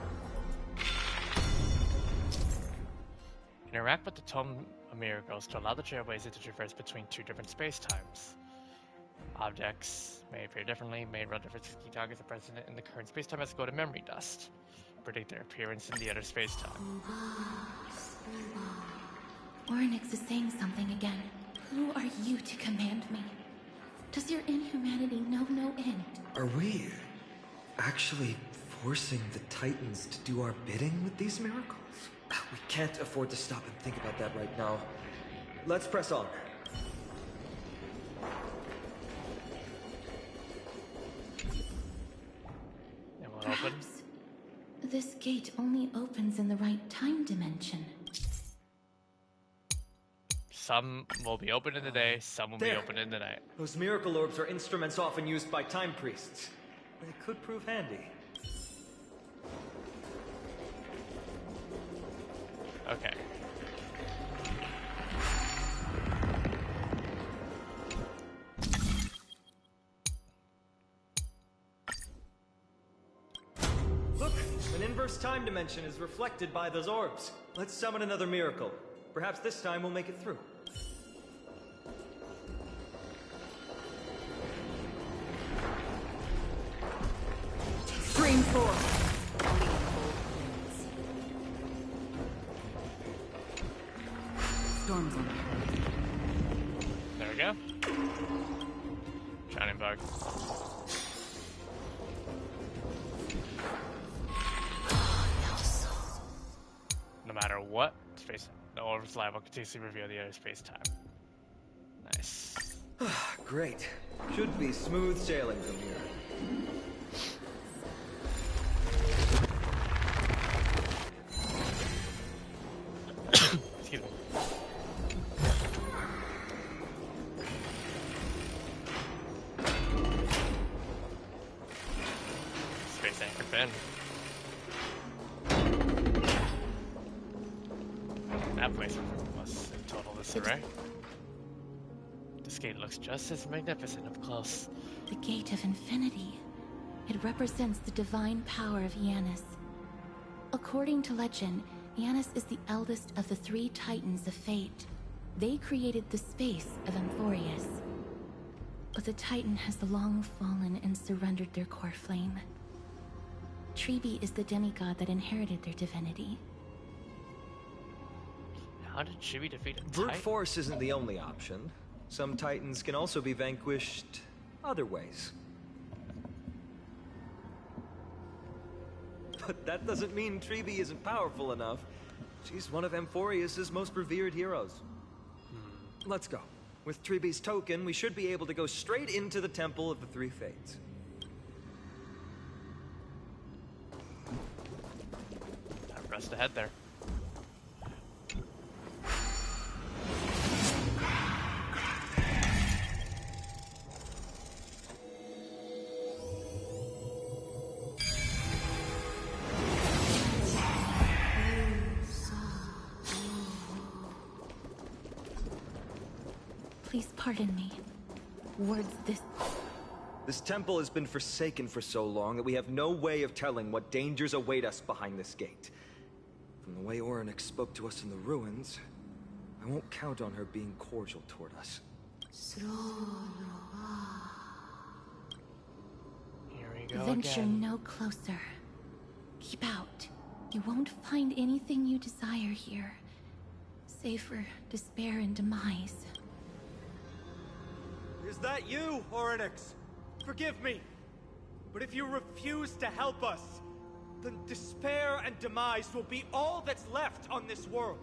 Interact with the Tome of Miracles to allow the Trailblazer to traverse between two different space-times. Objects may appear differently, may run different key targets are present in the current space-time as go to memory dust. Predict their appearance in the other space-time. Ornyx is saying something again. Who are you to command me? Does your inhumanity know no end? Are we actually forcing the Titans to do our bidding with these miracles? We can't afford to stop and think about that right now. Let's press on. And we'll Perhaps open. this gate only opens in the right time dimension. Some will be open in the day, some will be open in the night. Those miracle orbs are instruments often used by time priests. They could prove handy. Okay. Look, an inverse time dimension is reflected by those orbs. Let's summon another miracle. Perhaps this time we'll make it through. Stream 4. Storms on the horizon. There we go. Shining bug. No matter what space, the orb's live will continuously reveal the other space-time. Nice. Great. Should be smooth sailing from here. Excuse me. Space anchor pin. That place was in total disarray. This gate looks just as magnificent up close. The Gate of Infinity. It represents the divine power of Janus. According to legend, Janus is the eldest of the three Titans of Fate. They created the space of Amphoreus. But the Titan has long fallen and surrendered their core flame. Treeby is the demigod that inherited their divinity. How did Chibi defeat a Brute Titan? force isn't the only option. Some Titans can also be vanquished other ways. But that doesn't mean Treeby isn't powerful enough. She's one of Amphoreus' most revered heroes. Let's go. With Treeby's token, we should be able to go straight into the Temple of the Three Fates. I pressed ahead there. Please pardon me. Words this... This temple has been forsaken for so long that we have no way of telling what dangers await us behind this gate. From the way Orynyx spoke to us in the ruins, I won't count on her being cordial toward us. Here we go Venture again. no closer. Keep out. You won't find anything you desire here, save for despair and demise. Is that you, Orynyx? Forgive me, but if you refuse to help us, then despair and demise will be all that's left on this world.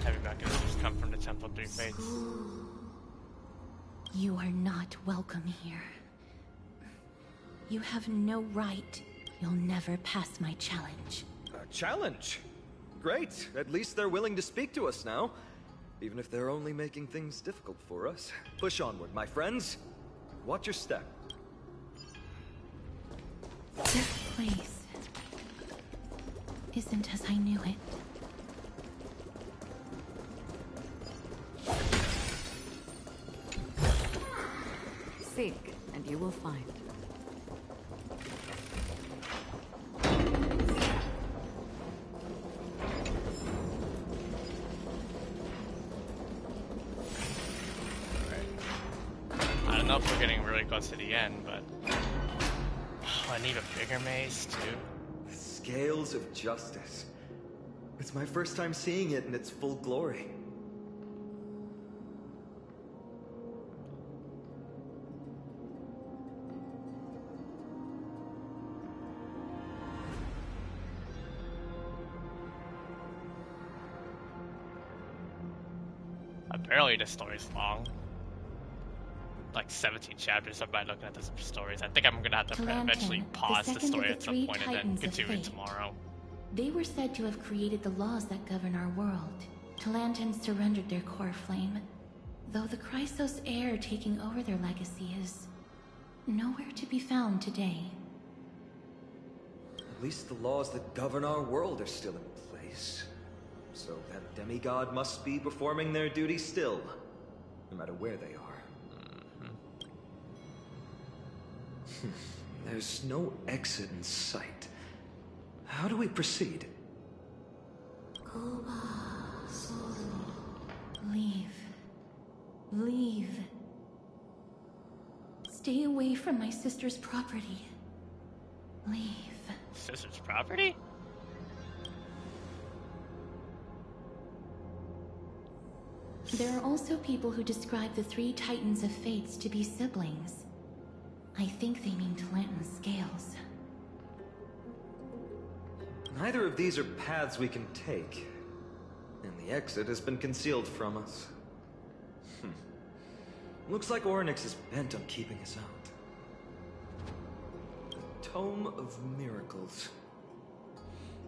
Heavy mechanisms come from the Temple of Three Fates. You are not welcome here. You have no right. You'll never pass my challenge. A challenge? Great. At least they're willing to speak to us now. Even if they're only making things difficult for us. Push onward, my friends. Watch your step. This place isn't as I knew it. Seek, and you will find. I don't know if we're getting really close to the end, but I need a bigger maze too. The scales of justice. It's my first time seeing it in its full glory. Apparently this story's long. Like 17 chapters. I'm by looking at the stories. I think I'm gonna have to eventually pause the story at some point and then continue it tomorrow. They were said to have created the laws that govern our world. Talantans surrendered their core flame, though the Chrysos heir taking over their legacy is nowhere to be found today. At least the laws that govern our world are still in place. So that demigod must be performing their duty still, no matter where they are. There's no exit in sight. How do we proceed? Leave. Leave. Stay away from my sister's property. Leave. Sister's property? There are also people who describe the three Titans of Fates to be siblings. I think they mean Talantan scales. Neither of these are paths we can take, and the exit has been concealed from us. Looks like Orynyx is bent on keeping us out. The Tome of Miracles.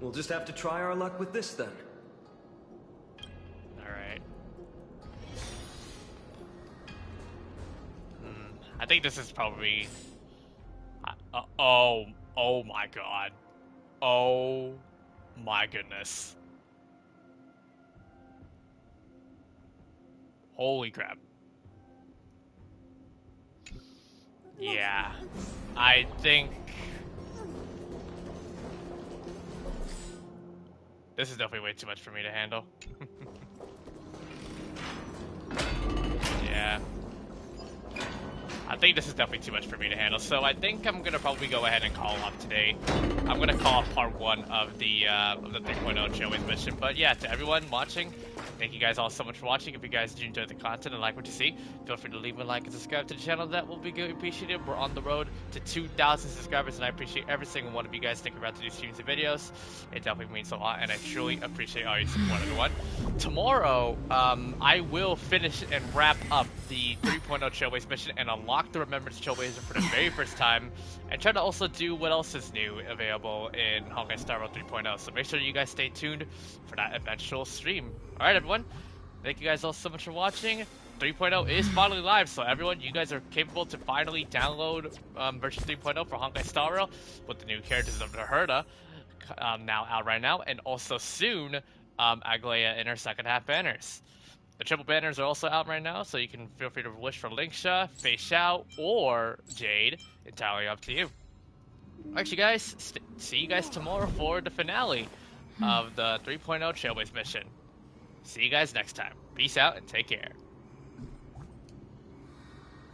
We'll just have to try our luck with this then. Alright. I think this is probably... oh my god. Oh my goodness. Holy crap. Yeah. I think... this is definitely way too much for me to handle. Yeah. I think this is definitely too much for me to handle, so I think I'm gonna probably go ahead and call off today. I'm gonna call off part 1 of the 3.0 Trailblaze mission, but yeah, to everyone watching, thank you guys all so much for watching. If you guys do enjoy the content and like what you see, feel free to leave a like and subscribe to the channel. That will be good, appreciated. We're on the road to 2,000 subscribers, and I appreciate every single one of you guys sticking around to these streams and videos. It definitely means a lot, and I truly appreciate all your support, everyone. Tomorrow, I will finish and wrap up the 3.0 Trailblaze mission and unlock the Remembrance Trailblazer for the very first time, and try to also do what else is new available in Honkai Star Rail 3.0. So make sure you guys stay tuned for that eventual stream. Alright everyone, thank you guys all so much for watching. 3.0 is finally live, so everyone, you guys are capable to finally download version 3.0 for Honkai Star Rail with the new characters of the Herda now out right now, and also soon Aglaia in her second half banners. The triple banners are also out right now, so you can feel free to wish for Linksha, Fei Xiao, or Jade. Entirely up to you. Actually, guys, see you guys tomorrow for the finale of the 3.0 Trailblaze mission. See you guys next time. Peace out and take care.